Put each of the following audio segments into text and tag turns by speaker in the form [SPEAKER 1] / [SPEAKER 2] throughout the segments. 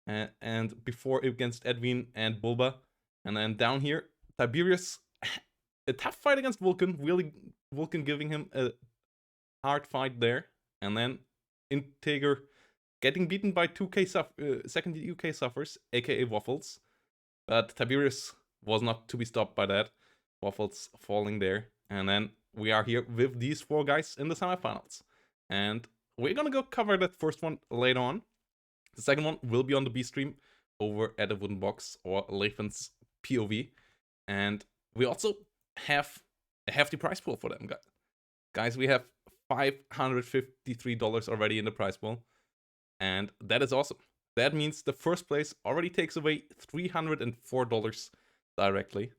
[SPEAKER 1] and before against Edwin and Bulba. And then down here, Tiberius, a tough fight against Vulcan, really Vulcan giving him a hard fight there. And then Integer getting beaten by 2K second UK suffers, aka Waffles. But Tiberius was not to be stopped by that. Waffles falling there. And then we are here with these 4 guys in the semifinals. And we're gonna go cover that first one later on. The second one will be on the B stream over at the Wooden Box or Lathan's POV. And we also have a hefty prize pool for them, guys. We have $553 already in the prize pool. And that is awesome. That means the first place already takes away $304 directly.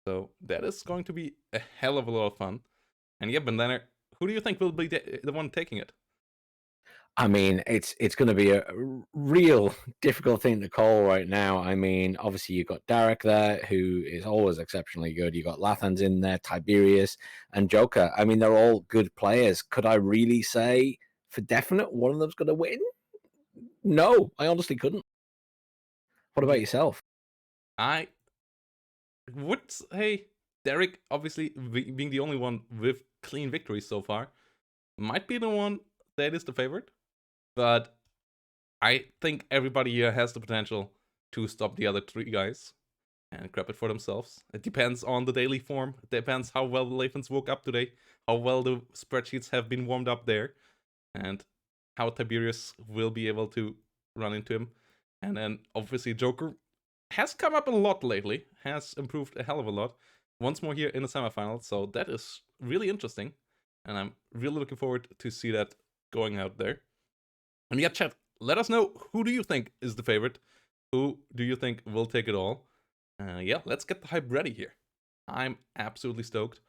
[SPEAKER 1] So that is going to be a hell of a lot of fun. And yeah, Bandana, who do you think will be the one taking it?
[SPEAKER 2] I mean, it's going to be a real difficult thing to call right now. I mean, obviously you've got Derek there, who is always exceptionally good. You got Lathans in there, Tiberius, and Joker. I mean, they're all good players. Could I really say for definite one of them's going to win? No, I honestly couldn't. What about
[SPEAKER 1] Yeah,
[SPEAKER 2] yourself?
[SPEAKER 1] I would say Derek, obviously being the only one with clean victories so far, might be the one that is the favorite. But I think everybody here has the potential to stop the other 3 guys and grab it for themselves. It depends on the daily form. It depends how well the Lathans woke up today, how well the spreadsheets have been warmed up there, and how Tiberius will be able to run into him. And then obviously Joker has come up a lot lately, has improved a hell of a lot. Once more here in the semifinals, so that is really interesting. And I'm really looking forward to see that going out there. And yeah, chat, let us know, who do you think is the favorite? Who do you think will take it all? Yeah, let's get the hype ready here. I'm absolutely stoked.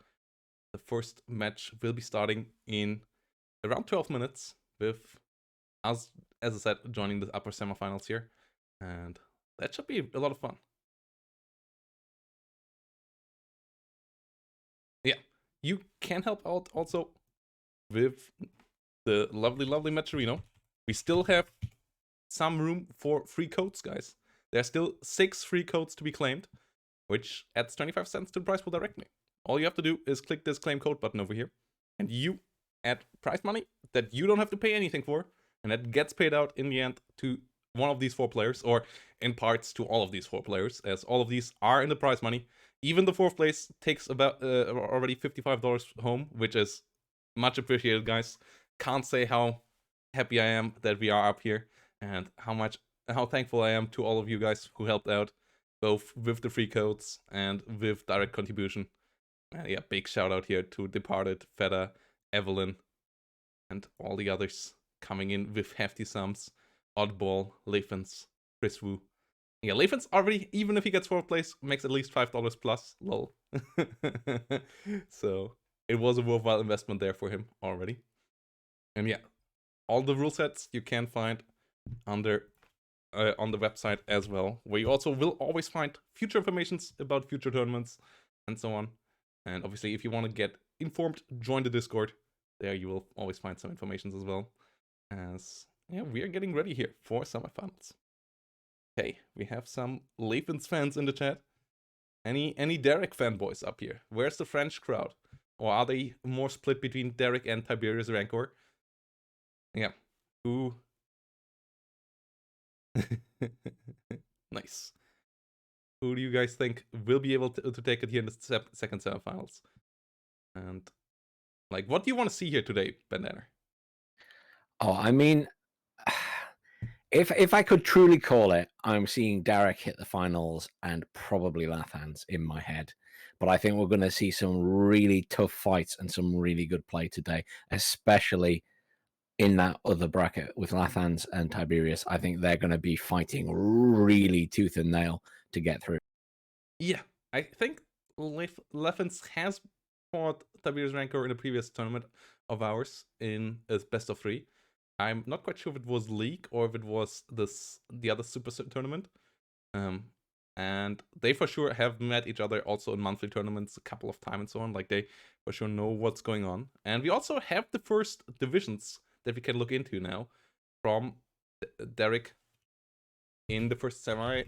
[SPEAKER 1] The first match will be starting in around 12 minutes with us, as I said, joining the upper semifinals here. And that should be a lot of fun. Yeah, you can help out also with the lovely, lovely Matcherino. We still have some room for free codes, guys. There's still 6 free codes to be claimed, which adds 25 cents to the prize pool directly. All you have to do is click this claim code button over here, and you add prize money that you don't have to pay anything for, and that gets paid out in the end to one of these 4 players, or in parts to all of these 4 players, as all of these are in the prize money. Even the 4th place takes about already $55 home, which is much appreciated, guys. Can't say how happy I am that we are up here, and how thankful I am to all of you guys who helped out, both with the free codes and with direct contribution. Yeah, big shout out here to Departed, Feta, Evelyn, and all the others coming in with hefty sums. Oddball, Leifens, Chris Wu. Yeah, Leifens already, even if he gets 4th place, makes at least $5 plus. Lol. So it was a worthwhile investment there for him already. And yeah, all the rule sets you can find under on the website as well, where you also will always find future informations about future tournaments and so on. And obviously, if you want to get informed, join the Discord. There you will always find some information as well. As yeah, we are getting ready here for semifinals. Hey, we have some Leifens fans in the chat. Any Derek fanboys up here? Where's the French crowd? Or are they more split between Derek and Tiberius Rancor? Yeah. Who? Nice. Who do you guys think will be able to take it here in the second semifinals? And like, what do you want to see here today, Bandana?
[SPEAKER 2] Oh, I mean, if I could truly call it, I'm seeing Derek hit the finals and probably Lathans in my head. But I think we're going to see some really tough fights and some really good play today, especially in that other bracket with Lathans and Tiberius. I think they're going to be fighting really tooth and nail to get through.
[SPEAKER 1] Yeah, I think Leffens has fought Tiberius Rancor in a previous tournament of ours in a best of 3. I'm not quite sure if it was League or if it was the other Super tournament. And they for sure have met each other also in monthly tournaments a couple of times and so on. Like, they for sure know what's going on. And we also have the first divisions that we can look into now from Derek in the first semi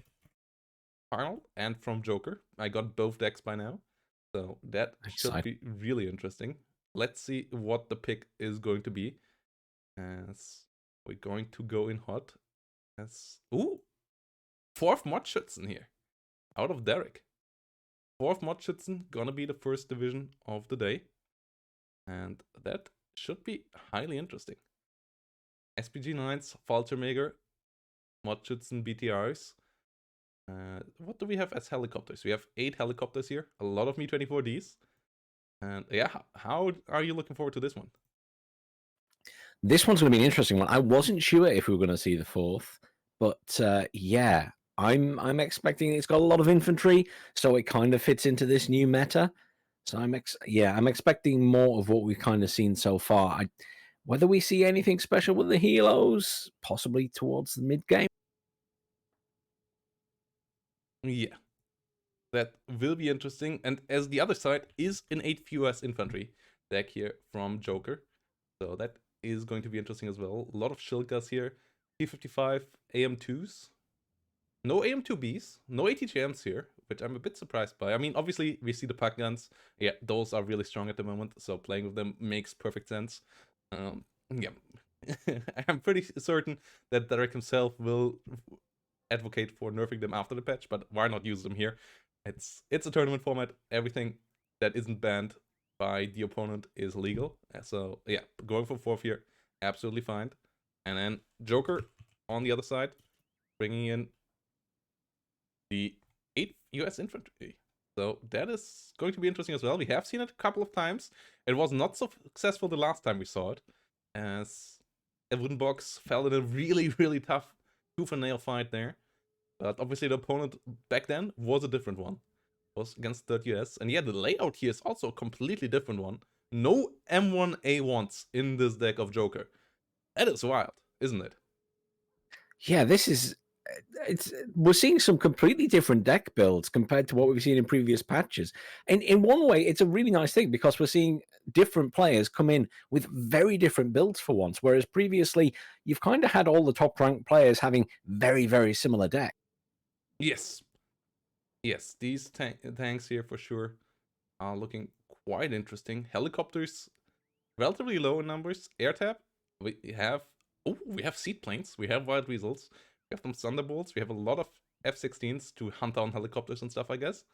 [SPEAKER 1] final and from Joker. I got both decks by now, so that should be really interesting. Let's see what the pick is going to be, as we're going to go in hot. As fourth Mordschützen here, out of Derek. Fourth Mordschützen gonna be the first division of the day, and that should be highly interesting. SPG 9s, Faltermaker, Mordschützen BTRs. What do we have as helicopters? We have 8 helicopters here, a lot of Mi-24Ds. And yeah, how are you looking forward to this one?
[SPEAKER 2] This one's going to be an interesting one. I wasn't sure if we were going to see the fourth, but yeah, I'm expecting it's got a lot of infantry, so it kind of fits into this new meta. So I'm expecting more of what we've kind of seen so far. Whether we see anything special with the helos, possibly towards the mid game.
[SPEAKER 1] Yeah, that will be interesting. And as the other side is an 8 US infantry deck here from Joker, so that is going to be interesting as well. A lot of Shilkas here, T55 AM2s, no AM2Bs, no ATGMs here, which I'm a bit surprised by. I mean, obviously we see the pack guns. Yeah, those are really strong at the moment, so playing with them makes perfect sense. Yeah, I'm pretty certain that Derek himself will advocate for nerfing them after the patch, but why not use them here? It's a tournament format. Everything that isn't banned by the opponent is legal. So yeah, going for fourth here, absolutely fine. And then Joker on the other side, bringing in the 8th US infantry. So that is going to be interesting as well. We have seen it a couple of times. It was not so successful the last time we saw it, as a wooden box fell in a really, really tough tooth and nail fight there. But obviously the opponent back then was a different one. It was against 3rd US. And yeah, the layout here is also a completely different one. No M1A1s in this deck of Joker. That is wild, isn't it?
[SPEAKER 2] Yeah, this is we're seeing some completely different deck builds compared to what we've seen in previous patches. And in one way, it's a really nice thing because we're seeing different players come in with very different builds for once, whereas previously you've kind of had all the top ranked players having very, very similar decks.
[SPEAKER 1] Yes. Yes, these tanks here for sure are looking quite interesting. Helicopters, relatively low in numbers. Air tap, we have seed planes, we have wild weasels, we have some thunderbolts, we have a lot of F-16s to hunt down helicopters and stuff, I guess.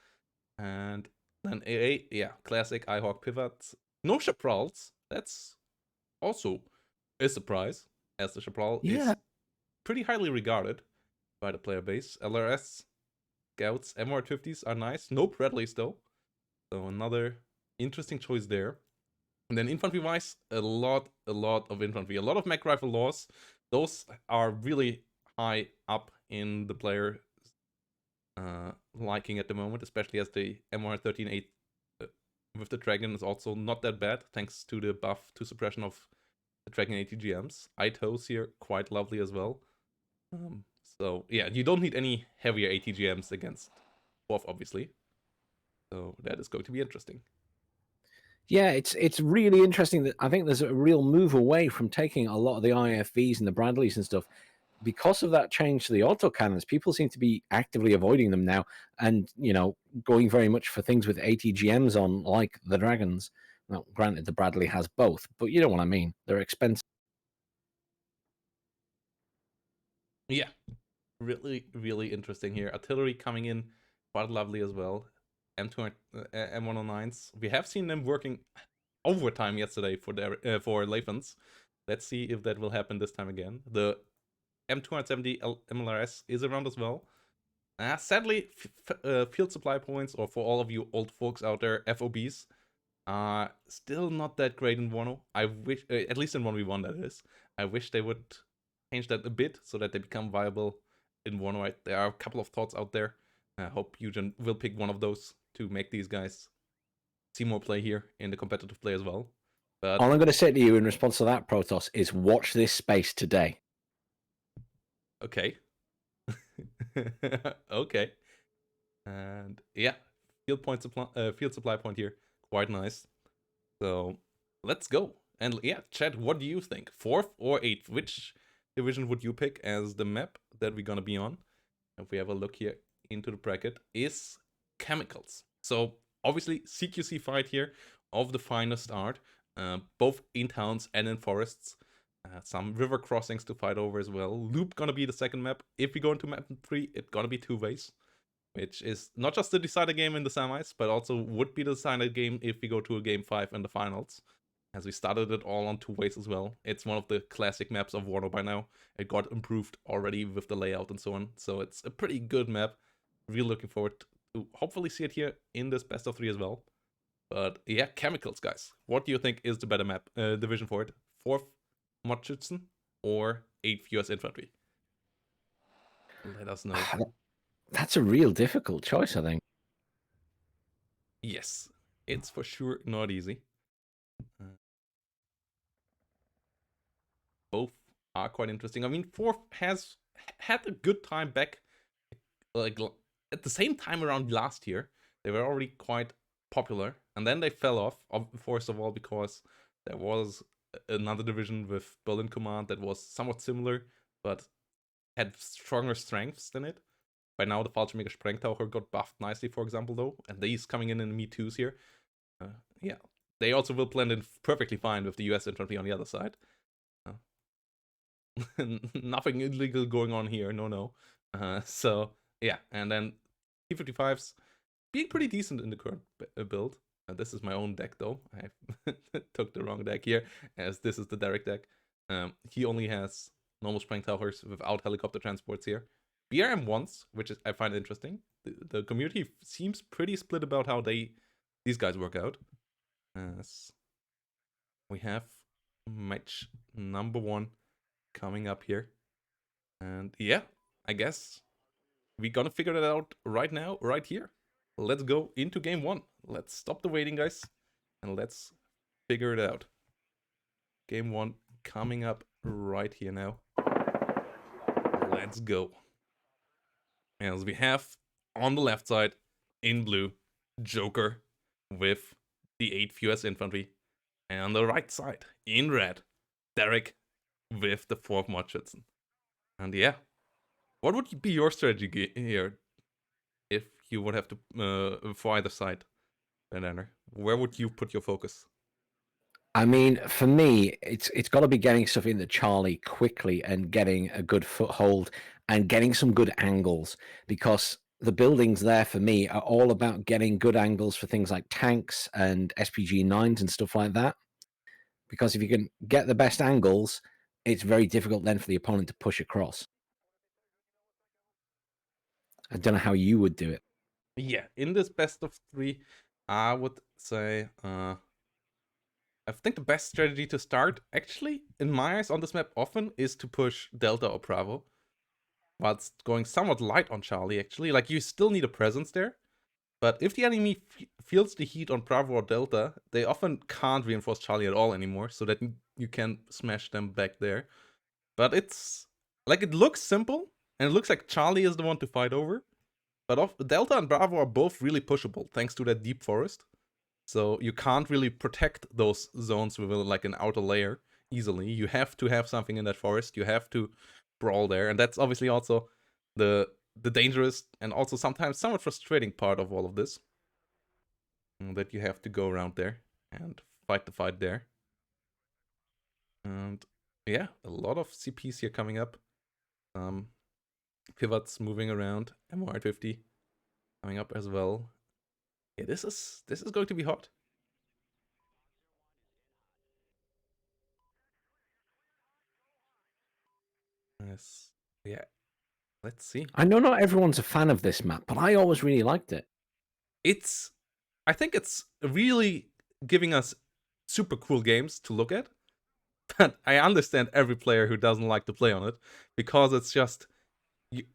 [SPEAKER 1] And then AA, yeah, classic iHawk pivots. No Chaprals, that's also a surprise, as the Chapral is pretty highly regarded by the player base. LRS, Scouts, MR50s are nice. No Bradleys though. So another interesting choice there. And then infantry-wise, a lot of infantry. A lot of mech rifle laws. Those are really high up in the player liking at the moment, especially as the MR13A with the Dragon is also not that bad, thanks to the buff to suppression of the Dragon ATGMs. ITOs here, quite lovely as well. So yeah, you don't need any heavier ATGMs against Dwarf, obviously. So that is going to be interesting.
[SPEAKER 2] Yeah, it's really interesting that I think there's a real move away from taking a lot of the IFVs and the Bradleys and stuff. Because of that change to the autocannons, people seem to be actively avoiding them now and, going very much for things with ATGMs on, like the Dragons. Now, granted, the Bradley has both, but you know what I mean. They're expensive.
[SPEAKER 1] Yeah, really interesting here. Artillery coming in quite lovely as well. M2 M109s. We have seen them working overtime yesterday for Lathans. Let's see if that will happen this time again. The M270 MLRS is around as well. Sadly, field supply points, or for all of you old folks out there, FOBs, are still not that great in WARNO. I wish, at least in 1v1 that is. I wish they would change that a bit so that they become viable in WARNO. There are a couple of thoughts out there. I hope Eugen will pick one of those to make these guys see more play here in the competitive play as well. But
[SPEAKER 2] all I'm going to say to you in response to that, Protoss, is watch this space today.
[SPEAKER 1] Okay. Okay. And yeah, field supply point here, quite nice. So let's go. And yeah, chat, what do you think? 4th or 8th? Which division would you pick as the map that we're gonna be on? if we have a look here into the bracket, is Chemicals. So obviously CQC fight here of the finest art, both in towns and in forests. Some river crossings to fight over as well. Loop gonna be the second map. If we go into map 3, it's gonna be 2 ways, which is not just the decider game in the semis, but also would be the decider game if we go to a game 5 in the finals, as we started it all on 2 ways as well. It's one of the classic maps of WARNO by now. It got improved already with the layout and so on, so it's a pretty good map. Really looking forward to hopefully see it here in this best of 3 as well. But yeah, Chemicals, guys. What do you think is the better map division for it? 4th Machutsen or 8th US Infantry? Let us know.
[SPEAKER 2] That's a real difficult choice, I think.
[SPEAKER 1] Yes, it's for sure not easy. Both are quite interesting. I mean, 4th has had a good time back, like at the same time around last year. They were already quite popular, and then they fell off. First of all, because there was another division with Berlin Command that was somewhat similar, but had stronger strengths than it. By now, the Fallschirmjäger Sprengtaucher got buffed nicely, for example, though, and these coming in Me Too's here. Yeah, they also will blend in perfectly fine with the US infantry on the other side. Nothing illegal going on here, no. So yeah, and then T-55s being pretty decent in the current build. This is my own deck though. I took the wrong deck here, as this is the Derek deck. He only has normal Sprengtauchers without helicopter transports here. BRM1s, which is I find interesting. The community seems pretty split about how these guys work out. We have match number 1 coming up here. And yeah, I guess we're gonna figure that out right now, right here. Let's go into game 1. Let's stop the waiting, guys, and let's figure it out. Game 1 coming up right here now. Let's go. As we have on the left side, in blue, Joker with the 8th US Infantry. And on the right side, in red, Derek with the 4th Machutsen. And yeah, what would be your strategy here if you would have to for either side, Banana? Where would you put your focus?
[SPEAKER 2] I mean, for me, it's got to be getting stuff into Charlie quickly and getting a good foothold and getting some good angles, because the buildings there for me are all about getting good angles for things like tanks and SPG 9s and stuff like that. Because if you can get the best angles, it's very difficult then for the opponent to push across. I don't know how you would do it.
[SPEAKER 1] Yeah, in this best of 3, I would say I think the best strategy to start, actually, in my eyes on this map often, is to push Delta or Bravo. While it's going somewhat light on Charlie, actually. Like, you still need a presence there. But if the enemy feels the heat on Bravo or Delta, they often can't reinforce Charlie at all anymore, so that you can smash them back there. But it's like, it looks simple, and it looks like Charlie is the one to fight over. But Delta and Bravo are both really pushable thanks to that deep forest. So you can't really protect those zones with like an outer layer easily. You have to have something in that forest. You have to brawl there, and that's obviously also the dangerous and also sometimes somewhat frustrating part of all of this. That you have to go around there and fight the fight there. And yeah, a lot of CPs here coming up. Pivots moving around. MOR50 coming up as well. Yeah, this is going to be hot. Yes. Yeah. Let's see.
[SPEAKER 2] I know not everyone's a fan of this map, but I always really liked it.
[SPEAKER 1] I think it's really giving us super cool games to look at. But I understand every player who doesn't like to play on it, because it's just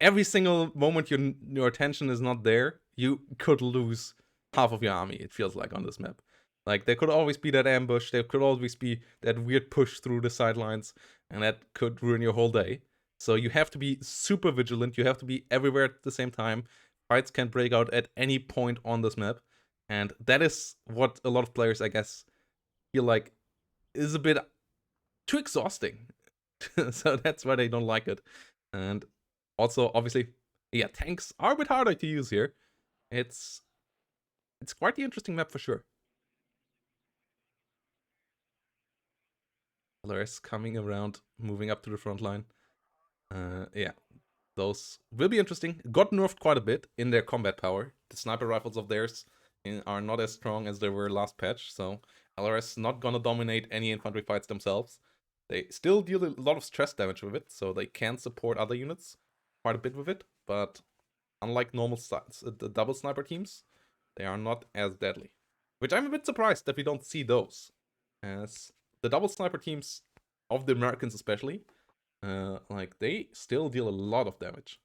[SPEAKER 1] every single moment your attention is not there, you could lose half of your army, it feels like, on this map. Like, there could always be that ambush, there could always be that weird push through the sidelines, and that could ruin your whole day. So you have to be super vigilant, you have to be everywhere at the same time. Fights can break out at any point on this map, and that is what a lot of players, I guess, feel like is a bit too exhausting. So that's why they don't like it. And also, obviously, Yeah, tanks are a bit harder to use here. It's quite the interesting map for sure. LRS coming around, moving up to the front line. Yeah, those will be interesting. Got nerfed quite a bit in their combat power. The sniper rifles of theirs are not as strong as they were last patch, so LRS not gonna dominate any infantry fights themselves. They still deal a lot of stress damage with it, so they can support other units quite a bit with it, but unlike normal the double sniper teams, they are not as deadly. Which I'm a bit surprised that we don't see those, as the double sniper teams of the Americans especially, like they still deal a lot of damage.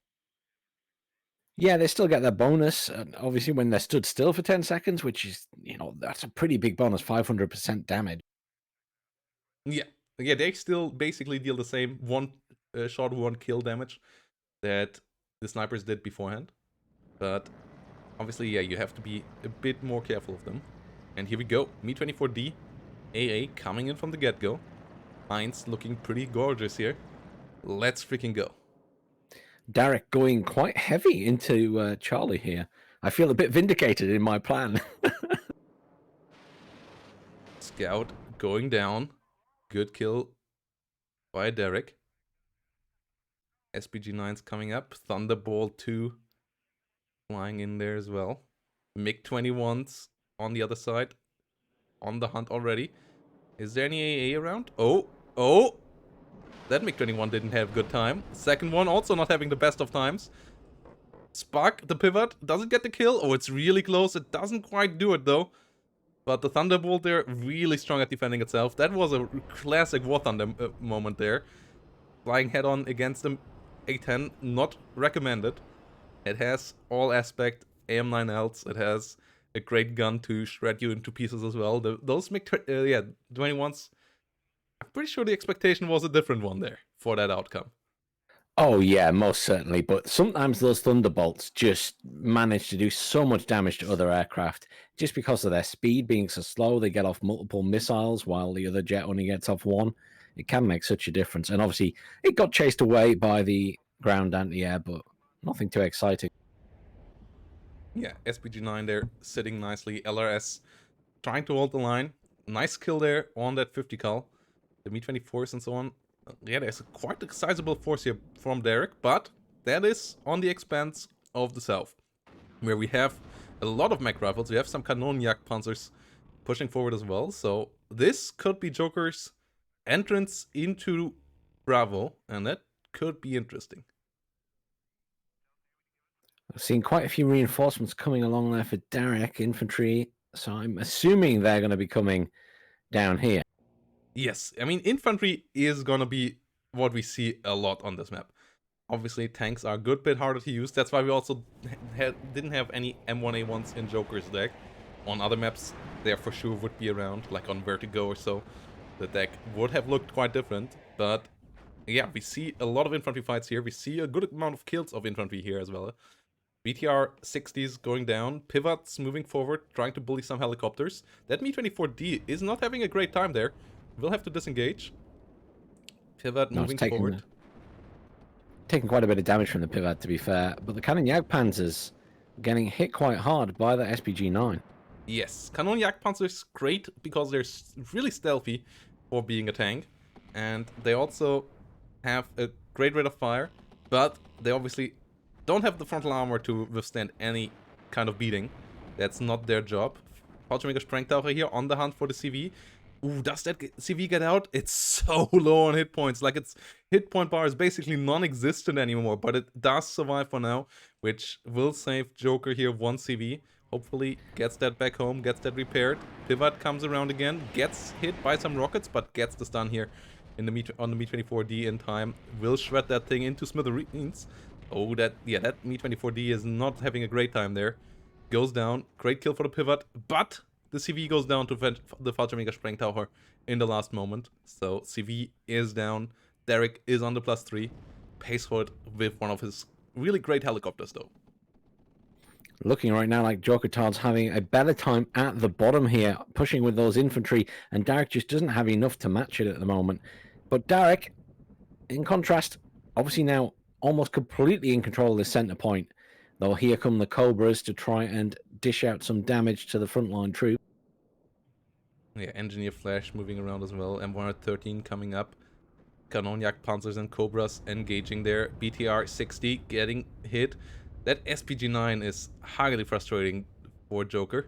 [SPEAKER 2] Yeah, they still get their bonus, obviously, when they're stood still for 10 seconds, which is, that's a pretty big bonus, 500% damage.
[SPEAKER 1] Yeah, they still basically deal the same one shot, one kill damage that the snipers did beforehand. But obviously, yeah, you have to be a bit more careful of them. And here we go, Mi-24D, AA coming in from the get-go. Heinz looking pretty gorgeous here. Let's freaking go.
[SPEAKER 2] Derek going quite heavy into Charlie here. I feel a bit vindicated in my plan.
[SPEAKER 1] Scout going down. Good kill by Derek. SPG-9's coming up. Thunderbolt 2 flying in there as well. MiG-21's on the other side. On the hunt already. Is there any AA around? Oh! That MiG-21 didn't have a good time. Second one also not having the best of times. Spark, the pivot, doesn't get the kill. Oh, it's really close. It doesn't quite do it though. But the Thunderbolt there, really strong at defending itself. That was a classic War Thunder moment there. Flying head-on against the A-10, not recommended. It has all aspect AM9Ls. It has a great gun to shred you into pieces as well. Those MiG-21s, I'm pretty sure the expectation was a different one there for that outcome.
[SPEAKER 2] Oh, yeah, most certainly. But sometimes those Thunderbolts just manage to do so much damage to other aircraft just because of their speed being so slow. They get off multiple missiles while the other jet only gets off one. It can make such a difference. And obviously, it got chased away by the ground anti-air, but nothing too exciting.
[SPEAKER 1] Yeah, SPG-9 there sitting nicely. LRS trying to hold the line. Nice kill there on that 50 cal. The Mi-24s and so on. Yeah, there's quite a sizable force here from Derek, but that is on the expense of the south, where we have a lot of mech rifles. We have some Kanonenjagdpanzers pushing forward as well. So this could be Joker's entrance into Bravo, and that could be interesting.
[SPEAKER 2] I've seen quite a few reinforcements coming along there for Derek infantry, so I'm assuming they're going to be coming down here.
[SPEAKER 1] Yes, I mean, infantry is gonna be what we see a lot on this map. Obviously, tanks are a good bit harder to use. That's why we also didn't have any M1A1s in Joker's deck. On other maps, there for sure would be around, like on Vertigo or so. The deck would have looked quite different. But yeah, we see a lot of infantry fights here. We see a good amount of kills of infantry here as well. BTR 60s going down, pivots moving forward, trying to bully some helicopters. That Mi-24D is not having a great time there. We'll have to disengage. Pivot moving forward.
[SPEAKER 2] Taking quite a bit of damage from the pivot, to be fair. But the Kanonenjagdpanzers getting hit quite hard by the SPG-9.
[SPEAKER 1] Yes, Kanonenjagdpanzers great because they're really stealthy for being a tank. And they also have a great rate of fire. But they obviously don't have the frontal armor to withstand any kind of beating. That's not their job. Fallschirmjäger Sprengtaucher here on the hunt for the CV. Ooh, does that CV get out? It's so low on hit points. Like, its hit point bar is basically non-existent anymore, but it does survive for now, which will save Joker here 1 CV. Hopefully gets that back home, gets that repaired. Pivot comes around again, gets hit by some rockets, but gets the stun here in the on the Mi-24D in time. Will shred that thing into smithereens. Oh, that Mi-24D is not having a great time there. Goes down, great kill for the pivot, but the CV goes down to the Fallschirmjäger Sprengtaucher in the last moment. So CV is down. Derek is on the +3. Pays for it with one of his really great helicopters though.
[SPEAKER 2] Looking right now like Joker Todd's having a better time at the bottom here, pushing with those infantry, and Derek just doesn't have enough to match it at the moment. But Derek, in contrast, obviously now almost completely in control of this center point. Though here come the Cobras to try and dish out some damage to the frontline troops.
[SPEAKER 1] Yeah, Engineer Flash moving around as well. M113 coming up. Kanonjak Panzers and Cobras engaging there. BTR 60 getting hit. That SPG-9 is highly frustrating for Joker.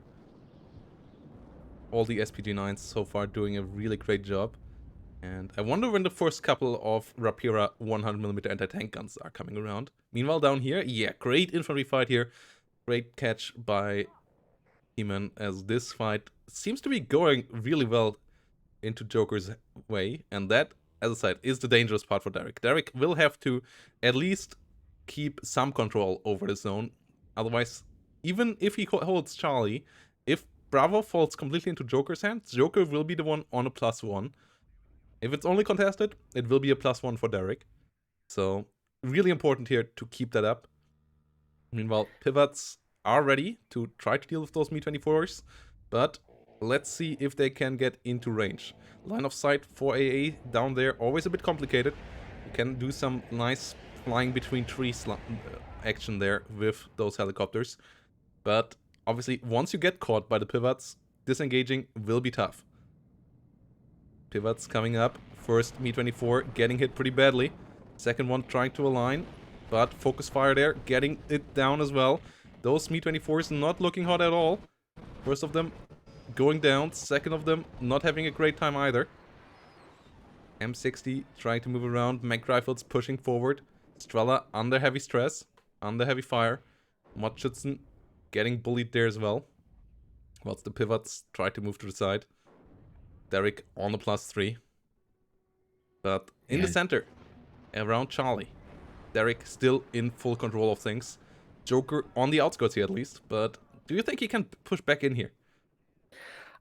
[SPEAKER 1] All the SPG-9s so far doing a really great job. And I wonder when the first couple of Rapira 100mm anti-tank guns are coming around. Meanwhile, down here, yeah, great infantry fight here. Great catch by He-Man, as this fight seems to be going really well into Joker's way. And that, as I said, is the dangerous part for Derek. Derek will have to at least keep some control over the zone. Otherwise, even if he holds Charlie, if Bravo falls completely into Joker's hands, Joker will be the one on a +1. If it's only contested, it will be a +1 for Derek. So, really important here to keep that up. Meanwhile, pivots are ready to try to deal with those Mi-24s, but let's see if they can get into range. Line of sight for AA down there, always a bit complicated. You can do some nice flying between trees action there with those helicopters. But obviously, once you get caught by the pivots, disengaging will be tough. Pivots coming up. First Mi-24 getting hit pretty badly. Second one trying to align, but focus fire there, getting it down as well. Those Mi-24s not looking hot at all. First of them going down, second of them not having a great time either. M60 trying to move around, Mag Rifles pushing forward. Strela under heavy stress, under heavy fire. Motschützen getting bullied there as well. Whilst the pivots try to move to the side. Derek on the +3. But in the center, around Charlie, Derek still in full control of things. Joker on the outskirts here at least, but do you think he can push back in here?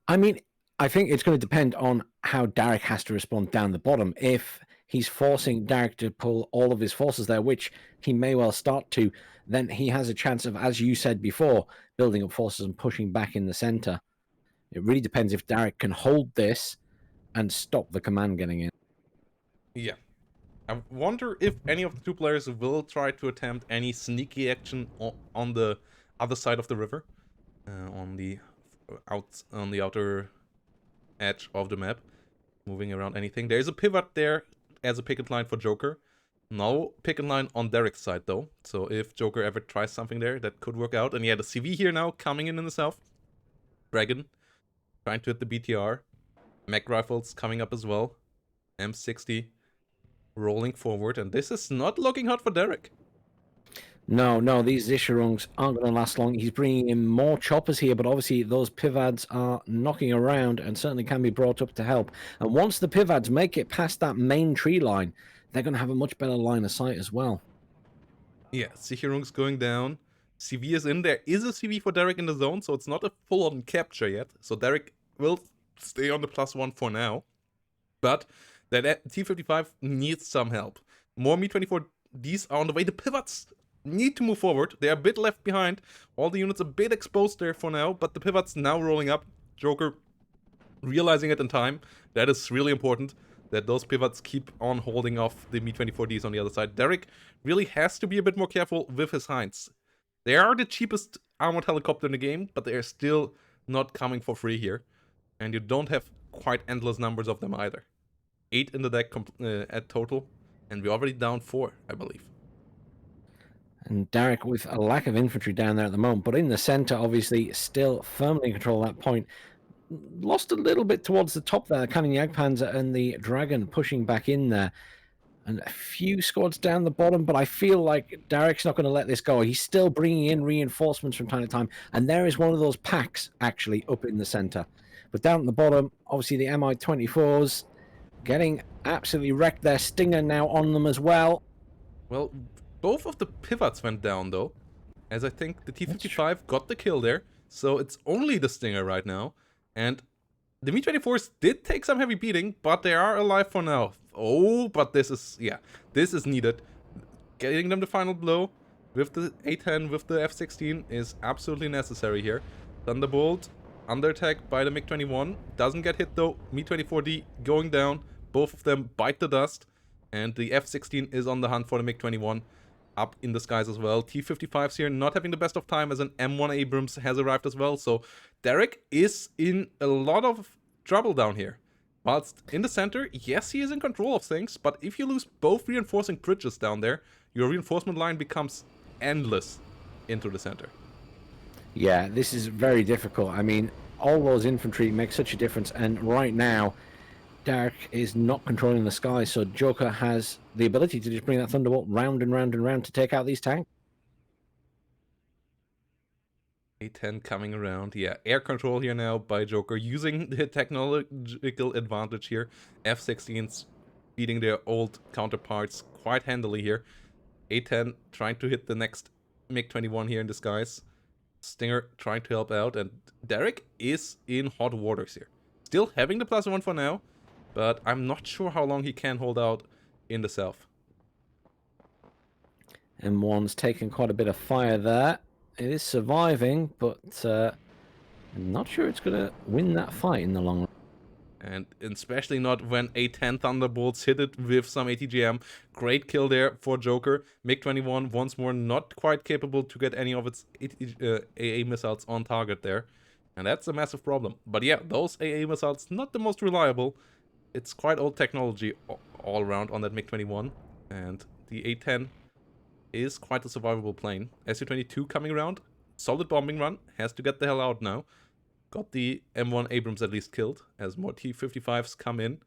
[SPEAKER 2] I mean, I think it's going to depend on how Derek has to respond down the bottom. If he's forcing Derek to pull all of his forces there, which he may well start to, then he has a chance of, as you said before, building up forces and pushing back in the center. It really depends if Derek can hold this and stop the command getting in.
[SPEAKER 1] Yeah. I wonder if any of the two players will try to attempt any sneaky action on the other side of the river, on the outer edge of the map, moving around anything. There's a pivot there as a picket line for Joker. No picket line on Derek's side though, so if Joker ever tries something there, that could work out. And yeah, the CV here now coming in the south. Dragon trying to hit the BTR. Mag Rifles coming up as well. M60 rolling forward, and this is not looking hot for Derek.
[SPEAKER 2] No, these Zisharungs aren't going to last long. He's bringing in more choppers here, but obviously those Pivads are knocking around and certainly can be brought up to help. And once the Pivads make it past that main tree line, they're going to have a much better line of sight as well.
[SPEAKER 1] Yeah, Sicherung's going down. CV is in. There is a CV for Derek in the zone, so it's not a full-on capture yet. So Derek will stay on the +1 for now. But that T-55 needs some help. More Mi-24Ds are on the way. The pivots need to move forward. They're a bit left behind. All the units a bit exposed there for now, but the pivots now rolling up. Joker realizing it in time. That is really important, that those pivots keep on holding off the Mi-24Ds on the other side. Derek really has to be a bit more careful with his Hinds. They are the cheapest armored helicopter in the game, but they are still not coming for free here. And you don't have quite endless numbers of them either. 8 in the deck at total, and we're already down 4, I believe.
[SPEAKER 2] And Derek with a lack of infantry down there at the moment, but in the center, obviously, still firmly in control of that point. Lost a little bit towards the top there. Cannon Jagdpanzer and the Dragon pushing back in there. And a few squads down the bottom, but I feel like Derek's not going to let this go. He's still bringing in reinforcements from time to time, and there is one of those packs actually up in the center. But down at the bottom, obviously the Mi-24s getting absolutely wrecked there. Stinger now on them as well.
[SPEAKER 1] Well, both of the pivots went down though, as I think the T-55 got the kill there, so it's only the Stinger right now. And the Mi-24s did take some heavy beating, but they are alive for now. Oh, but this is needed. Getting them the final blow with the A-10, with the F-16 is absolutely necessary here. Thunderbolt, under attack by the MiG-21. Doesn't get hit though. Mi-24D going down. Both of them bite the dust. And the F-16 is on the hunt for the MiG-21. up in the skies as well. T-55s here not having the best of time as an M1 Abrams has arrived as well. So Derek is in a lot of trouble down here. Whilst in the center, yes, he is in control of things, but if you lose both reinforcing bridges down there, your reinforcement line becomes endless into the center.
[SPEAKER 2] Yeah, this is very difficult. I mean, all those infantry make such a difference, and right now, Derek is not controlling the sky, so Joker has the ability to just bring that Thunderbolt round and round and round to take out these tanks.
[SPEAKER 1] A10 coming around. Yeah, air control here now by Joker, using the technological advantage here. F-16s beating their old counterparts quite handily here. A10 trying to hit the next MiG-21 here in the skies. Stinger trying to help out, and Derek is in hot waters here. Still having the +1 for now, but I'm not sure how long he can hold out in the south.
[SPEAKER 2] M1's taken quite a bit of fire there. It is surviving, but I'm not sure it's going to win that fight in the long run.
[SPEAKER 1] And especially not when A10 Thunderbolts hit it with some ATGM. Great kill there for Joker. MiG-21 once more not quite capable to get any of its AA missiles on target there. And that's a massive problem. But yeah, those AA missiles not the most reliable. It's quite old technology all around on that MiG-21. And the A10 is quite a survivable plane. Su-22 coming around. Solid bombing run. Has to get the hell out now. Got the M1 Abrams at least killed as more T-55s come in.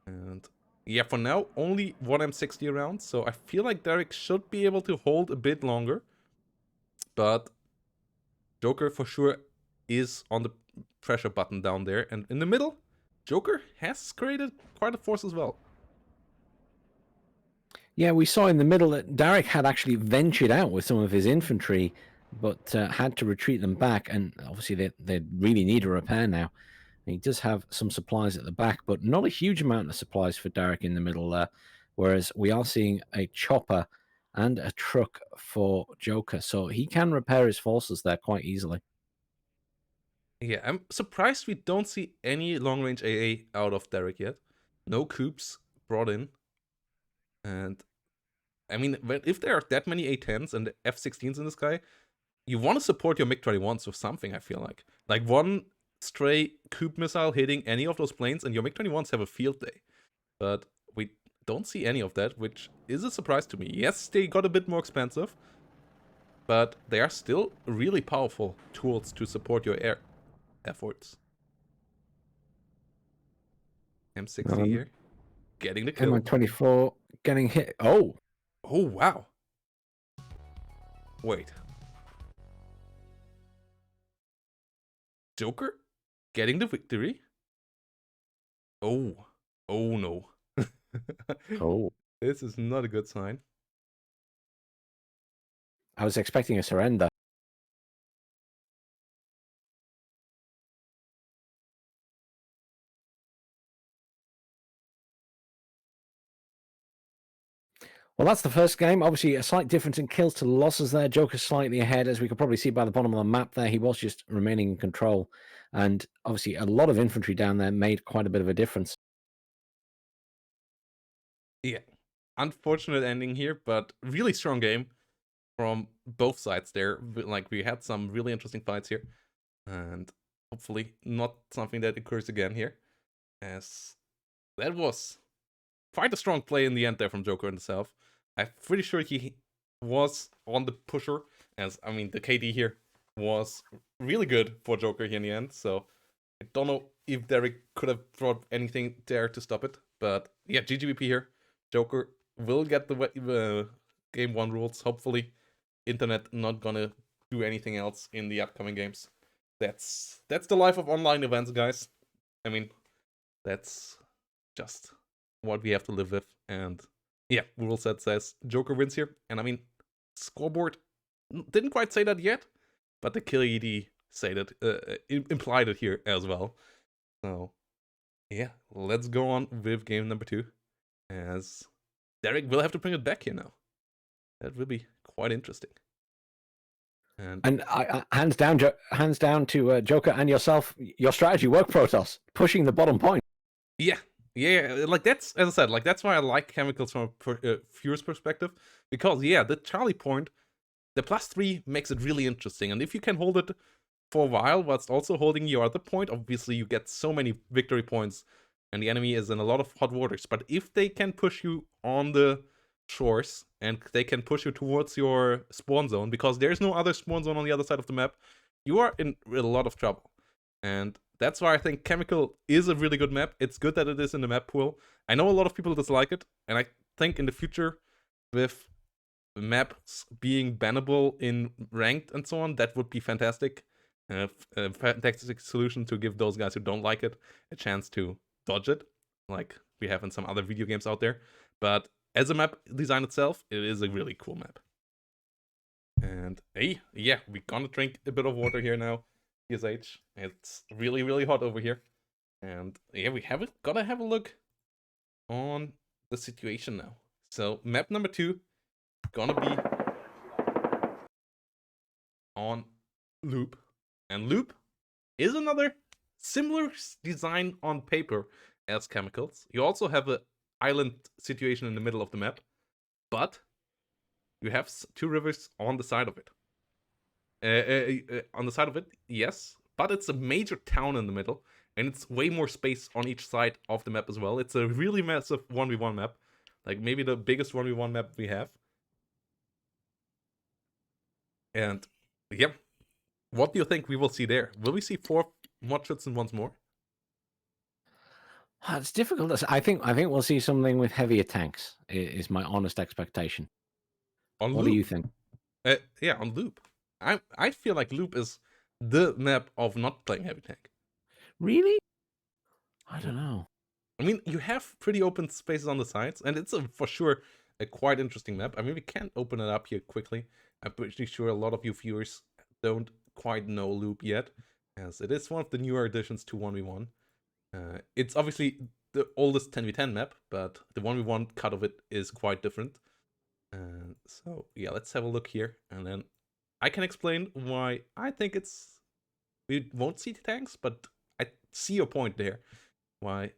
[SPEAKER 1] And yeah, for now, only one M60 around. So I feel like Derek should be able to hold a bit longer. But Joker for sure is on the pressure button down there. And in the middle, Joker has created quite a force as well.
[SPEAKER 2] Yeah, we saw in the middle that Derek had actually ventured out with some of his infantry, but had to retreat them back, and obviously they really need a repair now. He does have some supplies at the back, but not a huge amount of supplies for Derek in the middle there, whereas we are seeing a chopper and a truck for Joker, so he can repair his forces there quite easily.
[SPEAKER 1] Yeah, I'm surprised we don't see any long-range AA out of Derek yet. No coops brought in. And I mean, if there are that many A-10s and F-16s in the sky, you want to support your MiG-21s with something, I feel like. Like one stray Coop missile hitting any of those planes and your MiG-21s have a field day. But we don't see any of that, which is a surprise to me. Yes, they got a bit more expensive, but they are still really powerful tools to support your air efforts. M60 here, getting the kill.
[SPEAKER 2] M24 getting hit. Oh,
[SPEAKER 1] wow. Wait. Joker getting the victory? Oh no.
[SPEAKER 2] Oh.
[SPEAKER 1] This is not a good sign.
[SPEAKER 2] I was expecting a surrender. Well, that's the first game. Obviously, a slight difference in kills to losses there. Joker's slightly ahead, as we could probably see by the bottom of the map there. He was just remaining in control. And obviously, a lot of infantry down there made quite a bit of a difference.
[SPEAKER 1] Yeah. Unfortunate ending here, but really strong game from both sides there. Like, we had some really interesting fights here. And hopefully not something that occurs again here. As that was quite a strong play in the end there from Joker in the south. I'm pretty sure he was on the pusher, as I mean the KD here was really good for Joker here in the end. So I don't know if Derek could have brought anything there to stop it, but yeah, GGVP here. Joker will get the game 1 rules. Hopefully, internet not gonna do anything else in the upcoming games. That's the life of online events, guys. I mean, that's just what we have to live with. And yeah, rule set says Joker wins here. And I mean, scoreboard didn't quite say that yet, but the kill ED said it, implied it here as well. So yeah, let's go on with game number 2, as Derek will have to bring it back here now. That will be quite interesting.
[SPEAKER 2] And hands down to Joker and yourself. Your strategy worked, Protoss, pushing the bottom point.
[SPEAKER 1] Yeah, Yeah, like that's as I said, like that's why I like chemicals from a viewer's perspective, because yeah, the Charlie point, the +3 makes it really interesting, and if you can hold it for a while whilst also holding your other point, obviously you get so many victory points, and the enemy is in a lot of hot waters. But if they can push you on the shores and they can push you towards your spawn zone, because there's no other spawn zone on the other side of the map, you are in a lot of trouble. And that's why I think Chemical is a really good map. It's good that it is in the map pool. I know a lot of people dislike it, and I think in the future, with maps being bannable in ranked and so on, that would be fantastic. A fantastic solution to give those guys who don't like it a chance to dodge it, like we have in some other video games out there. But as a map design itself, it is a really cool map. And hey, yeah, we're gonna drink a bit of water here now. PSH, it's really, really hot over here. And yeah, we gotta have a look on the situation now. So map number 2 gonna be on Loop. And Loop is another similar design on paper as Chemicals. You also have an island situation in the middle of the map, but you have 2 rivers on the side of it. On the side of it, yes, but it's a major town in the middle, and it's way more space on each side of the map as well. It's a really massive 1v1 map, like maybe the biggest 1v1 map we have. And yep, what do you think we will see there? Will we see 4 mod Schützen once more?
[SPEAKER 2] It's difficult. I think we'll see something with heavier tanks. Is my honest expectation.
[SPEAKER 1] On
[SPEAKER 2] What
[SPEAKER 1] Loop?
[SPEAKER 2] do you think?
[SPEAKER 1] Yeah, on Loop. I feel like Loop is the map of not playing heavy tank.
[SPEAKER 2] Really? I don't know.
[SPEAKER 1] I mean, you have pretty open spaces on the sides, and it's for sure a quite interesting map. I mean, we can open it up here quickly. I'm pretty sure a lot of you viewers don't quite know Loop yet, as it is one of the newer additions to 1v1. It's obviously the oldest 10v10 map, but the 1v1 cut of it is quite different. So yeah, let's have a look here, and then I can explain why I think we won't see tanks, but I see your point there. Why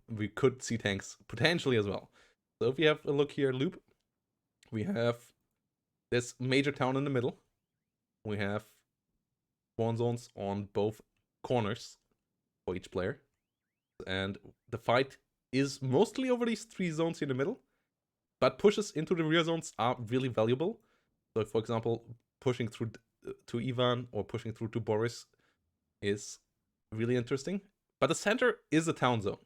[SPEAKER 1] we could see tanks potentially as well. So if you have a look here, Loop, we have this major town in the middle. We have spawn zones on both corners for each player, and the fight is mostly over these 3 zones in the middle, but pushes into the rear zones are really valuable. So, for example, pushing through to Ivan or pushing through to Boris is really interesting. But the center is a town zone,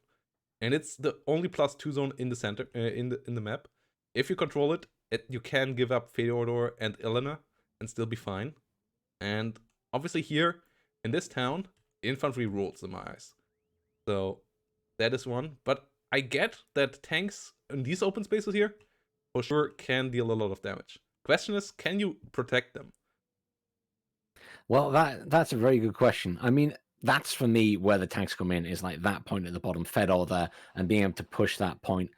[SPEAKER 1] and it's the only +2 zone in the center in the map. If you control it, you can give up Feodor and Elena and still be fine. And obviously here in this town, infantry rules in my eyes. So that is one. But I get that tanks in these open spaces here for sure can deal a lot of damage. Question is, can you protect them?
[SPEAKER 2] Well, that's a very good question. I mean, that's for me where the tanks come in, is like that point at the bottom, Fedor there, and being able to push that point.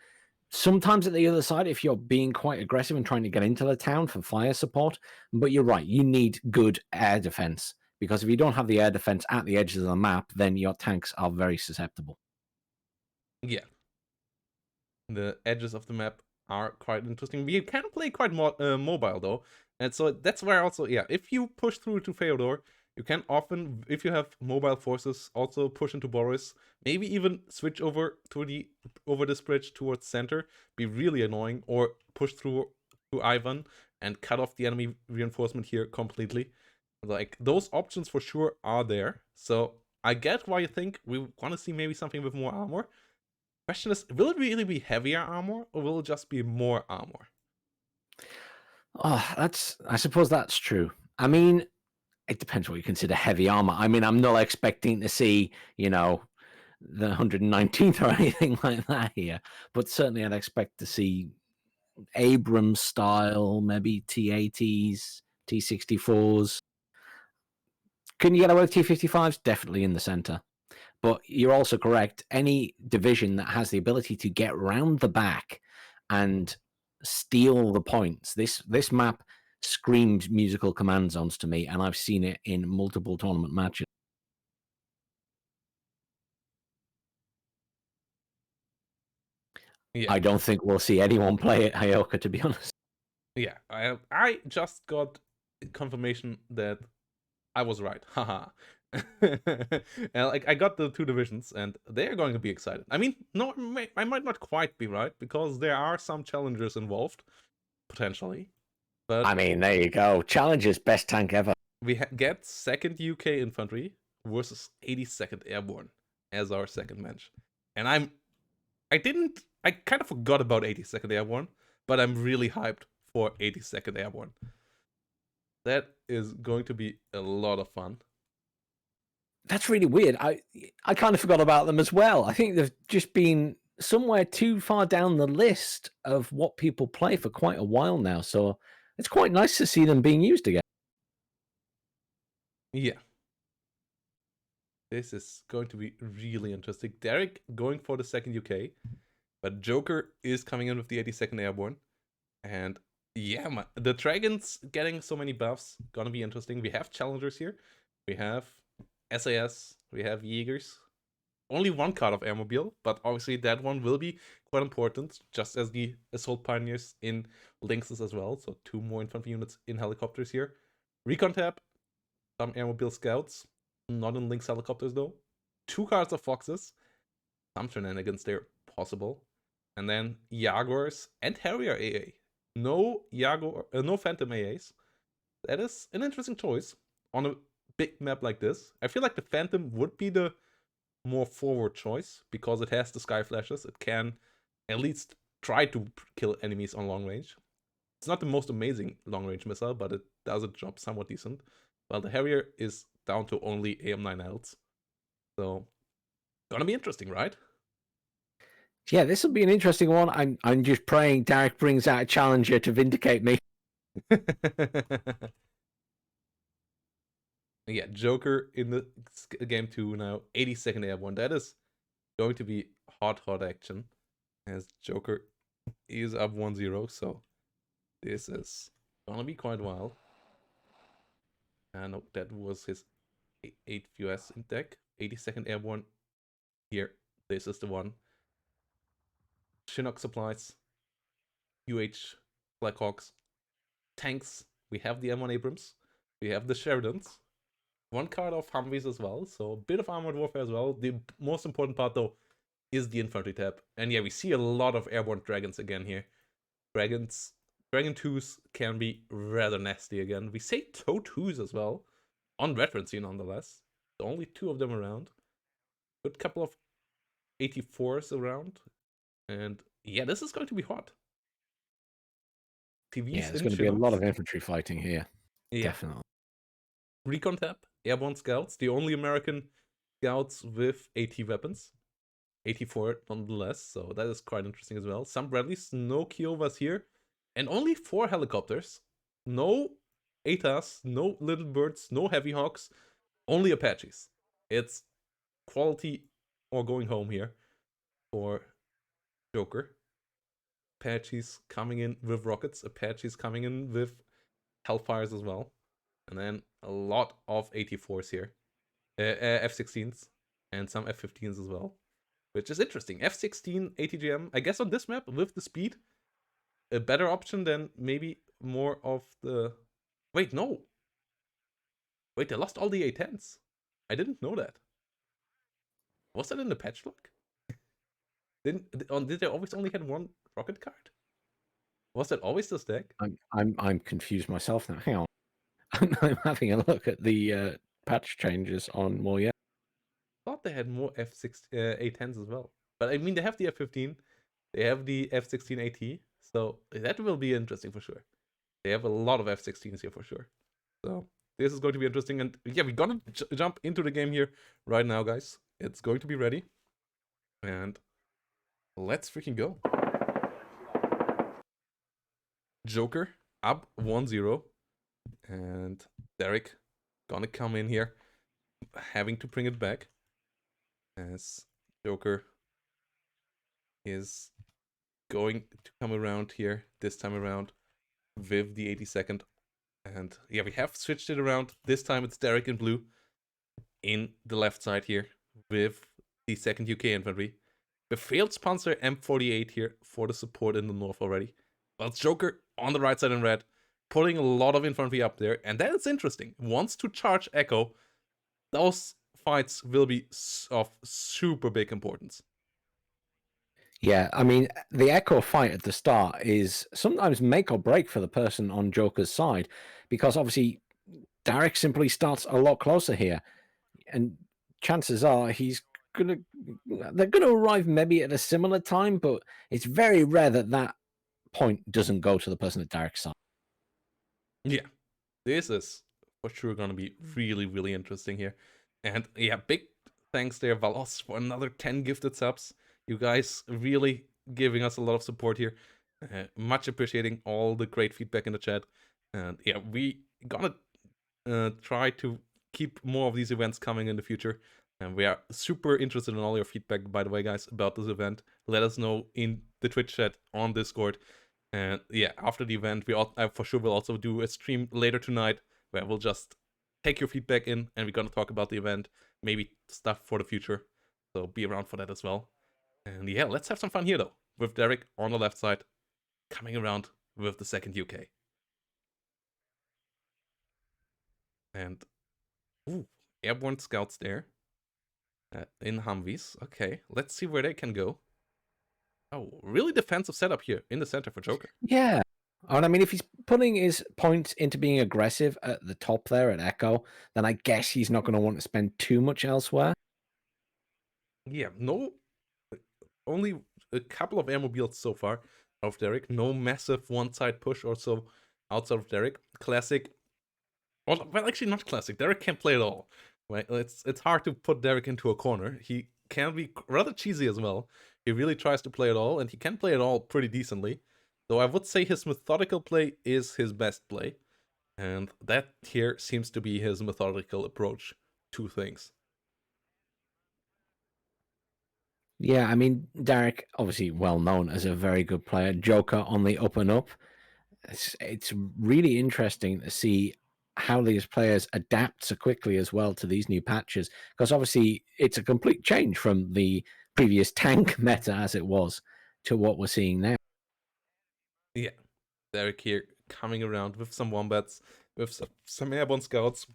[SPEAKER 2] Sometimes at the other side, if you're being quite aggressive and trying to get into the town for fire support, but you're right, you need good air defense, because if you don't have the air defense at the edges of the map, then your tanks are very susceptible.
[SPEAKER 1] Yeah. The edges of the map are quite interesting. You can play quite mobile though, and so that's where also, yeah, if you push through to Feodor, you can often, if you have mobile forces, also push into Boris. Maybe even switch over to over this bridge towards center, be really annoying, or push through to Ivan and cut off the enemy reinforcement here completely. Like those options for sure are there. So I get why you think we want to see maybe something with more armor. Question is, will it really be heavier armor or will it just be more armor?
[SPEAKER 2] Oh, I suppose that's true. I mean, it depends what you consider heavy armor. I mean, I'm not expecting to see, the 119th or anything like that here, but certainly I'd expect to see Abrams style, maybe T80s, T64s. Can you get away with T55s? Definitely in the center. But you're also correct. Any division that has the ability to get round the back and steal the points, this map screams musical command zones to me, and I've seen it in multiple tournament matches.
[SPEAKER 1] Yeah.
[SPEAKER 2] I don't think we'll see anyone play at Hyoka, to be honest.
[SPEAKER 1] Yeah, I just got confirmation that I was right. Haha. And like I got the 2 divisions, and they're going to be excited. I mean, no, I might not quite be right because there are some challengers involved potentially,
[SPEAKER 2] I
[SPEAKER 1] but
[SPEAKER 2] mean, there you go. Challenger's best tank ever.
[SPEAKER 1] we get 2nd UK Infantry versus 82nd Airborne as our second match, and I kind of forgot about 82nd Airborne, but I'm really hyped for 82nd Airborne. That is going to be a lot of fun.
[SPEAKER 2] That's really weird. I kind of forgot about them as well. I think they've just been somewhere too far down the list of what people play for quite a while now. So it's quite nice to see them being used again.
[SPEAKER 1] Yeah. This is going to be really interesting. Derek going for the 2nd UK, but Joker is coming in with the 82nd Airborne. And yeah, the Dragons getting so many buffs, gonna be interesting. We have challengers here. We have SAS, we have Jaegers. Only 1 card of Airmobile, but obviously that one will be quite important, just as the Assault Pioneers in Lynxes as well. So 2 more infantry units in helicopters here. Recon tab, some Airmobile Scouts, not in Lynx helicopters though. 2 cards of Foxes, some shenanigans there possible. And then Jaguars and Harrier AA. No Jaguar, no Phantom AAs. That is an interesting choice on a big map like this. I feel like the Phantom would be the more forward choice because it has the sky flashes. It can at least try to kill enemies on long range. It's not the most amazing long range missile, but it does a job somewhat decent. While the Harrier is down to only AM9Ls. So, gonna be interesting, right?
[SPEAKER 2] Yeah, this will be an interesting one. I'm just praying Derek brings out a challenger to vindicate me.
[SPEAKER 1] Yeah, Joker in the game 2 now, 82nd Airborne. That is going to be hot action as Joker is up 1-0. So this is gonna be quite wild. And that was his 8th US in deck. 82nd Airborne. Here, this is the one. Chinook supplies, UH Blackhawks, tanks. We have the M1 Abrams. We have the Sheridans. 1 card of Humvees as well. So a bit of armored warfare as well. The most important part though is the infantry tab. And yeah, we see a lot of airborne dragons again here. Dragon 2s can be rather nasty again. We say TOW 2s as well. On veterancy nonetheless. Only 2 of them around. Good couple of 84s around. And yeah, this is going to be hot. TVs
[SPEAKER 2] Yeah, there's
[SPEAKER 1] in
[SPEAKER 2] going to be a lot
[SPEAKER 1] Chinooks.
[SPEAKER 2] of infantry fighting here.
[SPEAKER 1] Yeah.
[SPEAKER 2] Definitely.
[SPEAKER 1] Recon tab, airborne scouts, the only American scouts with AT weapons. 84 nonetheless, so that is quite interesting as well. Some Bradleys, no Kiovas here, and only 4 helicopters. No ATAs, no Little Birds, no Heavy Hawks, only Apaches. It's quality or going home here for Joker. Apaches coming in with rockets, Apaches coming in with Hellfires as well. And then a lot of 84s here. F-16s and some F-15s as well. Which is interesting. F-16 ATGM, I guess on this map, with the speed, a better option than maybe more of the... Wait, no. Wait, they lost all the A-10s. I didn't know that. Was that in the patch log? Did they always only had 1 rocket card? Was that always the stack?
[SPEAKER 2] I'm confused myself now. Hang on. I'm having a look at the patch changes on Moya.
[SPEAKER 1] I thought they had more F-16 A-10s as well. But I mean, they have the F-15, they have the F-16 AT, so that will be interesting for sure. They have a lot of F-16s here for sure. So this is going to be interesting. And yeah, we're gonna jump into the game here right now, guys. It's going to be ready. And let's freaking go. Joker up 1-0. And Derek gonna come in here, having to bring it back. As Joker is going to come around here this time around with the 82nd. And yeah, we have switched it around. This time it's Derek in blue in the left side here with the 2nd UK infantry. Befehlspanzer Panzer M48 here for the support in the north already. Well, it's Joker on the right side in red, putting a lot of infantry up there, and that is interesting. Wants to charge Echo. Those fights will be of super big importance.
[SPEAKER 2] Yeah, I mean, the Echo fight at the start is sometimes make or break for the person on Joker's side, because obviously Derek simply starts a lot closer here, and chances are they're gonna arrive maybe at a similar time, but it's very rare that that point doesn't go to the person at Derek's side.
[SPEAKER 1] Yeah, this is for sure gonna be really, really interesting here. And yeah, big thanks there, Valos, for another 10 gifted subs. You guys really giving us a lot of support here. Much appreciating all the great feedback in the chat. And yeah, we gonna try to keep more of these events coming in the future. And we are super interested in all your feedback, by the way, guys, about this event. Let us know in the Twitch chat on Discord. And yeah, after the event, I for sure will also do a stream later tonight where we'll just take your feedback in and we're gonna talk about the event, maybe stuff for the future. So be around for that as well. And yeah, let's have some fun here though, with Derek on the left side, coming around with the second UK. And ooh, airborne scouts there in Humvees. Okay, let's see where they can go. Oh, really defensive setup here in the center for Joker.
[SPEAKER 2] Yeah. And I mean, if he's putting his points into being aggressive at the top there at Echo, then I guess he's not going to want to spend too much elsewhere.
[SPEAKER 1] Yeah, no, only a couple of airmobiles so far of Derek. No massive one-side push or so outside of Derek. Classic. Well, actually not classic. Derek can't play at all. Right? It's hard to put Derek into a corner. He can be rather cheesy as well. He really tries to play it all, and he can play it all pretty decently. Though I would say his methodical play is his best play. And that here seems to be his methodical approach to things.
[SPEAKER 2] Yeah, I mean, Derek, obviously well known as a very good player. Joker on the up and up. It's really interesting to see how these players adapt so quickly as well to these new patches, because obviously it's a complete change from the previous tank meta as it was to what we're seeing now.
[SPEAKER 1] Yeah, Derek here coming around with some wombats, with some airborne scouts.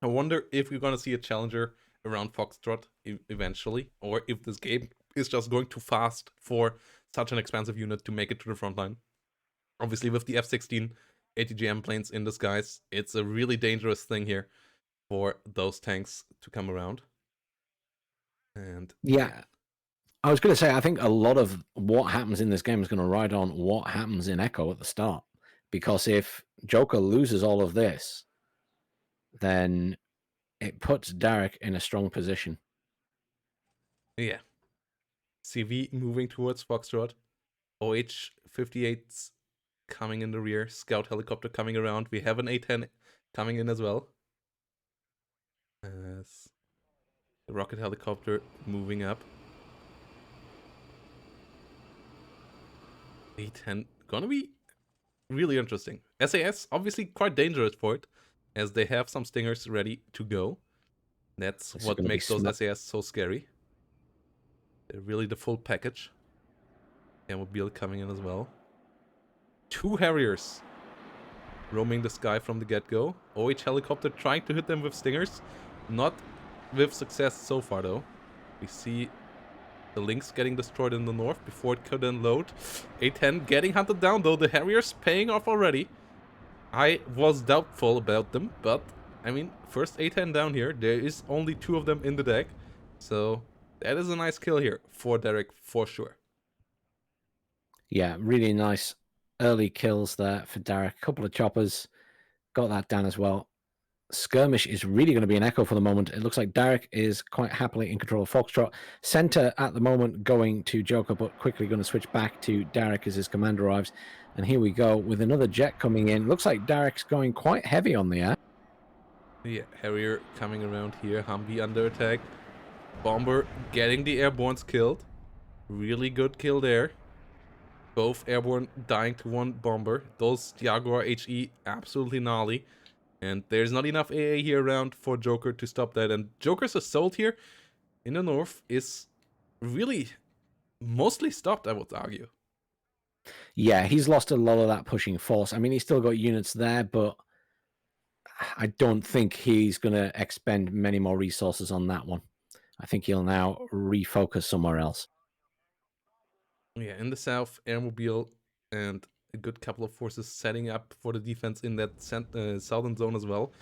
[SPEAKER 1] I wonder if we're gonna see a challenger around Foxtrot eventually, or if this game is just going too fast for such an expansive unit to make it to the front line. Obviously, with the F-16 ATGM planes in the skies, it's a really dangerous thing here for those tanks to come around. And
[SPEAKER 2] yeah. I was going to say, I think a lot of what happens in this game is going to ride on what happens in Echo at the start. Because if Joker loses all of this, then it puts Derek in a strong position.
[SPEAKER 1] yeah, CV moving towards Foxtrot. OH-58's coming in the rear. Scout helicopter coming around. We have an A-10 coming in as well. As the rocket helicopter moving up. A-10 gonna be really interesting. SAS obviously quite dangerous for it, as they have some stingers ready to go. That's what makes those SAS so scary. They're really the full package. Airmobile coming in as well. 2 Harriers roaming the sky from the get-go. OH helicopter trying to hit them with stingers. Not with success so far though. We see the Lynx getting destroyed in the north before it could unload. A-10 getting hunted down though. The Harriers paying off already. I was doubtful about them, but I mean, first A-10 down here. There is only 2 of them in the deck. So that is a nice kill here for Derek for sure.
[SPEAKER 2] Yeah, really nice early kills there for Derek. A couple of choppers. Got that down as well. Skirmish is really going to be an Echo for the moment. It looks like Derek is quite happily in control of Foxtrot. Center at the moment going to Joker, but quickly going to switch back to Derek as his command arrives. And here we go with another jet coming in. Looks like Derek's going quite heavy on the air.
[SPEAKER 1] Yeah, Harrier coming around here. Humvee under attack. Bomber getting the airbornes killed. Really good kill there. Both airborne dying to one bomber. Those Jaguar HE absolutely gnarly. And there's not enough AA here around for Joker to stop that. And Joker's assault here in the north is really mostly stopped, I would argue.
[SPEAKER 2] Yeah, he's lost a lot of that pushing force. I mean, he's still got units there, but I don't think he's going to expend many more resources on that one. I think he'll now refocus somewhere else.
[SPEAKER 1] Yeah, in the south, Airmobile and a good couple of forces setting up for the defense in that southern zone as well.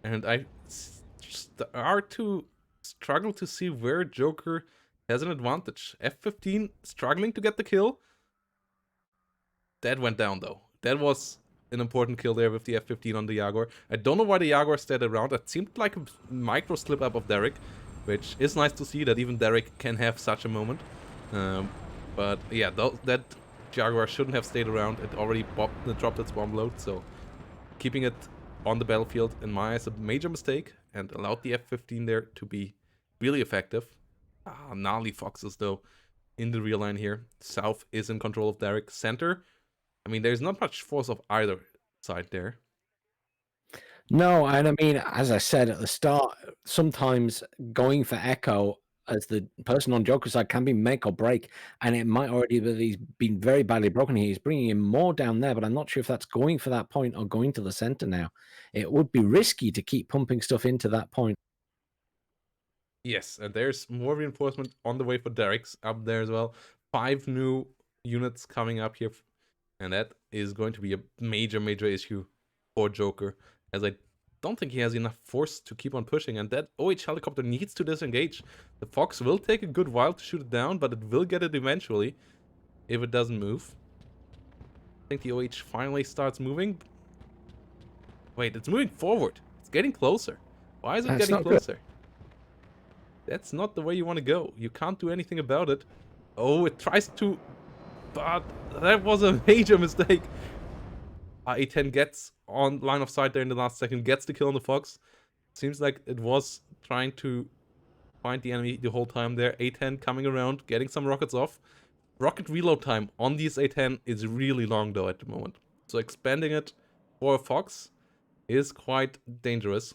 [SPEAKER 1] And I start to struggle to see where Joker has an advantage. F-15 struggling to get the kill. That went down though. That was an important kill there with the F-15 on the Jaguar. I don't know why the Jaguar stayed around. That seemed like a micro slip up of Derek, which is nice to see that even Derek can have such a moment. But yeah, that Jaguar shouldn't have stayed around. It already dropped its bomb load, so keeping it on the battlefield, in my eyes, a major mistake, and allowed the F-15 there to be really effective. Gnarly Foxes, though, in the real line here. South is in control of Derek. Center, I mean, there's not much force of either side there.
[SPEAKER 2] No, and I mean, as I said at the start, sometimes going for Echo as the person on Joker's side can be make or break, and it might already be that he's been very badly broken here. He's bringing in more down there, but I'm not sure if that's going for that point or going to the center now. It would be risky to keep pumping stuff into that point.
[SPEAKER 1] Yes, and there's more reinforcement on the way for Derek's up there as well. 5 new units coming up here, and that is going to be a major, major issue for Joker, as I don't think he has enough force to keep on pushing, and that OH helicopter needs to disengage. The Fox will take a good while to shoot it down, but it will get it eventually if it doesn't move. I think the OH finally starts moving. Wait, it's moving forward. It's getting closer. Why is it getting closer? Good. That's not the way you want to go. You can't do anything about it. Oh, it tries to... But that was a major mistake. A10 gets on line of sight there in the last second, gets the kill on the Fox. Seems like it was trying to find the enemy the whole time there. A10 coming around, getting some rockets off. Rocket reload time on these A10 is really long though at the moment. So expanding it for a Fox is quite dangerous.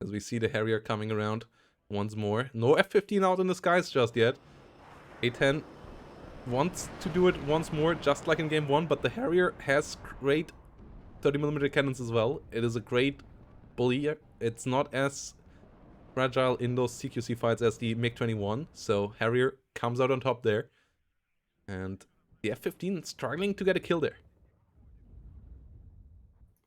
[SPEAKER 1] As we see the Harrier coming around once more. No F-15 out in the skies just yet. A10 wants to do it once more, just like in game 1, but the Harrier has great 30mm cannons as well. It is a great bully. It's not as fragile in those CQC fights as the MiG-21, so Harrier comes out on top there. And the F-15 struggling to get a kill there.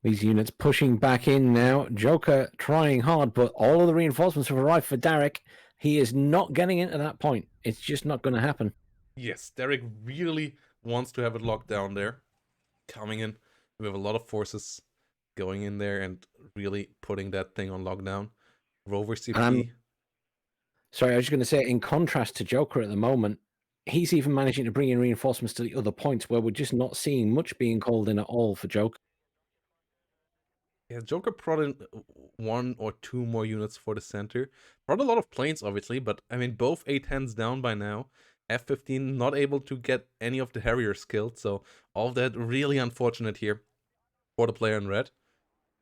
[SPEAKER 2] These units pushing back in now. Joker trying hard, but all of the reinforcements have arrived for Derek. He is not getting into that point. It's just not going to happen.
[SPEAKER 1] Yes, Derek really wants to have it locked down there. Coming in. We have a lot of forces going in there and really putting that thing on lockdown. Rover CP.
[SPEAKER 2] Sorry, I was just going to say, in contrast to Joker at the moment, he's even managing to bring in reinforcements to the other points where we're just not seeing much being called in at all for Joker.
[SPEAKER 1] Yeah, Joker brought in 1 or 2 more units for the center. Brought a lot of planes, obviously, but I mean, both A10s down by now. F-15 not able to get any of the Harriers killed, so all of that really unfortunate here for the player in red.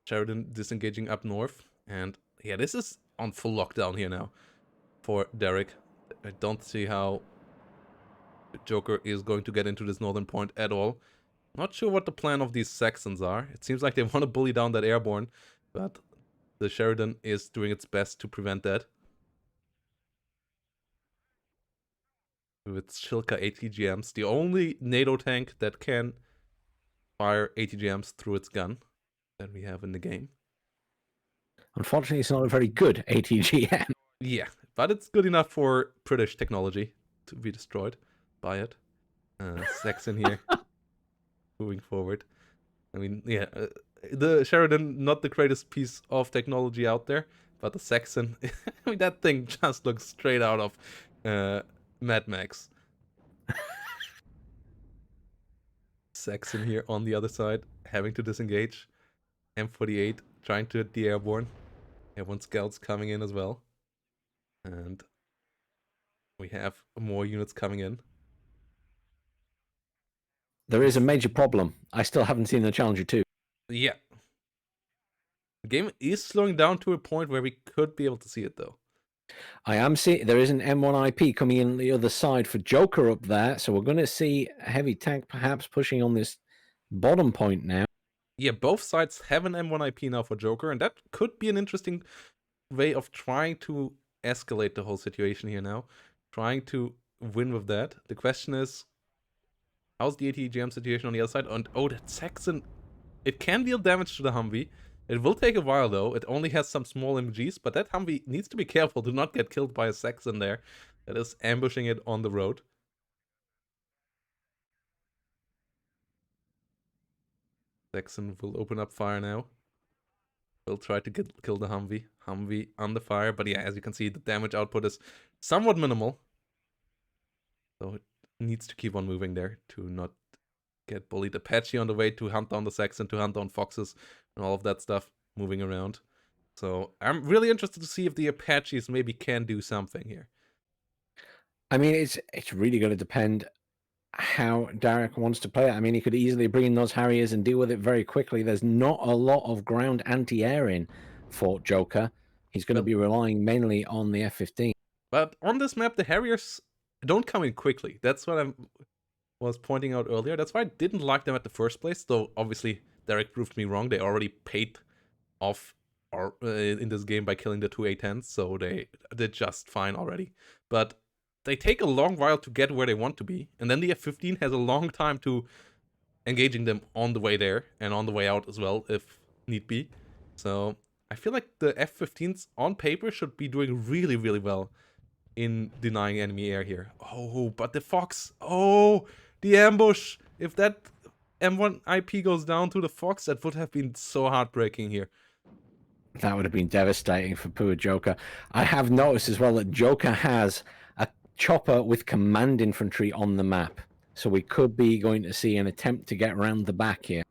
[SPEAKER 1] Sheridan disengaging up north, and yeah, this is on full lockdown here now for Derek. I don't see how Joker is going to get into this northern point at all. Not sure what the plan of these Saxons are. It seems like they want to bully down that airborne, but the Sheridan is doing its best to prevent that. With Shilka ATGMs, the only NATO tank that can fire ATGMs through its gun that we have in the game.
[SPEAKER 2] Unfortunately, it's not a very good ATGM.
[SPEAKER 1] Yeah, but it's good enough for British technology to be destroyed by it. Saxon here, moving forward. I mean, yeah, the Sheridan, not the greatest piece of technology out there, but the Saxon, I mean, that thing just looks straight out of Mad Max. Saxon here on the other side, having to disengage. M48 trying to hit the airborne. Airborne scouts coming in as well. And we have more units coming in.
[SPEAKER 2] There is a major problem. I still haven't seen the Challenger 2.
[SPEAKER 1] Yeah. The game is slowing down to a point where we could be able to see it, though.
[SPEAKER 2] I am seeing there is an M1 IP coming in the other side for Joker up there, so we're going to see a heavy tank perhaps pushing on this bottom point now.
[SPEAKER 1] Yeah, both sides have an M1 IP now for Joker, and that could be an interesting way of trying to escalate the whole situation here now. Trying to win with that. The question is, how's the ATGM situation on the other side? And oh, that Saxon, it can deal damage to the Humvee. It will take a while though. It only has some small MGs, but that Humvee needs to be careful to not get killed by a Saxon there that is ambushing it on the road. Saxon will open up fire now. Will try to kill the Humvee. Humvee under fire, but yeah, as you can see, the damage output is somewhat minimal. So it needs to keep on moving there to not get bullied. Apache on the way to hunt down the Saxon, to hunt down foxes, and all of that stuff moving around. So I'm really interested to see if the Apaches maybe can do something here.
[SPEAKER 2] I mean, it's really going to depend how Derek wants to play it. I mean, he could easily bring in those Harriers and deal with it very quickly. There's not a lot of ground anti-air in for Joker. He's going to be relying mainly on the F-15.
[SPEAKER 1] But on this map, the Harriers don't come in quickly. That's what I was pointing out earlier. That's why I didn't like them at the first place, though obviously Derek proved me wrong. They already paid off in this game by killing the two A10s, so they did just fine already. But they take a long while to get where they want to be, and then the F-15 has a long time to engaging them on the way there and on the way out as well, if need be. So I feel like the F-15s on paper should be doing really, really well in denying enemy air here. Oh, but the Fox. Oh, the ambush. If that M1 IP goes down to the Fox, that would have been so heartbreaking here.
[SPEAKER 2] That would have been devastating for poor Joker. I have noticed as well that Joker has a chopper with command infantry on the map. So we could be going to see an attempt to get around the back here.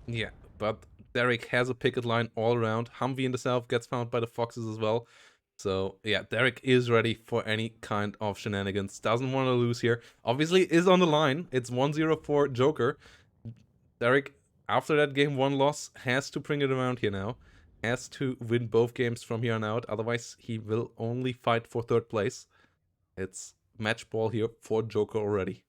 [SPEAKER 1] Yeah, but Derek has a picket line all around. Humvee in the south gets found by the Foxes as well. So yeah, Derek is ready for any kind of shenanigans. Doesn't want to lose here. Obviously is on the line. It's 1-0 for Joker. Derek, after that game 1 loss, has to bring it around here now. Has to win both games from here on out. Otherwise, he will only fight for 3rd place. It's match ball here for Joker already.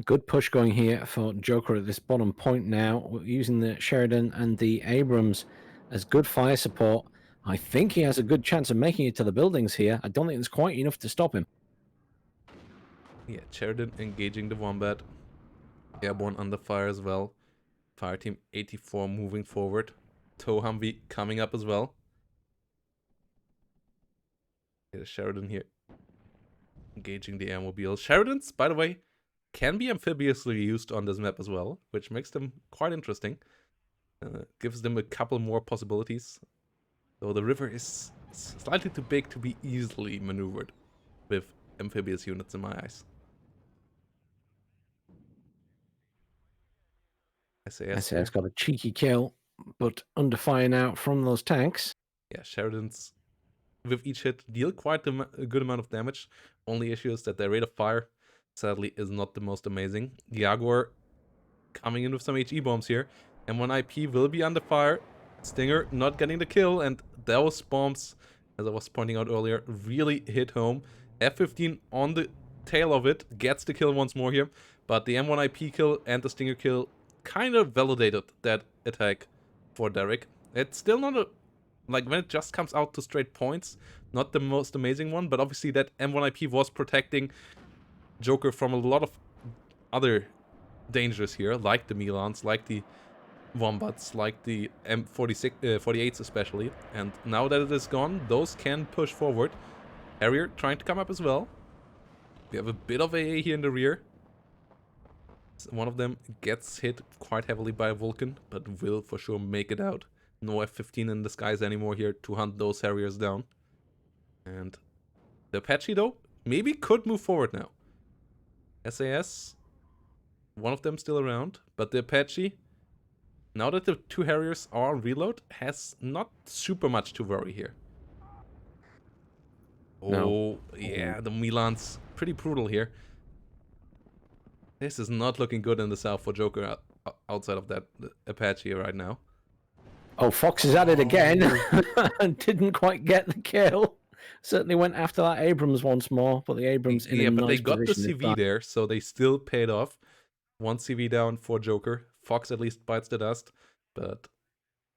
[SPEAKER 2] Good push going here for Joker at this bottom point now, using the Sheridan and the Abrams as good fire support. I think he has a good chance of making it to the buildings here. I don't think there's quite enough to stop him.
[SPEAKER 1] Yeah, Sheridan engaging the Wombat. Airborne under fire as well. Fireteam 84 moving forward. Tow Humvee coming up as well. Yeah, Sheridan here engaging the airmobile. Sheridans, by the way, can be amphibiously used on this map as well, which makes them quite interesting. Gives them a couple more possibilities. Though the river is slightly too big to be easily maneuvered with amphibious units in my eyes.
[SPEAKER 2] SAS got a cheeky kill, but under fire now from those tanks.
[SPEAKER 1] Yeah, Sheridans with each hit deal quite a good amount of damage. Only issue is that their rate of fire, sadly, is not the most amazing. Jaguar coming in with some HE bombs here. M1 IP will be under fire. Stinger not getting the kill, and those bombs, as I was pointing out earlier, really hit home. F-15 on the tail of it gets the kill once more here, but the M1 IP kill and the Stinger kill kind of validated that attack for Derek. It's still not a, like when it just comes out to straight points, not the most amazing one, but obviously that M1 IP was protecting Joker from a lot of other dangers here, like the Milans, like the Wombats, like the M48s especially. And now that it is gone, those can push forward. Harrier trying to come up as well. We have a bit of AA here in the rear. One of them gets hit quite heavily by a Vulcan, but will for sure make it out. No F-15 in the skies anymore here to hunt those Harriers down. And the Apache, though, maybe could move forward now. SAS, one of them still around, but the Apache, now that the 2 Harriers are on reload, has not super much to worry here. Oh, no. Yeah, the Milan's pretty brutal here. This is not looking good in the south for Joker outside of that Apache right now.
[SPEAKER 2] Oh, Fox is at it again and didn't quite get the kill. Certainly went after that Abrams once more, but the Abrams in a
[SPEAKER 1] Yeah, but
[SPEAKER 2] nice
[SPEAKER 1] they got the
[SPEAKER 2] position this
[SPEAKER 1] CV
[SPEAKER 2] time.
[SPEAKER 1] there, so they still paid off. One CV down for Joker. Fox at least bites the dust, but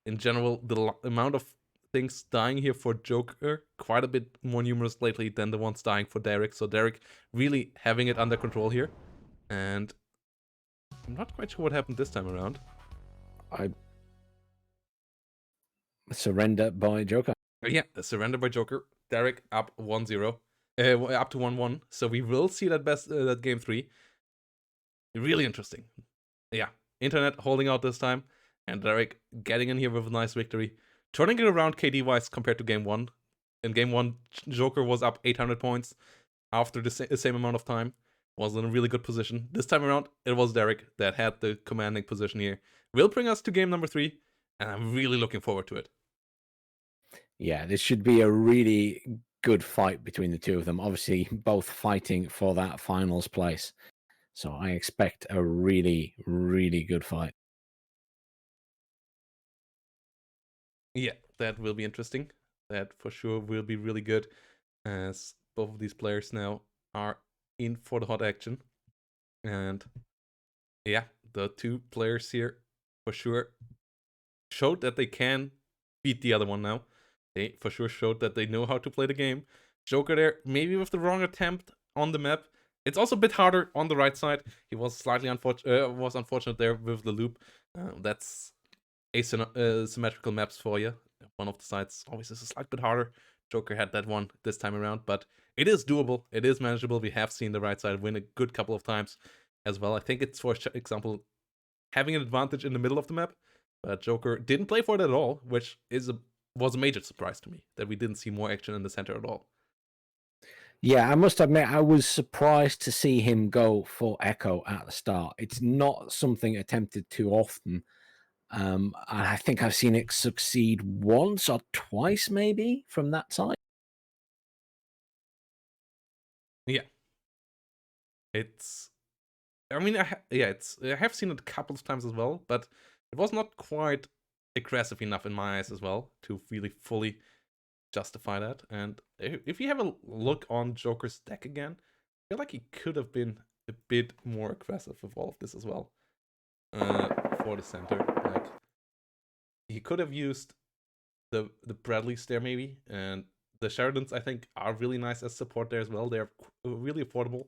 [SPEAKER 1] in general, the amount of things dying here for Joker quite a bit more numerous lately than the ones dying for Derek. So Derek really having it under control here, and I'm not quite sure what happened this time around.
[SPEAKER 2] I surrender by Joker.
[SPEAKER 1] Yeah, a surrender by Joker. Derek up 1-0, up to 1-1. So we will see that game 3. Really interesting. Yeah, Internet holding out this time, and Derek getting in here with a nice victory, turning it around KD wise compared to game 1. In game 1, Joker was up 800 points after the same amount of time. Was in a really good position. This time around, it was Derek that had the commanding position here. Will bring us to game number 3, and I'm really looking forward to it.
[SPEAKER 2] Yeah, this should be a really good fight between the two of them. Obviously, both fighting for that finals place. So I expect a really, really good fight.
[SPEAKER 1] Yeah, that will be interesting. That for sure will be really good, as both of these players now are in for the hot action. And yeah, the two players here for sure showed that they can beat the other one now. They for sure showed that they know how to play the game. Joker there, maybe with the wrong attempt on the map. It's also a bit harder on the right side. He was slightly unfortunate there with the loop. That's asymmetrical maps for you. One of the sides always is a slight bit harder. Joker had that one this time around, but it is doable. It is manageable. We have seen the right side win a good couple of times as well. I think it's, for example, having an advantage in the middle of the map, but Joker didn't play for it at all, which was a major surprise to me that we didn't see more action in the center at all.
[SPEAKER 2] Yeah, I must admit, I was surprised to see him go for Echo at the start. It's not something attempted too often. And I think I've seen it succeed once or twice, maybe, from that side.
[SPEAKER 1] Yeah. It's I mean, I have seen it a couple of times as well, but it was not quite aggressive enough in my eyes as well to really fully justify that. And if you have a look on Joker's deck again, I feel like he could have been a bit more aggressive with all of this as well. For the center, like he could have used the Bradleys there maybe, and the Sheridans I think are really nice as support there as well. They're really affordable.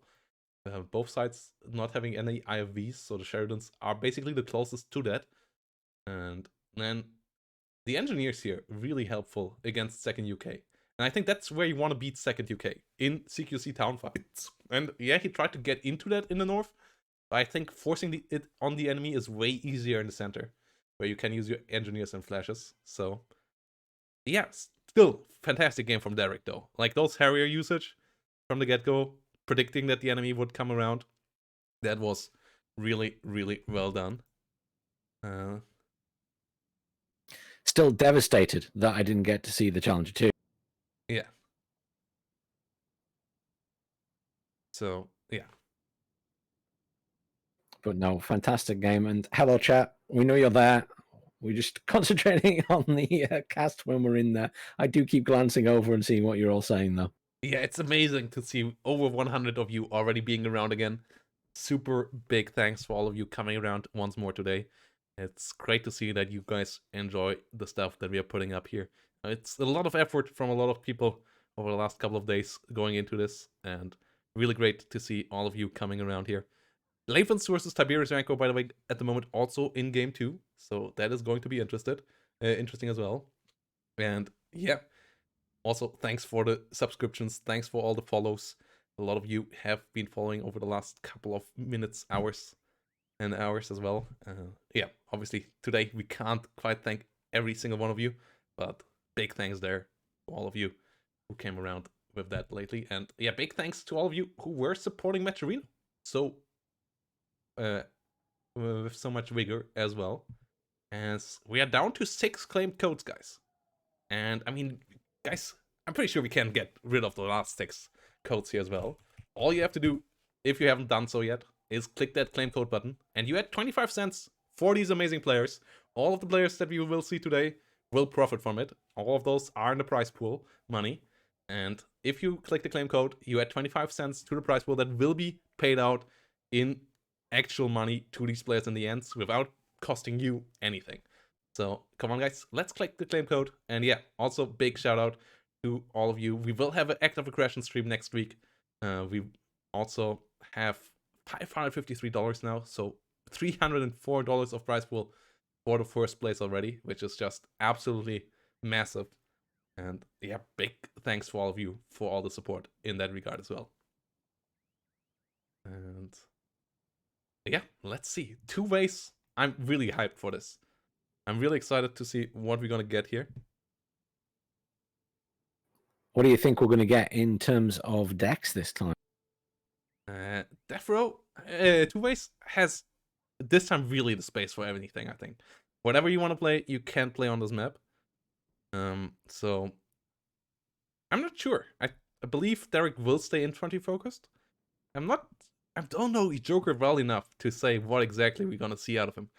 [SPEAKER 1] Both sides not having any IFVs, so the Sheridans are basically the closest to that. And then the engineers here really helpful against second UK. And I think that's where you want to beat second UK, in CQC town fights. And yeah, he tried to get into that in the north, but I think forcing it on the enemy is way easier in the center, where you can use your engineers and flashes. So yeah, still fantastic game from Derek though. Like those Harrier usage from the get-go, predicting that the enemy would come around, that was really, really well done.
[SPEAKER 2] Still devastated that I didn't get to see the Challenger 2.
[SPEAKER 1] Yeah. So, yeah.
[SPEAKER 2] But no, fantastic game. And hello, chat. We know you're there. We're just concentrating on the cast when we're in there. I do keep glancing over and seeing what you're all saying, though.
[SPEAKER 1] Yeah, it's amazing to see over 100 of you already being around again. Super big thanks for all of you coming around once more today. It's great to see that you guys enjoy the stuff that we are putting up here. It's a lot of effort from a lot of people over the last couple of days going into this, and really great to see all of you coming around here. Leifens versus Tiberius Ranko, by the way, at the moment also in game 2, so that is going to be interesting as well. And yeah, also thanks for the subscriptions, thanks for all the follows. A lot of you have been following over the last couple of minutes, hours as well. Yeah, obviously today we can't quite thank every single one of you, but big thanks there to all of you who came around with that lately. And yeah, big thanks to all of you who were supporting Matcherino so with so much vigor as well, as we are down to 6 claimed codes, guys. And I mean, guys, I'm pretty sure we can get rid of the last 6 codes here as well. All you have to do, if you haven't done so yet, is click that claim code button, and you add 25 cents for these amazing players all of the players that we will see today will profit from it. All of those are in the prize pool money. And if you click the claim code, you add 25 cents to the prize pool that will be paid out in actual money to these players in the end without costing you anything. So come on, guys, let's click the claim code. And yeah, also big shout out to all of you. We will have an active aggression stream next week. We also have $553 now, so $304 of prize pool for the first place already, which is just absolutely massive. And yeah, big thanks for all of you for all the support in that regard as well. And yeah, let's see. 2 ways. I'm really hyped for this. I'm really excited to see what we're gonna get here.
[SPEAKER 2] What do you think we're going to get in terms of decks this time?
[SPEAKER 1] Death Row, 2 ways has this time really the space for anything, I think. Whatever you want to play, you can play on this map. So I'm not sure. I believe Derek will stay infantry focused. I don't know Joker well enough to say what exactly we're gonna see out of him.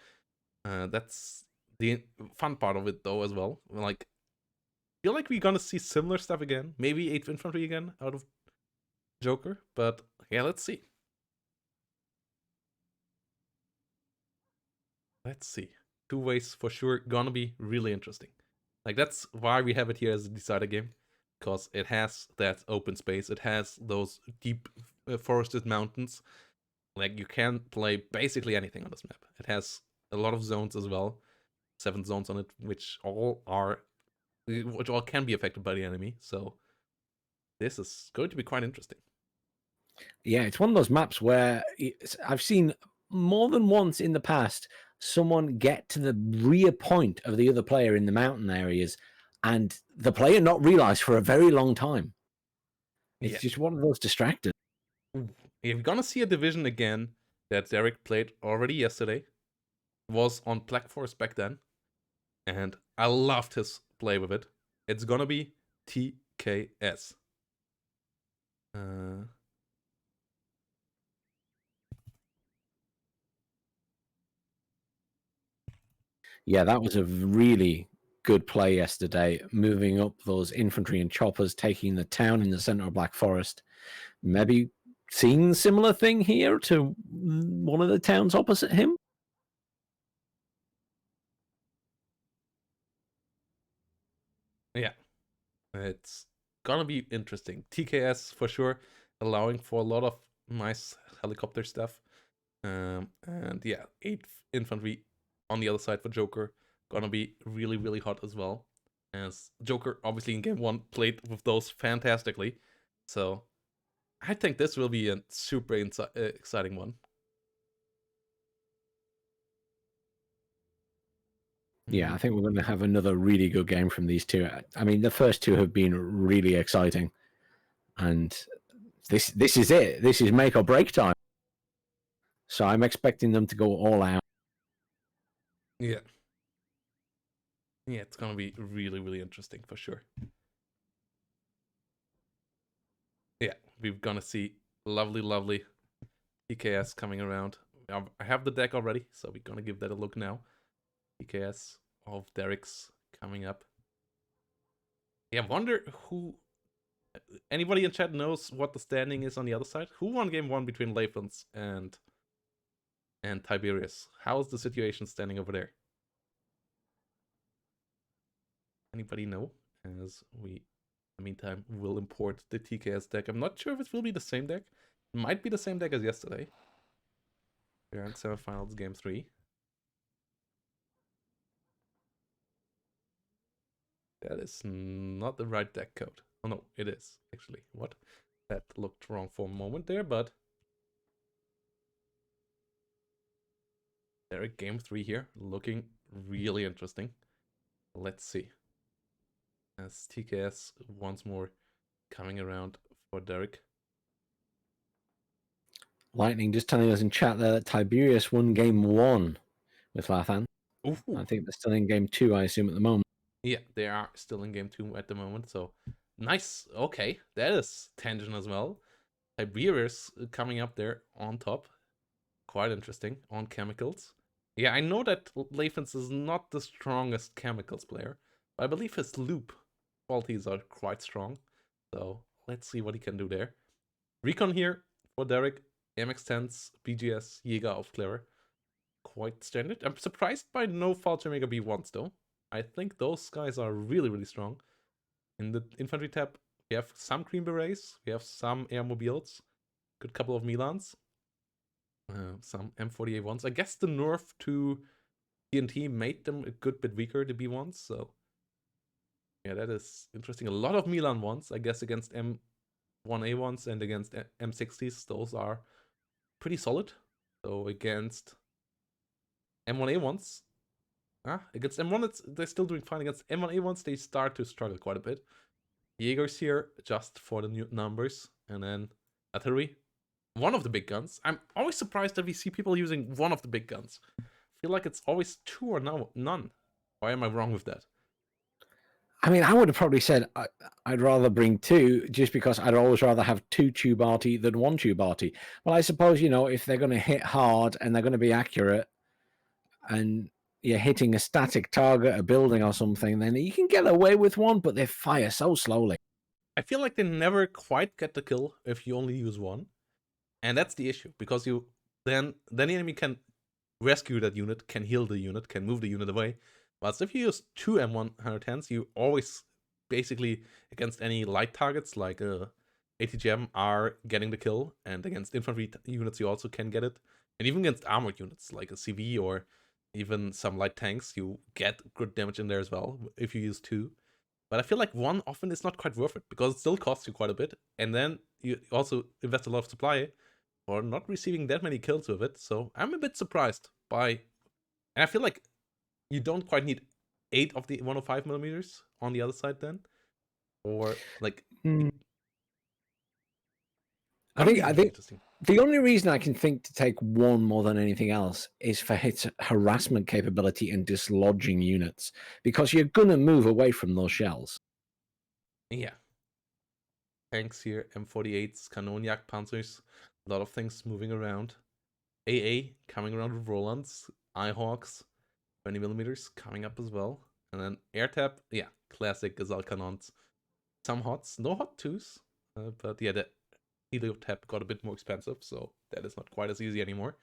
[SPEAKER 1] That's the fun part of it though as well. Like, I feel like we're gonna see similar stuff again. Maybe 8th infantry again out of Joker, but yeah, let's see. Let's see. 2 ways for sure gonna be really interesting. Like, that's why we have it here as a decider game, because it has that open space. It has those deep forested mountains. Like, you can play basically anything on this map. It has a lot of zones as well, 7 zones on it, which all can be affected by the enemy. So this is going to be quite interesting.
[SPEAKER 2] Yeah, it's one of those maps where I've seen more than once in the past someone get to the rear point of the other player in the mountain areas and the player not realize for a very long time. It's just one of those distractors.
[SPEAKER 1] If you're gonna see a division again that Derek played already yesterday, was on Black Forest back then, and I loved his play with it. It's gonna be TKS.
[SPEAKER 2] Yeah, that was a really good play yesterday, moving up those infantry and choppers, taking the town in the center of Black Forest. Maybe seeing a similar thing here to one of the towns opposite him?
[SPEAKER 1] Yeah, it's gonna be interesting. TKS for sure, allowing for a lot of nice helicopter stuff. And yeah, 8th infantry on the other side for Joker, gonna be really, really hot as well. As Joker, obviously in game 1, played with those fantastically. So I think this will be a super exciting one.
[SPEAKER 2] Yeah, I think we're going to have another really good game from these two. I mean, the first two have been really exciting, and this is it. This is make or break time. So I'm expecting them to go all out.
[SPEAKER 1] Yeah. Yeah, it's gonna be really, really interesting for sure. Yeah, we're gonna see lovely, lovely TKS coming around. I have the deck already, so we're gonna give that a look now. TKS of Derek's coming up. Yeah, wonder who. Anybody in chat knows what the standing is on the other side? Who won game 1 between Laythans and Tiberius? How is the situation standing over there? Anybody know? As we, in the meantime, will import the TKS deck. I'm not sure if it will be the same deck. It might be the same deck as yesterday. We're in semifinals game 3. That is not the right deck code. Oh no, it is, actually. What? That looked wrong for a moment there, but Derek game 3 here, looking really interesting. Let's see. As TKS once more coming around for Derek.
[SPEAKER 2] Lightning just telling us in chat there that Tiberius won game 1 with Lathan.
[SPEAKER 1] Ooh.
[SPEAKER 2] I think they're still in game 2, I assume, at the moment.
[SPEAKER 1] Yeah, they are still in game 2 at the moment, so nice. Okay, that is tension as well. Tiberius coming up there on top. Quite interesting. On chemicals. Yeah, I know that Leifens is not the strongest chemicals player, but I believe his loop qualities are quite strong. So let's see what he can do there. Recon here for Derek, MX10s, BGS, Jäger Aufklärer. Quite standard. I'm surprised by no Fallschirmjäger B1s though. I think those guys are really, really strong. In the infantry tab, we have some Green Berets, we have some Air Mobiles, good couple of Milans, some M40A1s. I guess the nerf to TNT made them a good bit weaker, the B1s, so yeah, that is interesting. A lot of Milan ones, I guess, against M1A1s and against M60s. Those are pretty solid. So against M1A1s, against M1, they're still doing fine. Against M1A1s, they start to struggle quite a bit. Jaegers here, just for the new numbers. And then artillery, one of the big guns. I'm always surprised that we see people using one of the big guns. I feel like it's always two or none. Why am I wrong with that?
[SPEAKER 2] I mean, I would have probably said I'd rather bring two, just because I'd always rather have two Tubati than one Tubati. Well, I suppose, you know, if they're going to hit hard and they're going to be accurate, and you're hitting a static target, a building or something, then you can get away with one, but they fire so slowly.
[SPEAKER 1] I feel like they never quite get the kill if you only use one. And that's the issue, because you then the enemy can rescue that unit, can heal the unit, can move the unit away. But if you use two M110s, you always basically against any light targets like ATGM are getting the kill, and against infantry units you also can get it, and even against armored units like a CV or even some light tanks, you get good damage in there as well if you use two. But I feel like one often is not quite worth it because it still costs you quite a bit, and then you also invest a lot of supply or not receiving that many kills with it. So I'm a bit surprised by, and I feel like you don't quite need 8 of the 105 millimeters on the other side then, or like
[SPEAKER 2] I
[SPEAKER 1] that would be
[SPEAKER 2] think
[SPEAKER 1] really interesting.
[SPEAKER 2] the only reason I can think to take one more than anything else is for its harassment capability and dislodging units, because you're gonna move away from those shells.
[SPEAKER 1] Yeah, tanks here, M48s, Kanonjagd Panzers, a lot of things moving around. AA coming around with Rolands, Eyehawks, 20 millimeters coming up as well, and then air tap, yeah, classic Gazelle Canons. Some hots, no hot twos, but yeah, the Helio tap got a bit more expensive, so that is not quite as easy anymore.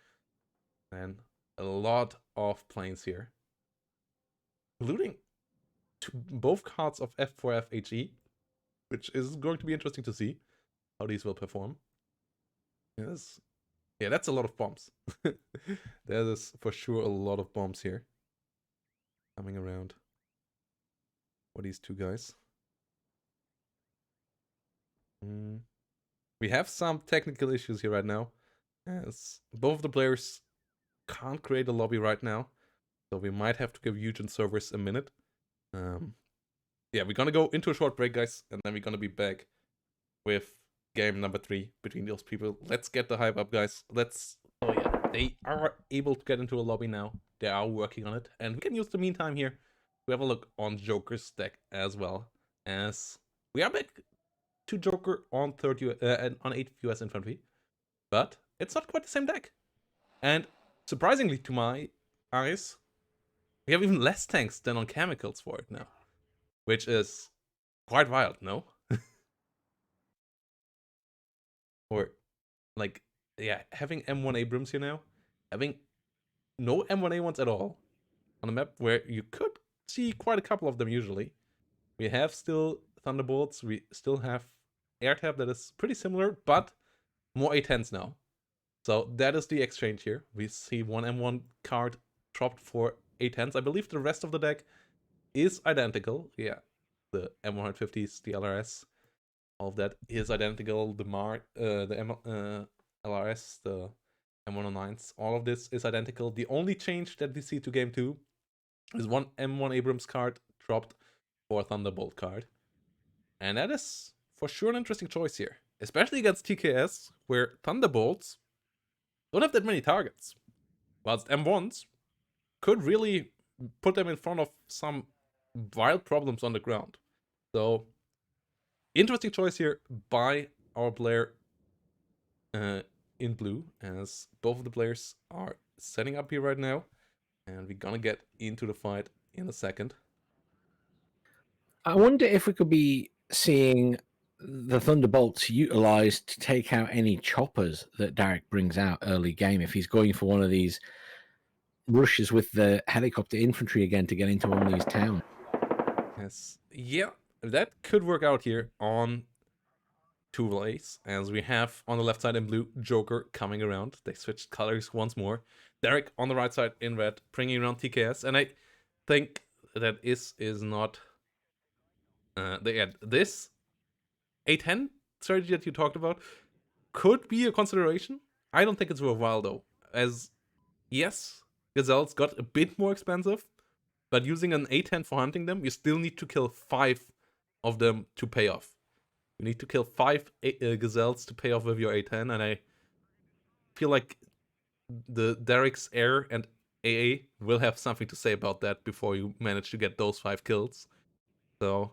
[SPEAKER 1] And a lot of planes here, including both cards of F4F HE, which is going to be interesting to see how these will perform. Yes. Yeah, that's a lot of bombs. There is for sure a lot of bombs here coming around for these two guys. We have some technical issues here right now, as both of the players can't create a lobby right now, so we might have to give Eugen servers a minute. Yeah, we're gonna go into a short break, guys, and then we're gonna be back with game number 3 between those people. Let's get the hype up, guys. Oh yeah, they are able to get into a lobby now. They are working on it, and we can use the meantime here to have a look on Joker's deck as well, as we are back to Joker on on 8th US Infantry, but it's not quite the same deck. And surprisingly to my eyes, we have even less tanks than on chemicals for it now, which is quite wild, no? Or like, yeah, having M1 Abrams here now, having no M1A1s at all on a map where you could see quite a couple of them usually. We have still Thunderbolts, we still have Air Tab that is pretty similar, but more A10s now. So that is the exchange here. We see one M1 card dropped for A10s. I believe the rest of the deck is identical. Yeah, the M150s, the LRS, all of that is identical. The LRS, the M109s, all of this is identical. The only change that we see to game 2 is one M1 Abrams card dropped for a Thunderbolt card. And that is for sure an interesting choice here, especially against TKS, where Thunderbolts don't have that many targets, whilst M1s could really put them in front of some wild problems on the ground. So, interesting choice here by our player in blue, as both of the players are setting up here right now. And we're gonna get into the fight in a second.
[SPEAKER 2] I wonder if we could be seeing the Thunderbolts utilized to take out any choppers that Derek brings out early game if he's going for one of these rushes with the helicopter infantry again to get into one of these towns.
[SPEAKER 1] Yes. Yeah, that could work out here on two ways, as we have on the left side in blue Joker coming around. They switched colors once more. Derek on the right side in red, bringing around TKS, and I think that is not this A10 strategy that you talked about could be a consideration. I don't think it's worthwhile though, as yes, Gazelles got a bit more expensive, but using an A10 for hunting them, you still need to kill 5 of them to pay off. You need to kill 5 Gazelles to pay off with your A10, and I feel like the Derek's Air and AA will have something to say about that before you manage to get those 5 kills. So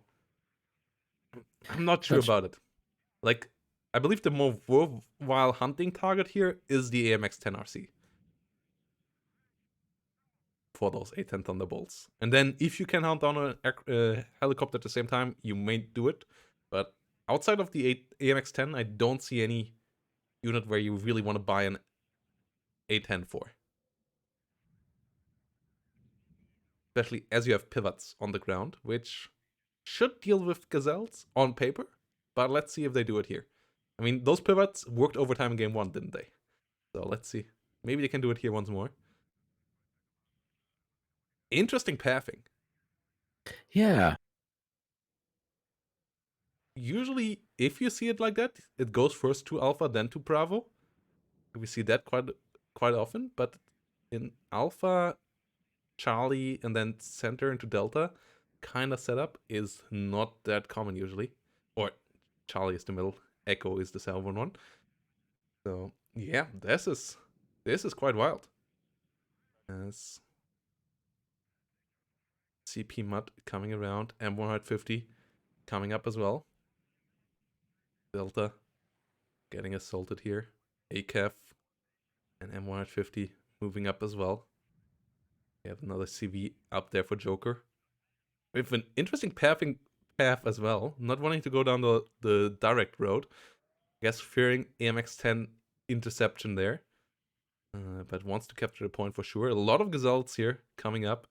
[SPEAKER 1] I'm not sure about it. Like, I believe the more worthwhile hunting target here is the AMX-10RC for those A10 Thunderbolts. And then if you can hunt down a helicopter at the same time, you may do it. But outside of the AMX-10, I don't see any unit where you really want to buy an A10 for. Especially as you have pivots on the ground, which should deal with Gazelles on paper. But let's see if they do it here. I mean, those pivots worked overtime in game 1, didn't they? So let's see. Maybe they can do it here once more. Interesting pathing.
[SPEAKER 2] Yeah.
[SPEAKER 1] Usually, if you see it like that, it goes first to Alpha, then to Bravo. We see that quite often, but in Alpha, Charlie, and then Center into Delta kind of setup is not that common usually. Or Charlie is the middle, Echo is the southern one. So yeah, this is quite wild. As CP Mud coming around, M150 coming up as well. Delta getting assaulted here. ACAF and M150 moving up as well. We have another CV up there for Joker. We have an interesting path as well. Not wanting to go down the direct road. I guess fearing AMX-10 interception there. But wants to capture the point for sure. A lot of Gazelles here coming up.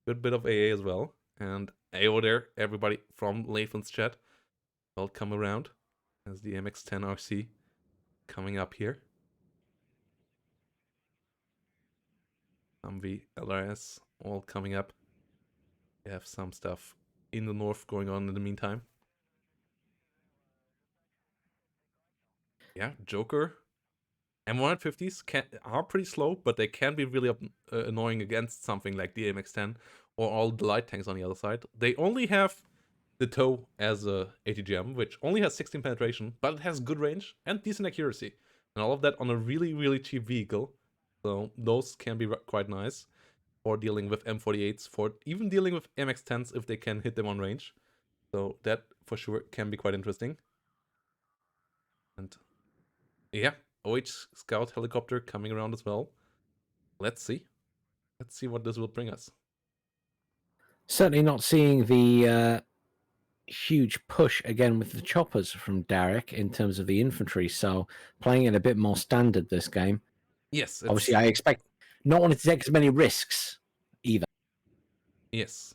[SPEAKER 1] Good bit of AA as well. And AO there, everybody from Lathan's chat. Will come around as the MX-10 RC coming up here. Humvee, LRS, all coming up. We have some stuff in the north going on in the meantime. Yeah, Joker. M150s are pretty slow, but they can be really annoying against something like the AMX-10 or all the light tanks on the other side. They only have the TOW as a ATGM, which only has 16 penetration, but it has good range and decent accuracy. And all of that on a really, really cheap vehicle. So those can be quite nice for dealing with M48s, for even dealing with MX-10s if they can hit them on range. So that for sure can be quite interesting. And yeah, OH Scout helicopter coming around as well. Let's see. Let's see what this will bring us.
[SPEAKER 2] Certainly not seeing the huge push again with the choppers from Derek in terms of the infantry, so playing it a bit more standard this game.
[SPEAKER 1] Yes.
[SPEAKER 2] Obviously, I expect not wanting to take as many risks either.
[SPEAKER 1] Yes.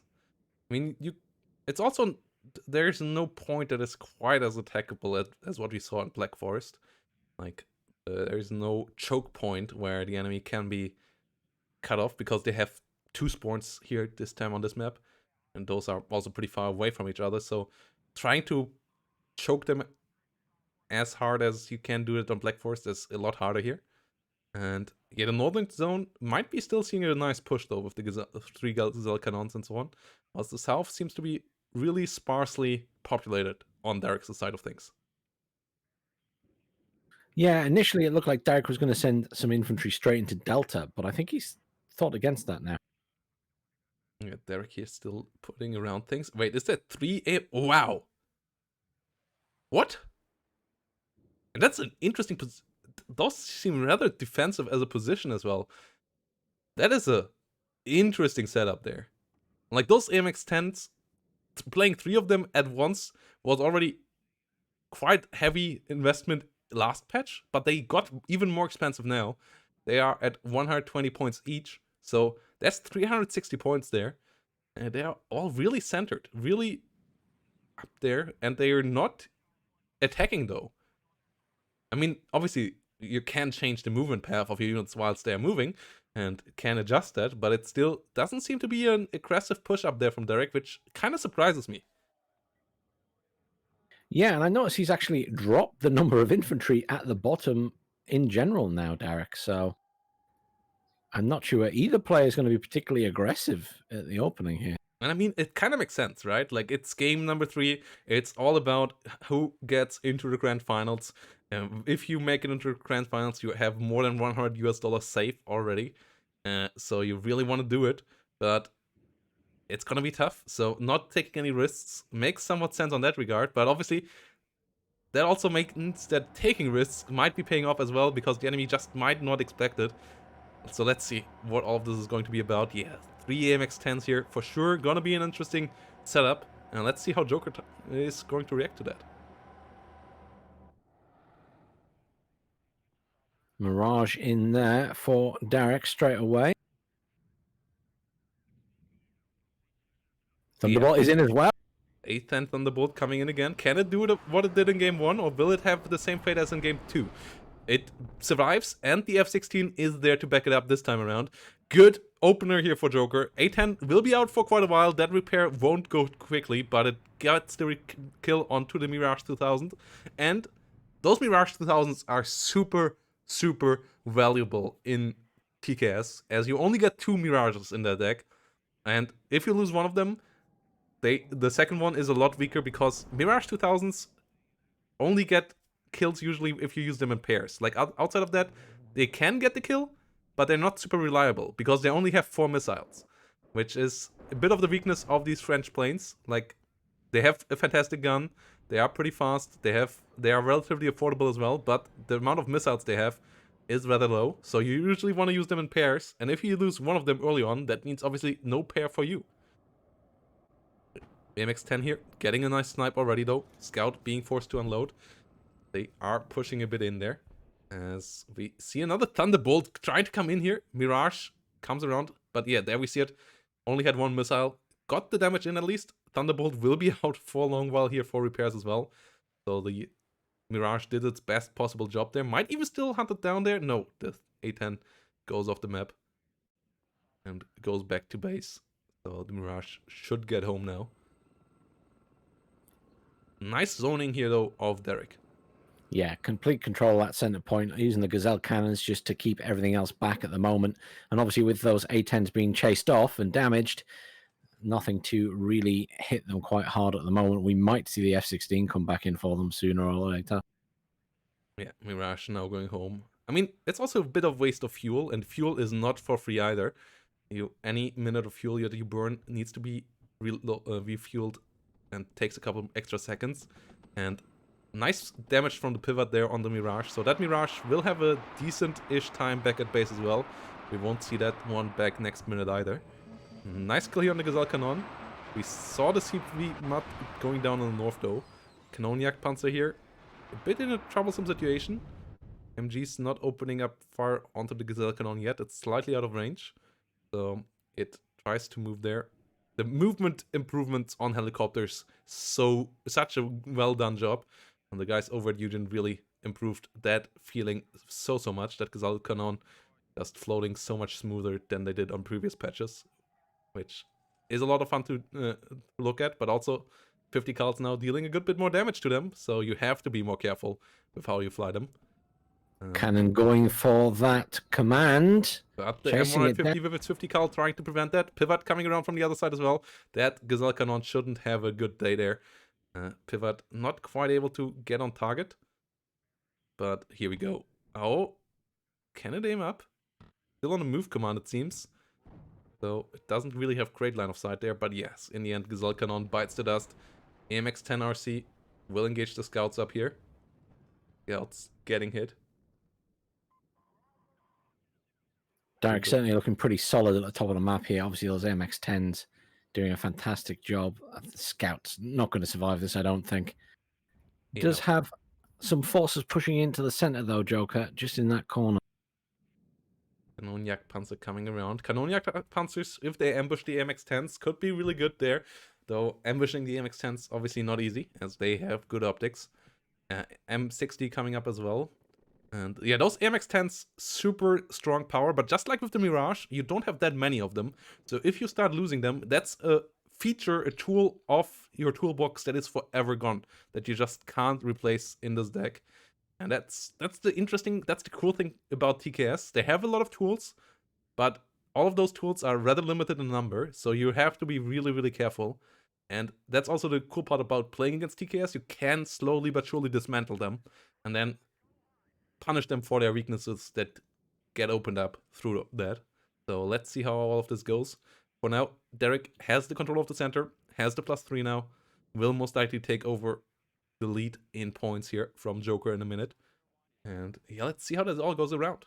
[SPEAKER 1] I mean, it's also, there's no point that is quite as attackable as what we saw in Black Forest. Like, there's no choke point where the enemy can be cut off because they have 2 spawns here this time on this map. And those are also pretty far away from each other. So trying to choke them as hard as you can do it on Black Forest is a lot harder here. And yeah, the northern zone might be still seeing a nice push though with the 3 Gazelle cannons and so on. Whilst the south seems to be really sparsely populated on Derek's side of things.
[SPEAKER 2] Yeah, initially it looked like Derek was going to send some infantry straight into Delta, but I think he's thought against that now.
[SPEAKER 1] Yeah, Derek here still putting around things. Wait, is that 3A? Wow. What? And that's an interesting position. Those seem rather defensive as a position as well. That is a interesting setup there. Like those AMX-10s, playing 3 of them at once was already quite heavy investment last patch, but they got even more expensive now. They are at 120 points each, so that's 360 points there. And they are all really centered, really up there, and they are not attacking though. I mean, obviously, you can change the movement path of your units whilst they are moving and can adjust that, but it still doesn't seem to be an aggressive push up there from Derek, which kind of surprises me.
[SPEAKER 2] Yeah, and I notice he's actually dropped the number of infantry at the bottom in general now, Derek. So I'm not sure either player is going to be particularly aggressive at the opening here.
[SPEAKER 1] And I mean, it kind of makes sense, right? Like, it's game number 3. It's all about who gets into the grand finals. If you make it into the grand finals, you have more than $100 safe already. So you really want to do it. But it's going to be tough. So not taking any risks makes somewhat sense on that regard. But obviously, that also means that taking risks might be paying off as well, because the enemy just might not expect it. So let's see what all of this is going to be about. Yeah, 3 AMX-10s here for sure. Gonna be an interesting setup. And let's see how Joker is going to react to that.
[SPEAKER 2] Mirage in there for Derek straight away. Thunderbolt is in as well.
[SPEAKER 1] 8th Thunderbolt coming in again. Can it do what it did in game 1, or will it have the same fate as in game 2? It survives, and the F-16 is there to back it up this time around. Good opener here for Joker. A10 will be out for quite a while. That repair won't go quickly, but it gets the kill onto the Mirage 2000. And those Mirage 2000s are super, super valuable in TKS, as you only get 2 Mirages in that deck. And if you lose one of them, the second one is a lot weaker, because Mirage 2000s only get kills usually if you use them in pairs. Like, outside of that, they can get the kill, but they're not super reliable, because they only have 4 missiles, which is a bit of the weakness of these French planes. Like, they have a fantastic gun, they are pretty fast, they are relatively affordable as well, but the amount of missiles they have is rather low, so you usually want to use them in pairs, and if you lose one of them early on, that means obviously no pair for you. AMX-10 here, getting a nice snipe already though. Scout being forced to unload. They are pushing a bit in there, as we see another Thunderbolt trying to come in here. Mirage comes around, but yeah, there we see it. Only had 1 missile. Got the damage in at least. Thunderbolt will be out for a long while here for repairs as well. So the Mirage did its best possible job there. Might even still hunt it down there. No, the A10 goes off the map and goes back to base. So the Mirage should get home now. Nice zoning here though of Derek.
[SPEAKER 2] Yeah, complete control of that center point, using the Gazelle cannons just to keep everything else back at the moment. And obviously with those A10s being chased off and damaged, nothing to really hit them quite hard at the moment. We might see the F-16 come back in for them sooner or later.
[SPEAKER 1] Yeah, Mirage now going home. I mean, it's also a bit of waste of fuel, and fuel is not for free either. Any minute of fuel that you burn needs to be refueled, and takes a couple extra seconds. And nice damage from the pivot there on the Mirage. So that Mirage will have a decent-ish time back at base as well. We won't see that one back next minute either. Nice kill here on the Gazelle Cannon. We saw the CPV mud going down on the north though. Kanoniak Panzer here, a bit in a troublesome situation. MG's not opening up far onto the Gazelle Cannon yet. It's slightly out of range. So it tries to move there. The movement improvements on helicopters, such a well done job. And the guys over at Eugen really improved that feeling so much. That Gazelle Cannon just floating so much smoother than they did on previous patches, which is a lot of fun to look at, but also 50 cals now dealing a good bit more damage to them, so you have to be more careful with how you fly them.
[SPEAKER 2] Cannon going for that command.
[SPEAKER 1] But the M150 with its 50 cal trying to prevent that. Pivot coming around from the other side as well. That Gazelle Cannon shouldn't have a good day there. Pivot not quite able to get on target. But here we go. Oh, can it aim up? Still on the move command, it seems. So it doesn't really have great line of sight there. But yes, in the end, Gazelle Cannon bites the dust. AMX-10 RC will engage the scouts up here. Scouts getting hit.
[SPEAKER 2] Derek certainly looking pretty solid at the top of the map here. Obviously, those MX-10s doing a fantastic job. Scout's not going to survive this, I don't think. Does have some forces pushing into the center, though, Joker, just in that corner.
[SPEAKER 1] Kanonjagdpanzer coming around. Kanonjagdpanzers, if they ambush the MX-10s, could be really good there. Though ambushing the MX-10s obviously not easy, as they have good optics. M60 coming up as well. And yeah, those MX-10s, super strong power, but just like with the Mirage, you don't have that many of them. So if you start losing them, that's a feature, a tool of your toolbox that is forever gone, that you just can't replace in this deck. And that's the cool thing about TKS. They have a lot of tools, but all of those tools are rather limited in number, so you have to be really, really careful. And that's also the cool part about playing against TKS. You can slowly but surely dismantle them, and then punish them for their weaknesses that get opened up through that. So let's see how all of this goes. For now, Derek has the control of the center, has the +3 now, will most likely take over the lead in points here from Joker in a minute. And yeah, let's see how this all goes around.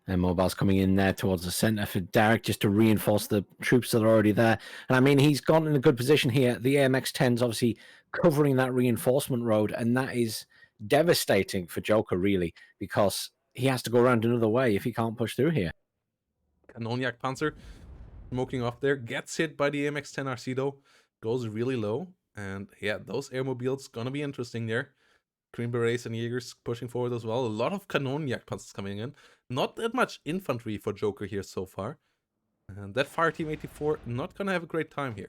[SPEAKER 2] And mobiles coming in there towards the center for Derek just to reinforce the troops that are already there. And I mean, he's gone in a good position here. The AMX-10's obviously covering that reinforcement road, and that is devastating for Joker, really, because he has to go around another way if he can't push through here.
[SPEAKER 1] Kanonjagdpanzer smoking off there, gets hit by the AMX-10 RC though, goes really low. And yeah, those airmobiles gonna be interesting there. Green Berets and Jaegers pushing forward as well. A lot of Kanonjagdpanzers coming in. Not that much infantry for Joker here so far. And that Fireteam 84 not gonna have a great time here.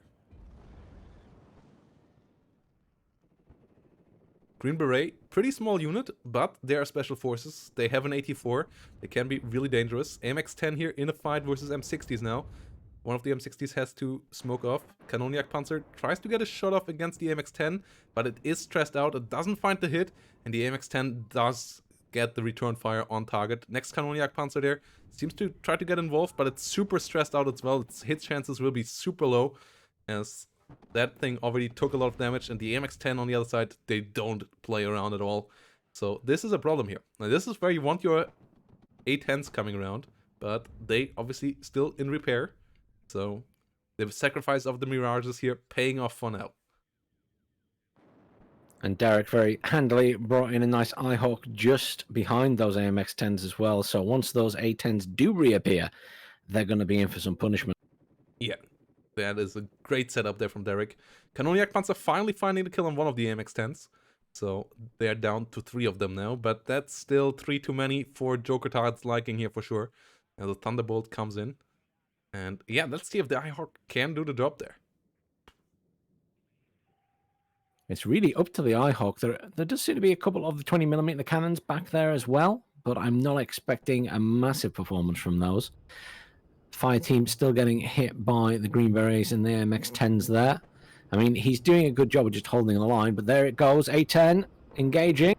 [SPEAKER 1] Green Beret, pretty small unit, but they are special forces. They have an 84. They can be really dangerous. MX-10 here in a fight versus M60s now. One of the M60s has to smoke off. Kanonjagdpanzer tries to get a shot off against the MX-10, but it is stressed out. It doesn't find the hit, and the MX-10 does get the return fire on target. Next Kanonjagdpanzer there seems to try to get involved, but it's super stressed out as well. Its hit chances will be super low, as that thing already took a lot of damage, and the MX-10 on the other side, they don't play around at all. So this is a problem here. Now this is where you want your A10s coming around, but they obviously still in repair. So the sacrifice of the Mirages here paying off for now.
[SPEAKER 2] And Derek very handily brought in a nice Eyehawk just behind those AMX-10s as well. So once those A10s do reappear, they're going to be in for some punishment.
[SPEAKER 1] Yeah, that is a great setup there from Derek. Kanonjagdpanzer finally finding the kill on one of the AMX-10s. So they're down to 3 of them now, but that's still 3 too many for Joker Target's liking here for sure. And the Thunderbolt comes in. And yeah, let's see if the Eyehawk can do the job there.
[SPEAKER 2] It's really up to the Eyehawk. There does seem to be a couple of the 20mm cannons back there as well, but I'm not expecting a massive performance from those. Fire team still getting hit by the Green Berets and the MX-10s there. I mean, he's doing a good job of just holding the line, but there it goes. A10 engaging.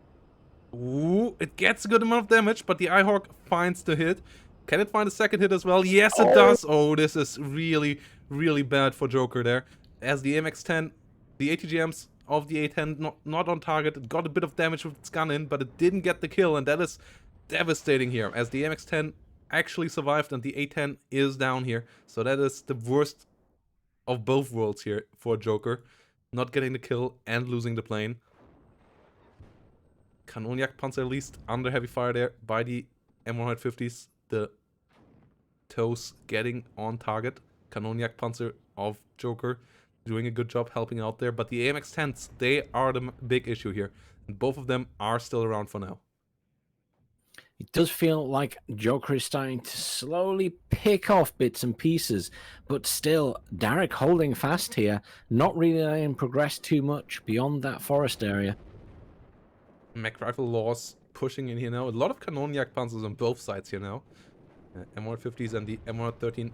[SPEAKER 1] Ooh, it gets a good amount of damage, but the Eyehawk finds the hit. Can it find a second hit as well? Yes, it does. Oh, this is really, really bad for Joker there. As the MX-10, the ATGMs of the A10 not on target. It got a bit of damage with its gun in, but it didn't get the kill, and that is devastating here, as the MX-10 actually survived and the A10 is down here. So that is the worst of both worlds here for Joker. Not getting the kill and losing the plane. Kanonjagdpanzer at least under heavy fire there by the M150s. The toes getting on target. Kanonjagdpanzer of Joker doing a good job helping out there. But the AMX-10s, they are the big issue here. And both of them are still around for now.
[SPEAKER 2] It does feel like Joker is starting to slowly pick off bits and pieces, but still, Derek holding fast here, not really letting him progress too much beyond that forest area.
[SPEAKER 1] Mech Rifle Laws pushing in here now. A lot of Kanonjagdpanzers on both sides here now. M150s and the M113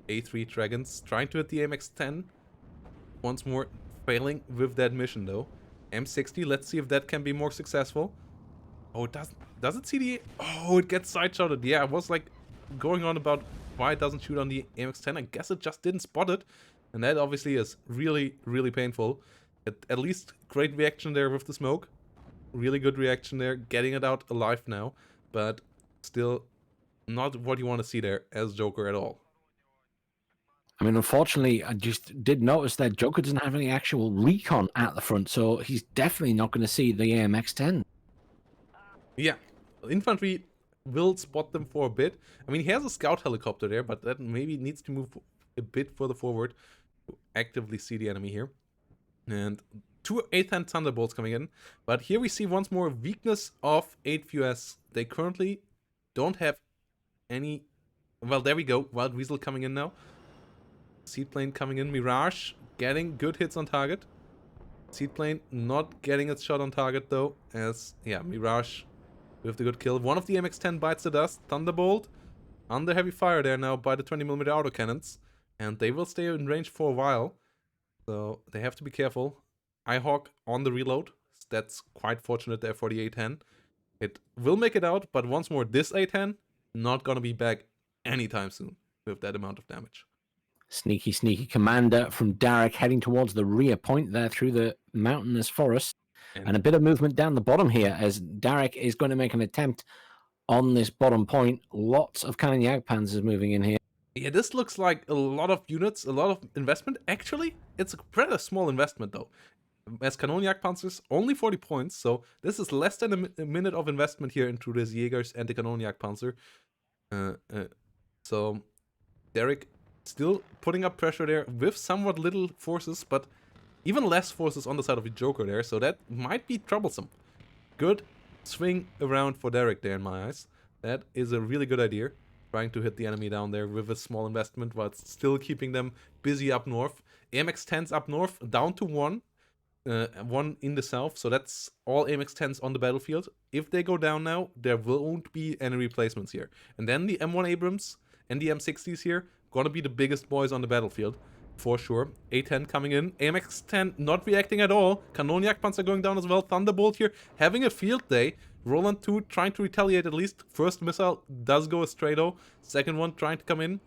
[SPEAKER 1] A3 Dragons trying to hit the MX-10. Once more failing with that mission though. M60, let's see if that can be more successful. Oh, it does it see the... Oh, it gets side-shotted. Yeah, I was like going on about why it doesn't shoot on the MX-10. I guess it just didn't spot it. And that obviously is really, really painful. At least great reaction there with the smoke. Really good reaction there. Getting it out alive now. But still not what you want to see there as Joker at all.
[SPEAKER 2] I mean, unfortunately, I just did notice that Joker doesn't have any actual recon at the front, so he's definitely not going to see the AMX-10.
[SPEAKER 1] Yeah, infantry will spot them for a bit. I mean, he has a scout helicopter there, but that maybe needs to move a bit further forward to actively see the enemy here. And two 810 Thunderbolts coming in. But here we see once more weakness of 8VUS. They currently don't have any... Well, there we go. Wild Weasel coming in now. Seaplane coming in. Mirage getting good hits on target. Seaplane not getting its shot on target though. As, yeah, Mirage with the good kill. One of the MX-10 bites the dust. Thunderbolt under heavy fire there now by the 20mm autocannons. And they will stay in range for a while. So they have to be careful. Ihawk on the reload. That's quite fortunate there for the 810. It will make it out, but once more, this 810 not gonna be back anytime soon with that amount of damage.
[SPEAKER 2] Sneaky, sneaky commander from Derek heading towards the rear point there through the mountainous forest. And a bit of movement down the bottom here as Derek is going to make an attempt on this bottom point. Lots of Cannon Jagdpanzers moving in here.
[SPEAKER 1] Yeah, this looks like a lot of units, a lot of investment. Actually, it's a rather small investment though. As Kanonjagdpanzers, only 40 points, so this is less than a minute of investment here into this Jägers and the Kanonjagdpanzer. So Derek still putting up pressure there with somewhat little forces, but even less forces on the side of the Joker there, so that might be troublesome. Good swing around for Derek there in my eyes. That is a really good idea. Trying to hit the enemy down there with a small investment while still keeping them busy up north. AMX-10s up north, down to one. One in the south, so that's all AMX-10s on the battlefield. If they go down now, there won't be any replacements here. And then the M1 Abrams and the M60s here, gonna be the biggest boys on the battlefield, for sure. A10 coming in, AMX-10 not reacting at all. Kanonjagdpanzer going down as well. Thunderbolt here having a field day. Roland 2 trying to retaliate at least. First missile does go astray though. Second one trying to come in.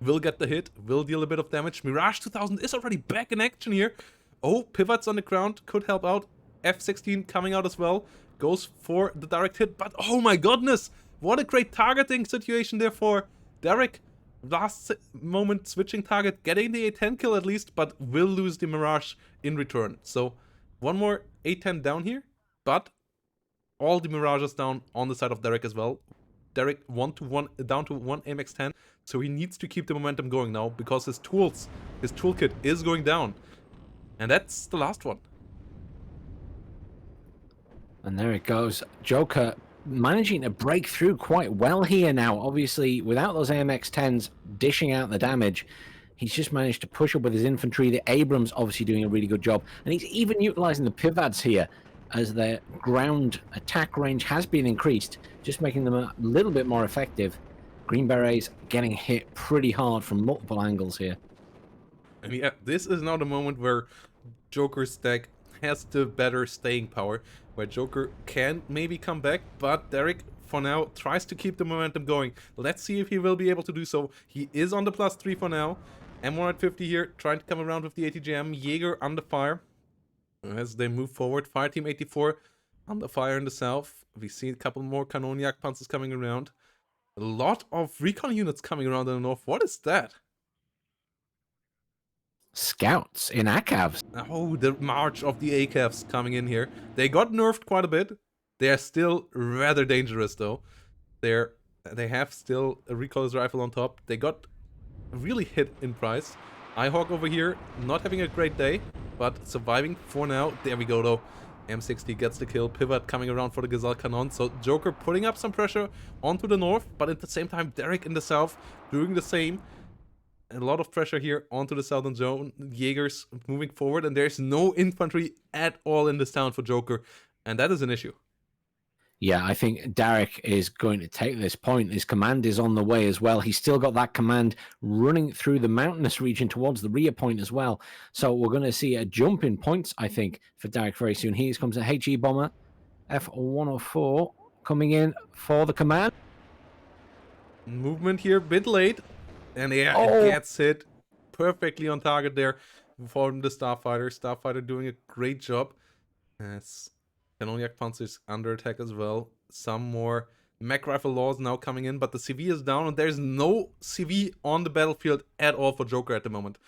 [SPEAKER 1] Will get the hit, will deal a bit of damage. Mirage 2000 is already back in action here. Oh, pivots on the ground, could help out. F-16 coming out as well. Goes for the direct hit, but oh my goodness! What a great targeting situation there for Derek. Last moment switching target, getting the A10 kill at least, but will lose the Mirage in return. So, one more A10 down here, but all the Mirages down on the side of Derek as well. Derek down to one MX-10, so he needs to keep the momentum going now, because his toolkit is going down. And that's the last one.
[SPEAKER 2] And there it goes. Joker managing to break through quite well here now. Obviously, without those AMX-10s dishing out the damage, he's just managed to push up with his infantry. The Abrams obviously doing a really good job. And he's even utilizing the pivads here as their ground attack range has been increased, just making them a little bit more effective. Green Berets getting hit pretty hard from multiple angles here.
[SPEAKER 1] And yeah, this is now the moment where Joker's deck has the better staying power, where Joker can maybe come back, but Derek, for now, tries to keep the momentum going. Let's see if he will be able to do so. He is on the +3 for now. M150 here, trying to come around with the ATGM. Jaeger under fire as they move forward. Fireteam 84 under fire in the south. We see a couple more Kanonjagdpanzers coming around. A lot of recon units coming around in the north. What is that?
[SPEAKER 2] Scouts in ACAVs.
[SPEAKER 1] Oh, the march of the ACAVs coming in here. They got nerfed quite a bit. They are still rather dangerous though. They have still a recoilless rifle on top. They got really hit in price. Ihawk over here, not having a great day, but surviving for now. There we go though. M60 gets the kill. Pivot coming around for the Gazelle Cannon. So Joker putting up some pressure onto the north, but at the same time Derek in the south doing the same. A lot of pressure here onto the southern zone. Jaegers moving forward, and there's no infantry at all in this town for Joker, and that is an issue.
[SPEAKER 2] Yeah, I think Derek is going to take this point. His command is on the way as well. He's still got that command running through the mountainous region towards the rear point as well. So we're going to see a jump in points, I think, for Derek very soon. Here comes a HE bomber, F104, coming in for the command.
[SPEAKER 1] Movement here, a bit late. And yeah, it gets hit perfectly on target there from the Starfighter. Starfighter doing a great job. As Kanonjagdpanzer is under attack as well. Some more Mac Rifle Law is now coming in, but the CV is down, and there's no CV on the battlefield at all for Joker at the moment.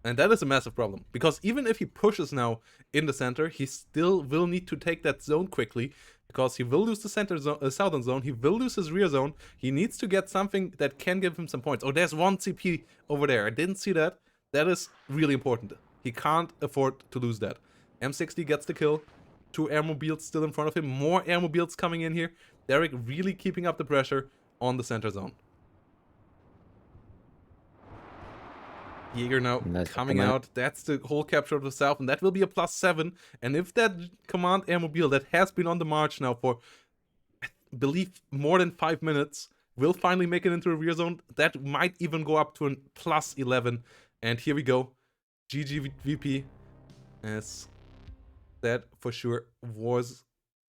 [SPEAKER 1] And that is a massive problem, because even if he pushes now in the center, he still will need to take that zone quickly, because he will lose the southern zone, he will lose his rear zone, he needs to get something that can give him some points. Oh, there's one CP over there, I didn't see that. That is really important. He can't afford to lose that. M60 gets the kill, 2 airmobiles still in front of him, more airmobiles coming in here. Derek really keeping up the pressure on the center zone. Jaeger now coming out. That's the whole capture of the south, and that will be a +7. And if that command airmobile that has been on the march now for, I believe, more than 5 minutes, will finally make it into a rear zone, that might even go up to a +11. And here we go. GG VP, as that for sure was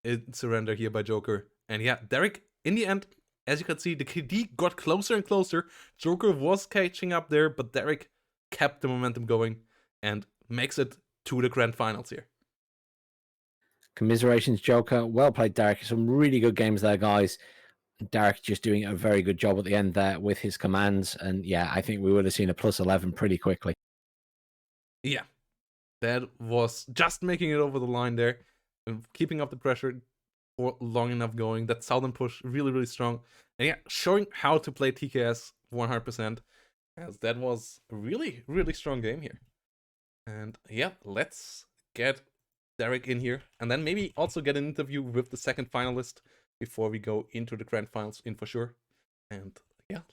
[SPEAKER 1] a surrender here by Joker. And yeah, Derek, in the end, as you can see, the KD got closer and closer. Joker was catching up there, but Derek kept the momentum going and makes it to the grand finals here.
[SPEAKER 2] Commiserations, Joker. Well played, Derek. Some really good games there, guys. Derek just doing a very good job at the end there with his commands. And yeah, I think we would have seen a +11 pretty quickly.
[SPEAKER 1] Yeah, that was just making it over the line there and keeping up the pressure for long enough going. That southern push really, really strong. And yeah, showing how to play TKS 100%. As that was a really, really strong game here. And yeah, let's get Derek in here. And then maybe also get an interview with the second finalist before we go into the grand finals in for sure. And yeah.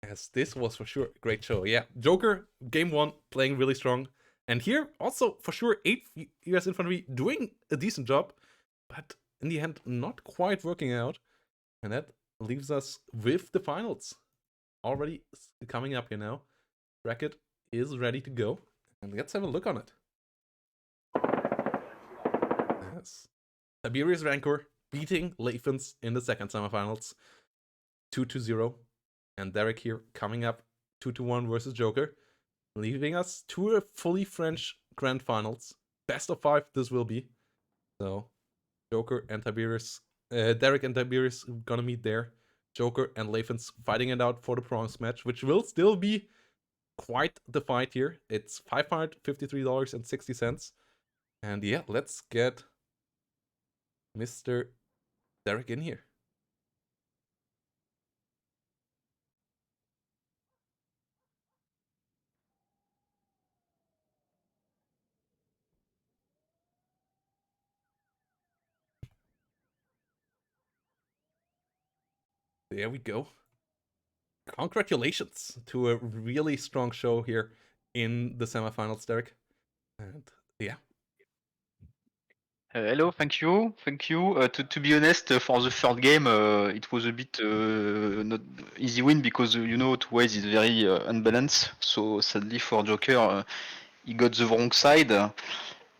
[SPEAKER 1] As this was for sure a great show. Yeah, Joker, game 1, playing really strong. And here, also for sure, 8 US Infantry doing a decent job. But in the end, not quite working out. And that leaves us with the finals already coming up here now. Bracket is ready to go, and let's have a look on it. Yes, Tiberius Rancor beating Leifens in the second semifinals, 2-0, and Derek here coming up 2-1 versus Joker, leaving us to a fully French grand finals. Best of 5 this will be. So Joker and Tiberius, Derek and Tiberius gonna meet there. Joker and Leifens fighting it out for the bronze match, which will still be quite the fight here. It's $553.60. And yeah, let's get Mr. Derek in here. There we go. Congratulations to a really strong show here in the semifinals, Derek. And yeah.
[SPEAKER 3] Hello, thank you. To be honest, for the third game, it was a bit not easy win because you know 2 ways is very unbalanced. So sadly for Joker, he got the wrong side,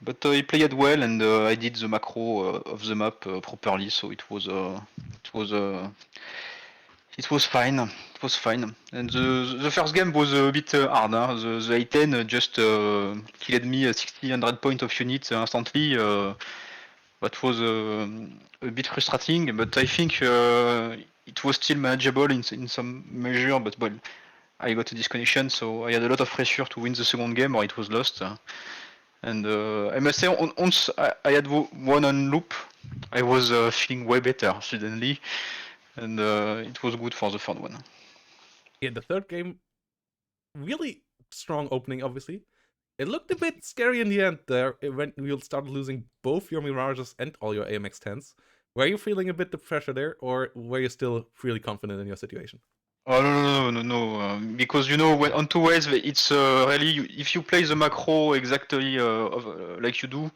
[SPEAKER 3] but he played well and I did the macro of the map properly. So it was fine. It was fine. And the first game was a bit hard. Huh? The A10 just killed me 600 points of units instantly. That was a bit frustrating, but I think it was still manageable in some measure. But well, I got a disconnection, so I had a lot of pressure to win the second game, or it was lost. And I must say, once I had one on loop, I was feeling way better suddenly, and it was good for the third one.
[SPEAKER 1] Yeah, the third game, really strong opening, obviously. It looked a bit scary in the end there when you started losing both your Mirages and all your AMX 10s. Were you feeling a bit the pressure there, or were you still really confident in your situation?
[SPEAKER 3] Oh no! Because you know, when on 2 ways, it's really if you play the macro exactly like you do,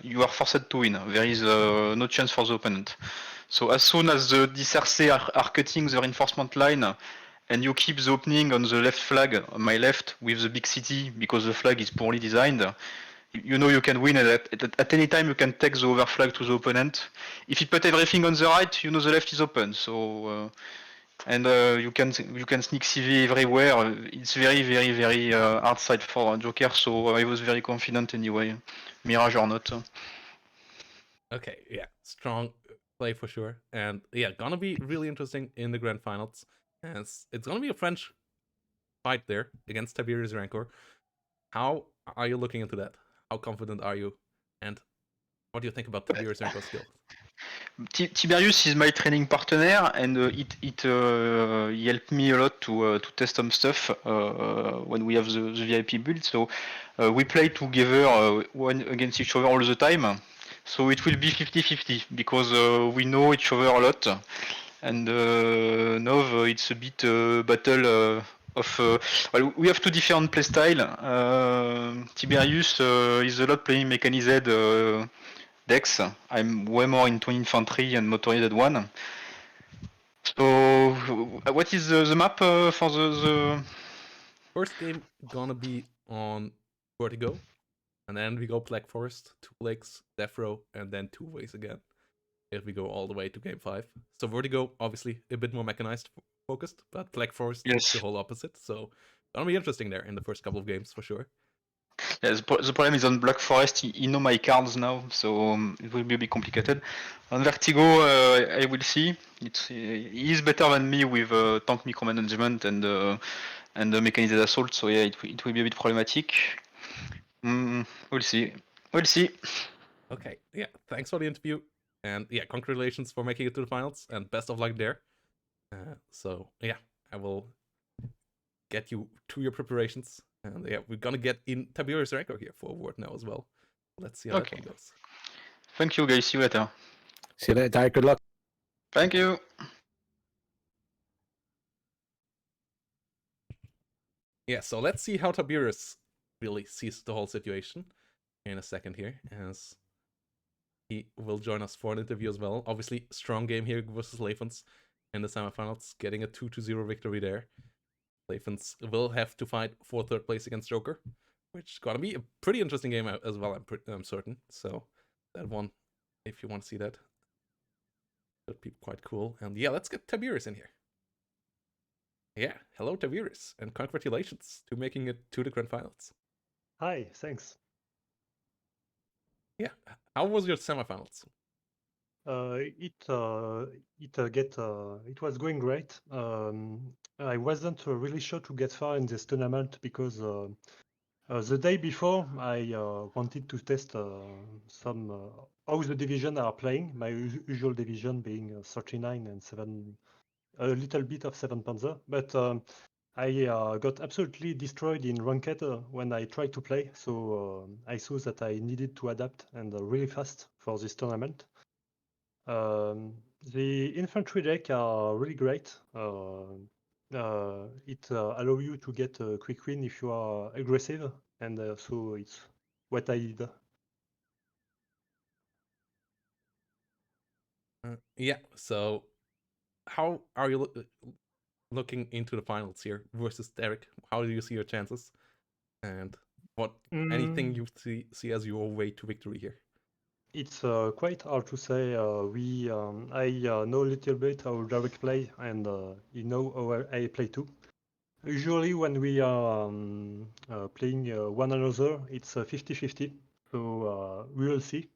[SPEAKER 3] you are forced to win. There is no chance for the opponent. So as soon as the DSRC are cutting the reinforcement line, and you keep the opening on the left flag, on my left, with the big city, because the flag is poorly designed, you know you can win at any time. You can take the over flag to the opponent. If you put everything on the right, you know the left is open. So. And you can sneak CV everywhere. It's very hard side for Joker, so I was very confident anyway, Mirage or not.
[SPEAKER 1] Okay, yeah, strong play for sure, and yeah, gonna be really interesting in the grand finals. As it's gonna be a French fight there against Tiberius Rancor. How are you looking into that? How confident are you? And what do you think about Tiberius Rancor's skills?
[SPEAKER 3] Tiberius is my training partner, and he helped me a lot to test some stuff when we have the VIP build. So we play together one against each other all the time. So it will be 50-50 because we know each other a lot, and now it's a bit battle of. Well, we have two different playstyle. Tiberius is a lot playing mechanized. Decks. I'm way more into infantry and motorized one. So, what is the map for the?
[SPEAKER 1] First game gonna be on Vertigo, and then we go Black Forest, 2 Lakes, Death Row, and then 2 Ways again. If we go all the way to game 5. So Vertigo, obviously a bit more mechanized focused, but Black Forest
[SPEAKER 3] Yes.
[SPEAKER 1] the whole opposite. So gonna be interesting there in the first couple of games for sure.
[SPEAKER 3] Yeah, the problem is on Black Forest, he know my cards now, so it will be a bit complicated. On Vertigo, I will see. He is better than me with tank micromanagement and mechanized assault, so yeah, it will be a bit problematic. We'll see. We'll see.
[SPEAKER 1] Okay, yeah, thanks for the interview. And yeah, congratulations for making it to the finals, and best of luck there. So yeah, I will get you to your preparations. And yeah, we're gonna get in Tiberius Rancor here for award now as well. Let's see how that one goes.
[SPEAKER 3] Thank you, guys. See you later.
[SPEAKER 2] See you later, Derek. Good luck.
[SPEAKER 3] Thank you.
[SPEAKER 1] Yeah, so let's see how Tiberius really sees the whole situation in a second here, as he will join us for an interview as well. Obviously, strong game here versus Leifans in the semifinals, getting a 2-0 victory there. Leifans will have to fight for 3rd place against Joker, which is gonna be a pretty interesting game as well, I'm certain. So that one, if you want to see that, would be quite cool. And yeah, let's get Tiberius in here. Yeah, hello Tiberius, and congratulations to making it to the grand finals.
[SPEAKER 4] Hi, thanks.
[SPEAKER 1] Yeah, how was your semifinals?
[SPEAKER 4] It was going great. I wasn't really sure to get far in this tournament because the day before I wanted to test some how the division are playing. My usual division being 39 and 7, a little bit of 7 Panzer, but I got absolutely destroyed in ranked when I tried to play. So I saw that I needed to adapt and really fast for this tournament. The infantry deck are really great. It allow you to get a quick win if you are aggressive, and so it's what I did.
[SPEAKER 1] Yeah, so how are you looking into the finals here versus Derek? How do you see your chances? And what anything you see as your way to victory here?
[SPEAKER 4] It's quite hard to say. I know a little bit how Derek play, and you know how I play too. Usually when we are playing one another, it's 50-50. So we will see.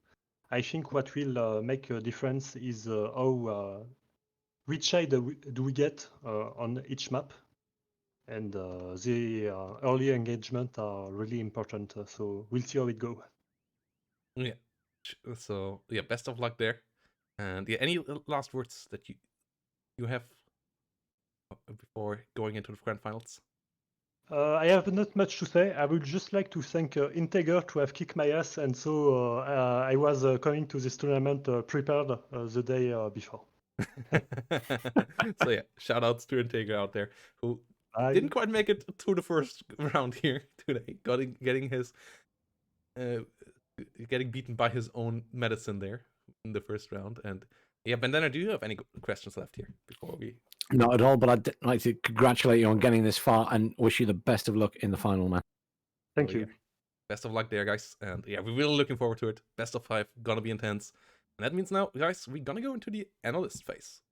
[SPEAKER 4] I think what will make a difference is how which side do we get on each map, and the early engagement are really important. So we'll see how it goes.
[SPEAKER 1] Yeah. So yeah, best of luck there. And yeah, any last words that you have before going into the grand finals?
[SPEAKER 4] I have not much to say. I would just like to thank Integer to have kicked my ass, and so I was coming to this tournament prepared the day before.
[SPEAKER 1] So yeah, shout outs to Integra out there who
[SPEAKER 4] Bye.
[SPEAKER 1] didn't quite make it to the first round here today, getting his getting beaten by his own medicine there in the first round. And yeah, Bandana, do you have any questions left here before we?
[SPEAKER 2] Not at all, but I'd like to congratulate you on getting this far and wish you the best of luck in the final, man.
[SPEAKER 4] Thank
[SPEAKER 1] So,
[SPEAKER 4] you.
[SPEAKER 1] yeah, best of luck there, guys. And yeah, we're really looking forward to it. Best of 5, gonna be intense. And that means now, guys, we're gonna go into the analyst phase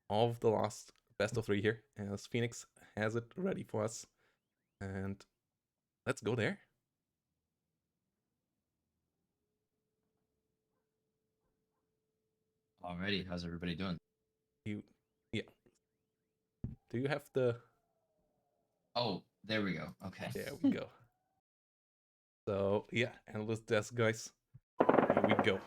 [SPEAKER 1] of the last best of 3 here, as Phoenix has it ready for us. And let's go there.
[SPEAKER 5] Alrighty, how's everybody doing?
[SPEAKER 1] You, yeah. Do you have the?
[SPEAKER 5] Oh, there we go. Okay.
[SPEAKER 1] There we go. So yeah, analyst desk, guys. Here we go.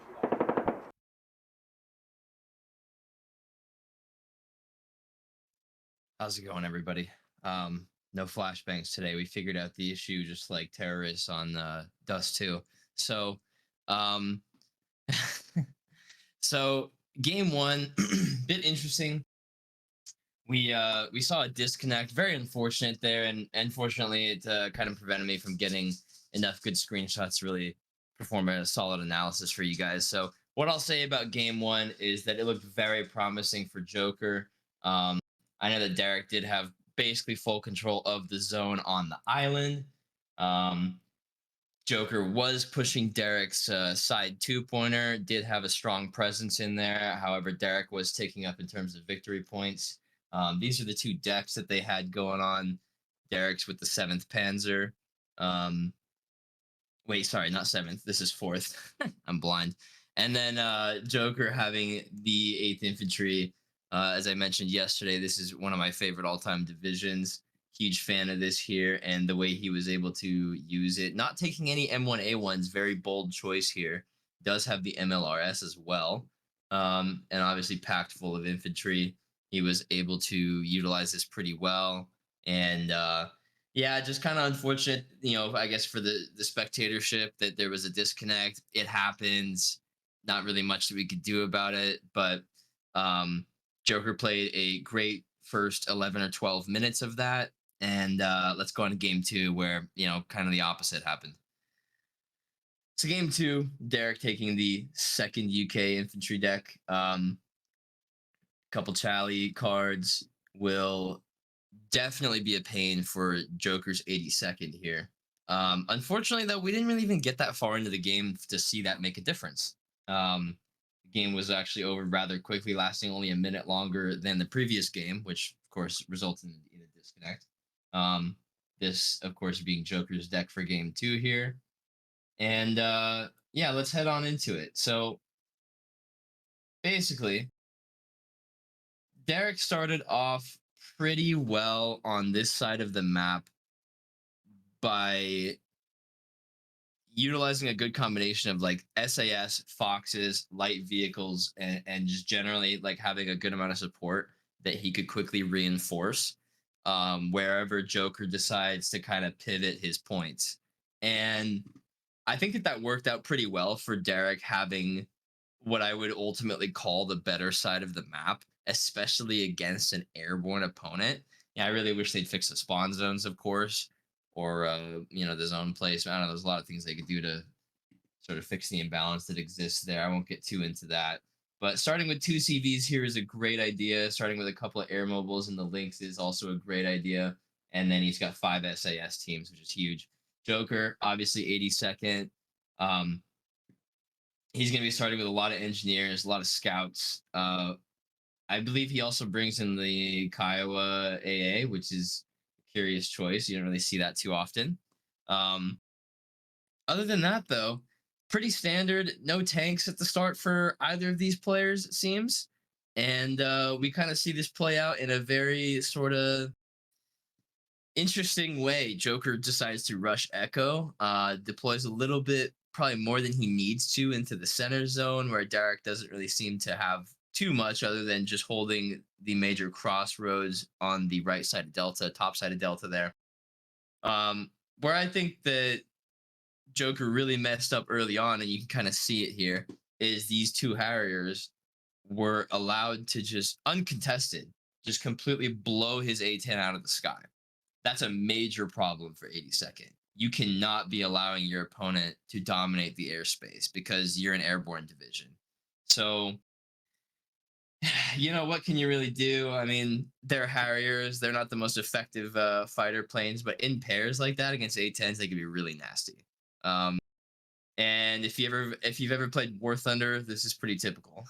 [SPEAKER 5] How's it going, everybody? No flashbangs today. We figured out the issue just like terrorists on Dust 2. So, um, so game one, bit interesting. We saw a disconnect, very unfortunate there, and unfortunately it kind of prevented me from getting enough good screenshots to really perform a solid analysis for you guys. So what I'll say about game one is that it looked very promising for Joker. I know that Derek did have basically full control of the zone on the island. Um, Joker was pushing Derek's side 2-pointer, did have a strong presence in there. However, Derek was taking up in terms of victory points. These are the two decks that they had going on. Derek's with the 7th Panzer. Wait, sorry, not 7th. This is 4th. I'm blind. And then Joker having the 8th Infantry. As I mentioned yesterday, this is one of my favorite all-time divisions. Huge fan of this here, and the way he was able to use it. Not taking any M1A1s, very bold choice here. Does have the MLRS as well. And obviously packed full of infantry. He was able to utilize this pretty well. And yeah, just kind of unfortunate, I guess for the spectatorship that there was a disconnect. It happens. Not really much that we could do about it, but Joker played a great first 11 or 12 minutes of that. And let's go on to game two, where, kind of the opposite happened. So game two, Derek taking the 2nd UK infantry deck. Couple Chally cards will definitely be a pain for Joker's 82nd here. Unfortunately, though, we didn't really even get that far into the game to see that make a difference. The game was actually over rather quickly, lasting only a minute longer than the previous game, which, of course, resulted in a disconnect. This, of course, being Joker's deck for game two here. And yeah, let's head on into it. So basically, Derek started off pretty well on this side of the map by utilizing a good combination of like SAS, Foxes, light vehicles, and just generally like having a good amount of support that he could quickly reinforce wherever Joker decides to kind of pivot his points. And I think that worked out pretty well for Derek having what I would ultimately call the better side of the map, especially against an airborne opponent. Yeah, I really wish they'd fix the spawn zones, of course, or the zone placement. I don't know. There's a lot of things they could do to sort of fix the imbalance that exists there. I won't get too into that. But starting with 2 CVs here is a great idea. Starting with a couple of air mobiles in the links is also a great idea. And then he's got 5 SAS teams, which is huge. Joker, obviously 82nd. He's going to be starting with a lot of engineers, a lot of scouts. I believe he also brings in the Kiowa AA, which is a curious choice. You don't really see that too often. Other than that, though, pretty standard. No tanks at the start for either of these players, it seems. And we kind of see this play out in a very sort of interesting way. Joker decides to rush Echo, deploys a little bit, probably more than he needs to, into the center zone, where Derek doesn't really seem to have too much other than just holding the major crossroads on the right side of Delta, top side of Delta there. Where I think that Joker really messed up early on, and you can kind of see it here, is these 2 Harriers were allowed to just uncontested, just completely blow his A-10 out of the sky. That's a major problem for 82nd. You cannot be allowing your opponent to dominate the airspace because you're an airborne division. So, what can you really do? I mean, they're Harriers. They're not the most effective fighter planes, but in pairs like that against A-10s, they can be really nasty. And if you've ever played War Thunder, this is pretty typical.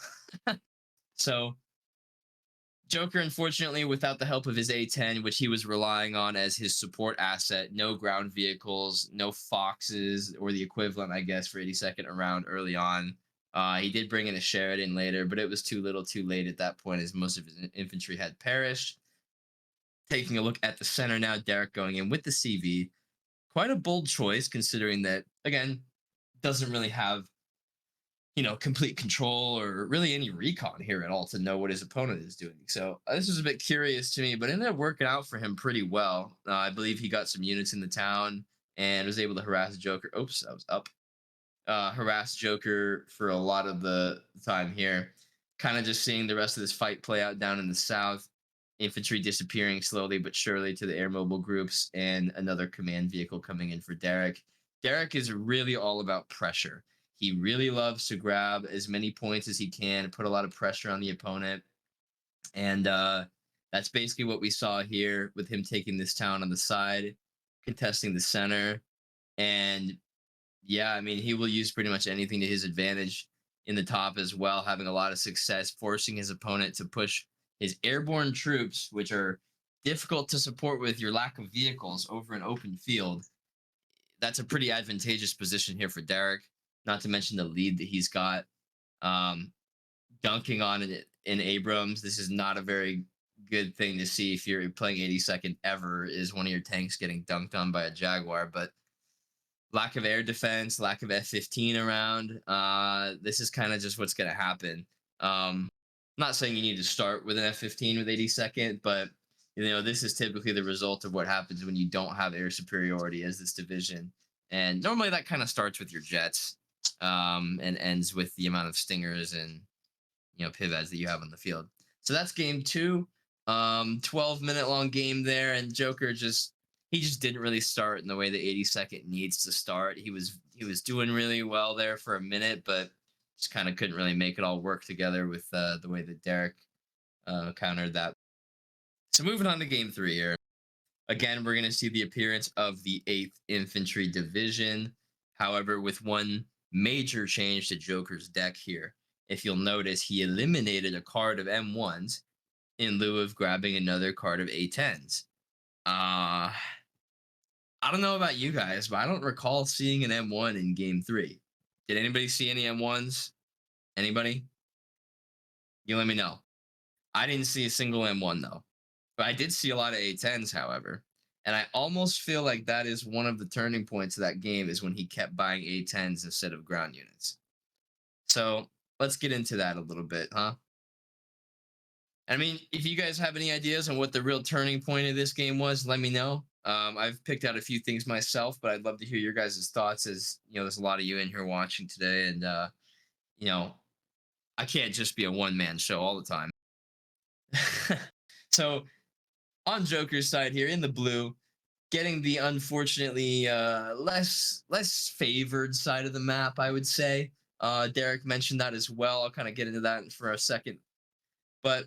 [SPEAKER 5] So Joker, unfortunately, without the help of his A-10, which he was relying on as his support asset, no ground vehicles, no Foxes, or the equivalent, I guess, for 82nd around early on. He did bring in a Sheridan later, but it was too little too late at that point as most of his infantry had perished. Taking a look at the center now, Derek going in with the CV. Quite a bold choice considering that, again, doesn't really have, complete control or really any recon here at all to know what his opponent is doing. So this was a bit curious to me, but ended up working out for him pretty well. I believe he got some units in the town and was able to harass Joker. Oops, that was up. Harass Joker for a lot of the time here. Kind of just seeing the rest of this fight play out down in the south. Infantry disappearing slowly but surely to the air mobile groups, and another command vehicle coming in for Derek. Derek is really all about pressure. He really loves to grab as many points as he can, put a lot of pressure on the opponent. And that's basically what we saw here with him taking this town on the side, contesting the center. And yeah, I mean, he will use pretty much anything to his advantage in the top as well, having a lot of success, forcing his opponent to push his airborne troops, which are difficult to support with your lack of vehicles over an open field. That's a pretty advantageous position here for Derek, not to mention the lead that he's got. Um, Dunking on it in Abrams, this is not a very good thing to see if you're playing 82nd ever, is one of your tanks getting dunked on by a Jaguar, but lack of air defense, lack of F-15 around. This is kind of just what's going to happen. I'm not saying you need to start with an F-15 with 82nd, but this is typically the result of what happens when you don't have air superiority as this division. And normally that kind of starts with your jets, and ends with the amount of stingers and pivots that you have on the field. So that's game 2. 12-minute long game there, and Joker just didn't really start in the way the 82nd needs to start. He was doing really well there for a minute, but just kind of couldn't really make it all work together with the way that Derek countered that. So moving on to game 3 here. Again, we're going to see the appearance of the 8th Infantry Division. However, with one major change to Joker's deck here. If you'll notice, he eliminated a card of M1s in lieu of grabbing another card of A10s. I don't know about you guys, but I don't recall seeing an M1 in game 3. Did anybody see any M1s? Anybody? You let me know. I didn't see a single M1 though. But I did see a lot of A10s, however. And I almost feel like that is one of the turning points of that game, is when he kept buying A10s instead of ground units. So let's get into that a little bit, huh? I mean, if you guys have any ideas on what the real turning point of this game was, let me know. I've picked out a few things myself, but I'd love to hear your guys' thoughts, as there's a lot of you in here watching today, and I can't just be a one-man show all the time. So on Joker's side here in the blue, getting the unfortunately less favored side of the map, I would say. Derek mentioned that as well. I'll kind of get into that for a second. But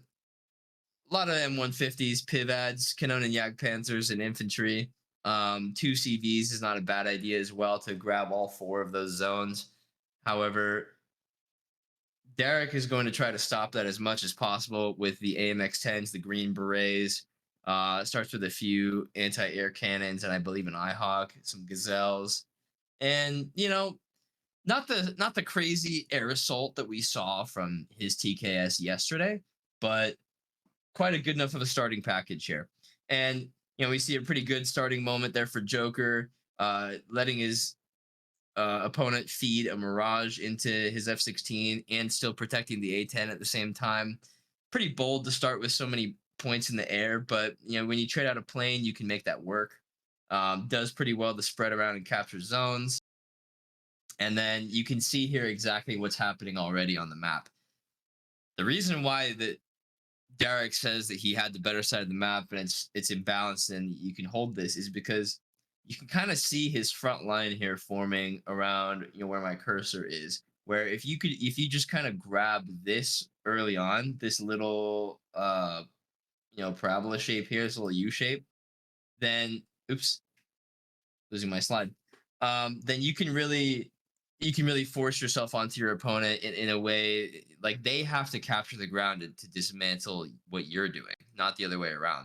[SPEAKER 5] a lot of M150s, Pivads, Cannon and Jagdpanzers, and infantry. 2 CVs is not a bad idea as well to grab all 4 of those zones. However, Derek is going to try to stop that as much as possible with the AMX-10s, the Green Berets. Starts with a few anti-air cannons, and I believe an IHawk, some Gazelles, and not the crazy air assault that we saw from his TKS yesterday, but quite a good enough of a starting package here. And we see a pretty good starting moment there for Joker, letting his opponent feed a Mirage into his F-16 and still protecting the A-10 at the same time. Pretty bold to start with so many points in the air, but when you trade out a plane, you can make that work. Does pretty well to spread around and capture zones. And then you can see here exactly what's happening already on the map. The reason why that Derek says that he had the better side of the map and it's imbalanced and you can hold this is because you can kind of see his front line here forming around where my cursor is, where if you just kind of grab this early on, this little parabola shape here, this little U shape, then oops, losing my slide. Then you can really force yourself onto your opponent in a way, like they have to capture the ground to dismantle what you're doing, not the other way around.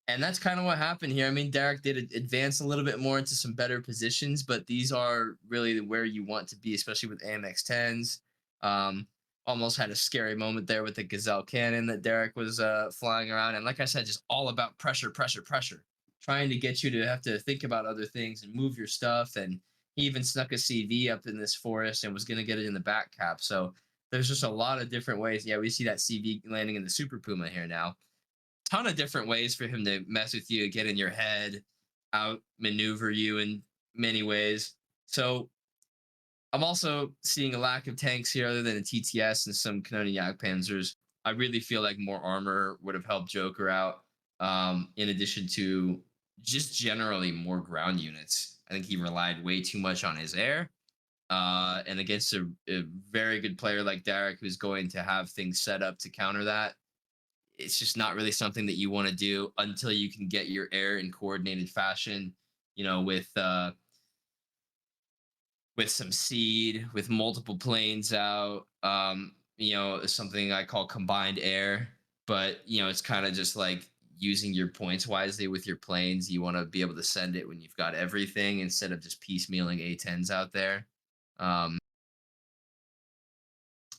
[SPEAKER 5] And that's kind of what happened here. I mean, Derek did advance a little bit more into some better positions, but these are really where you want to be, especially with AMX 10s. Almost had a scary moment there with the Gazelle cannon that Derek was flying around. And like I said, just all about pressure, pressure, pressure, trying to get you to have to think about other things and move your stuff. And he even snuck a CV up in this forest and was going to get it in the back cap. So there's just a lot of different ways. Yeah, we see that CV landing in the Super Puma here now. Ton of different ways for him to mess with you, get in your head, outmaneuver you in many ways. So I'm also seeing a lack of tanks here other than a TTS and some Canonian Jagdpanzers. I really feel like more armor would have helped Joker out, in addition to just generally more ground units. I think he relied way too much on his air. And against a very good player like Derek, who's going to have things set up to counter that, it's just not really something that you want to do until you can get your air in coordinated fashion, you know, with some seed, with multiple planes out. You know, something I call combined air, but you know, it's kind of just like using your points wisely with your planes. You want to be able to send it when you've got everything instead of just piecemealing A10s out there. Um,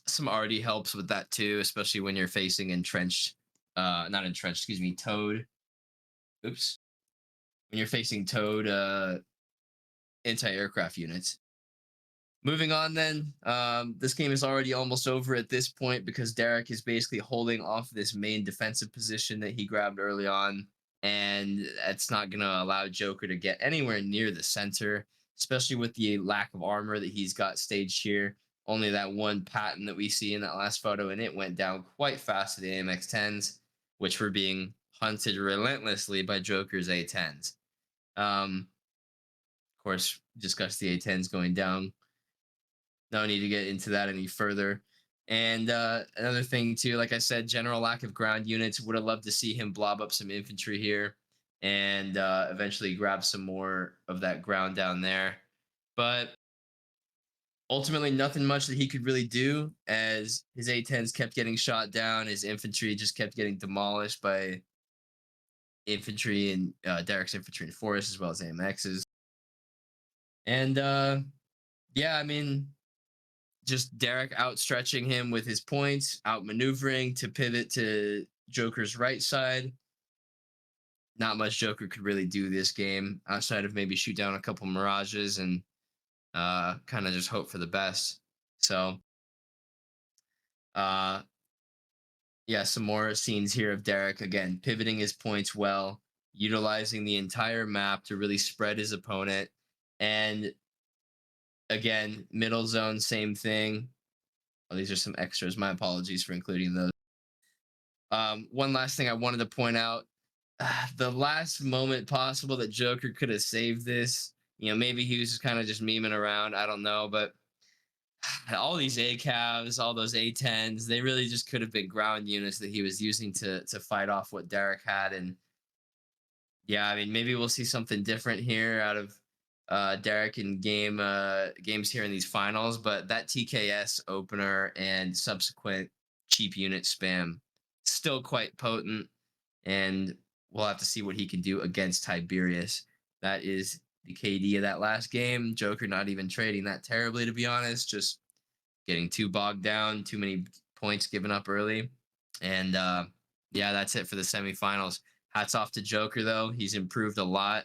[SPEAKER 5] some already helps with that too, especially when you're facing entrenched, not entrenched, excuse me, towed. Oops. When you're facing towed anti-aircraft units. Moving on, then, this game is already almost over at this point because Derek is basically holding off this main defensive position that he grabbed early on, and that's not going to allow Joker to get anywhere near the center, especially with the lack of armor that he's got staged here. Only that one pattern that we see in that last photo, and it went down quite fast to the AMX 10s, which were being hunted relentlessly by Joker's A10s. Of course, discussed the A10s going down. No need to get into that any further. And another thing too, like I said, general lack of ground units. Would have loved to see him blob up some infantry here and eventually grab some more of that ground down there. But ultimately, nothing much that he could really do as his A10s kept getting shot down. His infantry just kept getting demolished by infantry and Derek's infantry and forest as well as AMXs. And yeah, I mean, just Derek outstretching him with his points, outmaneuvering to pivot to Joker's right side. Not much Joker could really do this game outside of maybe shoot down a couple mirages and kind of just hope for the best. So, uh, yeah, some more scenes here of Derek again pivoting his points well, utilizing the entire map to really spread his opponent, and again, middle zone, same thing. Oh, these are some extras. My apologies for including those. One last thing I wanted to point out: the last moment possible that Joker could have saved this. You know, maybe he was kind of just memeing around. I don't know, but all these A calves, all those A10s, they really just could have been ground units that he was using to fight off what Derek had. And yeah, I mean, maybe we'll see something different here out of Derek in games here in these finals. But that TKS opener and subsequent cheap unit spam still quite potent, and we'll have to see what he can do against Tiberius. That is the KD of that last game. Joker not even trading that terribly, to be honest, just getting too bogged down, too many points given up early. And yeah, that's it for the semifinals. Hats off to Joker, though. He's improved a lot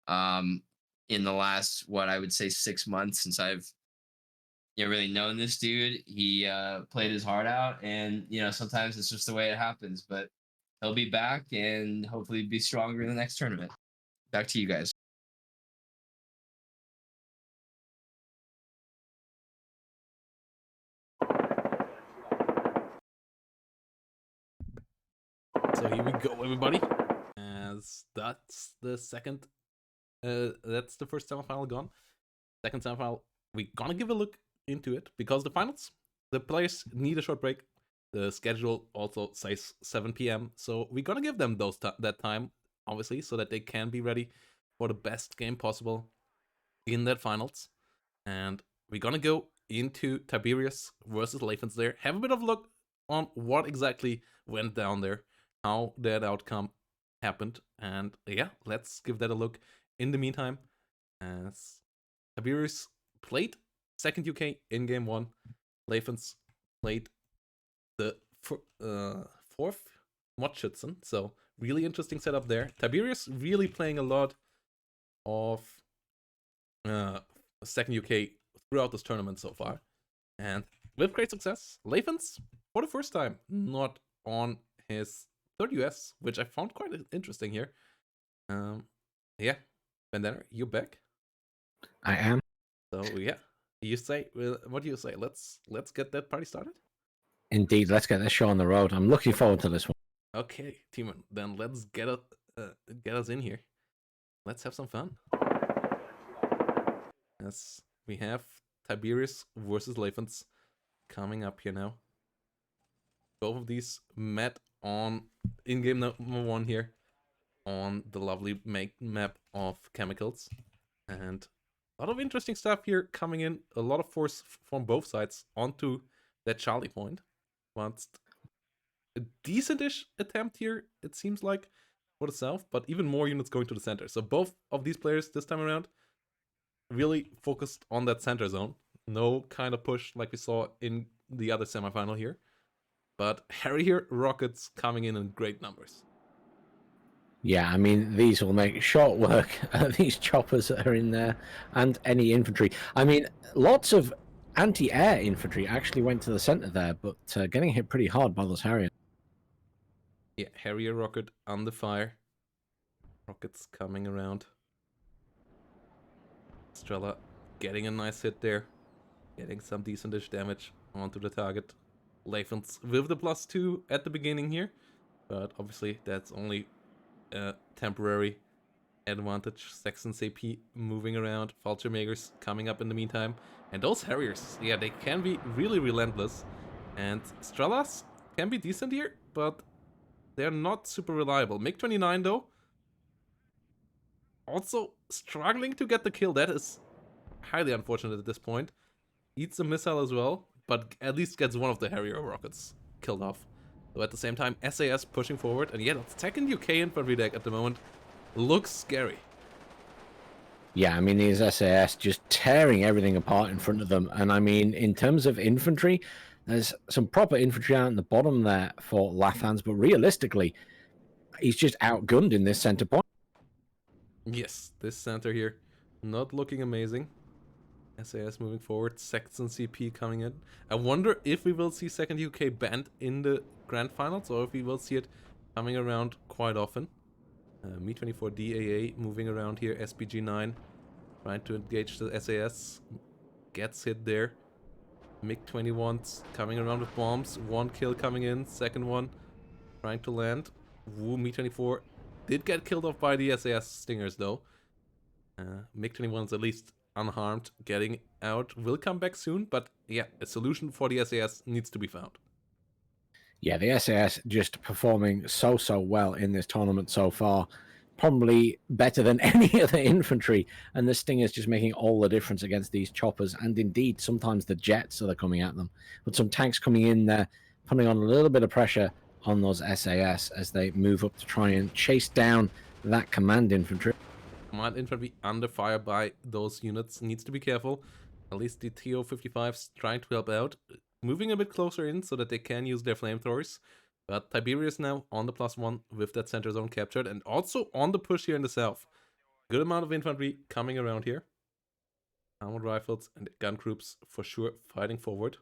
[SPEAKER 5] um, in the last, what I would say, 6 months since I've really known this dude. He played his heart out, and sometimes it's just the way it happens. But he'll be back and hopefully be stronger in the next tournament. Back to you guys.
[SPEAKER 1] So here we go, everybody. As that's the second, that's the first semifinal gone. Second semifinal, we're gonna give a look into it because the finals, the players need a short break. The schedule also says 7 p.m. So we're gonna give them that time, obviously, so that they can be ready for the best game possible in that finals. And we're gonna go into Tiberius versus Lathens there. Have a bit of a look on what exactly went down there, how that outcome happened, and yeah, let's give that a look. In the meantime, as Tiberius played second UK in game one, Leifens played the fourth Motschützen, so really interesting setup there. Tiberius really playing a lot of second UK throughout this tournament so far, and with great success. Leifens, for the first time, not on his third US, which I found quite interesting here. Yeah, Bandana, you back?
[SPEAKER 2] I am.
[SPEAKER 1] So yeah, you say, what do you say? Let's get that party started.
[SPEAKER 2] Indeed, let's get this show on the road. I'm looking forward to this one.
[SPEAKER 1] Okay, Timon, then let's get us in here. Let's have some fun. Yes, we have Tiberius versus Leifens coming up here now. Both of these met on in-game number 1 here on the lovely map of chemicals, and a lot of interesting stuff here coming in. A lot of force from both sides onto that Charlie point. But a decent-ish attempt here, it seems like, for the south, but even more units going to the center. So both of these players this time around really focused on that center zone. No kind of push like we saw in the other semifinal here. But Harrier rockets coming in great numbers.
[SPEAKER 2] Yeah, I mean, these will make short work. These choppers that are in there and any infantry. I mean, lots of anti-air infantry actually went to the center there, but getting hit pretty hard by those Harriers.
[SPEAKER 1] Yeah, Harrier rocket under fire. Rockets coming around. Strela getting a nice hit there. Getting some decentish damage onto the target. Leifens with the +2 at the beginning here. But obviously that's only a temporary advantage. Saxon CP moving around. Fallschirmjägers coming up in the meantime. And those Harriers, yeah, they can be really relentless. And Strelas can be decent here, but they're not super reliable. MiG-29 though, also struggling to get the kill. That is highly unfortunate at this point. Eats a missile as well, but at least gets one of the Harrier rockets killed off. So at the same time, SAS pushing forward, and yeah, the second UK infantry deck at the moment looks scary.
[SPEAKER 2] Yeah, I mean, these SAS just tearing everything apart in front of them. And I mean, in terms of infantry, there's some proper infantry out in the bottom there for Lathans, but realistically, he's just outgunned in this center point.
[SPEAKER 1] Yes, this center here not looking amazing. SAS moving forward, Saxon CP coming in. I wonder if we will see second UK banned in the grand finals, or if we will see it coming around quite often. Mi-24 DAA moving around here, SPG-9 trying to engage the SAS, gets hit there. MiG-21's coming around with bombs, one kill coming in, second one trying to land. Woo, Mi-24 did get killed off by the SAS Stingers though. MiG-21's at least unharmed, getting out, will come back soon, but yeah, a solution for the SAS needs to be found.
[SPEAKER 2] Yeah, the SAS just performing so well in this tournament so far. Probably better than any other infantry, and the Stingers just making all the difference against these choppers, and indeed sometimes the jets that are coming at them. But some tanks coming in there, putting on a little bit of pressure on those SAS as they move up to try and chase down that command infantry.
[SPEAKER 1] Command infantry under fire by those units, needs to be careful. At least the TO-55's trying to help out, moving a bit closer in so that they can use their flamethrowers. But Tiberius now on the +1 with that center zone captured, and also on the push here in the south. Good amount of infantry coming around here. Armored rifles and gun groups for sure fighting forward.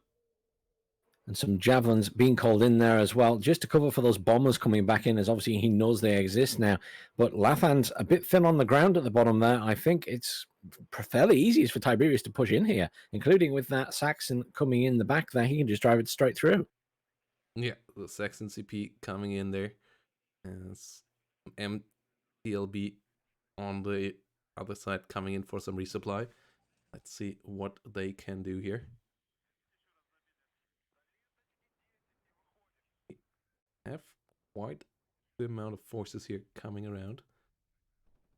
[SPEAKER 2] And some javelins being called in there as well, just to cover for those bombers coming back in, as obviously he knows they exist now. But Lathan's a bit thin on the ground at the bottom there. I think it's fairly easy for Tiberius to push in here, including with that Saxon coming in the back there. He can just drive it straight through.
[SPEAKER 1] Yeah, the Saxon CP coming in there. As MTLB on the other side coming in for some resupply. Let's see what they can do here. Have quite the amount of forces here coming around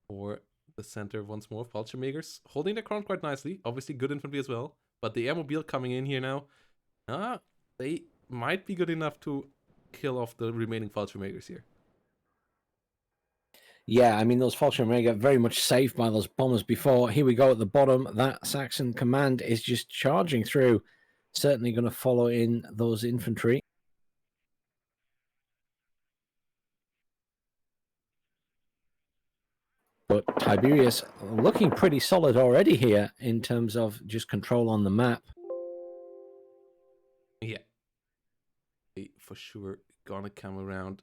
[SPEAKER 1] for the center once more. Fallschirmjägers holding their ground quite nicely. Obviously good infantry as well. But the airmobile coming in here now. They might be good enough to kill off the remaining Fallschirmjägers here.
[SPEAKER 2] Yeah, I mean, those Fallschirmjäger very much saved by those bombers before. Here we go at the bottom. That Saxon command is just charging through. certainly going to follow in those infantry. But Tiberius looking pretty solid already here in terms of just control on the map.
[SPEAKER 1] Yeah. They for sure gonna come around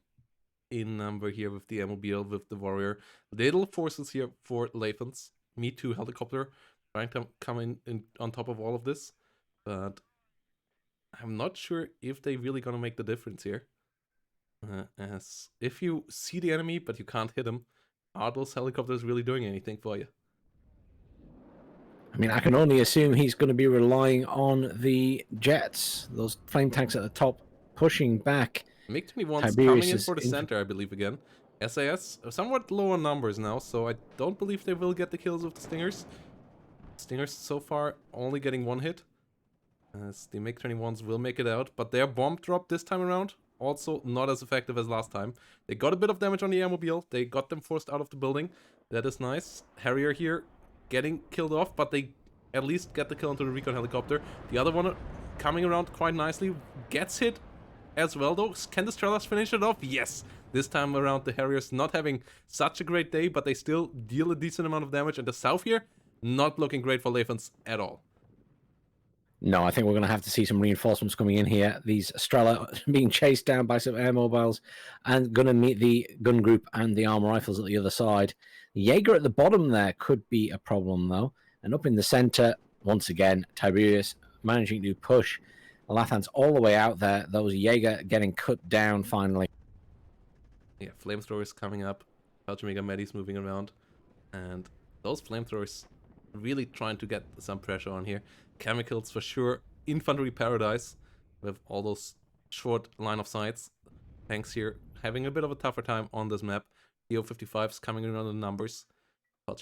[SPEAKER 1] in number here with the mobile, with the warrior. Little forces here for Lathans. Me too, helicopter trying to come in on top of all of this. But I'm not sure if they really gonna make the difference here. As if you see the enemy but you can't hit him, are those helicopters really doing anything for you?
[SPEAKER 2] I mean, I can only assume he's going to be relying on the jets, those flame tanks at the top, pushing back.
[SPEAKER 1] MiG-21's
[SPEAKER 2] Tiberius
[SPEAKER 1] coming in
[SPEAKER 2] is
[SPEAKER 1] for the center, I believe, again. SAS are somewhat lower numbers now, so I don't believe they will get the kills with the Stingers. Stingers so far only getting one hit. As the MiG-21s will make it out, but their bomb drop this time around also not as effective as last time. They got a bit of damage on the airmobile. They got them forced out of the building. That is nice. Harrier here getting killed off, but they at least get the kill into the recon helicopter. The other one coming around quite nicely. Gets hit as well, though. Can the Strelas finish it off? Yes. This time around, the Harriers not having such a great day, but they still deal a decent amount of damage. And the south here, not looking great for Lathans at all.
[SPEAKER 2] No, I think we're going to have to see some reinforcements coming in here. These Strela being chased down by some air mobiles and going to meet the gun group and the armor rifles at the other side. The Jaeger at the bottom there could be a problem, though. And up in the center, once again, Tiberius managing to push Lathans all the way out there. Those Jaeger getting cut down finally.
[SPEAKER 1] Yeah, flamethrowers coming up. Mega Medis moving around. And those flamethrowers really trying to get some pressure on here. Chemicals for sure. Infantry paradise with all those short line of sights. Tanks here having a bit of a tougher time on this map. TO-55s coming around in numbers.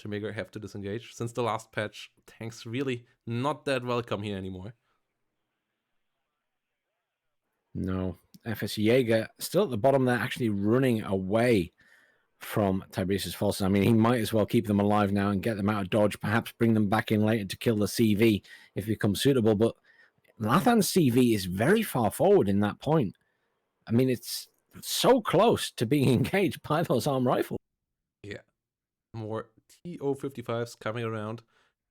[SPEAKER 1] Mega have to disengage. Since the last patch, tanks really not that welcome here anymore.
[SPEAKER 2] No, FS Jaeger still at the bottom there, actually running away from Tiberius' forces. I mean, he might as well keep them alive now and get them out of dodge, perhaps bring them back in later to kill the CV if it becomes suitable. But Lathan's CV is very far forward in that point. I mean, it's so close to being engaged by those arm rifles.
[SPEAKER 1] Yeah. More TO-55s coming around.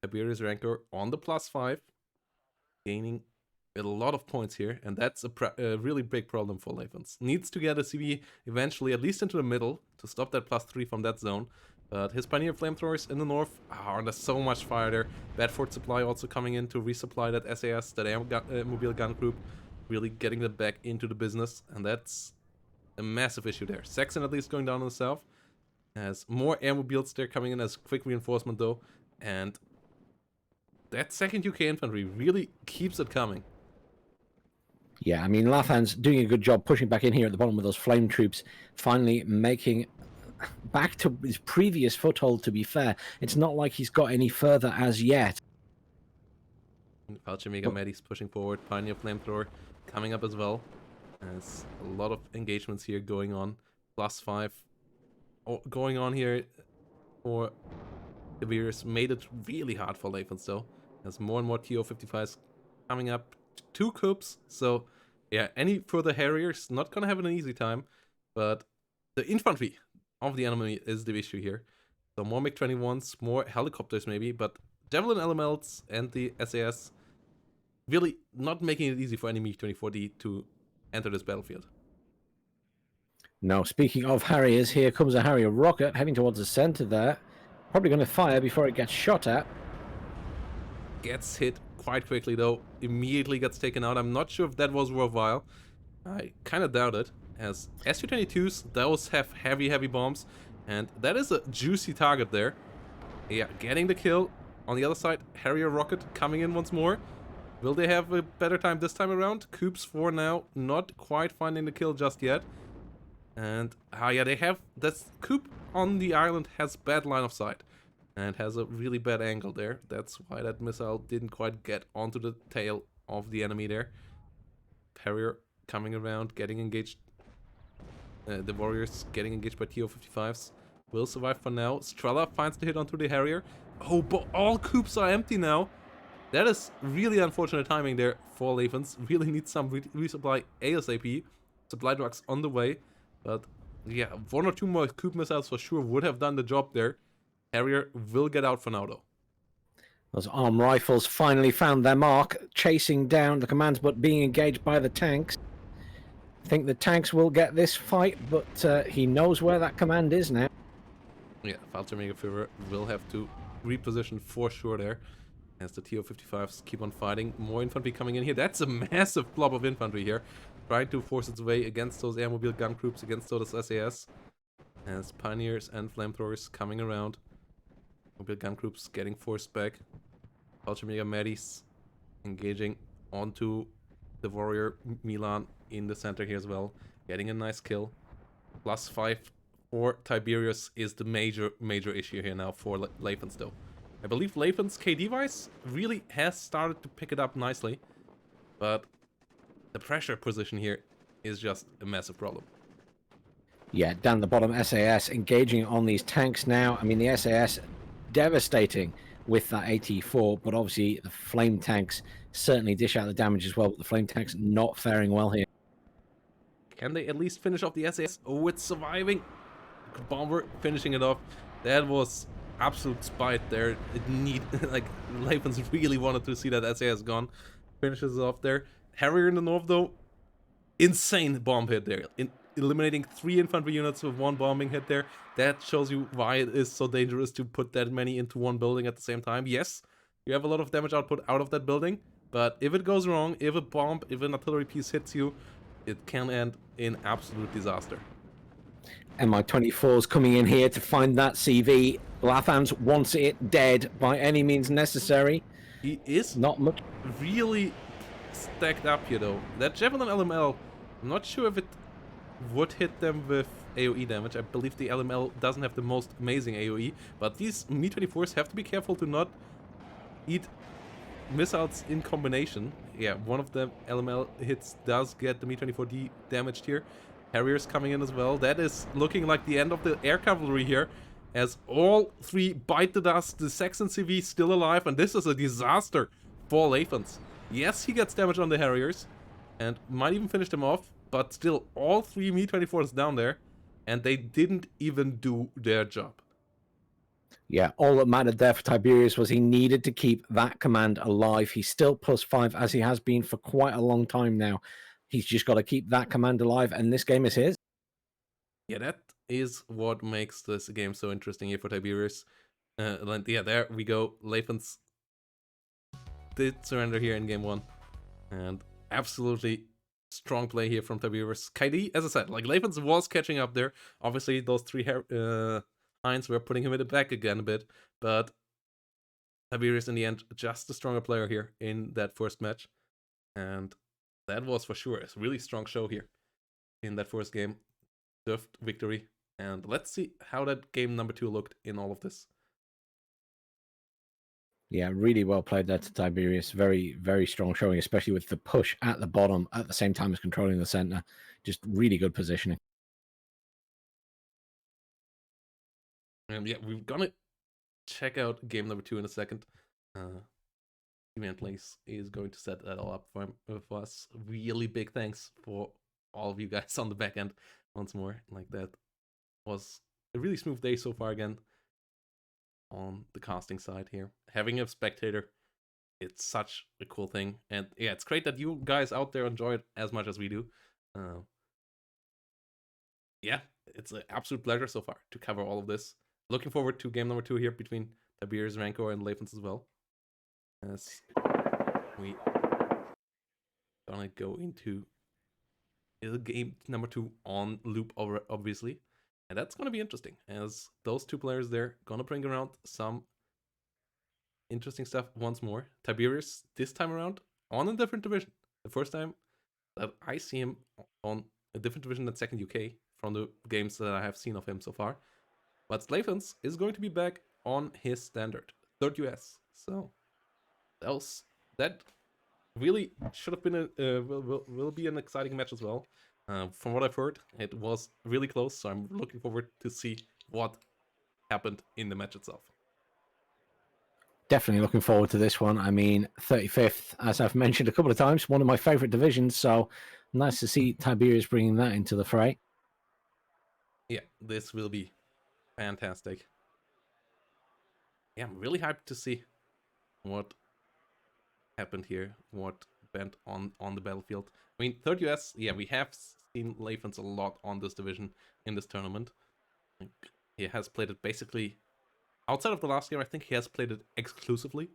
[SPEAKER 1] Tiberius Rancor on the +5. Gaining a lot of points here, and that's a really big problem for Lathans. Needs to get a CV eventually, at least into the middle, to stop that +3 from that zone. But his Pioneer Flamethrowers in the north are under so much fire there. Bedford Supply also coming in to resupply that SAS, that mobile gun group, really getting them back into the business, and that's a massive issue there. Saxon at least going down in the south, has more airmobiles there coming in as quick reinforcement though, and that second UK infantry really keeps it coming.
[SPEAKER 2] Yeah, I mean, Lathan's doing a good job pushing back in here at the bottom with those flame troops, finally making back to his previous foothold, to be fair. It's not like he's got any further as yet.
[SPEAKER 1] Mega Medis pushing forward, Pioneer Flamethrower coming up as well. There's a lot of engagements here going on. +5 going on here for Tiberius. Made it really hard for Lathans though. There's more and more TO-55s coming up. 2 Coops, so yeah, any further Harriers not gonna have an easy time, but the infantry of the enemy is the issue here. So more MiG-21s, more helicopters maybe, but Javelin LMLs and the SAS really not making it easy for any MiG-24D to enter this battlefield.
[SPEAKER 2] Now, speaking of Harriers, here comes a Harrier rocket heading towards the center there. Probably going to fire before it gets shot at.
[SPEAKER 1] Gets hit quite quickly though, immediately gets taken out. I'm not sure if that was worthwhile. I kind of doubt it, as Su-22s, those have heavy bombs, and that is a juicy target there. Yeah, getting the kill. On the other side, Harrier rocket coming in once more. Will they have a better time this time around? Coops for now, not quite finding the kill just yet. And, yeah, they have, this Coop on the island has bad line of sight. And has a really bad angle there. That's why that missile didn't quite get onto the tail of the enemy there. Harrier coming around, getting engaged. The warriors getting engaged by TO-55s. Will survive for now. Strela finds the hit onto the Harrier. Oh, but all Coops are empty now. That is really unfortunate timing there for Levens. Really needs some resupply ASAP. Supply trucks on the way. But yeah, 1 or 2 more Coop missiles for sure would have done the job there. Harrier will get out for now though.
[SPEAKER 2] Those arm rifles finally found their mark, chasing down the commands, but being engaged by the tanks. I think the tanks will get this fight, but he knows where that command is now.
[SPEAKER 1] Yeah, Falter Mega Führer will have to reposition for sure there. As the TO-55s keep on fighting. More infantry coming in here. That's a massive blob of infantry here. Trying to force its way against those airmobile gun groups, against those SAS. As Pioneers and Flamethrowers coming around. Mobile gun groups getting forced back. Ultra Mega Medis engaging onto the Warrior Milan in the center here as well. Getting a nice kill. +5 for Tiberius is the major issue here now for Levens though. I believe Levens KD-wise really has started to pick it up nicely, but the pressure position here is just a massive problem.
[SPEAKER 2] Yeah, down the bottom, SAS engaging on these tanks now. I mean, the SAS devastating with that AT-4, but obviously the flame tanks certainly dish out the damage as well, but the flame tanks not faring well here.
[SPEAKER 1] Can they at least finish off the SAS? Oh, it's surviving. Bomber finishing it off. That was absolute spite there. It like Levens really wanted to see that SAS gone. Finishes it off there. Harrier in the north though, insane bomb hit there. Eliminating 3 infantry units with 1 bombing hit there. That shows you why it is so dangerous to put that many into one building at the same time. Yes, you have a lot of damage output out of that building, but if it goes wrong, if an artillery piece hits you, it can end in absolute disaster.
[SPEAKER 2] Mi-24's coming in here to find that CV. Lathams wants it dead by any means necessary.
[SPEAKER 1] He is
[SPEAKER 2] not much.
[SPEAKER 1] Really stacked up here though. That Javelin LML, I'm not sure if it would hit them with AoE damage. I believe the LML doesn't have the most amazing AoE, but these Mi-24s have to be careful to not eat missiles in combination. Yeah, one of the LML hits does get the Mi-24D damaged here. Harriers coming in as well. That is looking like the end of the air cavalry here, as all 3 bite the dust. The Saxon CV still alive, and this is a disaster for Levens. Yes, he gets damage on the Harriers, and might even finish them off, but still, all 3 Mi-24s down there, and they didn't even do their job.
[SPEAKER 2] Yeah, all that mattered there for Tiberius was he needed to keep that command alive. He's still +5, as he has been for quite a long time now. He's just got to keep that command alive, and this game is his.
[SPEAKER 1] Yeah, that is what makes this game so interesting here for Tiberius. Yeah, there we go. Levens did surrender here in game 1. And absolutely strong play here from Tiberius. KD, as I said, like Levens was catching up there. Obviously, those 3 Hinds were putting him in the back again a bit. But Tiberius, in the end, just the stronger player here in that first match. And that was for sure a really strong show here in that first game. Deserved victory. And let's see how that game number 2 looked in all of this.
[SPEAKER 2] Yeah, really well played there to Tiberius. Very, very strong showing, especially with the push at the bottom at the same time as controlling the center. Just really good positioning.
[SPEAKER 1] And yeah, we're gonna check out game number 2 in a second. Event Place is going to set that all up for us. Really big thanks for all of you guys on the back end once more. Like, that was a really smooth day so far again on the casting side here. Having a spectator, it's such a cool thing. And yeah, it's great that you guys out there enjoy it as much as we do. Yeah, it's an absolute pleasure so far to cover all of this. Looking forward to game number 2 here between Tiberius, Rancor, and Levens as well. As we gonna go into game number 2 on loop, obviously. And that's gonna be interesting, as those 2 players there gonna bring around some interesting stuff once more. Tiberius, this time around, on a different division. The first time that I see him on a different division than 2nd UK from the games that I have seen of him so far. But Levens is going to be back on his standard, 3rd US. So that really should have been will be an exciting match as well. From what I've heard, it was really close, so I'm looking forward to see what happened in the match itself.
[SPEAKER 2] Definitely looking forward to this one. I mean, 35th, as I've mentioned a couple of times, one of my favorite divisions. So nice to see Tiberius bringing that into the fray.
[SPEAKER 1] Yeah, this will be fantastic. Yeah, I'm really hyped to see what happened here, what went on the battlefield. I mean, third US, yeah, we have seen Leifens a lot on this division in this tournament. He has played it basically outside of the last game. I think he has played it exclusively.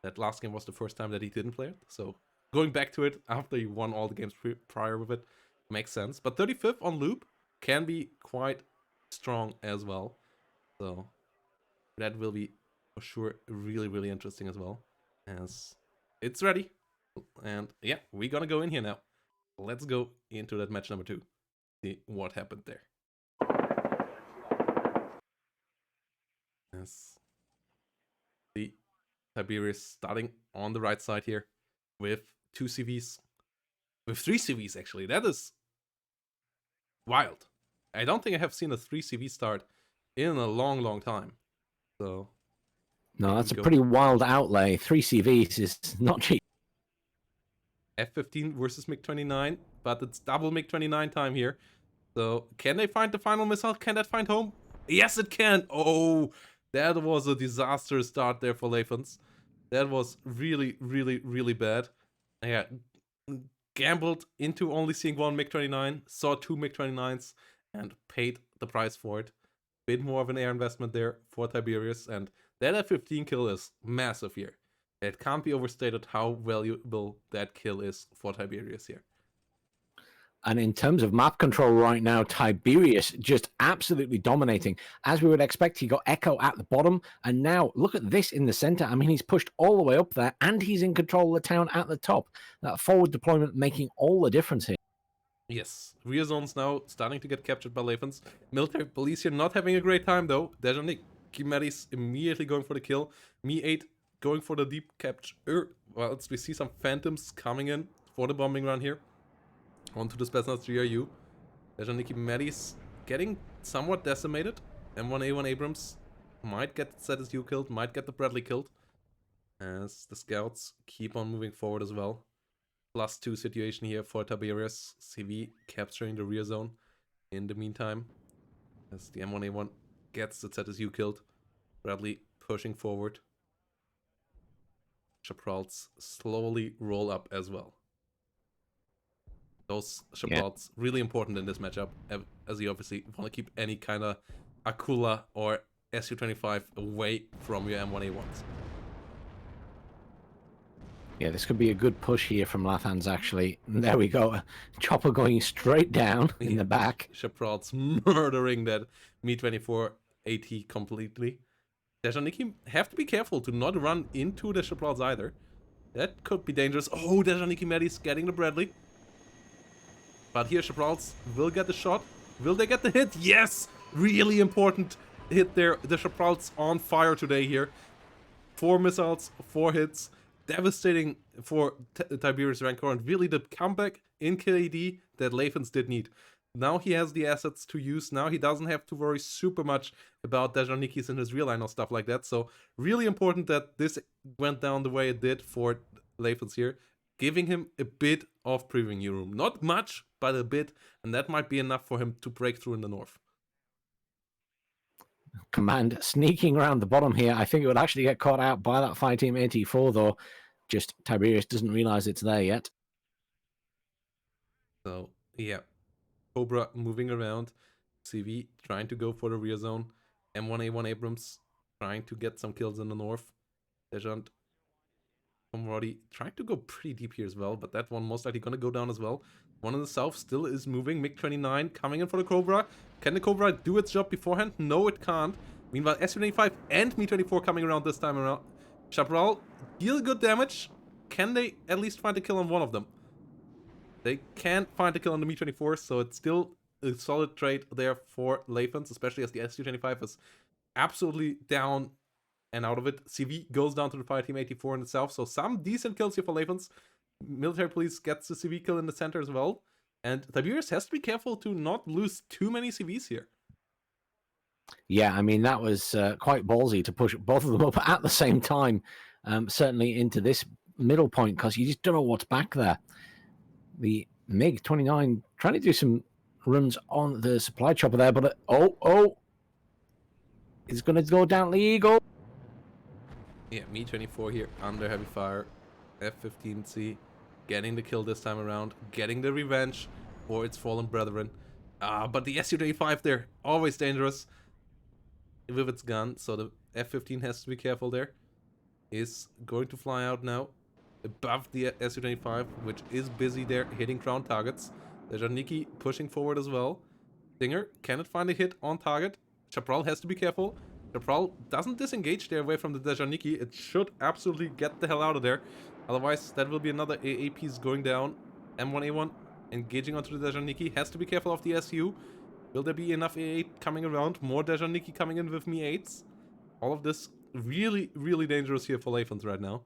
[SPEAKER 1] That last game was the first time that he didn't play it, so going back to it after he won all the games prior with it makes sense. But 35th on loop can be quite strong as well, so that will be for sure really, really interesting as well, as it's ready. And yeah, we're gonna go in here now. Let's go into that match number 2, see what happened there. Yes, the Tiberius starting on the right side here with 2 CVs, with 3 CVs actually. That is wild. I don't think I have seen a 3 CV start in a long, long time. So
[SPEAKER 2] no, that's a pretty wild outlay. 3 CVs is not cheap.
[SPEAKER 1] F15 versus MiG-29, but it's double MiG-29 time here. So can they find the final missile? Can that find home? Yes, it can. Oh, that was a disastrous start there for Leifens. That was really, really, really bad. Yeah, gambled into only seeing 1 MiG-29, saw 2 MiG-29s, and paid the price for it. Bit more of an air investment there for Tiberius, and that F15 kill is massive here. It can't be overstated how valuable that kill is for Tiberius here.
[SPEAKER 2] And in terms of map control right now, Tiberius just absolutely dominating. As we would expect, he got Echo at the bottom. And now look at this in the center. I mean, he's pushed all the way up there and he's in control of the town at the top. That forward deployment making all the difference here.
[SPEAKER 1] Yes, rear zones now starting to get captured by Leifens. Military police here not having a great time though. Dejanik Kimeris immediately going for the kill. Mi-8 going for the deep capture. Whilst we see some phantoms coming in for the bombing run here. Onto the Spetsnaz GRU. Dejanik Kimeris getting somewhat decimated. M1A1 Abrams might get the ZSU killed, might get the Bradley killed. As the scouts keep on moving forward as well. +2 situation here for Tiberius. CV capturing the rear zone in the meantime. As the M1A1 gets the ZSU killed. Bradley pushing forward. Chaprals slowly roll up as well. Those Chaprals really important in this matchup, as you obviously want to keep any kind of Akula or Su-25 away from your M1A1s.
[SPEAKER 2] Yeah, this could be a good push here from Lathans, actually. And there we go. Chopper going straight down in the back.
[SPEAKER 1] Chaprals murdering that Mi-24 AT completely. Dejaniki have to be careful to not run into the Chaprals either. That could be dangerous. Oh, Dejaniki Medis getting the Bradley. But here Chaprals will get the shot. Will they get the hit? Yes! Really important hit there. The Chaprals on fire today here. 4 missiles, 4 hits. Devastating for Tiberius Rancor, and really the comeback in KD that Leifens did need. Now he has the assets to use. Now he doesn't have to worry super much about Dejanikis in his real line or stuff like that. So really important that this went down the way it did for Leifens here, giving him a bit of previewing room. Not much, but a bit, and that might be enough for him to break through in the north.
[SPEAKER 2] Command sneaking around the bottom here. I think it would actually get caught out by that Fire Team 84, though. Just Tiberius doesn't realize it's there yet.
[SPEAKER 1] So, yeah. Cobra moving around. CV trying to go for the rear zone. M1A1 Abrams trying to get some kills in the north. Dejant Komrodi trying to go pretty deep here as well, but that one most likely going to go down as well. One in the south still is moving. MiG-29 coming in for the Cobra. Can the Cobra do its job beforehand? No, it can't. Meanwhile, Su-25 and Mi-24 coming around this time around. Chaparral deal good damage. Can they at least find a kill on one of them? They can't find a kill on the Mi-24, so it's still a solid trade there for Leifens, especially as the Su-25 is absolutely down and out of it. CV goes down to the Fire Team 84 in itself, so some decent kills here for Leifens. Military Police gets the CV kill in the center as well. And Tiberius has to be careful to not lose too many CVs here.
[SPEAKER 2] Yeah, I mean, that was quite ballsy to push both of them up at the same time, certainly into this middle point, because you just don't know what's back there. The MiG-29 trying to do some runs on the supply chopper there, but it's going to go down the Eagle.
[SPEAKER 1] Yeah, Me-24 here under heavy fire. F-15C getting the kill this time around, getting the revenge for its fallen brethren. But the Su-25 there, always dangerous with its gun, so the F-15 has to be careful there. Is going to fly out now above the Su-25, which is busy there hitting ground targets. There's Janiki pushing forward as well. Stinger cannot find a hit on target. Chaparral has to be careful. Chaparral doesn't disengage there away from the Dejaniki. It should absolutely get the hell out of there. Otherwise, that will be another AA piece going down. M1A1 engaging onto the Dejaniki. Has to be careful of the SU. Will there be enough AA coming around? More Dejaniki coming in with Me-8s. All of this really, really dangerous here for Laythans right now.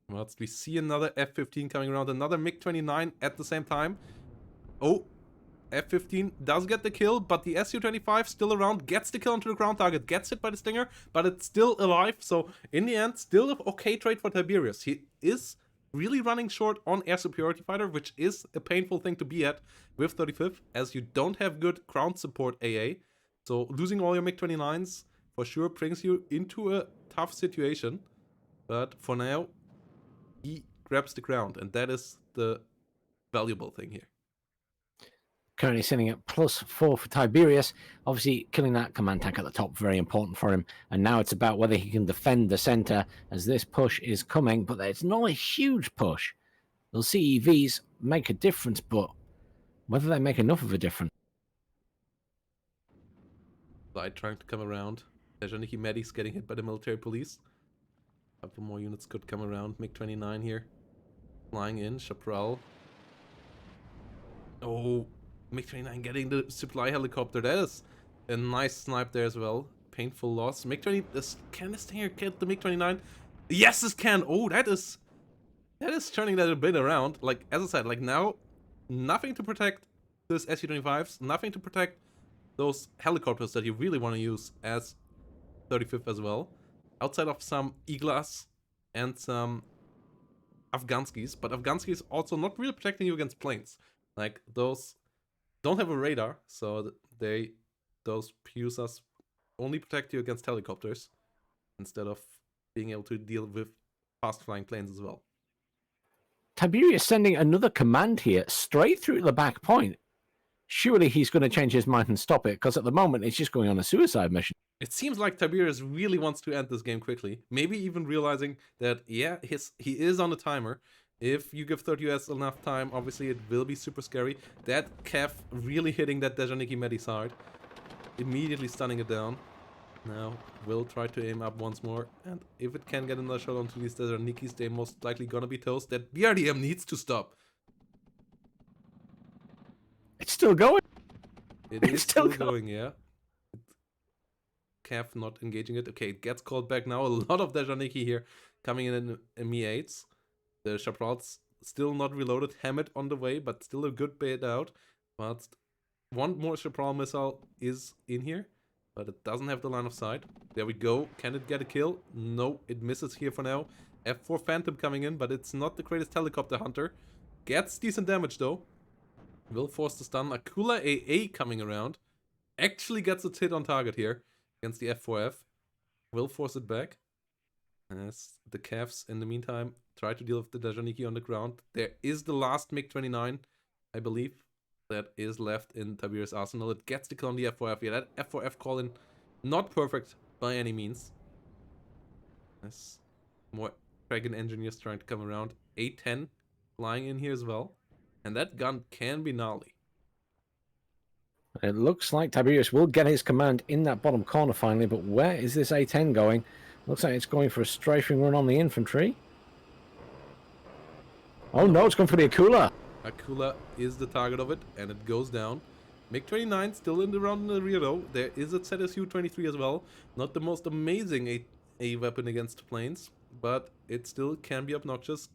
[SPEAKER 1] Whilst we see another F-15 coming around. Another MiG-29 at the same time. Oh, F-15 does get the kill, but the Su-25 still around, gets the kill onto the ground target, gets hit by the Stinger, but it's still alive, so in the end, still an okay trade for Tiberius. He is really running short on air superiority fighter, which is a painful thing to be at with 35th, as you don't have good ground support AA, so losing all your MiG-29s for sure brings you into a tough situation, but for now, he grabs the ground, and that is the valuable thing here.
[SPEAKER 2] Currently sitting at +4 for Tiberius. Obviously, killing that command tank at the top, very important for him. And now it's about whether he can defend the center as this push is coming. But it's not a huge push. Those CEVs make a difference, but whether they make enough of a difference.
[SPEAKER 1] Light trying to come around. Dejaniki Medi's getting hit by the military police. A couple more units could come around. MiG-29 here. Flying in. Chaparral. Oh, MiG-29 getting the supply helicopter. That is a nice snipe there as well. Painful loss. MiG-20, can this Stinger get the MiG-29? Yes, this can. Oh, that is turning that a bit around. Like, as I said, like now, nothing to protect this Su-25s, nothing to protect those helicopters that you really want to use as 35th as well. Outside of some Iglas and some Afghanskis, but Afghanskis also not really protecting you against planes. Like, those don't have a radar, so those Pusas only protect you against helicopters instead of being able to deal with fast flying planes as well.
[SPEAKER 2] Tiberius sending another command here straight through the back point. Surely he's going to change his mind and stop it, because at the moment it's just going on a suicide mission.
[SPEAKER 1] It seems like Tiberius really wants to end this game quickly, maybe even realizing that, yeah, he is on a timer. If you give 30 US enough time, obviously it will be super scary. That Cav really hitting that Dejaniki Medi side. Immediately stunning it down. Now, will try to aim up once more. And if it can get another shot onto these Dejanikis, they're most likely gonna be toast. That BRDM needs to stop.
[SPEAKER 2] It's still going.
[SPEAKER 1] It is still going, yeah. Cav not engaging it. Okay, it gets called back now. A lot of Dejaniki here coming in Me-8s. The Chaparral's still not reloaded. Hammett on the way, but still a good bit out. But one more Chaparral missile is in here, but it doesn't have the line of sight. There we go. Can it get a kill? No, it misses here for now. F4 Phantom coming in, but it's not the greatest helicopter hunter. Gets decent damage though. Will force the stun. Akula AA coming around. Actually gets a hit on target here against the F4F. Will force it back. As the Cavs, in the meantime, try to deal with the Dejaniki on the ground. There is the last MiG-29, I believe, that is left in Tiberius' arsenal. It gets the kill on the F4F. Yeah, that F4F call-in, not perfect by any means. As more Dragon engineers trying to come around. A10 flying in here as well. And that gun can be gnarly.
[SPEAKER 2] It looks like Tiberius will get his command in that bottom corner finally, but where is this A10 going? Looks like it's going for a strafing run on the infantry. Oh no, it's going for the Akula.
[SPEAKER 1] Akula is the target of it, and it goes down. MiG-29 still in the round in the rear though. There is a ZSU-23 as well. Not the most amazing A weapon against planes, but it still can be obnoxious.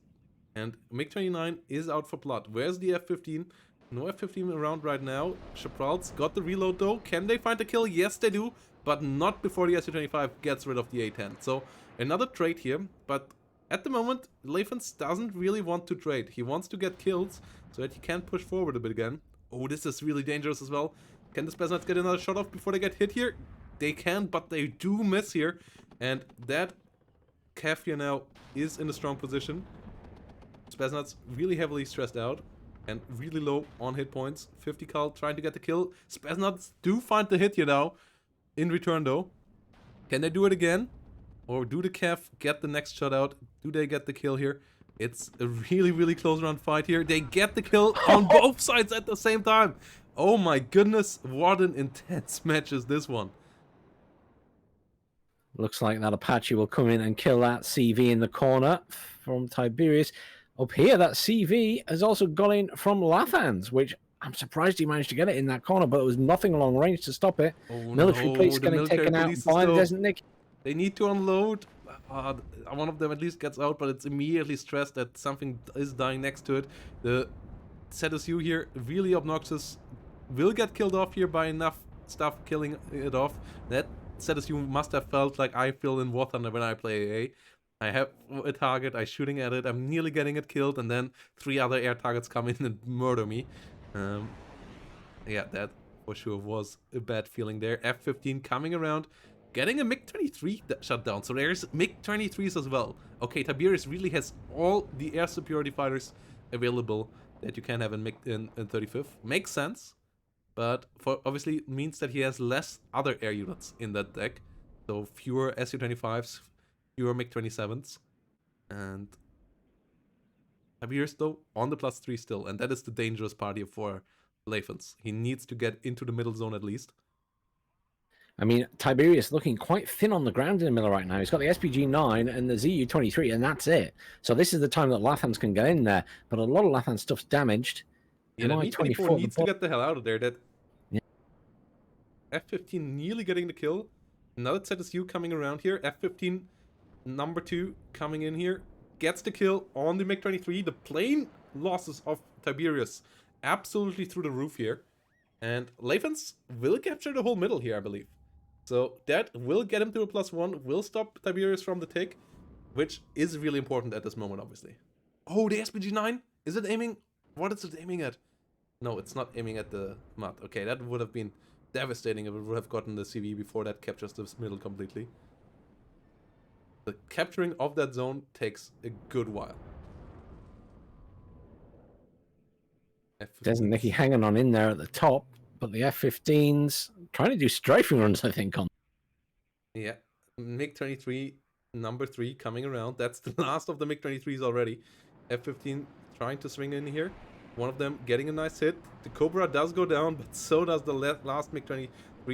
[SPEAKER 1] And MiG-29 is out for blood. Where's the F-15? No F15 around right now. Chapral's got the reload though. Can they find the kill? Yes, they do. But not before the SU-25 gets rid of the A-10. So another trade here. But at the moment, Leifens doesn't really want to trade. He wants to get kills so that he can push forward a bit again. Oh, this is really dangerous as well. Can the Spetsnaz get another shot off before they get hit here? They can, but they do miss here. And that Cav here now is in a strong position. Spetsnaz really heavily stressed out and really low on hit points. 50 cal trying to get the kill. Spetsnaz do find the hit here now. In return though. Can they do it again? Or do the Cav get the next shot out? Do they get the kill here? It's a really, really close round fight here. They get the kill on both sides at the same time. Oh my goodness, what an intense match is this one.
[SPEAKER 2] Looks like that Apache will come in and kill that CV in the corner from Tiberius. Up here, that CV has also gone in from Lathans, which I'm surprised he managed to get it in that corner, but there was nothing along range to stop it.
[SPEAKER 1] Oh,
[SPEAKER 2] Military
[SPEAKER 1] no,
[SPEAKER 2] police
[SPEAKER 1] the
[SPEAKER 2] getting
[SPEAKER 1] military
[SPEAKER 2] taken out
[SPEAKER 1] police
[SPEAKER 2] by the
[SPEAKER 1] though.
[SPEAKER 2] Desert Nick.
[SPEAKER 1] They need to unload. One of them at least gets out, but it's immediately stressed that something is dying next to it. The ZSU here, really obnoxious, will get killed off here by enough stuff killing it off. That ZSU must have felt like I feel in War Thunder when I play AA. I have a target, I'm shooting at it, I'm nearly getting it killed, and then 3 other air targets come in and murder me. Yeah, that for sure was a bad feeling there. F-15 coming around, getting a MiG-23 shut down. So there's MiG-23s as well. Okay, Tiberius really has all the air superiority fighters available that you can have in 35th. Makes sense, but for obviously means that he has less other air units in that deck. So fewer Su-25s, fewer MiG-27s, and Tiberius though on the +3 still, and that is the dangerous part here for Leifens. He needs to get into the middle zone at least.
[SPEAKER 2] I mean, Tiberius looking quite thin on the ground in the middle right now. He's got the SPG-9 and the ZU-23, and that's it. So this is the time that Lathans can get in there, but a lot of Lathan stuff's damaged.
[SPEAKER 1] Yeah, that Mi-24 needs to get the hell out of there. That
[SPEAKER 2] yeah.
[SPEAKER 1] F-15 nearly getting the kill. Another ZSU coming around here. F-15 number 2 coming in here. Gets the kill on the MiG-23. The plane losses of Tiberius absolutely through the roof here. And Leifens will capture the whole middle here, I believe. So that will get him to a +1, will stop Tiberius from the tick, which is really important at this moment, obviously. Oh, the SPG-9? Is it aiming? What is it aiming at? No, it's not aiming at the mud. Okay, that would have been devastating if it would have gotten the CV before that captures the middle completely. The capturing of that zone takes a good while.
[SPEAKER 2] There's Nicky hanging on in there at the top, but the F-15's trying to do strafing runs, I think, on.
[SPEAKER 1] Yeah, MiG-23 number 3 coming around. That's the last of the MiG-23s already. F-15 trying to swing in here. One of them getting a nice hit. The Cobra does go down, but so does the last MiG-23.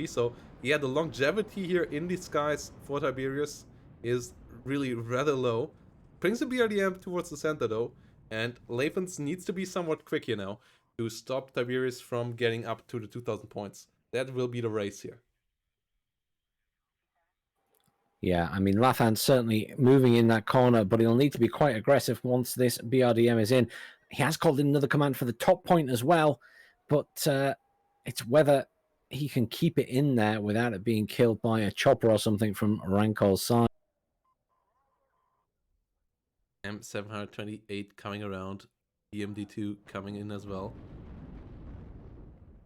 [SPEAKER 1] So yeah, the longevity here in the skies for Tiberius is really rather low. Brings the BRDM towards the center though, and Leifens needs to be somewhat quick here now to stop Tiberius from getting up to the 2,000 points. That will be the race here.
[SPEAKER 2] Yeah, I mean, Lathan's certainly moving in that corner, but he'll need to be quite aggressive once this BRDM is in. He has called in another command for the top point as well, but it's whether he can keep it in there without it being killed by a chopper or something from Rankol's side.
[SPEAKER 1] M728 coming around, EMD2 coming in as well.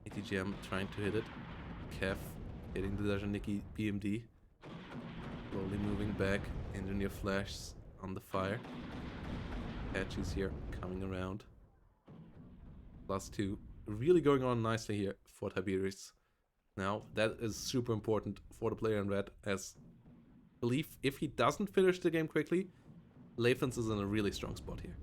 [SPEAKER 1] ATGM trying to hit it. Kev hitting the Dajaniki BMD. Slowly moving back. Engineer flashes on the fire. Patches here coming around. +2. Really going on nicely here for Tiberius. Now, that is super important for the player in red, as I believe if he doesn't finish the game quickly, Leifens is in a really strong spot here.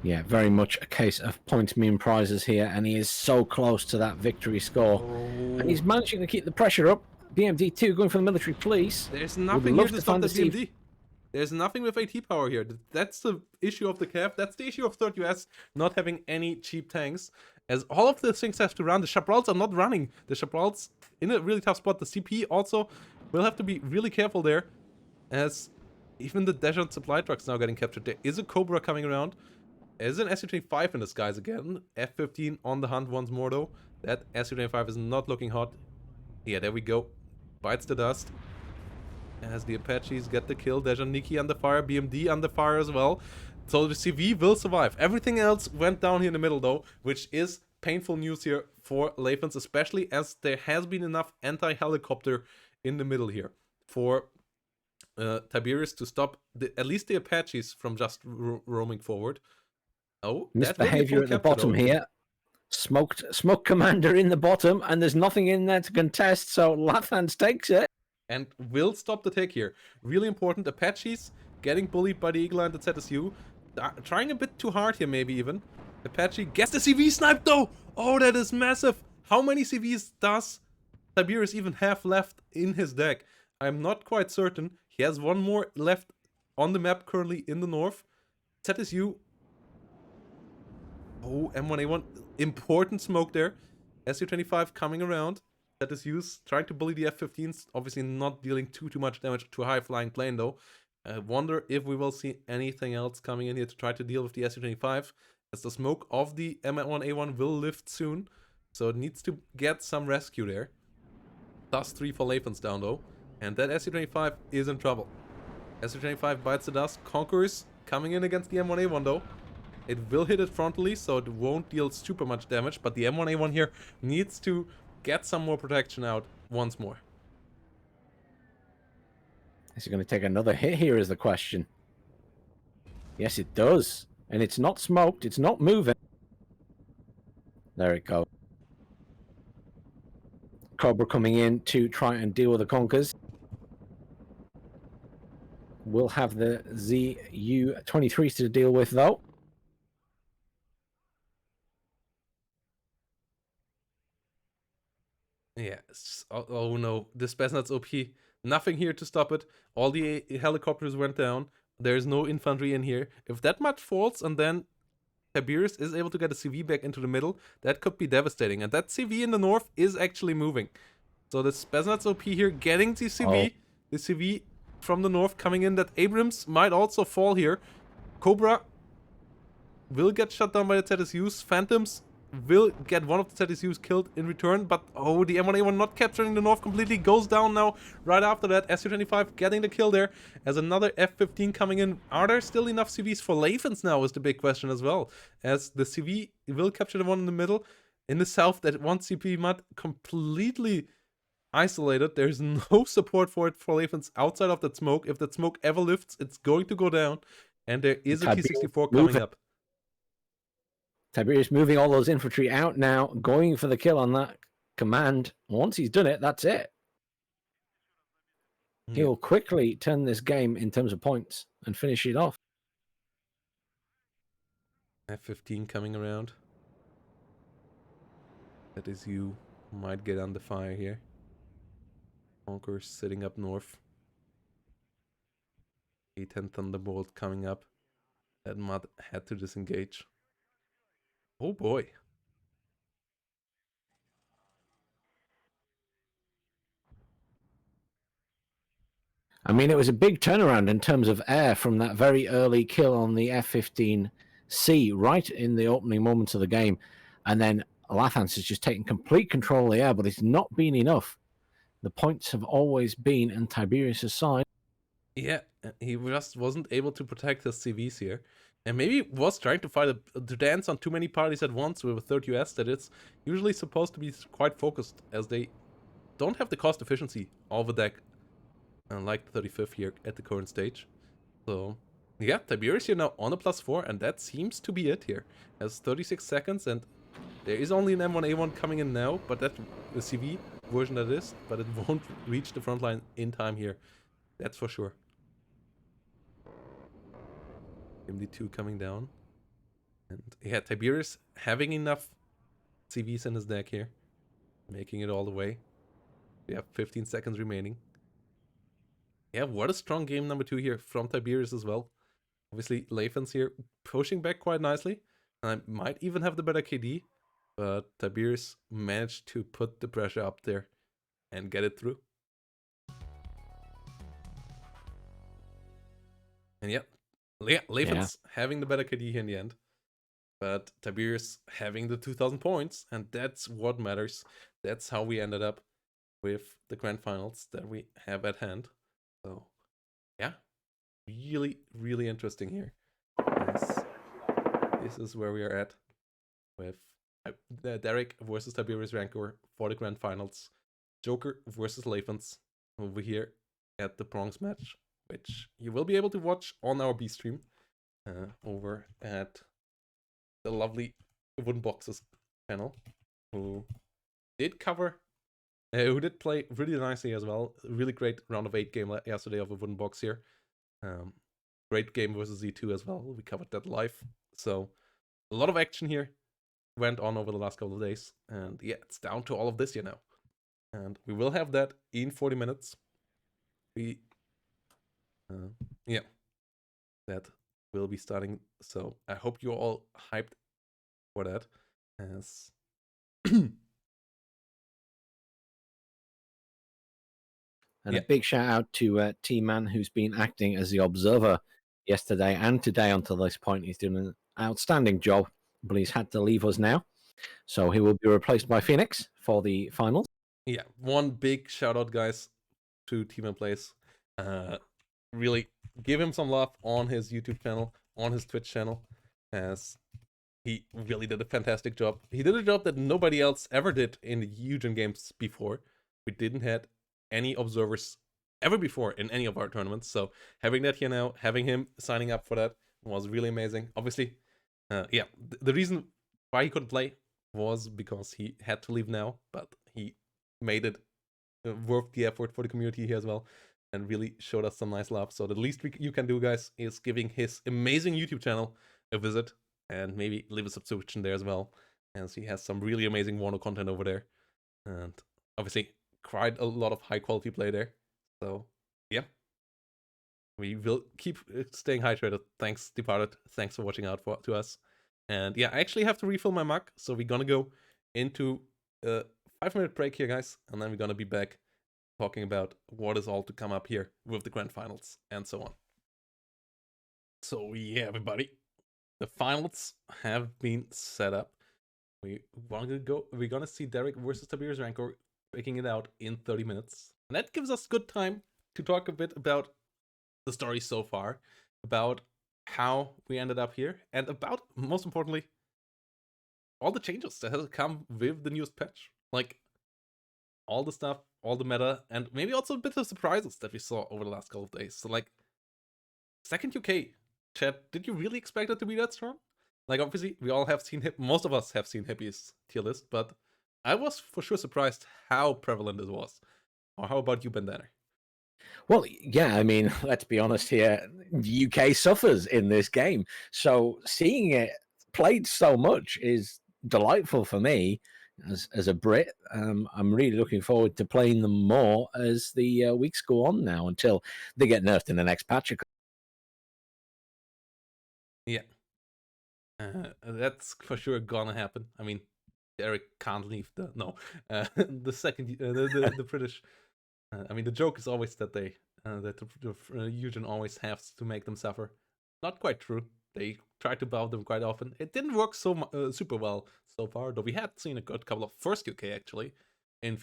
[SPEAKER 2] Yeah, very much a case of points mean prizes here, and he is so close to that victory score.
[SPEAKER 1] Oh.
[SPEAKER 2] And he's managing to keep the pressure up. BMD2 going for the military police.
[SPEAKER 1] There's nothing here to stop the BMD. There's nothing with AT power here. That's the issue of the Cav. That's the issue of 3rd US not having any cheap tanks. As all of the things have to run, the Chaparrals are not running. The Chaparrals in a really tough spot. The CP also will have to be really careful there, as even the Desert supply trucks now getting captured. There is a Cobra coming around. Is an SU-25 in the skies again. F-15 on the hunt once more though. That SU-25 is not looking hot. Yeah, there we go. Bites the dust. As the Apaches get the kill. Dejaniki under fire. BMD under fire as well. So the CV will survive. Everything else went down here in the middle though, which is painful news here for Leifens, especially as there has been enough anti-helicopter in the middle here for Tiberius to stop at least the Apaches from just roaming forward. Oh, that will be a
[SPEAKER 2] Misbehavior
[SPEAKER 1] full
[SPEAKER 2] at the
[SPEAKER 1] capture,
[SPEAKER 2] bottom
[SPEAKER 1] though.
[SPEAKER 2] here. Smoke commander in the bottom, and there's nothing in there to contest, so Lathans takes it.
[SPEAKER 1] And will stop the take here. Really important. Apaches getting bullied by the Eagle and the ZSU. Trying a bit too hard here, maybe even. Apache gets the CV sniped, though! Oh, that is massive! How many CVs does Tiberius even have left in his deck? I'm not quite certain. He has one more left on the map currently in the north. ZSU. Oh, M1A1. Important smoke there. SU-25 coming around. ZSU's trying to bully the F-15s. Obviously not dealing too much damage to a high-flying plane, though. I wonder if we will see anything else coming in here to try to deal with the SU-25. As the smoke of the M1A1 will lift soon. So it needs to get some rescue there. +3 for Leifens down, though. And that SU-25 is in trouble. SU-25 bites the dust. Conquerors coming in against the M1A1, though. It will hit it frontally, so it won't deal super much damage. But the M1A1 here needs to get some more protection out once more.
[SPEAKER 2] Is it going to take another hit here is the question. Yes, it does. And it's not smoked. It's not moving. There it goes. Cobra coming in to try and deal with the Conkers. We'll have the ZU-23s to deal with, though.
[SPEAKER 1] Yes. Oh no. The Spetsnaz OP. Nothing here to stop it. All the helicopters went down. There's no infantry in here. If that much falls and then Tiberius is able to get a CV back into the middle, that could be devastating. And that CV in the north is actually moving. So the Spetsnaz OP here getting the CV.
[SPEAKER 2] Oh.
[SPEAKER 1] The CV from the north coming in. That Abrams might also fall here. Cobra will get shut down by the ZSUs. Phantoms will get one of the ZSUs killed in return, but oh, the M1A1 not capturing the north completely, goes down now. Right after that, SU-25 getting the kill there, as another F-15 coming in. Are there still enough CVs for Leifens now is the big question as well, as the CV will capture the one in the middle. In the south, that one CP mud completely isolated. There's no support for it for Leifens outside of that smoke. If that smoke ever lifts, it's going to go down, and there is a T-64 coming up.
[SPEAKER 2] Tiberius moving all those infantry out now, going for the kill on that command. Once he's done it, that's it. He'll quickly turn this game in terms of points and finish it off.
[SPEAKER 1] F-15 coming around. That is you. Might get under fire here. Conquerors sitting up north. A-10 Thunderbolt coming up. That Mud had to disengage. Oh boy.
[SPEAKER 2] I mean, it was a big turnaround in terms of air from that very early kill on the F-15C right in the opening moments of the game. And then Lathans has just taken complete control of the air, but it's not been enough. The points have always been on Tiberius' side.
[SPEAKER 1] Yeah, he just wasn't able to protect his CVs here. And maybe was trying to fight to dance on too many parties at once with a third US that it's usually supposed to be quite focused, as they don't have the cost efficiency of a deck like the 35th here at the current stage. So yeah, Tiberius here now on a +4, and that seems to be it here. Has 36 seconds, and there is only an M1A1 coming in now, but that the CV version that is, but it won't reach the front line in time here. That's for sure. MD2 coming down. And yeah, Tiberius having enough CVs in his deck here. Making it all the way. We have 15 seconds remaining. Yeah, what a strong game number 2 here from Tiberius as well. Obviously, Leifens here pushing back quite nicely. And I might even have the better KD. But Tiberius managed to put the pressure up there and get it through. And yeah, Leifens having the better KD here in the end. but Tiberius having the 2,000 points, and that's what matters. That's how we ended up with the grand finals that we have at hand. So, yeah, really, really interesting here. This is where we are at with Derek versus Tiberius Rancor for the grand finals. Joker versus Leifens over here at the bronze match, which you will be able to watch on our B stream over at the lovely Wooden Boxes channel, who did play really nicely as well. Really great round of 8 game yesterday of a Wooden Box here. Great game versus Z2 as well. We covered that live. So a lot of action here went on over the last couple of days. And yeah, it's down to all of this here now. And we will have that in 40 minutes. That will be starting. So I hope you're all hyped for that. As
[SPEAKER 2] And a big shout out to T-Man, who's been acting as the observer yesterday and today until this point. He's doing an outstanding job, but he's had to leave us now. So he will be replaced by Phoenix for the finals.
[SPEAKER 1] Yeah, one big shout out, guys, to T-Man Plays. Really give him some love on his YouTube channel, on his Twitch channel, as he really did a fantastic job. He did a job that nobody else ever did in the Eugen games before. We didn't have any observers ever before in any of our tournaments. So having that here now, having him signing up for that was really amazing. Obviously, the reason why he couldn't play was because he had to leave now, but he made it worth the effort for the community here as well, and really showed us some nice love. So the least you can do, guys, is giving his amazing YouTube channel a visit and maybe leave a subscription there as well, as he has some really amazing WARNO content over there. And obviously, quite a lot of high quality play there. So yeah, we will keep staying hydrated. Thanks, Departed. Thanks for watching out to us. And yeah, I actually have to refill my mug, so we're gonna go into a 5-minute break here, guys, and then we're gonna be back talking about what is all to come up here with the grand finals and so on. So yeah, everybody, the finals have been set up. We're gonna see Derek versus Tiberius Rancor breaking it out in 30 minutes. And that gives us good time to talk a bit about the story so far, about how we ended up here, and about, most importantly, all the changes that has come with the newest patch. Like, all the stuff, all the meta, and maybe also a bit of surprises that we saw over the last couple of days. So like, second UK, chat, did you really expect it to be that strong? Like, obviously, we all have seen most of us have seen Hippie's tier list, but I was for sure surprised how prevalent it was. Or how about you, Bandana?
[SPEAKER 2] Well, yeah, I mean, let's be honest here. The UK suffers in this game. So seeing it played so much is delightful for me as a Brit. I'm really looking forward to playing them more as the weeks go on now until they get nerfed in the next patch.
[SPEAKER 1] Yeah. That's for sure gonna happen. I mean, Derek can't leave the second the British. I mean, the joke is always that the Eugen always has to make them suffer. Not quite true. They try to bow them quite often. It didn't work super well so far, though we had seen a good couple of first UK actually in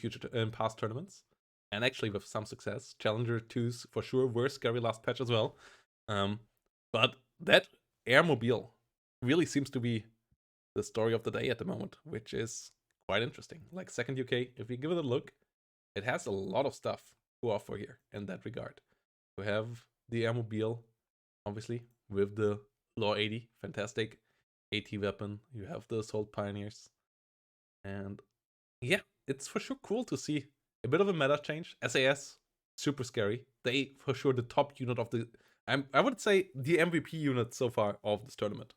[SPEAKER 1] past tournaments, and actually with some success. Challenger 2s for sure were scary last patch as well. But that Airmobile really seems to be the story of the day at the moment, which is quite interesting. Like, second UK, if we give it a look, it has a lot of stuff to offer here in that regard. We have the Airmobile, obviously, with the Law 80, fantastic AT weapon. You have the Assault Pioneers. And yeah, it's for sure cool to see a bit of a meta change. SAS, super scary. They, for sure, the top unit of the... I would say the MVP unit so far of this tournament.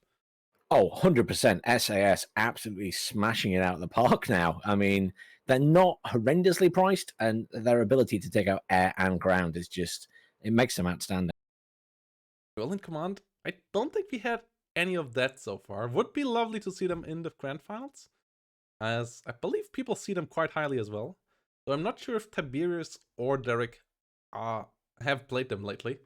[SPEAKER 2] Oh, 100%. SAS absolutely smashing it out of the park now. I mean, they're not horrendously priced, and their ability to take out air and ground is just, it makes them outstanding.
[SPEAKER 1] Well, in command, I don't think we had any of that so far. Would be lovely to see them in the grand finals, as I believe people see them quite highly as well. So I'm not sure if Tiberius or Derek have played them lately.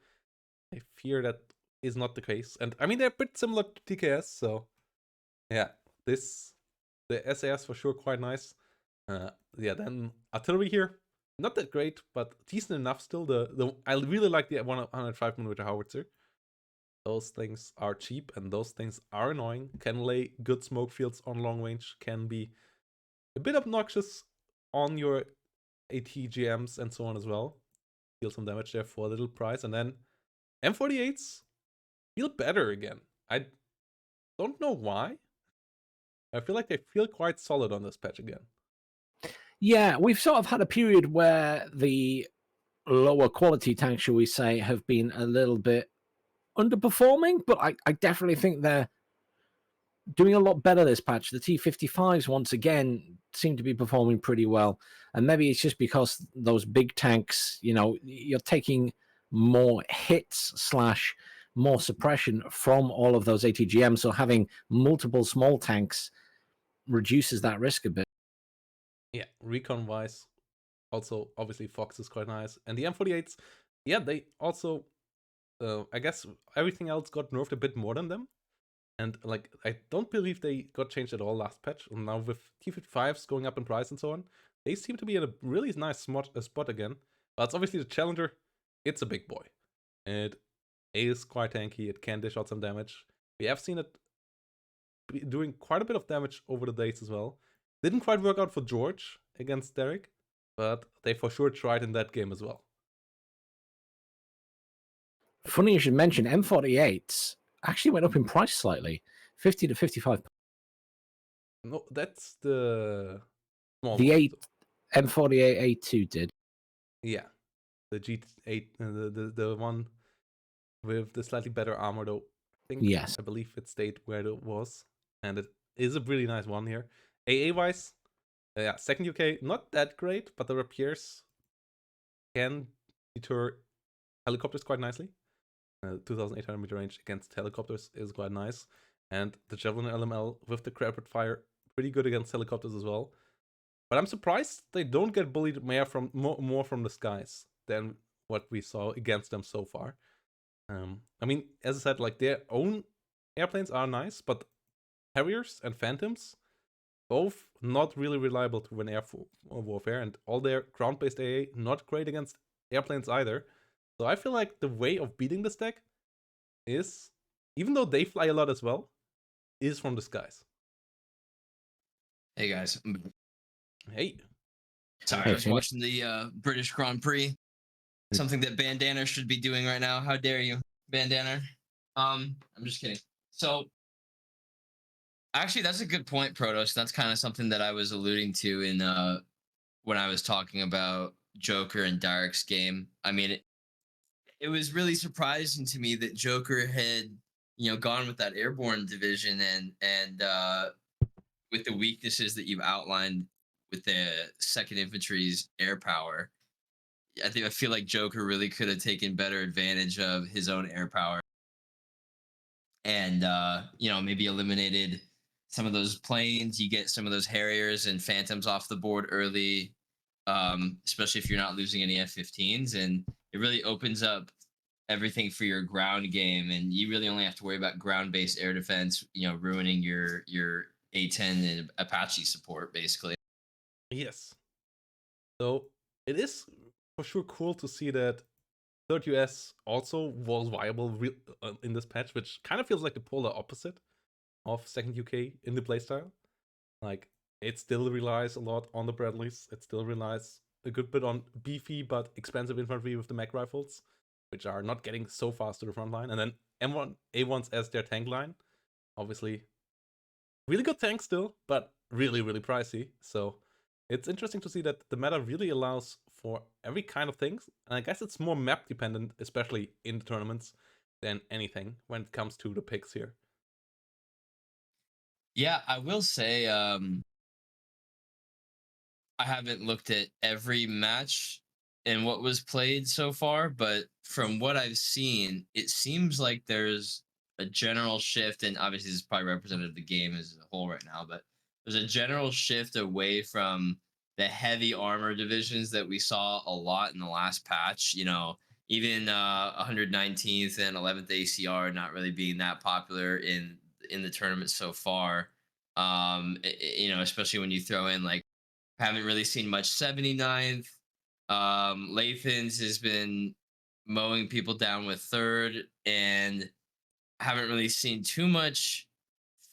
[SPEAKER 1] I fear that is not the case. And I mean, they're a bit similar to TKS, so Yeah, the SAS for sure quite nice. Yeah, then artillery here, not that great, but decent enough still. I really like the 105mm howitzer. Those things are cheap and those things are annoying. Can lay good smoke fields on long range. Can be a bit obnoxious on your ATGMs and so on as well. Deal some damage there for a little price. And then M48s feel better again. I don't know why. I feel like they feel quite solid on this patch again.
[SPEAKER 2] Yeah, we've sort of had a period where the lower quality tanks, shall we say, have been a little bit underperforming, but I definitely think they're doing a lot better this patch. The T55s, once again, seem to be performing pretty well. And maybe it's just because those big tanks, you're taking more hits / more suppression from all of those ATGMs. So having multiple small tanks reduces that risk a bit.
[SPEAKER 1] Yeah, recon-wise, also obviously Fox is quite nice. And the M48s, yeah, they also, I guess everything else got nerfed a bit more than them. And like, I don't believe they got changed at all last patch. And now with T55s going up in price and so on, they seem to be in a really nice spot again. But it's obviously the Challenger. It's a big boy. It is quite tanky. It can dish out some damage. We have seen it doing quite a bit of damage over the days as well. Didn't quite work out for George against Derek, but they for sure tried in that game as well.
[SPEAKER 2] Funny you should mention, M48s actually went up in price slightly, 50 to 55.
[SPEAKER 1] No, that's the small
[SPEAKER 2] The
[SPEAKER 1] one.
[SPEAKER 2] M48A2 did.
[SPEAKER 1] Yeah, the G8, the one with the slightly better armor though.
[SPEAKER 2] Yes.
[SPEAKER 1] I believe it stayed where it was, and it is a really nice one here. AA wise, yeah, second UK, not that great, but the rapiers can deter helicopters quite nicely. 2,800 meter range against helicopters is quite nice, and the Javelin LML with the rapid fire, pretty good against helicopters as well. But I'm surprised they don't get bullied more from the skies than what we saw against them so far. I mean, as I said, like their own airplanes are nice, but Harriers and Phantoms, both not really reliable to win air warfare, and all their ground-based AA not great against airplanes either. So I feel like the way of beating this deck is, even though they fly a lot as well, is from the skies.
[SPEAKER 5] Hey guys,
[SPEAKER 1] Hey.
[SPEAKER 5] sorry,
[SPEAKER 2] Hey,
[SPEAKER 5] I was
[SPEAKER 2] Phoenix.
[SPEAKER 5] watching the British Grand Prix. Something that Bandana should be doing right now. How dare you, Bandana? I'm just kidding. So, actually, that's a good point, Protos. That's kind of something that I was alluding to in when I was talking about Joker and Derek's game. I mean, it was really surprising to me that Joker had gone with that airborne division and with the weaknesses that you've outlined with the second infantry's air power. I feel like Joker really could have taken better advantage of his own air power and maybe eliminated some of those planes. You get some of those Harriers and Phantoms off the board early, especially if you're not losing any F-15s, and it really opens up everything for your ground game, and you really only have to worry about ground-based air defense, ruining your A-10 and Apache support basically.
[SPEAKER 1] Yes. So it is for sure cool to see that third US also was viable in this patch, which kind of feels like the polar opposite of second UK in the playstyle. Like, it still relies a lot on the Bradleys. It still relies a good bit on beefy but expensive infantry with the mech rifles, which are not getting so fast to the front line. And then A1s as their tank line. Obviously, really good tank still, but really, really pricey. So it's interesting to see that the meta really allows for every kind of things. And I guess it's more map dependent, especially in the tournaments, than anything when it comes to the picks here.
[SPEAKER 5] Yeah, I will say I haven't looked at every match and what was played so far, but from what I've seen, it seems like there's a general shift, and obviously this is probably representative of the game as a whole right now, but there's a general shift away from the heavy armor divisions that we saw a lot in the last patch. Even 119th and 11th ACR not really being that popular in the tournament so far. Especially when you throw in like haven't really seen much 79th. Lathan's has been mowing people down with third, and haven't really seen too much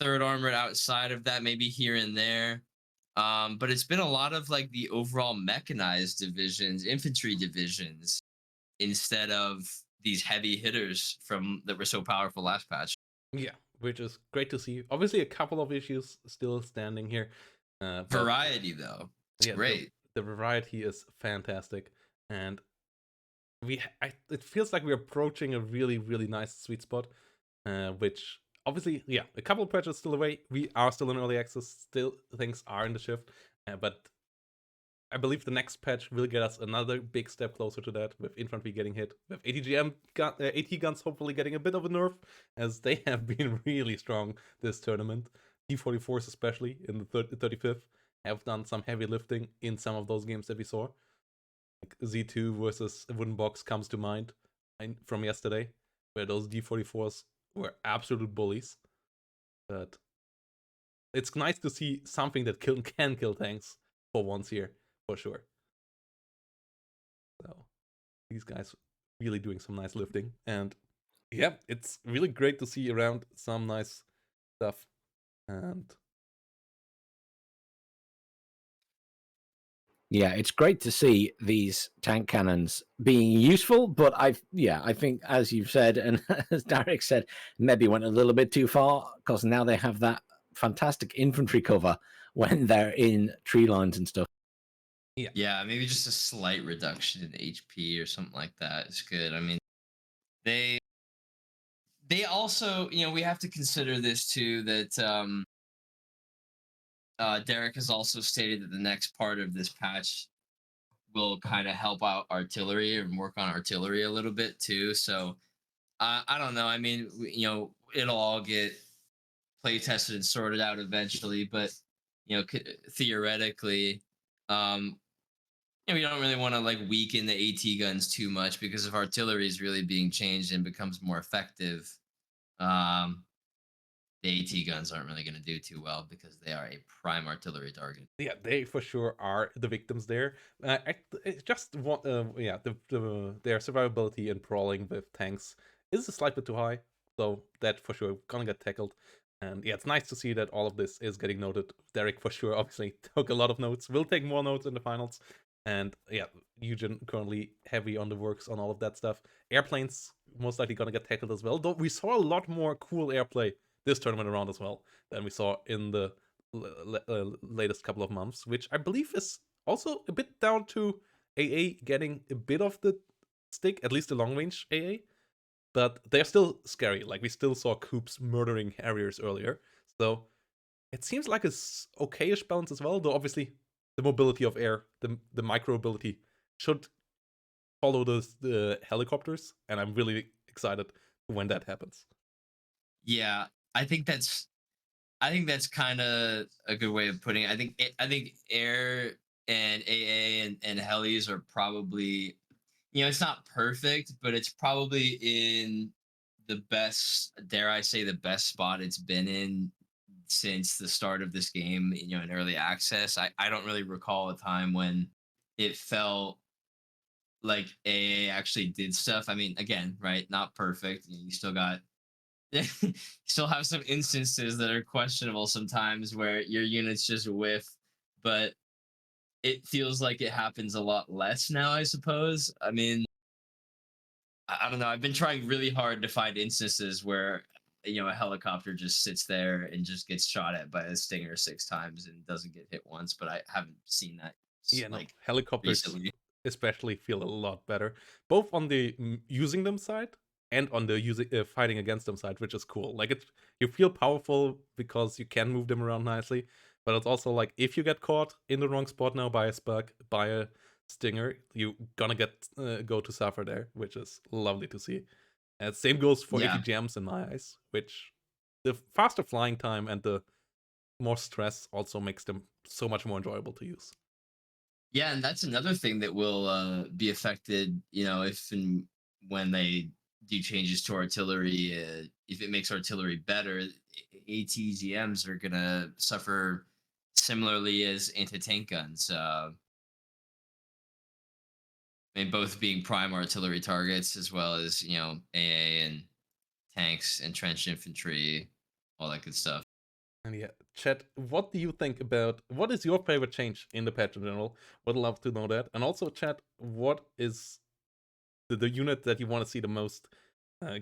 [SPEAKER 5] third armored outside of that, maybe here and there. But it's been a lot of like the overall mechanized divisions, infantry divisions, instead of these heavy hitters from that were so powerful last patch.
[SPEAKER 1] Yeah, which is great to see. Obviously, a couple of issues still standing here. But
[SPEAKER 5] Variety though, it's
[SPEAKER 1] yeah,
[SPEAKER 5] great.
[SPEAKER 1] the variety is fantastic, and it feels like we're approaching a really, really nice sweet spot, which obviously, yeah, a couple of patches still away. We are still in early access. Still, things are in the shift, but I believe the next patch will get us another big step closer to that, with infantry getting hit, with AT guns hopefully getting a bit of a nerf, as they have been really strong this tournament. D44s, especially in the 35th, have done some heavy lifting in some of those games that we saw. Like Z2 versus Wooden Box comes to mind from yesterday, where those D44s were absolute bullies. But it's nice to see something that can kill tanks for once here, for sure. So these guys really doing some nice lifting, and yeah, it's really great to see around some nice stuff. And
[SPEAKER 2] yeah, it's great to see these tank cannons being useful, but I think, as you've said and as Derek said, maybe went a little bit too far, because now they have that fantastic infantry cover when they're in tree lines and stuff.
[SPEAKER 5] Yeah, maybe just a slight reduction in HP or something like that is good. I mean, they also, we have to consider this too, that Derek has also stated that the next part of this patch will kind of help out artillery and work on artillery a little bit too. So I don't know. I mean, it'll all get play tested and sorted out eventually, but theoretically, um, we don't really want to like weaken the AT guns too much, because if artillery is really being changed and becomes more effective, um, the AT guns aren't really going to do too well, because they are a prime artillery target.
[SPEAKER 1] yeah, they for sure are the victims there. I just want, their survivability and brawling with tanks is a slight bit too high, so that for sure gonna get tackled. And yeah, it's nice to see that all of this is getting noted. Derek for sure obviously took a lot of notes. Will take more notes in the finals. And yeah, Eugen currently heavy on the works on all of that stuff. Airplanes most likely gonna get tackled as well, though we saw a lot more cool airplay this tournament around as well than we saw in the latest couple of months, which I believe is also a bit down to AA getting a bit of the stick, at least the long range AA, but they're still scary. Like, we still saw Coops murdering Harriers earlier, so it seems like it's okayish balance as well, though obviously the mobility of air, the micro ability should follow the helicopters, and I'm really excited when that happens.
[SPEAKER 5] Yeah, I think that's kind of a good way of putting it. I think air and AA and helis are probably, it's not perfect, but it's probably in the best, dare I say, the best spot it's been in since the start of this game, in early access. I don't really recall a time when it felt like AA actually did stuff. I mean, again, right, not perfect. You still got still have some instances that are questionable sometimes, where your units just whiff, but it feels like it happens a lot less now, I suppose. I mean, I don't know. I've been trying really hard to find instances where a helicopter just sits there and just gets shot at by a Stinger 6 times and doesn't get hit once, but I haven't seen that
[SPEAKER 1] Yeah, no,
[SPEAKER 5] like
[SPEAKER 1] helicopters
[SPEAKER 5] recently.
[SPEAKER 1] especially feel a lot better, both on the using them side and on the using fighting against them side, which is cool. Like, you feel powerful because you can move them around nicely, but it's also like, if you get caught in the wrong spot now by a Spug, by a Stinger, you gonna get go to suffer there, which is lovely to see. And same goes for
[SPEAKER 5] Yeah.
[SPEAKER 1] ATGMs in my eyes, which the faster flying time and the more stress also makes them so much more enjoyable to use.
[SPEAKER 5] Yeah, and that's another thing that will be affected, if and when they do changes to artillery. If it makes artillery better, ATGMs are gonna suffer similarly as anti-tank guns. I mean, both being prime artillery targets as well as AA and tanks, entrenched infantry, all that good stuff.
[SPEAKER 1] And yeah, chat, what do you think about, what is your favorite change in the patch in general? Would love to know that. And also, chat, what is the unit that you want to see the most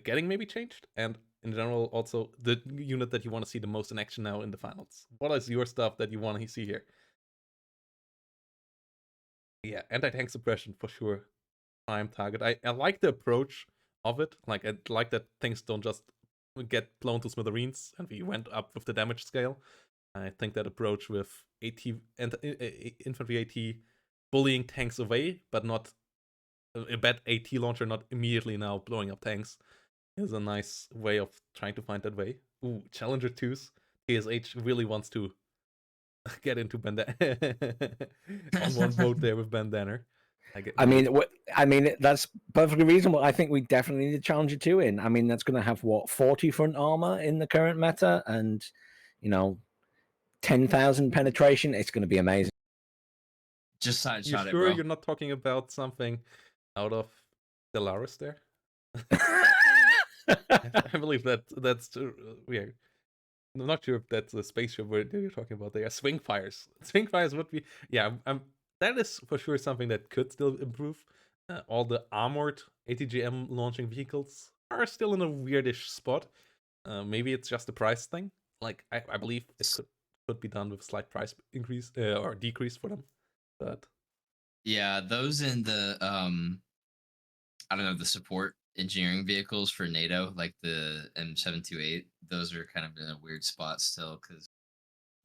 [SPEAKER 1] getting maybe changed? And in general, also the unit that you want to see the most in action now in the finals. What is your stuff that you want to see here? Yeah, anti-tank suppression for sure. Prime target. I like the approach of it. Like, I like that things don't just get blown to smithereens, and we went up with the damage scale. I think that approach with AT and infantry AT bullying tanks away, but not a bad AT launcher not immediately now blowing up tanks, is a nice way of trying to find that way. Ooh, Challenger 2s. TSH really wants to get into on one vote there with Bandana.
[SPEAKER 2] I mean, that's perfectly reasonable. I think we definitely need a Challenger 2 in. I mean, that's going to have, what, 40 front armor in the current meta and, 10,000 penetration. It's going to be amazing.
[SPEAKER 5] Just side
[SPEAKER 1] You
[SPEAKER 5] shot
[SPEAKER 1] sure
[SPEAKER 5] it, bro.
[SPEAKER 1] you're not talking about something out of Stellaris there? I believe that's weird. I'm not sure if that's a spaceship where you're talking about. They are swing fires. Swing fires would be, yeah. That is for sure something that could still improve. All the armored ATGM launching vehicles are still in a weirdish spot. Maybe it's just a price thing. Like, I believe it could be done with a slight price increase or decrease for them. But
[SPEAKER 5] yeah, those in the I don't know, the support engineering vehicles for NATO, like the M728, those are kind of in a weird spot still because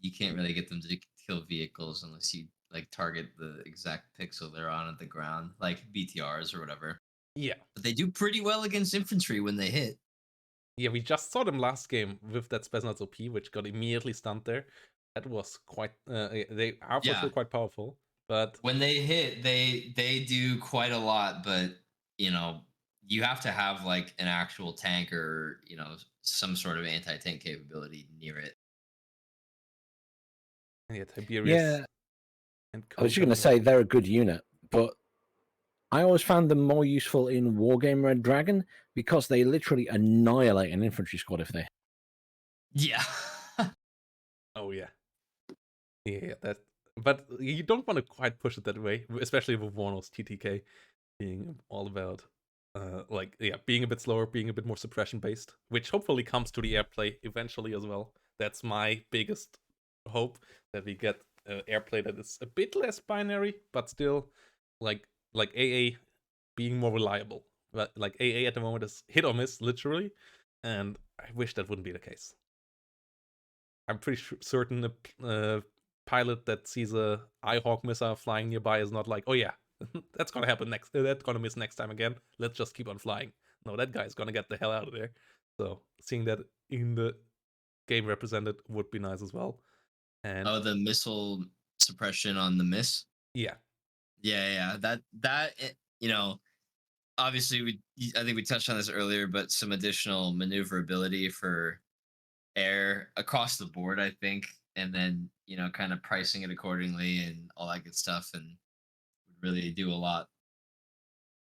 [SPEAKER 5] you can't really get them to kill vehicles unless you like target the exact pixel they're on at the ground, like BTRs or whatever.
[SPEAKER 1] yeah.
[SPEAKER 5] But they do pretty well against infantry when they hit.
[SPEAKER 1] Yeah, we just saw them last game with that Spetsnaz OP, which got immediately stunned there. That was quite, they are for sure quite powerful. But
[SPEAKER 5] when they hit, they do quite a lot, but you have to have like an actual tank or some sort of anti-tank capability near it.
[SPEAKER 1] yeah, Tiberius.
[SPEAKER 2] Yeah,
[SPEAKER 1] and
[SPEAKER 2] I was just going to say they're a good unit, but I always found them more useful in Wargame Red Dragon because they literally annihilate an infantry squad if they.
[SPEAKER 5] Yeah.
[SPEAKER 1] Oh yeah. Yeah, that. But you don't want to quite push it that way, especially with WARNO's TTK being all about, being a bit slower, being a bit more suppression based, which hopefully comes to the airplay eventually as well. That's my biggest hope, that we get airplay that is a bit less binary, but still like AA being more reliable. But like AA at the moment is hit or miss, literally, and I wish that wouldn't be the case. I'm pretty certain a pilot that sees a iHawk missile flying nearby is not like, oh yeah, that's gonna happen next. That's gonna miss next time again. Let's just keep on flying. No, that guy's gonna get the hell out of there. So seeing that in the game represented would be nice as well. And
[SPEAKER 5] the missile suppression on the miss.
[SPEAKER 1] Yeah.
[SPEAKER 5] That obviously I think we touched on this earlier, but some additional maneuverability for air across the board, I think, and then kind of pricing it accordingly and all that good stuff, and would really do a lot.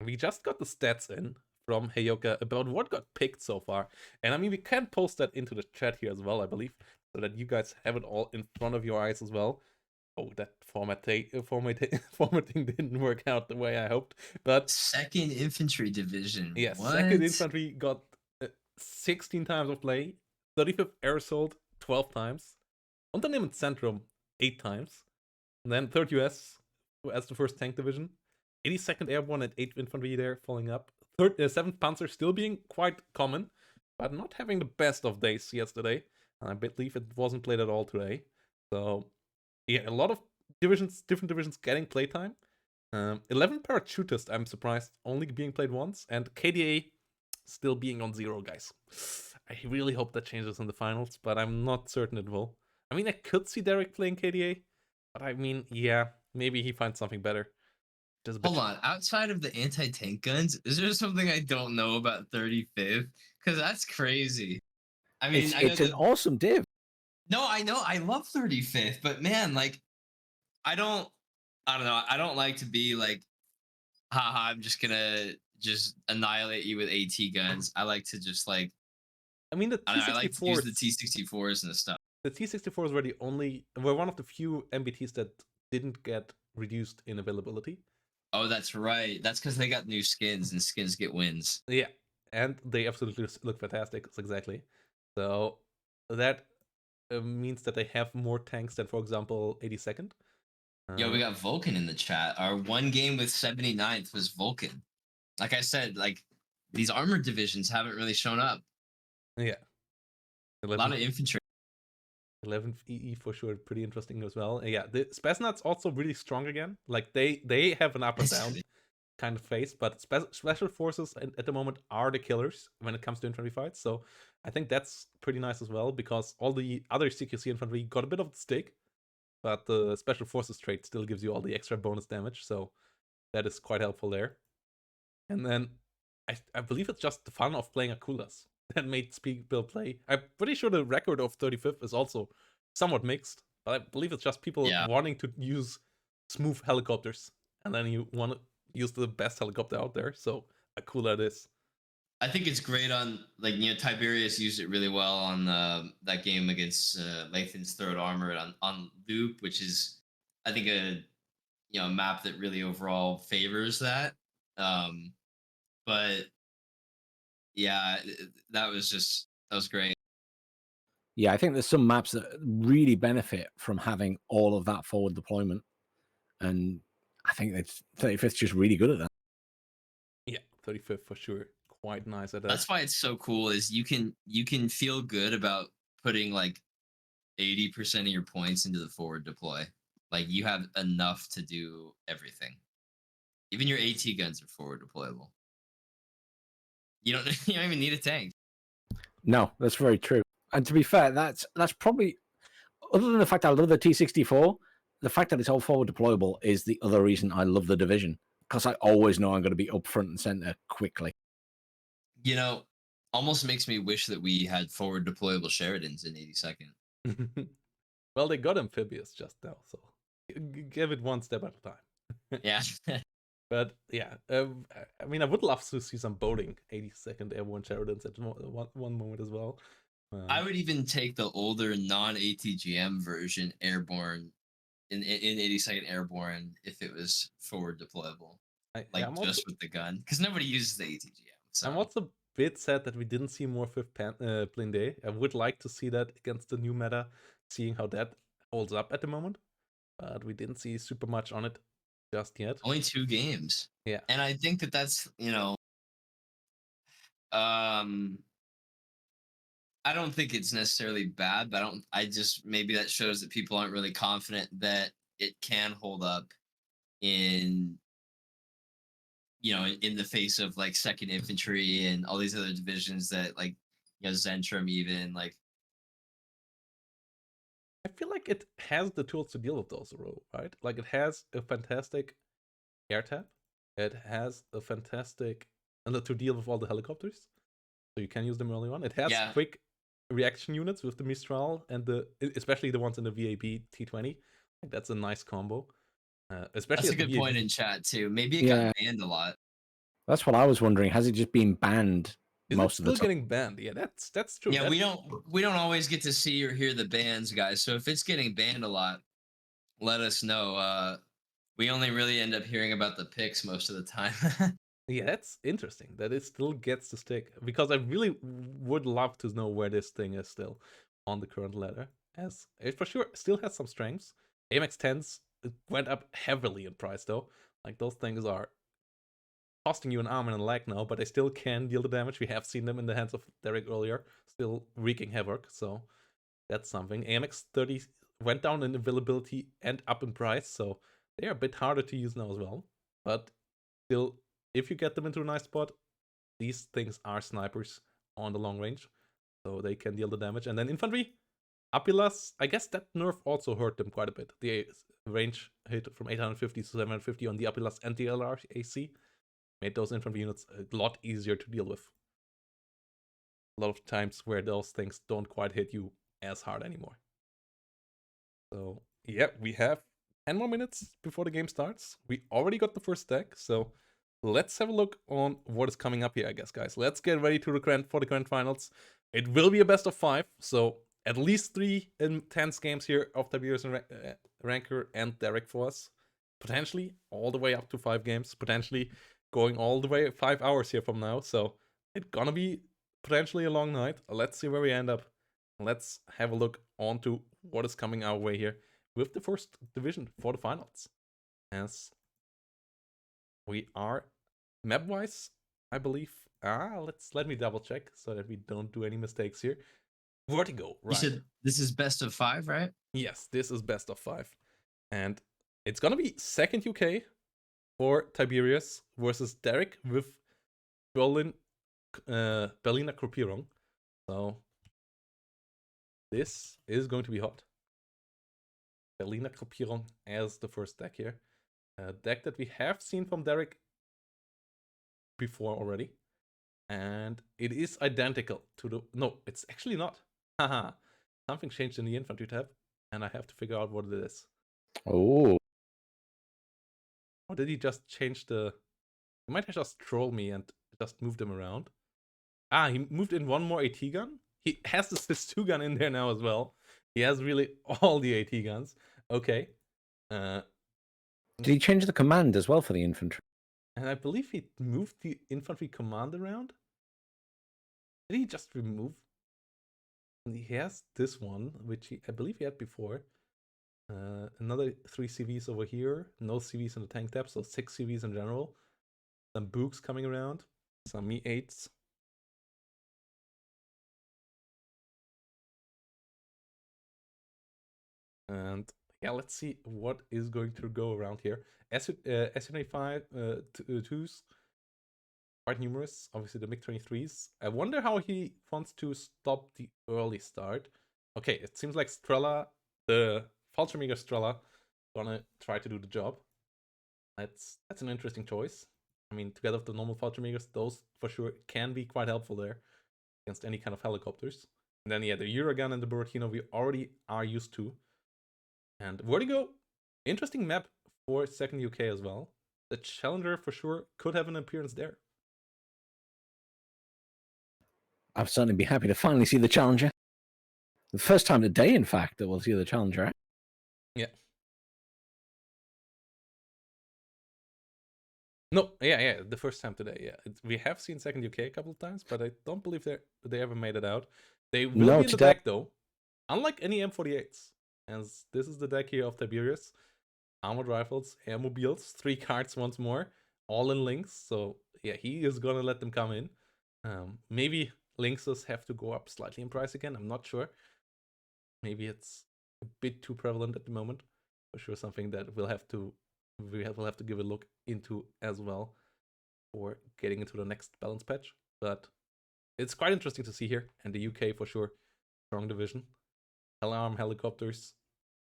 [SPEAKER 1] We just got the stats in from Heyoka about what got picked so far, and I mean, we can post that into the chat here as well, I believe, so that you guys have it all in front of your eyes as well. Oh, that formatting didn't work out the way I hoped, but
[SPEAKER 5] 2nd Infantry Division.
[SPEAKER 1] Yeah,
[SPEAKER 5] what?
[SPEAKER 1] 2nd Infantry got 16 times of play, 35th Air Assault 12 times, Unternehmen Zentrum 8 times, and then 3rd US as the 1st Tank Division, 82nd Airborne and 8th Infantry there following up, 7th Panzer still being quite common, but not having the best of days yesterday. I believe it wasn't played at all today. So yeah, a lot of different divisions getting playtime. 11 Parachutist, I'm surprised, only being played once, and KDA still being on 0, guys. I really hope that changes in the finals, but I'm not certain it will. I mean, I could see Derek playing KDA, but I mean, yeah, maybe he finds something better.
[SPEAKER 5] Hold on, outside of the anti-tank guns, is there something I don't know about 35th? Because that's crazy. I mean,
[SPEAKER 2] It's
[SPEAKER 5] I know
[SPEAKER 2] it's an
[SPEAKER 5] that.
[SPEAKER 2] awesome div.
[SPEAKER 5] No, I know. I love 35th, but man, like, I don't. I don't know. I don't like to be like, haha, I'm just gonna just annihilate you with AT guns. I like to just like,
[SPEAKER 1] I mean, the
[SPEAKER 5] I like to use the
[SPEAKER 1] T64s,
[SPEAKER 5] T64s and the stuff.
[SPEAKER 1] the T64s were one of the few MBTs that didn't get reduced in availability.
[SPEAKER 5] Oh, that's right. That's because they got new skins, and skins get wins.
[SPEAKER 1] Yeah, and they absolutely look fantastic. Exactly. So that means that they have more tanks than, for example, 82nd.
[SPEAKER 5] Yo, we got Vulcan in the chat. Our one game with 79th was Vulcan. Like I said, like these armored divisions haven't really shown up.
[SPEAKER 1] Yeah.
[SPEAKER 5] A lot of infantry.
[SPEAKER 1] 11th EE for sure, pretty interesting as well. Yeah, the Spetsnaz also really strong again. Like they have an up and down kind of phase, but special forces at the moment are the killers when it comes to infantry fights. So I think that's pretty nice as well, because all the other CQC infantry got a bit of the stick, but the special forces trait still gives you all the extra bonus damage. So that is quite helpful there. And then I believe it's just the fun of playing Akulas that made people play. I'm pretty sure the record of 35th is also somewhat mixed, but I believe it's just people wanting to use smooth helicopters, and then you want to use the best helicopter out there. So Akula it is.
[SPEAKER 5] I think it's great on, like, Tiberius used it really well on that game against Lathan's Third Armor on Loop, which is, I think, a map that really overall favors that. But yeah, that was great.
[SPEAKER 2] Yeah, I think there's some maps that really benefit from having all of that forward deployment, and I think that 35th just really good at that.
[SPEAKER 1] Yeah, 35th for sure, quite nice at that.
[SPEAKER 5] That's why it's so cool. Is you can feel good about putting like 80% of your points into the forward deploy. Like, you have enough to do everything. Even your AT guns are forward deployable. You don't even need a tank.
[SPEAKER 2] No, that's very true. And to be fair, that's probably, other than the fact I love the T64, the fact that it's all forward deployable is the other reason I love the division, because I always know I'm going to be up front and center quickly.
[SPEAKER 5] Almost makes me wish that we had forward deployable Sheridans in 82nd.
[SPEAKER 1] Well, they got amphibious just now, so give it one step at a time.
[SPEAKER 5] Yeah.
[SPEAKER 1] But yeah, I mean, I would love to see some boating 82nd Airborne Sheridans at one moment as well.
[SPEAKER 5] I would even take the older non-ATGM version Airborne in 82nd Airborne if it was forward deployable, just with the gun, because nobody uses the ATGM. So.
[SPEAKER 1] I'm also a bit sad that we didn't see more 5th Blinde. I would like to see that against the new meta, seeing how that holds up at the moment, but we didn't see super much on it just yet.
[SPEAKER 5] Only 2 games.
[SPEAKER 1] Yeah.
[SPEAKER 5] And I think that's, I don't think it's necessarily bad, but maybe that shows that people aren't really confident that it can hold up in the face of like 2nd Infantry and all these other divisions that, like, Zentrum even, like.
[SPEAKER 1] I feel like it has the tools to deal with those, right? Like, it has a fantastic air tap. It has a fantastic to deal with all the helicopters, so you can use them early on. It has quick reaction units with the Mistral and especially the ones in the VAB T20. Like, that's a nice combo. Especially
[SPEAKER 5] that's a good point in chat too. Maybe it got banned a lot.
[SPEAKER 2] That's what I was wondering. Has it just been banned most of the time?
[SPEAKER 1] Still getting banned? Yeah, that's true.
[SPEAKER 5] Yeah, we don't always get to see or hear the bans, guys. So if it's getting banned a lot, let us know. We only really end up hearing about the picks most of the time.
[SPEAKER 1] Yeah, that's interesting that it still gets to stick, because I really would love to know where this thing is still on the current ladder, as it for sure still has some strengths. AMX 10s went up heavily in price though. Like, those things are costing you an arm and a leg now, but they still can deal the damage. We have seen them in the hands of Derek earlier, still wreaking havoc, so that's something. AMX 30 went down in availability and up in price, so they are a bit harder to use now as well. But still, if you get them into a nice spot, these things are snipers on the long range, so they can deal the damage. And then infantry, Apilas, I guess that nerf also hurt them quite a bit. The range hit from 850 to 750 on the Apilas and the LR AC made those infantry units a lot easier to deal with. a lot of times where those things don't quite hit you as hard anymore. So yeah, we have 10 more minutes before the game starts. We already got the first deck, so let's have a look on what is coming up here, I guess, guys. Let's get ready for the grand finals. It will be a best of 5, so at least 3 intense games here of Tiberius and Ranker and Derek for us. Potentially all the way up to 5 games. Potentially going all the way 5 hours here from now. So it's gonna be potentially a long night. Let's see where we end up. Let's have a look onto what is coming our way here with the first division for the finals. As we are map-wise, I believe. Let me double check so that we don't do any mistakes here. Vertigo, right?
[SPEAKER 5] You said this is best of 5, right?
[SPEAKER 1] Yes, this is best of 5. And it's gonna be second UK for Tiberius versus Derek with Berliner Gruppierung. So this is going to be hot. Berliner Gruppierung as the first deck here. A deck that we have seen from Derek before already. And it is identical to the... No, it's actually not. Haha. Something changed in the infantry tab, and I have to figure out what it is.
[SPEAKER 2] Oh,
[SPEAKER 1] Or did he just change the... He might have just trolled me and just moved them around. He moved in one more AT gun? He has this 2 gun in there now as well. He has really all the AT guns. Okay.
[SPEAKER 2] did he change the command as well for the infantry?
[SPEAKER 1] And I believe he moved the infantry command around. Did he just remove? He has this one, which I believe he had before. Another 3 CVs over here. No CVs in the tank tab, so 6 CVs in general. Some books coming around. Some Mi-8s. And yeah, let's see what is going to go around here. SN85 2s, quite numerous. Obviously the MiG-23s. I wonder how he wants to stop the early start. Okay, it seems like Strela, the Fallschirmjäger Strela, gonna try to do the job. That's an interesting choice. I mean, together with the normal Fallschirmjägers, those for sure can be quite helpful there against any kind of helicopters. And then yeah, the Eurogun and the Buratino we already are used to. And Vertigo, interesting map for second UK as well. The Challenger for sure could have an appearance there.
[SPEAKER 2] I'd certainly be happy to finally see the Challenger. The first time today, in fact, that we'll see the Challenger.
[SPEAKER 1] Yeah. No, yeah, the first time today, yeah. We have seen second UK a couple of times, but I don't believe they ever made it out. They will
[SPEAKER 2] No,
[SPEAKER 1] be in the
[SPEAKER 2] today-
[SPEAKER 1] deck though, unlike any M48s, as this is the deck here of Tiberius. Armored rifles, airmobiles, 3 cards once more, all in links. So yeah, he is gonna let them come in. Maybe Lynxes have to go up slightly in price again. I'm not sure. Maybe it's a bit too prevalent at the moment. For sure, something that we will have to give a look into as well for getting into the next balance patch. But it's quite interesting to see here, and the UK for sure, strong division. Alarm helicopters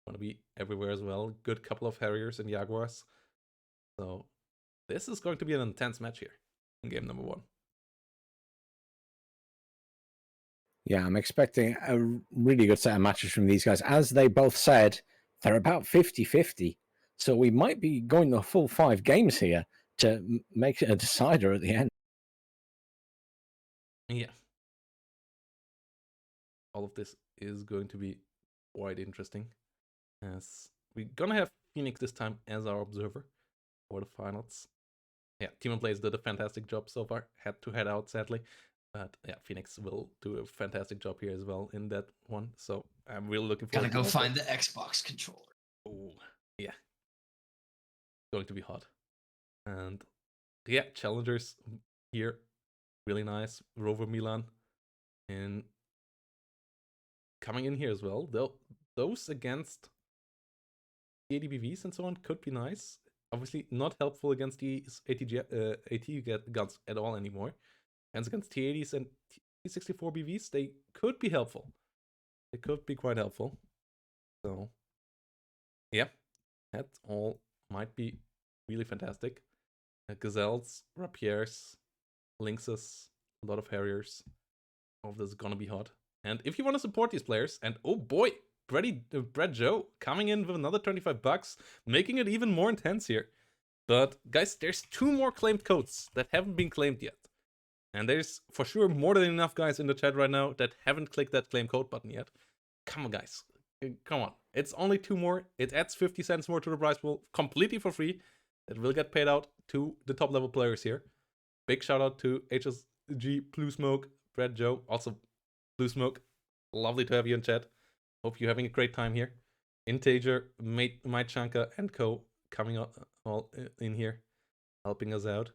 [SPEAKER 1] gonna be everywhere as well. Good couple of Harriers and Jaguars. So this is going to be an intense match here in game number 1.
[SPEAKER 2] Yeah, I'm expecting a really good set of matches from these guys. As they both said, they're about 50-50. So we might be going the full 5 games here to make a decider at the end.
[SPEAKER 1] Yeah. All of this is going to be quite interesting, as we're gonna have Phoenix this time as our observer for the finals. Yeah, Team and Blaze did a fantastic job so far. Had to head out, sadly. But yeah, Phoenix will do a fantastic job here as well in that one. So I'm really looking forward
[SPEAKER 5] Gotta
[SPEAKER 1] to
[SPEAKER 5] go
[SPEAKER 1] that.
[SPEAKER 5] find the Xbox controller.
[SPEAKER 1] Oh, yeah. Going to be hot. And yeah, challengers here. Really nice. Rover Milan in coming in here as well. Though those against ADBVs and so on could be nice. Obviously not helpful against these AT guns at all anymore. And against T80s and T64 BVs, they could be helpful. They could be quite helpful. So, yeah, that all might be really fantastic. Gazelles, Rapiers, Lynxes, a lot of Harriers. Oh, this is gonna be hot. And if you want to support these players, and oh boy, Brad Joe coming in with another 25 bucks, making it even more intense here. But guys, there's 2 more claimed codes that haven't been claimed yet. And there's for sure more than enough guys in the chat right now that haven't clicked that claim code button yet. Come on, guys. Come on. It's only 2 more. It adds 50 cents more to the prize pool completely for free. It will get paid out to the top level players here. Big shout out to HSG, Blue Smoke, Brad Joe, also Blue Smoke. Lovely to have you in chat. Hope you're having a great time here. Integer, My Chanka, and Co. coming all in here, helping us out.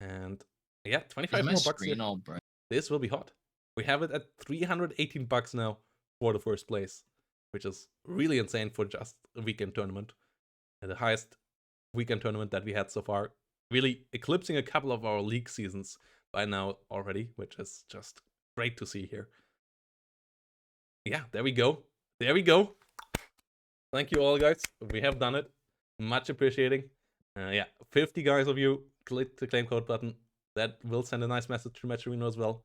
[SPEAKER 1] And yeah, 25 more bucks here.
[SPEAKER 5] All bright.
[SPEAKER 1] This will be hot. We have it at 318 bucks now for the first place, which is really insane for just a weekend tournament. The highest weekend tournament that we had so far, really eclipsing a couple of our league seasons by now already, which is just great to see here. Yeah, there we go. There we go. Thank you all, guys. We have done it. Much appreciating. Yeah, 50 guys of you click the claim code button. That will send a nice message to Matcherino as well.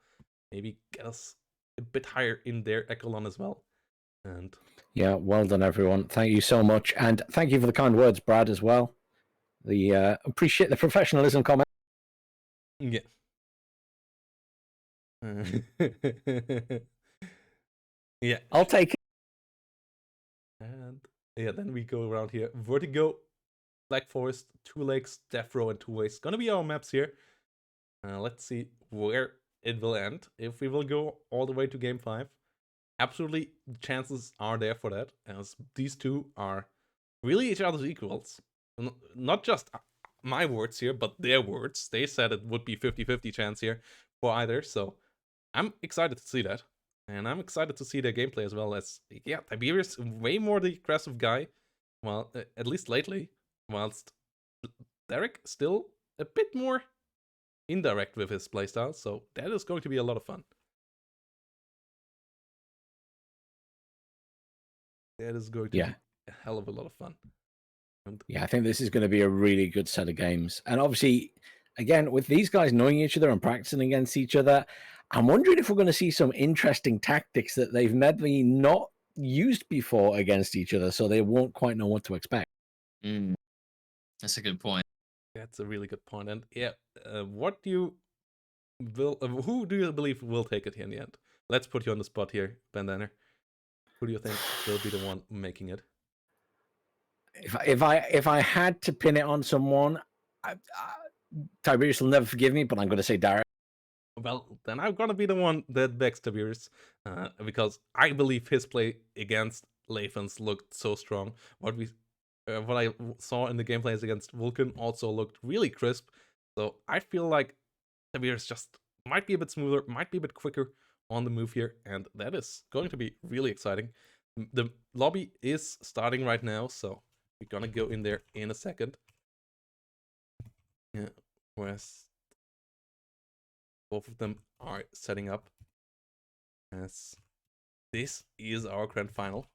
[SPEAKER 1] Maybe get us a bit higher in their echelon as well. And
[SPEAKER 2] yeah, well done, everyone. Thank you so much. And thank you for the kind words, Brad, as well. Appreciate the professionalism comment.
[SPEAKER 1] yeah. Yeah.
[SPEAKER 2] I'll take it.
[SPEAKER 1] And yeah, then we go around here. Vertigo, Black Forest, 2 Lakes, Death Row, and 2 Ways. Gonna be our maps here. Let's see where it will end. If we will go all the way to game 5, absolutely the chances are there for that, as these two are really each other's equals. Not just my words here, but their words. They said it would be 50-50 chance here for either, so I'm excited to see that. And I'm excited to see their gameplay as well, as, yeah, Tiberius, way more the aggressive guy, well, at least lately, whilst Derek still a bit more indirect with his playstyle, so that is going to be a lot of fun. That is going to be a hell of a lot of fun. And
[SPEAKER 2] yeah, I think this is going to be a really good set of games. And obviously, again, with these guys knowing each other and practicing against each other, I'm wondering if we're going to see some interesting tactics that they've maybe not used before against each other, so they won't quite know what to expect.
[SPEAKER 5] That's a good point.
[SPEAKER 1] that's a really good point. And yeah, what do you who do you believe will take it here in the end? Let's put you on the spot here, Bandana. Who do you think will be the one making it?
[SPEAKER 2] If I had to pin it on someone, Tiberius will never forgive me, but I'm going to say Derek.
[SPEAKER 1] Well, then I'm gonna be the one that backs Tiberius, because I believe his play against Lathans looked so strong. What I saw in the gameplays against Vulcan also looked really crisp. So I feel like Tiberius just might be a bit smoother, might be a bit quicker on the move here, and that is going to be really exciting. The lobby is starting right now, so we're gonna go in there in a second. Yeah, whereas both of them are setting up, as this is our grand final.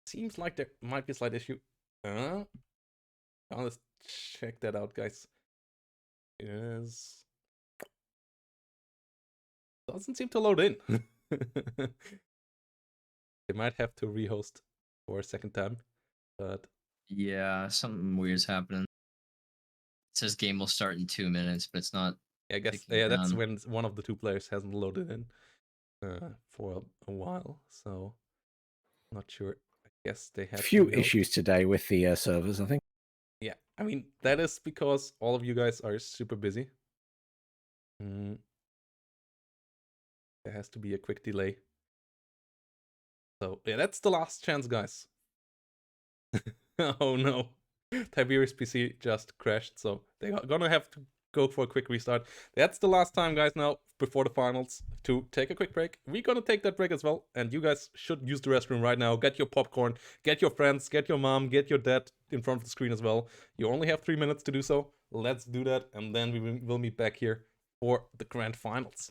[SPEAKER 1] Seems like there might be a slight issue. Let's check that out, guys. Yes. Doesn't seem to load in. They might have to rehost for a second time, but
[SPEAKER 5] Yeah, something weird's happening. It says game will start in 2 minutes, but it's not.
[SPEAKER 1] I guess
[SPEAKER 5] Ticking
[SPEAKER 1] that's
[SPEAKER 5] down.
[SPEAKER 1] when one of the 2 players hasn't loaded in for a while, so not sure. I guess they have
[SPEAKER 2] Few
[SPEAKER 1] to rehost.
[SPEAKER 2] issues today with the servers, I think.
[SPEAKER 1] Yeah, I mean, that is because all of you guys are super busy. There has to be a quick delay. So, yeah, that's the last chance, guys. Oh no. Tiberius PC just crashed, so they're gonna have to go for a quick restart. That's the last time, guys, now, before the finals, to take a quick break. We're gonna take that break as well, and you guys should use the restroom right now. Get your popcorn, get your friends, get your mom, get your dad in front of the screen as well. You only have 3 minutes to do so. Let's do that, and then we will meet back here for the grand finals.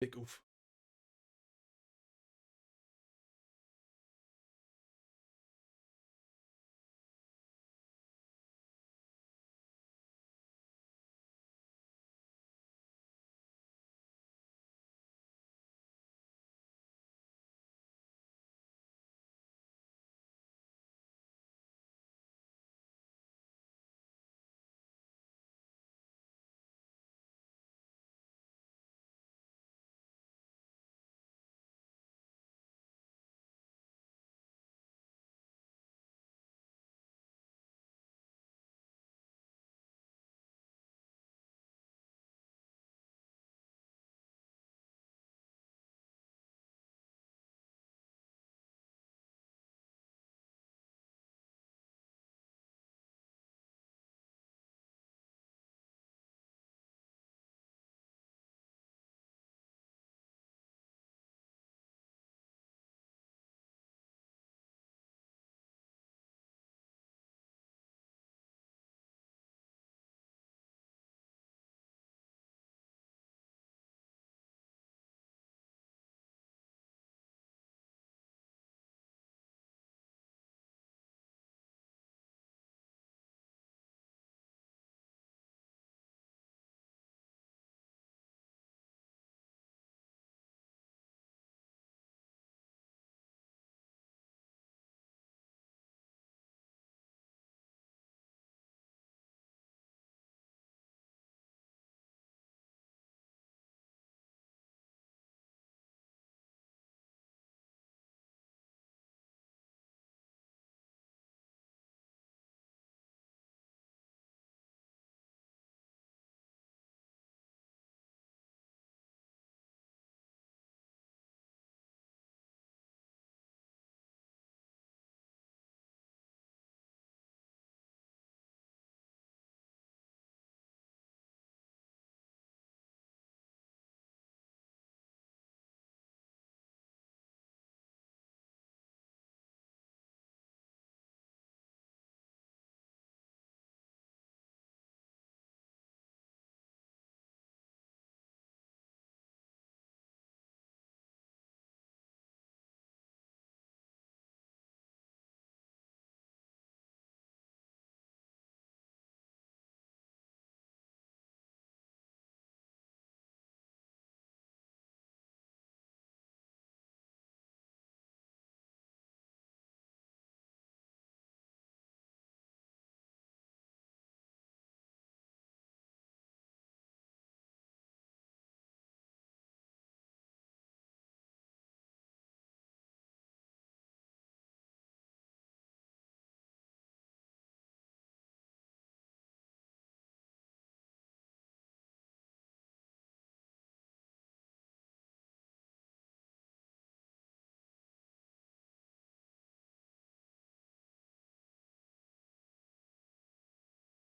[SPEAKER 1] Big oof.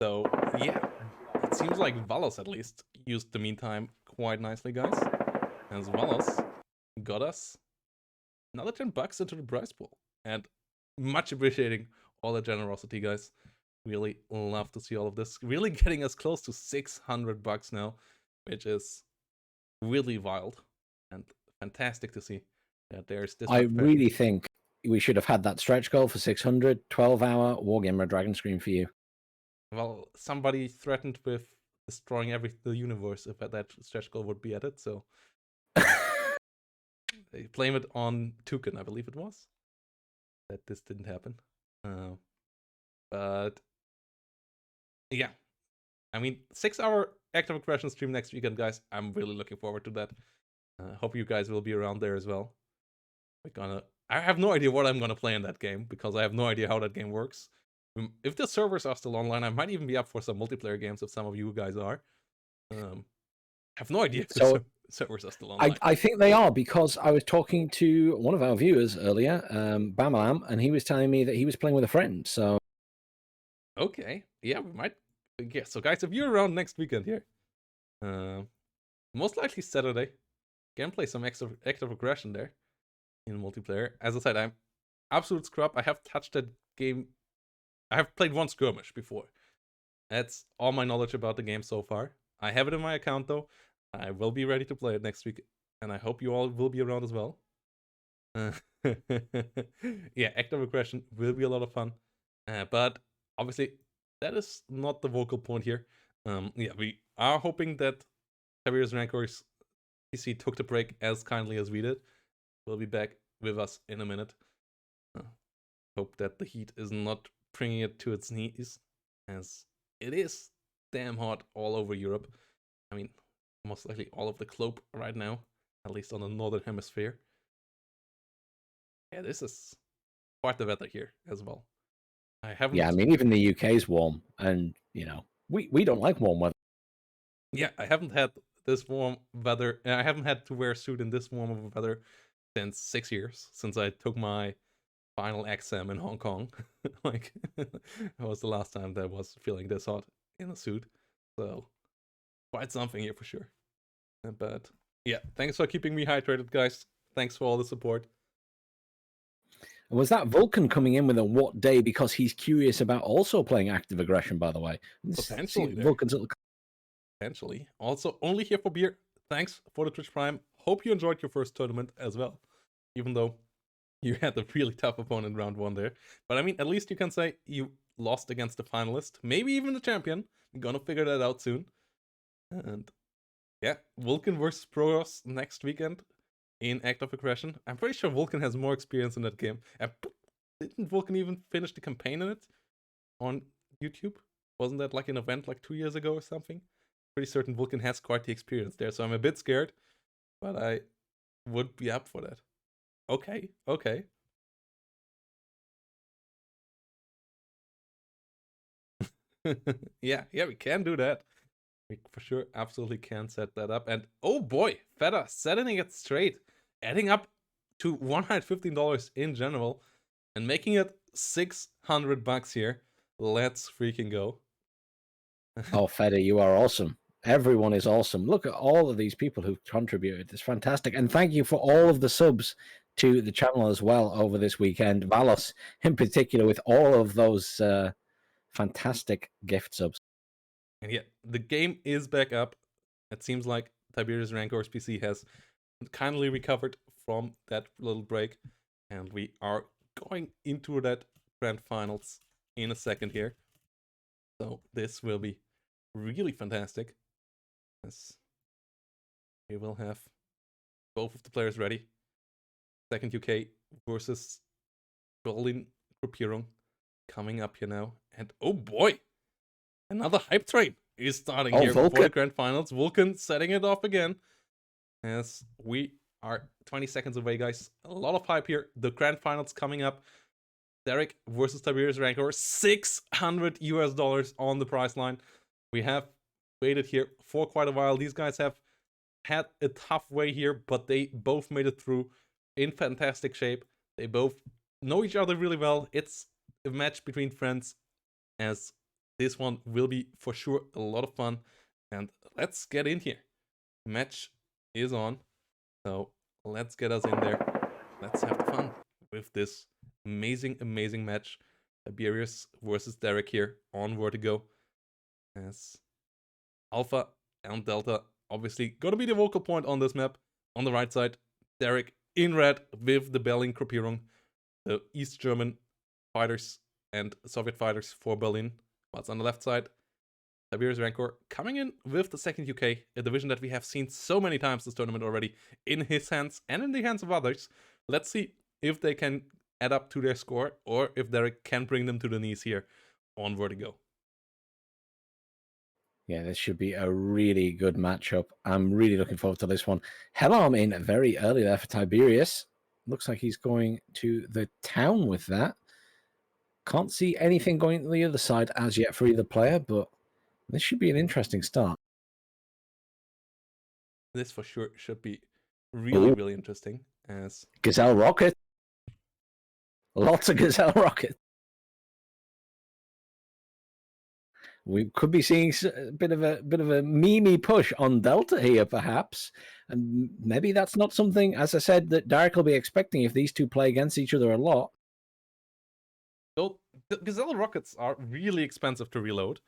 [SPEAKER 1] So yeah, it seems like Valos at least used the meantime quite nicely, guys. As Valos got us another $10 into the prize pool. And much appreciating all the generosity, guys. Really love to see all of this. Really getting us close to $600 now, which is really wild and fantastic to see that there's this
[SPEAKER 2] I
[SPEAKER 1] much passion.
[SPEAKER 2] really think we should have had that stretch goal for 600, 12-hour Wargamer Dragon Scream for you.
[SPEAKER 1] Well, somebody threatened with destroying the universe if that stretch goal would be added, so they blame it on Toucan, I believe it was, that this didn't happen. But yeah, I mean, 6-hour active aggression stream next weekend, guys. I'm really looking forward to that. Hope you guys will be around there as well. I have no idea what I'm gonna play in that game because I have no idea how that game works. If the servers are still online, I might even be up for some multiplayer games if some of you guys are. I have no idea if the servers are still online.
[SPEAKER 2] I think they are, because I was talking to one of our viewers earlier, Bamalam, and he was telling me that he was playing with a friend. So
[SPEAKER 1] okay, yeah, we might. Yeah, so guys, if you're around next weekend here, most likely Saturday, can play some extra active aggression there in multiplayer. As I said, I'm absolute scrub. I have touched that game. I have played one skirmish before. That's all my knowledge about the game so far. I have it in my account though. I will be ready to play it next week and I hope you all will be around as well. Yeah, active aggression will be a lot of fun, but obviously that is not the vocal point here. Yeah, we are hoping that Tiberius Rancor's PC took the break as kindly as we did. Will be back with us in a minute. Hope that the heat is not bringing it to its knees, as it is damn hot all over Europe. I mean, most likely all of the globe right now, at least on the northern hemisphere. Yeah, this is quite the weather here as well. I haven't.
[SPEAKER 2] Yeah, I mean, even the UK is warm, and we don't like warm weather.
[SPEAKER 1] Yeah, I haven't had this warm weather. I haven't had to wear a suit in this warm of weather since 6 years, since I took my final exam in Hong Kong. Like, that was the last time that I was feeling this hot in a suit. So, quite something here for sure. But yeah, thanks for keeping me hydrated, guys. Thanks for all the support.
[SPEAKER 2] Was that Vulcan coming in with a what day because he's curious about also playing active aggression, by the way?
[SPEAKER 1] Potentially there.
[SPEAKER 2] Vulcan's little...
[SPEAKER 1] Potentially. Also, only here for beer. Thanks for the Twitch Prime. Hope you enjoyed your first tournament as well. Even though you had a really tough opponent round 1 there. But I mean, at least you can say you lost against the finalist. Maybe even the champion. I'm gonna figure that out soon. And yeah, Vulcan versus Protoss next weekend in active aggression. I'm pretty sure Vulcan has more experience in that game. And didn't Vulcan even finish the campaign in it on YouTube? Wasn't that like an event like 2 years ago or something? Pretty certain Vulcan has quite the experience there, so I'm a bit scared, but I would be up for that. Okay. Yeah, we can do that. We for sure absolutely can set that up. And oh boy, Feta setting it straight, adding up to $115 in general and making it $600 here. Let's freaking go.
[SPEAKER 2] Oh, Fede, you are awesome. Everyone is awesome. Look at all of these people who've contributed. It's fantastic. And thank you for all of the subs to the channel as well over this weekend. Valos, in particular, with all of those fantastic gift subs.
[SPEAKER 1] And yeah, the game is back up. It seems like Tiberius Rancor's PC has kindly recovered from that little break. And we are going into that grand finals in a second here. So this will be really fantastic. Yes. We will have both of the players ready. Second UK versus Berlin Gruppierung coming up here now. And oh boy, another hype train is starting here
[SPEAKER 2] Vulcan.
[SPEAKER 1] before the grand finals. Vulcan setting it off again. As we are 20 seconds away, guys. A lot of hype here. The grand finals coming up. Derek versus Tiberius Rancor. $600 on the price line. We have waited here for quite a while. These guys have had a tough way here, but they both made it through in fantastic shape. They both know each other really well. It's a match between friends, as this one will be for sure a lot of fun. And let's get in here. Match is on, so let's get us in there. Let's have fun with this amazing match. Tiberius versus Derek here on Vertigo, as Alpha and Delta obviously gonna be the vocal point on this map. On the right side, Derek in red with the Berlin Gruppierung, the East German fighters and Soviet fighters for Berlin. Whilst on the left side, Tiberius Rancor coming in with the second UK, a division that we have seen so many times this tournament already, in his hands and in the hands of others. Let's see if they can add up to their score, or if Derek can bring them to the knees here on Vertigo.
[SPEAKER 2] Yeah, this should be a really good matchup. I'm really looking forward to this one. Hellam in very early there for Tiberius. Looks like he's going to the town with that. Can't see anything going to the other side as yet for either player, but this should be an interesting start.
[SPEAKER 1] This for sure should be really,
[SPEAKER 2] Ooh.
[SPEAKER 1] really interesting. As
[SPEAKER 2] Gazelle Rocket. Lots of Gazelle Rocket. We could be seeing a bit of a meme push on Delta here, perhaps, and maybe that's not something, as I said, that Derek will be expecting if these two play against each other a lot.
[SPEAKER 1] so the Gazelle rockets are really expensive to reload,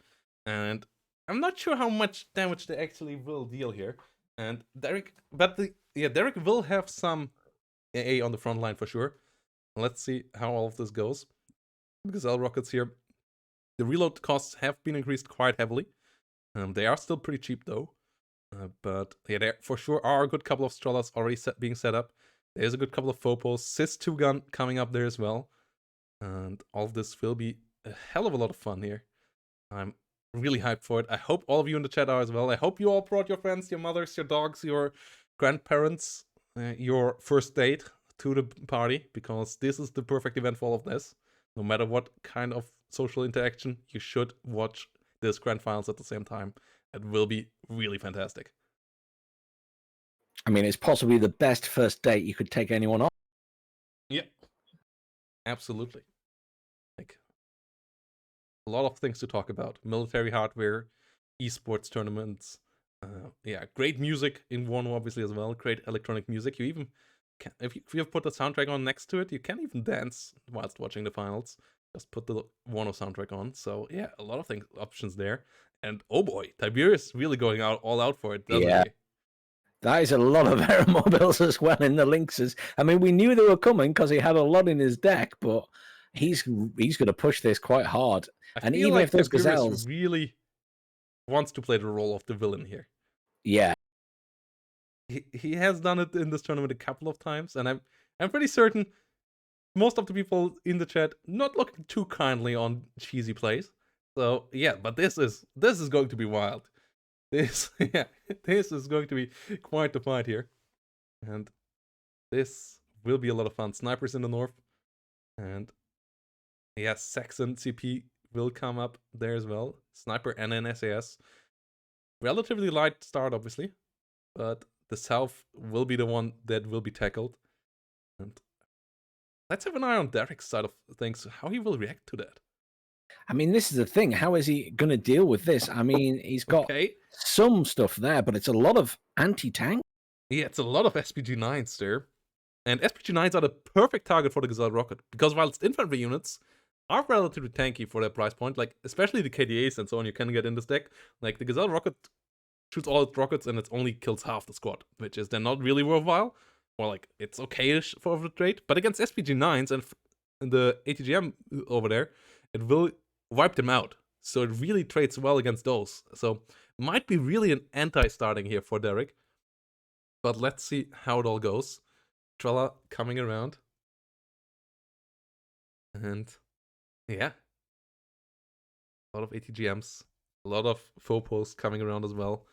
[SPEAKER 1] and I'm not sure how much damage they actually will deal here. And Derek, but Derek will have some AA on the front line for sure. Let's see how all of this goes. The Gazelle Rockets here, the reload costs have been increased quite heavily. They are still pretty cheap though. But yeah, there for sure are a good couple of Strellas already being set up. There's a good couple of Phobos, Sis 2-gun coming up there as well. And all of this will be a hell of a lot of fun here. I'm really hyped for it. I hope all of you in the chat are as well. I hope you all brought your friends, your mothers, your dogs, your grandparents, your first date to the party, because this is the perfect event for all of this. No matter what kind of social interaction, you should watch this grand finals at the same time. It will be really fantastic.
[SPEAKER 2] I mean, it's possibly the best first date you could take anyone on.
[SPEAKER 1] Yeah, absolutely. Like, a lot of things to talk about. Military hardware, esports tournaments. Yeah, great music in WARNO obviously as well. Great electronic music. You even can, if you have put the soundtrack on next to it, you can even dance whilst watching the finals. Just put the WARNO soundtrack on. So yeah, a lot of options there. And oh boy, Tiberius really going all out for it, doesn't he?
[SPEAKER 2] That is a lot of aeromobiles as well in the Lynxes. I mean, we knew they were coming because he had a lot in his deck, but he's going to push this quite hard.
[SPEAKER 1] And
[SPEAKER 2] even
[SPEAKER 1] like
[SPEAKER 2] if those
[SPEAKER 1] Tiberius
[SPEAKER 2] Gazelles
[SPEAKER 1] really wants to play the role of the villain here.
[SPEAKER 2] Yeah.
[SPEAKER 1] He has done it in this tournament a couple of times, and I'm pretty certain most of the people in the chat not looking too kindly on cheesy plays. So yeah, but this is going to be wild. This is going to be quite the fight here. And this will be a lot of fun. Snipers in the north. And yeah, Saxon CP will come up there as well. Sniper and an SAS. Relatively light start, obviously. But the south will be the one that will be tackled. And let's have an eye on Derek's side of things, how he will react to that.
[SPEAKER 2] I mean, this is the thing. How is he going to deal with this? I mean, he's got some stuff there, but it's a lot of anti-tank.
[SPEAKER 1] Yeah, it's a lot of SPG-9s there. And SPG-9s are the perfect target for the Gazelle Rocket, because whilst infantry units are relatively tanky for their price point, like especially the KDAs and so on you can get in this deck, like the Gazelle Rocket shoots all its rockets and it only kills half the squad, which is then not really worthwhile. Or like, it's okay-ish for the trade. But against SPG-9s and the ATGM over there, it will wipe them out. So it really trades well against those. So might be really an anti-starting here for Derek. But let's see how it all goes. Trella coming around. And yeah. A lot of ATGMs. A lot of Phobos coming around as well.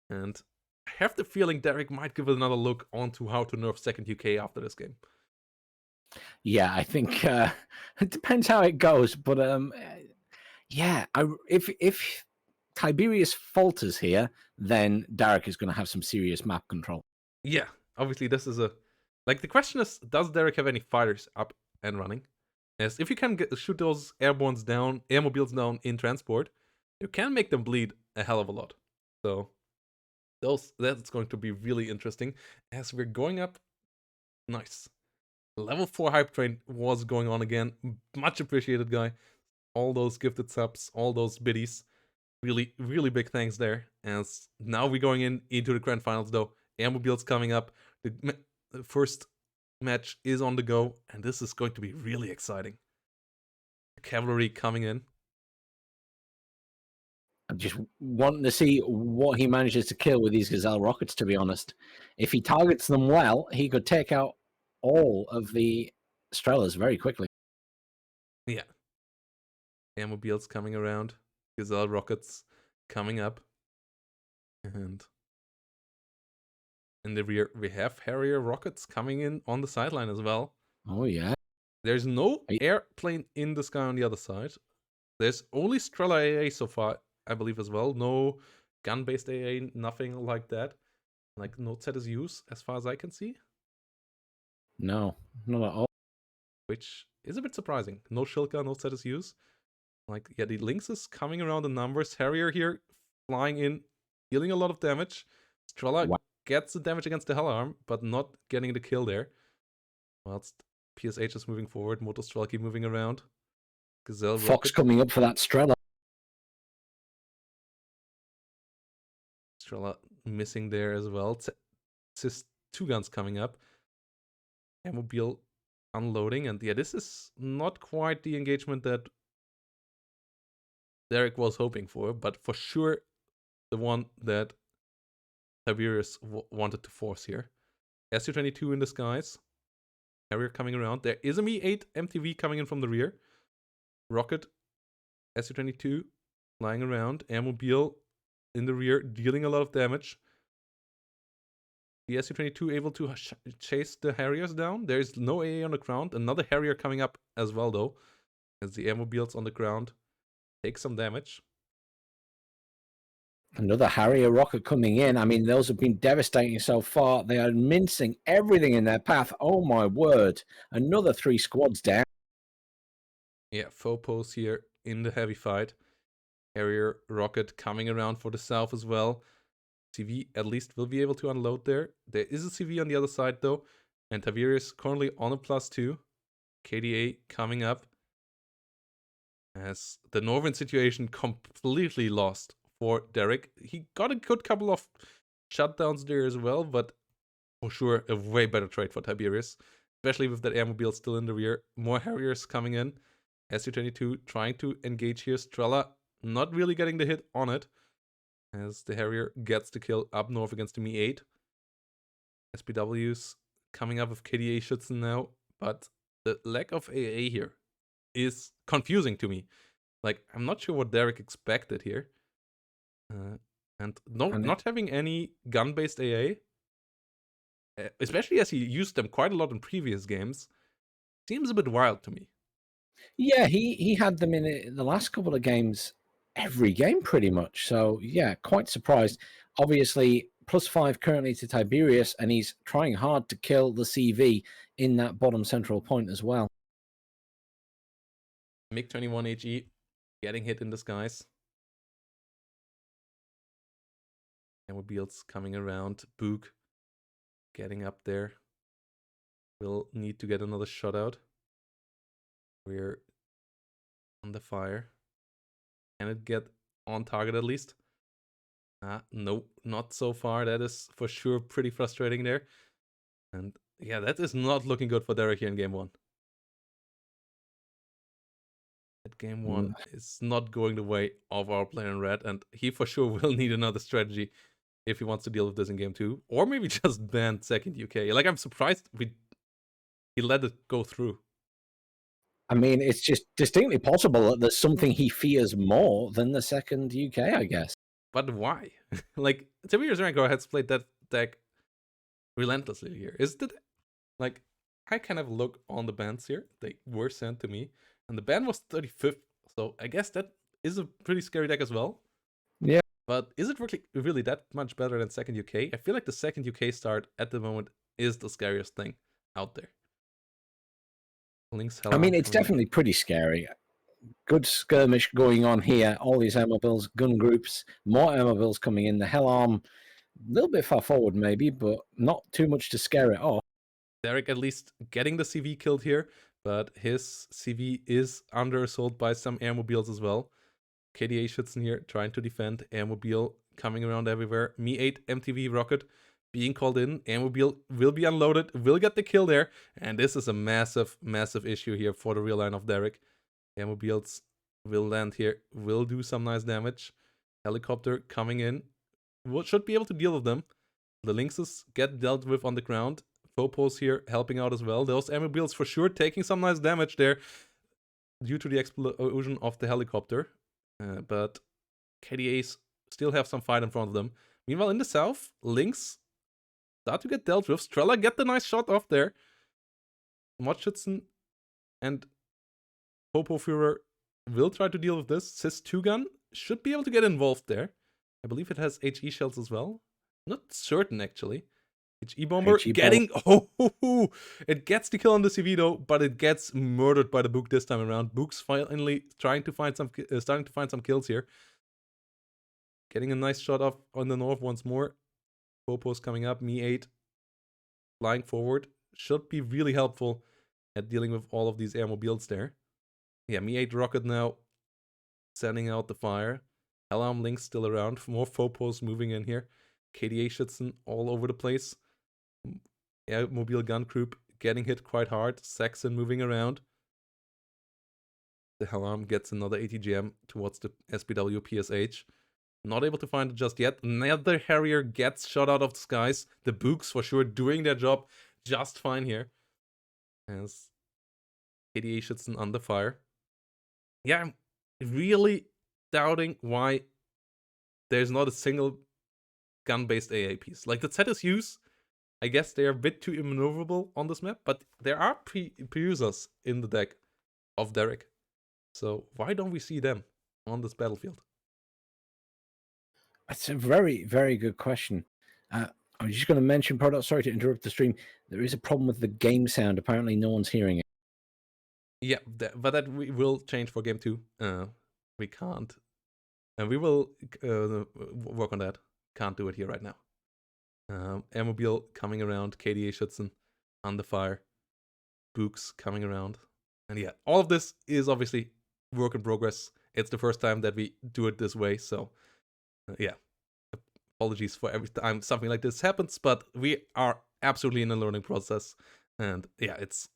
[SPEAKER 1] And I have the feeling Derek might give it another look onto how to nerf second UK after this game.
[SPEAKER 2] Yeah, I think it depends how it goes. But yeah, if Tiberius falters here, then Derek is going to have some serious map control.
[SPEAKER 1] Yeah, obviously this is like the question is, does Derek have any fighters up and running? As if you can shoot those airbornes down, airmobiles down in transport, you can make them bleed a hell of a lot. So that's going to be really interesting as we're going up. Nice. Level 4 hype train was going on again. Much appreciated, guy. All those gifted subs, all those biddies. Really, really big thanks there. As now we're going into the grand finals though. Airmobiles coming up. The first match is on the go, and this is going to be really exciting. Cavalry coming in.
[SPEAKER 2] I'm just wanting to see what he manages to kill with these Gazelle rockets, to be honest. If he targets them well, he could take out all of the Strellas very quickly.
[SPEAKER 1] Yeah. Airmobiles coming around. Gazelle rockets coming up. And in the rear, we have Harrier rockets coming in on the sideline as well.
[SPEAKER 2] Oh, yeah.
[SPEAKER 1] There's no airplane in the sky on the other side. There's only Strela AA so far, I believe, as well. No gun-based AA, nothing like that. Like, no ZSUs, as far as I can see.
[SPEAKER 2] No, not at all.
[SPEAKER 1] Which is a bit surprising. No Shilka, no ZSUs. Like, yeah, the Lynx is coming around in numbers. Harrier here, flying in, dealing a lot of damage. Strela gets the damage against the Hellarm, but not getting the kill there. Whilst PSH is moving forward, Motostrelki moving around. Gazelle
[SPEAKER 2] Fox
[SPEAKER 1] rocket.
[SPEAKER 2] coming up for that Strela.
[SPEAKER 1] Strela missing there as well. Sis 2 guns coming up. Airmobile unloading, and yeah, this is not quite the engagement that Derek was hoping for, but for sure the one that Tiberius wanted to force here. SU-22 in the skies. Harrier coming around. There is a Mi-8 MTV coming in from the rear. Rocket, SU-22 flying around. Airmobile in the rear, dealing a lot of damage. The SU-22 able to chase the Harriers down. There is no AA on the ground. Another Harrier coming up as well, though, as the Airmobiles on the ground take some damage.
[SPEAKER 2] Another Harrier rocket coming in. I mean, those have been devastating so far. They are mincing everything in their path. Oh, my word. Another 3 squads down.
[SPEAKER 1] Yeah, Phobos here in the heavy fight. Harrier rocket coming around for the south as well. CV at least will be able to unload there. There is a CV on the other side, though. And Tiberius currently on a +2. KDA coming up. As the northern situation completely lost for Derek. He got a good couple of shutdowns there as well, but for sure a way better trade for Tiberius, especially with that Airmobile still in the rear. More Harriers coming in. SU-22 trying to engage here. Strella not really getting the hit on it, as the Harrier gets the kill up north against the Mi-8. SPWs coming up with KDA Schützen now, but the lack of AA here is confusing to me. Like, I'm not sure what Derek expected here. And not having any gun-based AA, especially as he used them quite a lot in previous games, seems a bit wild to me.
[SPEAKER 2] Yeah, he had them in the last couple of games, every game pretty much. So, yeah, quite surprised. Obviously, +5 currently to Tiberius, and he's trying hard to kill the CV in that bottom central point as well.
[SPEAKER 1] MiG-21 HE getting hit in the skies. Airmobiles coming around. Book getting up there. We'll need to get another shot out. We're on the fire. Can it get on target at least? Nope, not so far. That is for sure pretty frustrating there. And yeah, that is not looking good for Derek here in game 1. That game 1 is not going the way of our player in red, and he for sure will need another strategy if he wants to deal with this in game 2. Or maybe just ban second UK. Like, I'm surprised he let it go through.
[SPEAKER 2] I mean, it's just distinctly possible that there's something he fears more than the second UK, I guess.
[SPEAKER 1] But why? Like, Tiberius Ranko has played that deck relentlessly here. Is it? Like, I kind of look on the bans here. They were sent to me. And the ban was 35th. So I guess that is a pretty scary deck as well.
[SPEAKER 2] Yeah.
[SPEAKER 1] But is it really that much better than second UK? I feel like the second UK start at the moment is the scariest thing out there.
[SPEAKER 2] I mean, it's definitely pretty scary. Good skirmish going on here. All these Airmobiles, gun groups, more Airmobiles coming in. The Hellarm, a little bit far forward maybe, but not too much to scare it off.
[SPEAKER 1] Derek at least getting the CV killed here, but his CV is under assault by some Airmobiles as well. KDA Schützen here trying to defend. Airmobile coming around everywhere. Mi-8 MTV rocket being called in. Airmobile will be unloaded, will get the kill there. And this is a massive, massive issue here for the real line of Derek. Airmobiles will land here, will do some nice damage. Helicopter coming in. Should be able to deal with them. The Lynxes get dealt with on the ground. Phobos here helping out as well. Those Airmobiles for sure taking some nice damage there due to the explosion of the helicopter. But KDAs still have some fight in front of them. Meanwhile, in the south, Lynx start to get dealt with. Strella get the nice shot off there. Motschützen and Popo Führer will try to deal with this. Sis 2-gun should be able to get involved there. I believe it has HE shells as well. Not certain, actually. HE bomber getting... Oh, it gets the kill on the CV, though, but it gets murdered by the Book this time around. Book's finally trying to find some... starting to find some kills here. Getting a nice shot off on the north once more. Popo's coming up. Mi-8 flying forward. Should be really helpful at dealing with all of these Airmobiles there. Yeah, Mi-8 rocket now sending out the fire. Hellarm Lynx still around. More Phobos moving in here. KDA Schützen all over the place. Airmobile gun group getting hit quite hard. Saxon moving around. The Helm gets another ATGM towards the SPW PSH. Not able to find it just yet. Another Harrier gets shot out of the skies. The Books for sure doing their job just fine here. As KDA Schützen under fire. Yeah, I'm really doubting why there's not a single gun-based AA piece. Like the ZSUs, I guess they are a bit too immaneuverable on this map, but there are pre-users in the deck of Derek. So why don't we see them on this battlefield?
[SPEAKER 2] That's a very, very good question. I was just going to mention, Product, sorry to interrupt the stream. There is a problem with the game sound. Apparently, no one's hearing it.
[SPEAKER 1] Yeah, but that we will change for game 2. We can't. And we will work on that. Can't do it here right now. Airmobile coming around. KDA Schützen under fire. Books coming around. And yeah, all of this is obviously work in progress. It's the first time that we do it this way. So yeah, apologies for every time something like this happens. But we are absolutely in a learning process. And yeah, it's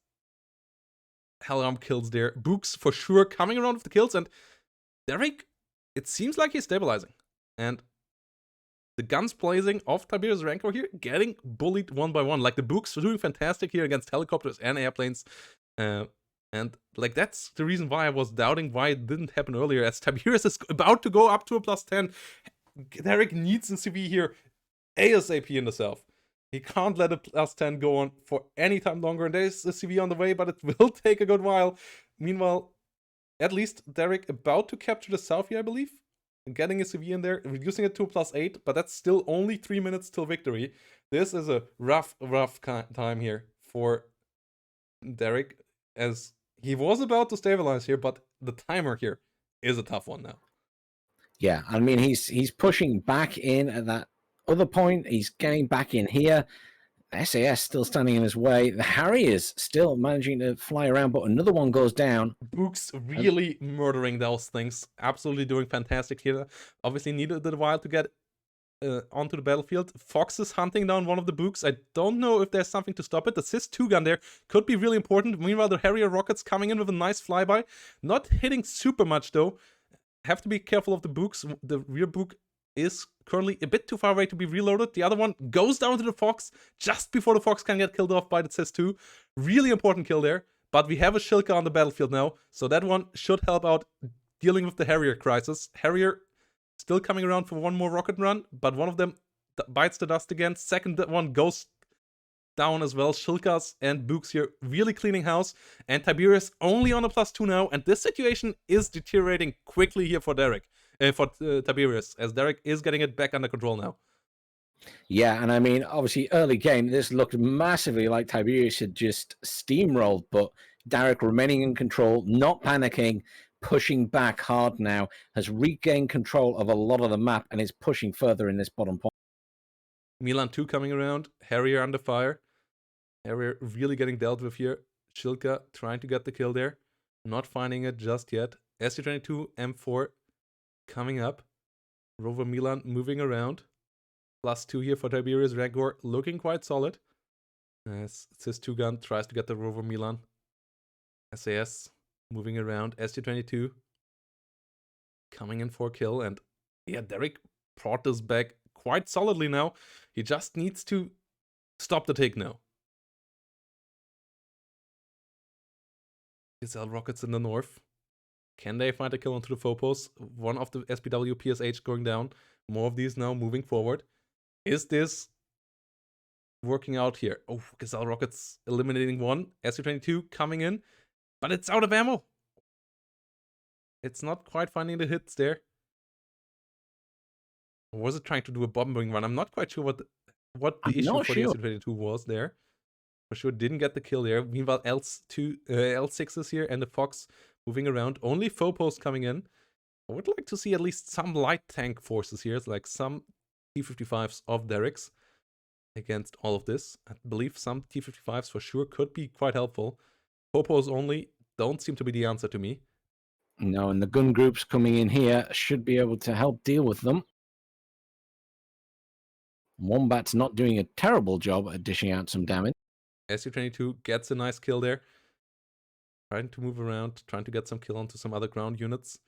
[SPEAKER 1] Hellram kills there. Books for sure coming around with the kills. And Derek, it seems like he's stabilizing. And the guns blazing off Tiberius Rancor here, getting bullied one by one. Like the Books are doing fantastic here against helicopters and airplanes. And like that's the reason why I was doubting why it didn't happen earlier. As Tiberius is about to go up to a +10. Derek needs a CV here ASAP in the south. He can't let a +10 go on for any time longer. And there's a CV on the way, but it will take a good while. Meanwhile, at least Derek about to capture the south here, I believe. Getting a CV in there, reducing it to a +8, but that's still only 3 minutes till victory. This is a rough time here for Derek, as he was about to stabilize here, but the timer here is a tough one now.
[SPEAKER 2] Yeah, I mean, he's pushing back in at that other point. He's getting back in here. SAS still standing in his way. The Harriers still managing to fly around, but another one goes down.
[SPEAKER 1] Books really murdering those things. Absolutely doing fantastic here. Obviously needed a while to get onto the battlefield. Fox is hunting down one of the Books. I don't know if there's something to stop it. The CIS-2 gun there could be really important. Meanwhile, the Harrier rockets coming in with a nice flyby. Not hitting super much though. Have to be careful of the Books. The rear Book is currently a bit too far away to be reloaded. The other one goes down to the Fox just before the Fox can get killed off by the CIS-2. Really important kill there. But we have a Shilka on the battlefield now, so that one should help out dealing with the Harrier crisis. Harrier still coming around for one more rocket run, but one of them bites the dust again. Second one goes down as well. Shilkas and Books here really cleaning house. And Tiberius only on a +2 now. And this situation is deteriorating quickly here for Derek. For Tiberius, as Derek is getting it back under control now.
[SPEAKER 2] Yeah, and I mean, obviously, early game, this looked massively like Tiberius had just steamrolled, but Derek remaining in control, not panicking, pushing back hard now, has regained control of a lot of the map and is pushing further in this bottom point.
[SPEAKER 1] Milan 2 coming around, Harrier under fire. Harrier really getting dealt with here. Shilka trying to get the kill there, not finding it just yet. SU-22 M4 coming up. Rover Milan moving around. +2 here for Tiberius Rancor, looking quite solid. As CIS-2 gun tries to get the Rover Milan. SAS moving around. SU-22 coming in for a kill. And yeah, Derek brought this back quite solidly now. He just needs to stop the take now. Gazelle rockets in the north. Can they find a kill onto the Phobos? One of the SPW PSH going down. More of these now moving forward. Is this working out here? Oh, Gazelle rockets eliminating one. SU-22 coming in, but it's out of ammo. It's not quite finding the hits there. Or was it trying to do a bombing run? I'm not quite sure what the issue for the SU-22 was there. For sure didn't get the kill there. Meanwhile, L6 is here and the Fox moving around. Only Phobos coming in. I would like to see at least some light tank forces here, like some T-55s of Derek's against all of this. I believe some T-55s for sure could be quite helpful. Phobos only don't seem to be the answer to me.
[SPEAKER 2] No, and the gun groups coming in here should be able to help deal with them. Wombat's not doing a terrible job at dishing out some damage.
[SPEAKER 1] SU-22 gets a nice kill there. Trying to move around, trying to get some kill onto some other ground units.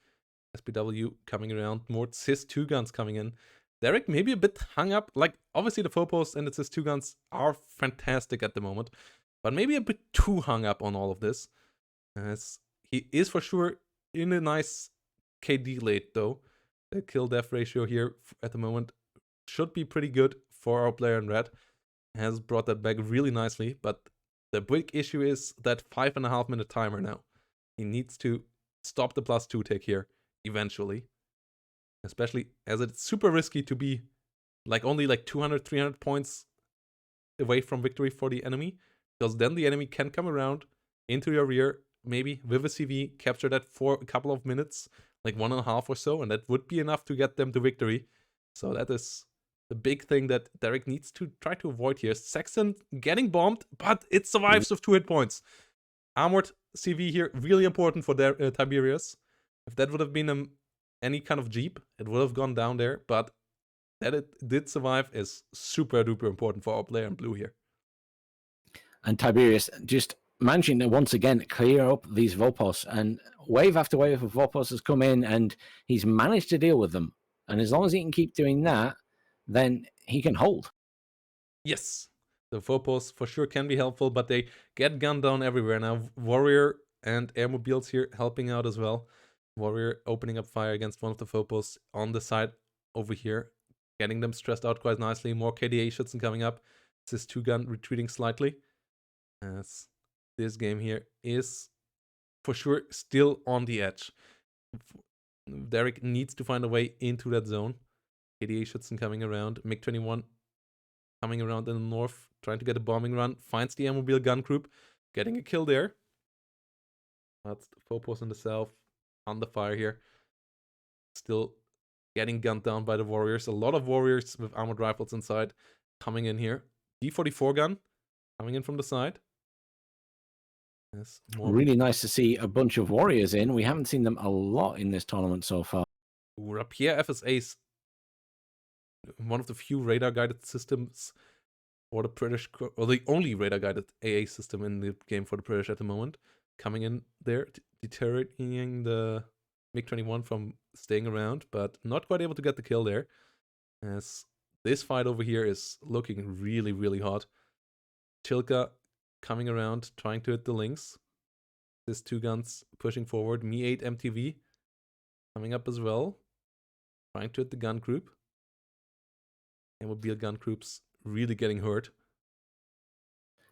[SPEAKER 1] SPW coming around, more CIS 2 guns coming in. Derek maybe a bit hung up. Like, obviously the Phobos and the CIS 2 guns are fantastic at the moment, but maybe a bit too hung up on all of this. As he is for sure in a nice KD late though. The kill-death ratio here at the moment should be pretty good for our player in red. Has brought that back really nicely, but the big issue is that 5.5 minute timer now. He needs to stop the +2 take here eventually. Especially as it's super risky to be like only like 200, 300 points away from victory for the enemy. Because then the enemy can come around into your rear, maybe with a CV, capture that for a couple of minutes, like 1.5 or so, and that would be enough to get them to victory. So that is the big thing that Derek needs to try to avoid here. Saxon getting bombed, but it survives with 2 hit points. Armored CV here, really important for Tiberius. If that would have been any kind of Jeep, it would have gone down there, but that it did survive is super duper important for our player in blue here.
[SPEAKER 2] And Tiberius just managing to once again clear up these Volpos, and wave after wave of Volpos has come in and he's managed to deal with them. And as long as he can keep doing that, then he can hold.
[SPEAKER 1] Yes, the Volpos for sure can be helpful, but they get gunned down everywhere now. Warrior and Airmobiles here helping out as well. Warrior opening up fire against one of the Volpos on the side over here, getting them stressed out quite nicely. More KDA Schützen coming up. This 2-gun retreating slightly. As this game here is for sure still on the edge. Derek needs to find a way into that zone. KDA Schützen coming around. MiG-21 coming around in the north, trying to get a bombing run. Finds the Airmobile gun group, getting a kill there. That's the Phobos in the south on the fire here. Still getting gunned down by the Warriors. A lot of Warriors with armored rifles inside coming in here. D44 gun coming in from the side. Yes,
[SPEAKER 2] really nice to see a bunch of Warriors in. We haven't seen them a lot in this tournament so far.
[SPEAKER 1] Rapier FSA's one of the few radar-guided systems for the British, or the only radar-guided AA system in the game for the British at the moment. Coming in there, deterring the MiG-21 from staying around, but not quite able to get the kill there. As this fight over here is looking really, really hot. Chilka coming around, trying to hit the links. This 2 guns pushing forward. Mi-8 MTV coming up as well. Trying to hit the gun group. Mobile gun groups really getting hurt.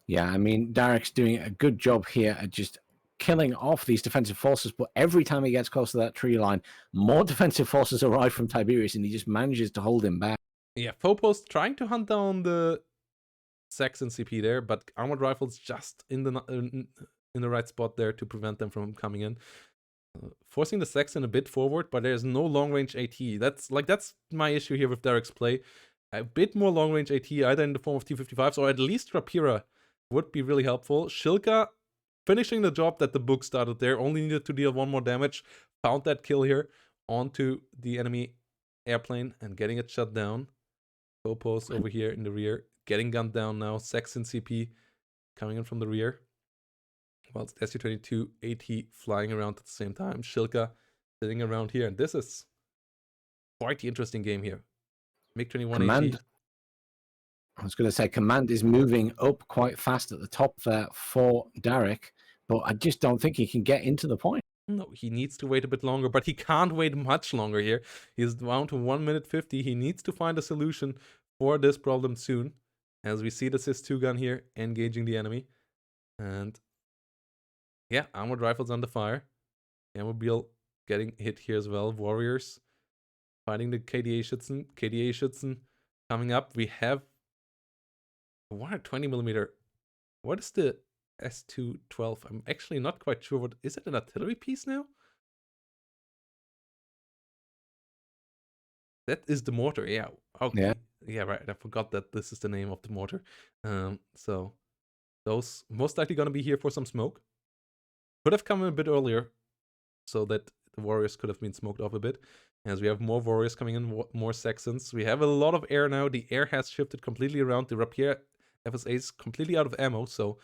[SPEAKER 2] Yeah, I mean, Derek's doing a good job here at just killing off these defensive forces, but every time he gets close to that tree line, more defensive forces arrive from Tiberius, and he just manages to hold him back.
[SPEAKER 1] Yeah, Phobos trying to hunt down the Saxon CP there, but armored rifles just in the right spot there to prevent them from coming in. Forcing the Saxon a bit forward, but there's no long-range AT. That's my issue here with Derek's play. A bit more long-range AT, either in the form of T-55s or at least Rapira would be really helpful. Shilka finishing the job that the book started there, only needed to deal 1 more damage. Found that kill here onto the enemy airplane and getting it shut down. Phobos over here in the rear, getting gunned down now. Saxon CP coming in from the rear. Whilst SU-22 AT flying around at the same time. Shilka sitting around here. And this is quite the interesting game here. MiG-21
[SPEAKER 2] Command,
[SPEAKER 1] AT.
[SPEAKER 2] I was going to say, Command is moving up quite fast at the top there for Derek, but I just don't think he can get into the point.
[SPEAKER 1] No, he needs to wait a bit longer, but he can't wait much longer here. He's down to 1 minute 50. He needs to find a solution for this problem soon. As we see the CIS 2 gun here engaging the enemy. And yeah, armored rifles under fire. Airmobile getting hit here as well. Warriors fighting the KDA Schützen. KDA Schützen coming up. We have 120mm. What is the S212? I'm actually not quite sure. What is it? An artillery piece now? That is the mortar. Yeah. Okay. Yeah, right. I forgot that this is the name of the mortar. So those most likely gonna be here for some smoke. Could have come in a bit earlier, so that the Warriors could have been smoked off a bit. As we have more Warriors coming in, more Saxons. We have a lot of air now. The air has shifted completely around. The Rapier FSA is completely out of ammo, so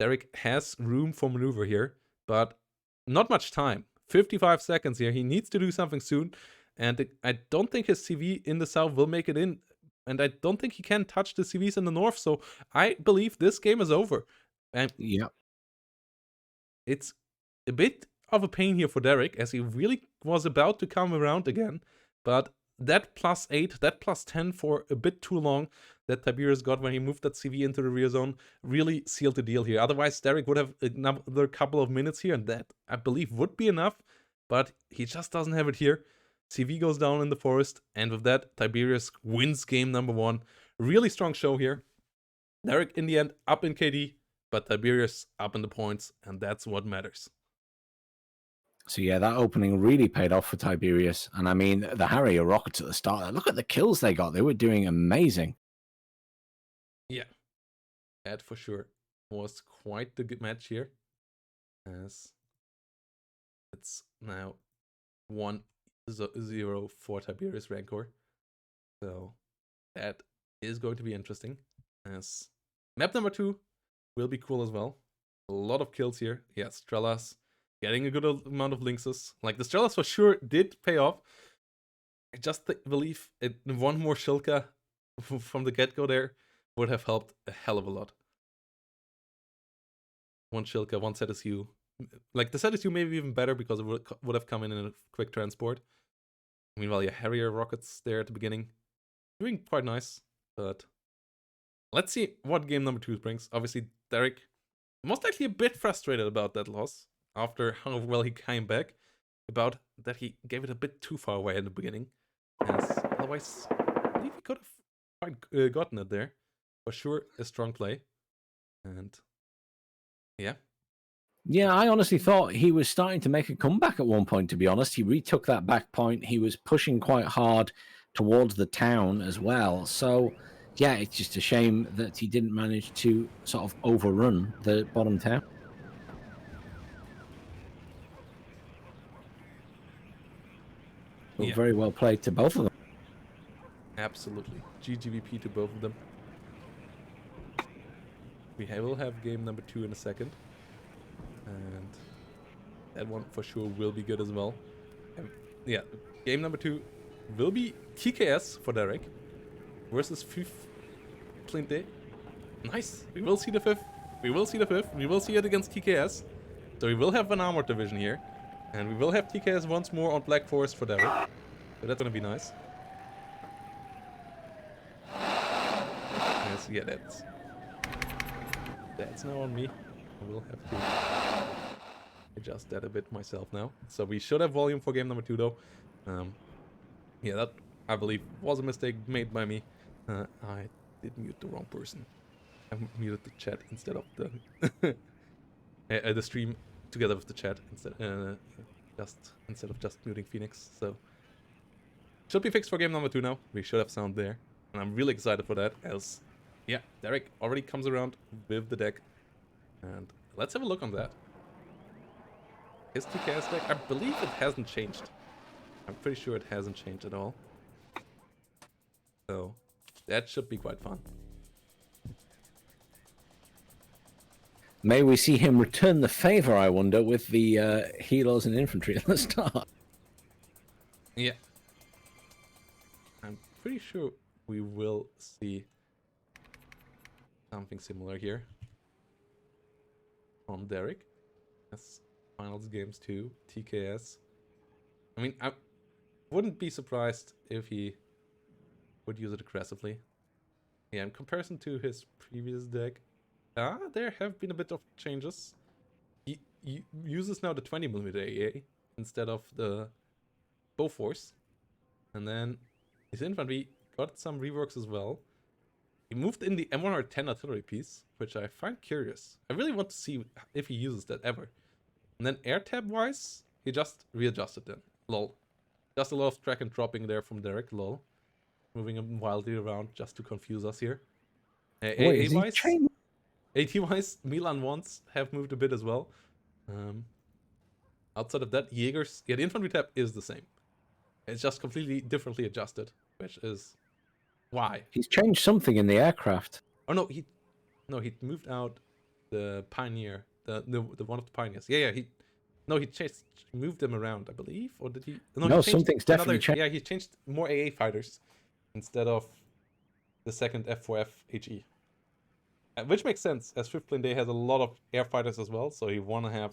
[SPEAKER 1] Derek has room for maneuver here, but not much time. 55 seconds here. He needs to do something soon, and I don't think his CV in the south will make it in, and I don't think he can touch the CVs in the north, so I believe this game is over. And
[SPEAKER 2] Yeah.
[SPEAKER 1] it's a bit of a pain here for Derek, as he really was about to come around again, but that +8, that +10 for a bit too long that Tiberius got when he moved that CV into the rear zone really sealed the deal here. Otherwise, Derek would have another couple of minutes here, and that, I believe, would be enough, but he just doesn't have it here. CV goes down in the forest, and with that, Tiberius wins game number 1. Really strong show here. Derek, in the end, up in KD, but Tiberius up in the points, and that's what matters.
[SPEAKER 2] So yeah, that opening really paid off for Tiberius. And I mean, the Harrier rockets at the start, look at the kills they got. They were doing amazing.
[SPEAKER 1] Yeah, that for sure was quite the good match here, as it's now 1-0 for Tiberius Rancor. So that is going to be interesting, as map number 2 will be cool as well. A lot of kills here. Yeah, Strellas getting a good amount of Lynxes. Like, the Strellas for sure did pay off. I just believe one more Shilka from the get-go there would have helped a hell of a lot. One Shilka, one ZSU. Like, the ZSU maybe even better because it would have come in a quick transport. Meanwhile, your Harrier rockets there at the beginning. Doing quite nice, but let's see what game number 2 brings. Obviously, Derek, most likely a bit frustrated about that loss after how well he came back, about that he gave it a bit too far away in the beginning. As otherwise, I believe he could have quite gotten it there. For sure, a strong play. And yeah.
[SPEAKER 2] Yeah, I honestly thought he was starting to make a comeback at one point, to be honest. He retook that back point. He was pushing quite hard towards the town as well. So, yeah, it's just a shame that he didn't manage to sort of overrun the bottom town.
[SPEAKER 1] Yeah.
[SPEAKER 2] Very well played to both of them.
[SPEAKER 1] Absolutely. GGVP to both of them. We will have game number 2 in a second. And that one for sure will be good as well. And yeah, game number 2 will be TKS for Derek versus fifth Flinte. Nice. We will see the 5th. We will see the 5th. We will see it against TKS. So we will have an armored division here. And we will have TKS once more on Black Forest for Derek. So that's gonna be nice. Yes, yeah, that's now on me. I will have to adjust that a bit myself now. So we should have volume for game number 2 though. Yeah, that I believe was a mistake made by me. I did mute the wrong person. I muted the chat instead of the stream together with the chat instead of just muting Phoenix. So should be fixed for game number 2 now. We should have sound there, and I'm really excited for that. As yeah, Derek already comes around with the deck, and let's have a look on that. His TKS deck, I believe it hasn't changed. I'm pretty sure it hasn't changed at all. So that should be quite fun.
[SPEAKER 2] May we see him return the favor, I wonder, with the healers and infantry at the start.
[SPEAKER 1] Yeah. I'm pretty sure we will see something similar here from Derek. That's Finals Games 2, TKS. I mean, I wouldn't be surprised if he would use it aggressively. Yeah, in comparison to his previous deck, there have been a bit of changes. He uses now the 20mm AA instead of the Bofors. And then his infantry got some reworks as well. He moved in the M110 artillery piece, which I find curious. I really want to see if he uses that ever. And then air tab wise, he just readjusted them. Lol. Just a lot of drag and dropping there from Derek, lol. Moving him wildly around just to confuse us here. AT-wise, Milan ones have moved a bit as well. outside of that, Jaegers, yeah, the infantry tab is the same. It's just completely differently adjusted, which is why.
[SPEAKER 2] He's changed something in the aircraft.
[SPEAKER 1] Oh no, he moved out the Pioneer, the one of the Pioneers. Yeah, he moved them around, I believe, or did he?
[SPEAKER 2] No,
[SPEAKER 1] he changed
[SPEAKER 2] something's definitely changed.
[SPEAKER 1] Yeah, he changed more AA fighters instead of the second F4F HE, which makes sense as 5th Plane Day has a lot of air fighters as well, so you want to have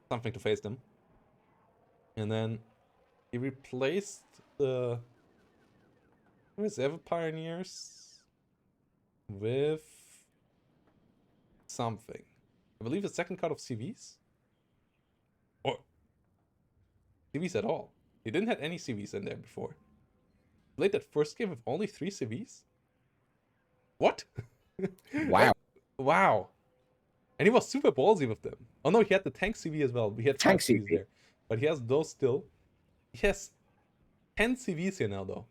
[SPEAKER 1] something to face them. And then he replaced the reserve Pioneers with something. I believe the second cut of CVs? Or CVs at all. He didn't have any CVs in there before. Played that first game with only 3 CVs? What?
[SPEAKER 2] Wow.
[SPEAKER 1] Wow. And he was super ballsy with them. Oh no, he had the tank CV as well. We had 5
[SPEAKER 2] Tank
[SPEAKER 1] CVs
[SPEAKER 2] CV.
[SPEAKER 1] there. But he has those still. He has 10 CVs here now though.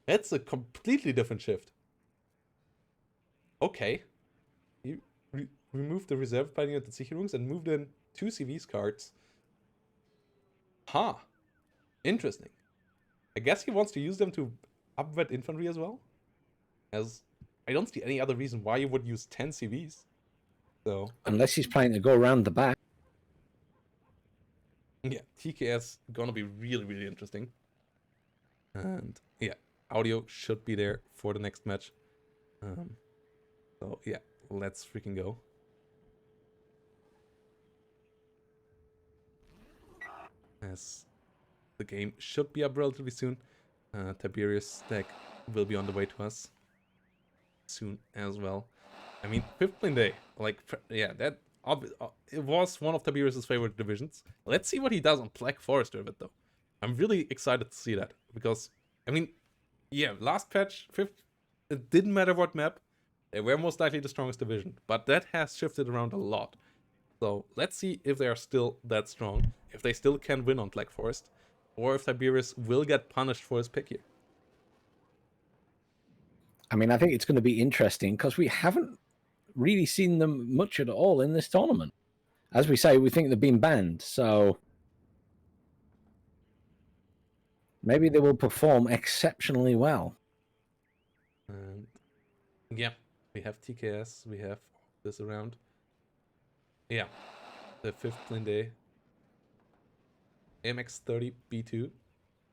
[SPEAKER 1] That's a completely different shift. Okay. He removed the reserve Pioneer at the Sicherungs and moved in 2 CVs cards. Huh. Interesting. I guess he wants to use them to upward infantry as well. As I don't see any other reason why you would use 10 CVs. So
[SPEAKER 2] Unless he's planning to go around the back.
[SPEAKER 1] yeah, TKS gonna be really, really interesting. And yeah, audio should be there for the next match. So yeah, let's freaking go. As the game should be up relatively soon. Tiberius deck will be on the way to us soon as well. I mean, 5th Plane Day, like, yeah, that it was one of Tiberius's favorite divisions. Let's see what he does on Black Forest with it, though. I'm really excited to see that because, I mean, yeah, last patch, 5th, it didn't matter what map. They were most likely the strongest division, but that has shifted around a lot. So let's see if they are still that strong, if they still can win on Black Forest, or if Tiberius will get punished for his pick here.
[SPEAKER 2] I mean, I think it's going to be interesting because we haven't really seen them much at all in this tournament. As we say, we think they've been banned, so maybe they will perform exceptionally well.
[SPEAKER 1] And yeah, we have TKS, we have this around. Yeah, the 5th Plane Day. AMX30 B2,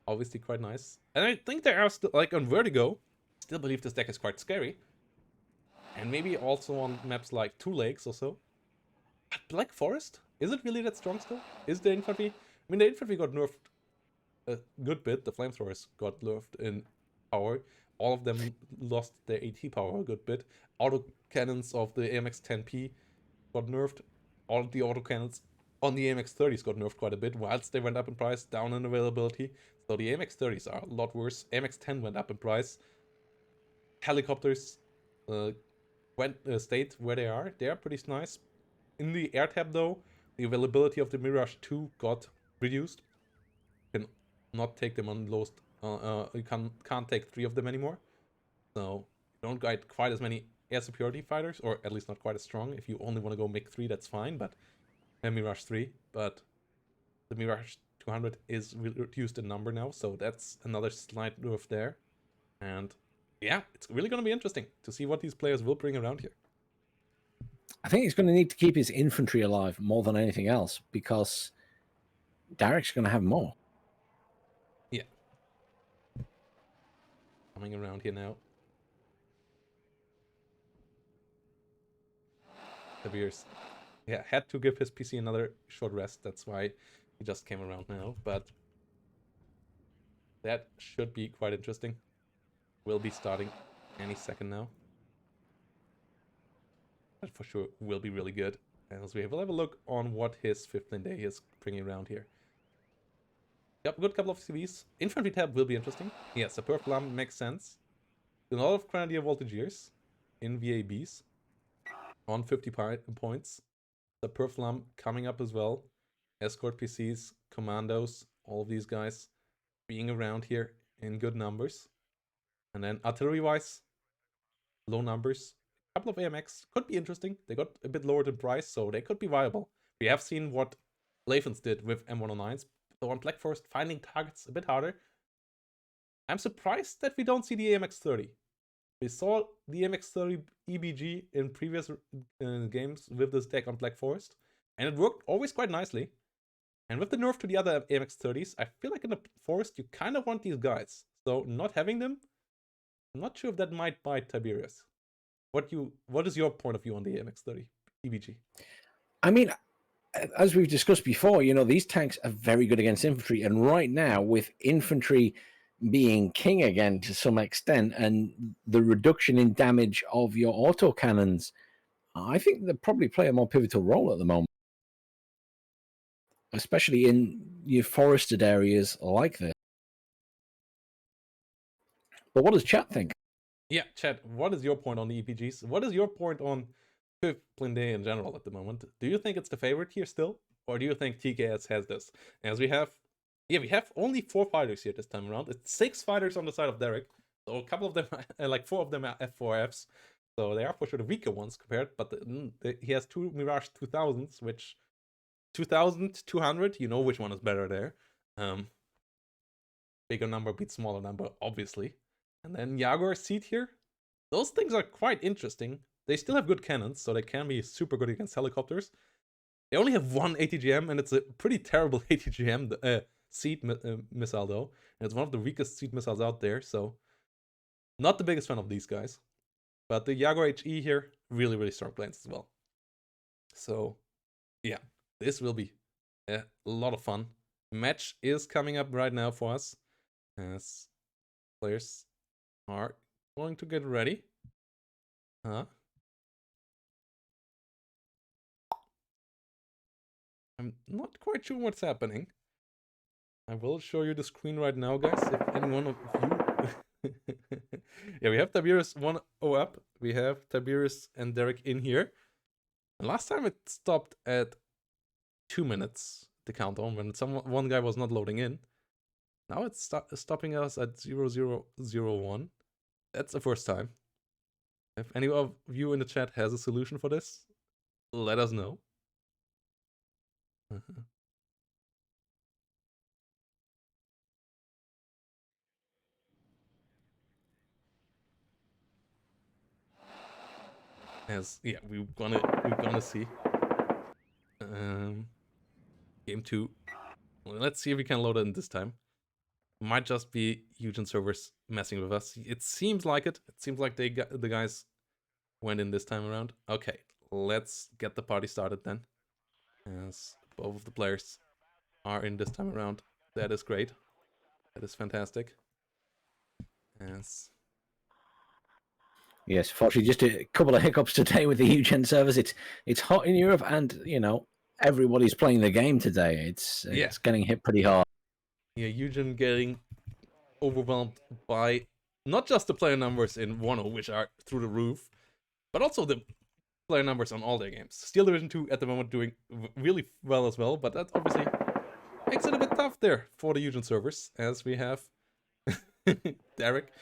[SPEAKER 1] obviously quite nice. And I think they are still, like on Vertigo, still believe this deck is quite scary. And maybe also on maps like Two Lakes or so. But Black Forest? Is it really that strong still? Is the infantry? I mean, the infantry got nerfed a good bit. The flamethrowers got nerfed in power. All of them lost their AT power a good bit. Auto cannons of the AMX-10P got nerfed. All of the auto cannons on the AMX-30s got nerfed quite a bit, whilst they went up in price, down in availability. So the AMX-30s are a lot worse. AMX-10 went up in price. Helicopters stayed where they are. They are pretty nice. In the air tab though, the availability of the Mirage 2 got reduced. You can not take them on lowest. You can't take 3 of them anymore. So you don't get quite as many air superiority fighters, or at least not quite as strong. If you only want to go MiG 3, that's fine, but Mirage 3. But the Mirage 200 is reduced in number now, so that's another slight nerf there. And yeah, it's really going to be interesting to see what these players will bring around here.
[SPEAKER 2] I think he's going to need to keep his infantry alive more than anything else because Derek's going to have more.
[SPEAKER 1] Yeah. Coming around here now. Tiberius, yeah, had to give his PC another short rest. That's why he just came around now. But that should be quite interesting. Will be starting any second now. That for sure will be really good. As we'll have a look on what his 5th Plane Day is bringing around here. Yep, good couple of CVs. Infantry tab will be interesting. Yes, a Perf Lam makes sense. A lot of Grenadier Voltigeurs in VABs on 50 points. The Perf Lam coming up as well. Escort PCs, Commandos, all of these guys being around here in good numbers. And then artillery-wise, low numbers. A couple of AMX could be interesting. They got a bit lowered in price, so they could be viable. We have seen what Lavens did with M109s. So on Black Forest, finding targets a bit harder. I'm surprised that we don't see the AMX30. We saw the AMX30 EBG in previous games with this deck on Black Forest, and it worked always quite nicely. And with the nerf to the other AMX30s, I feel like in the Forest you kind of want these guys. So not having them, I'm not sure if that might bite Tiberius. What is your point of view on the AMX30 EBG?
[SPEAKER 2] I mean, as we've discussed before, these tanks are very good against infantry. And right now, with infantry being king again to some extent, and the reduction in damage of your autocannons, I think they probably play a more pivotal role at the moment, especially in your forested areas like this. But what does chat think?
[SPEAKER 1] Yeah, chat, what is your point on the EPGs? What is your point on Fifth Blinde in general at the moment? Do you think it's the favorite here still? Or do you think TKS has this? As we have only 4 fighters here this time around. It's 6 fighters on the side of Derek. So a couple of them, like 4 of them are F4Fs. So they are for sure the weaker ones compared. But he has 2 Mirage 2000s, which 2000, 200, you know which one is better there. Bigger number beats smaller number, obviously. And then Jaguar seat here. Those things are quite interesting. They still have good cannons, so they can be super good against helicopters. They only have 1 ATGM, and it's a pretty terrible ATGM seat missile, though. And it's one of the weakest seat missiles out there, so not the biggest fan of these guys. But the Jaguar HE here, really, really strong planes as well. So, yeah, this will be a lot of fun. Match is coming up right now for us, as players are going to get ready. I'm not quite sure what's happening. I will show you the screen right now, guys, if any one of you... Yeah, we have Tiberius 1-0 up. We have Tiberius and Derek in here. And last time it stopped at 2 minutes, the countdown, when one guy was not loading in. Now it's stopping us at 0001. That's the first time. If any of you in the chat has a solution for this, let us know. Yeah, we're gonna see. Game 2. Let's see if we can load it in this time. Might just be Eugen servers messing with us. It seems like it. It seems like the guys went in this time around. Okay, let's get the party started then. As both of the players are in this time around. That is great. That is fantastic.
[SPEAKER 2] Yes, fortunately, just a couple of hiccups today with the Eugen servers. It's hot in Europe, and everybody's playing the game today. It's getting hit pretty hard.
[SPEAKER 1] Yeah, Eugen getting overwhelmed by not just the player numbers in WARNO, which are through the roof, but also the player numbers on all their games. Steel Division 2 at the moment doing really well as well, but that obviously makes it a bit tough there for the Eugen servers, as we have Derek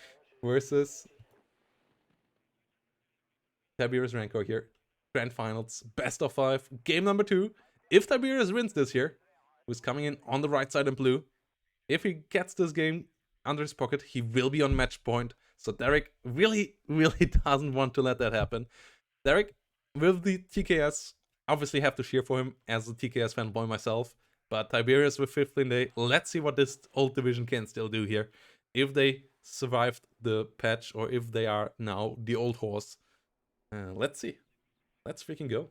[SPEAKER 1] versus Tiberius Rancor here. Grandfinals, best of 5, game number 2. If Tiberius wins this here, who's coming in on the right side in blue, if he gets this game under his pocket, he will be on match point. So Derek really, really doesn't want to let that happen. Derek, with the TKS, obviously have to cheer for him as a TKS fanboy myself. But Tiberius with 15th day, let's see what this old division can still do here. If they survived the patch, or if they are now the old horse. Let's see. Let's freaking go.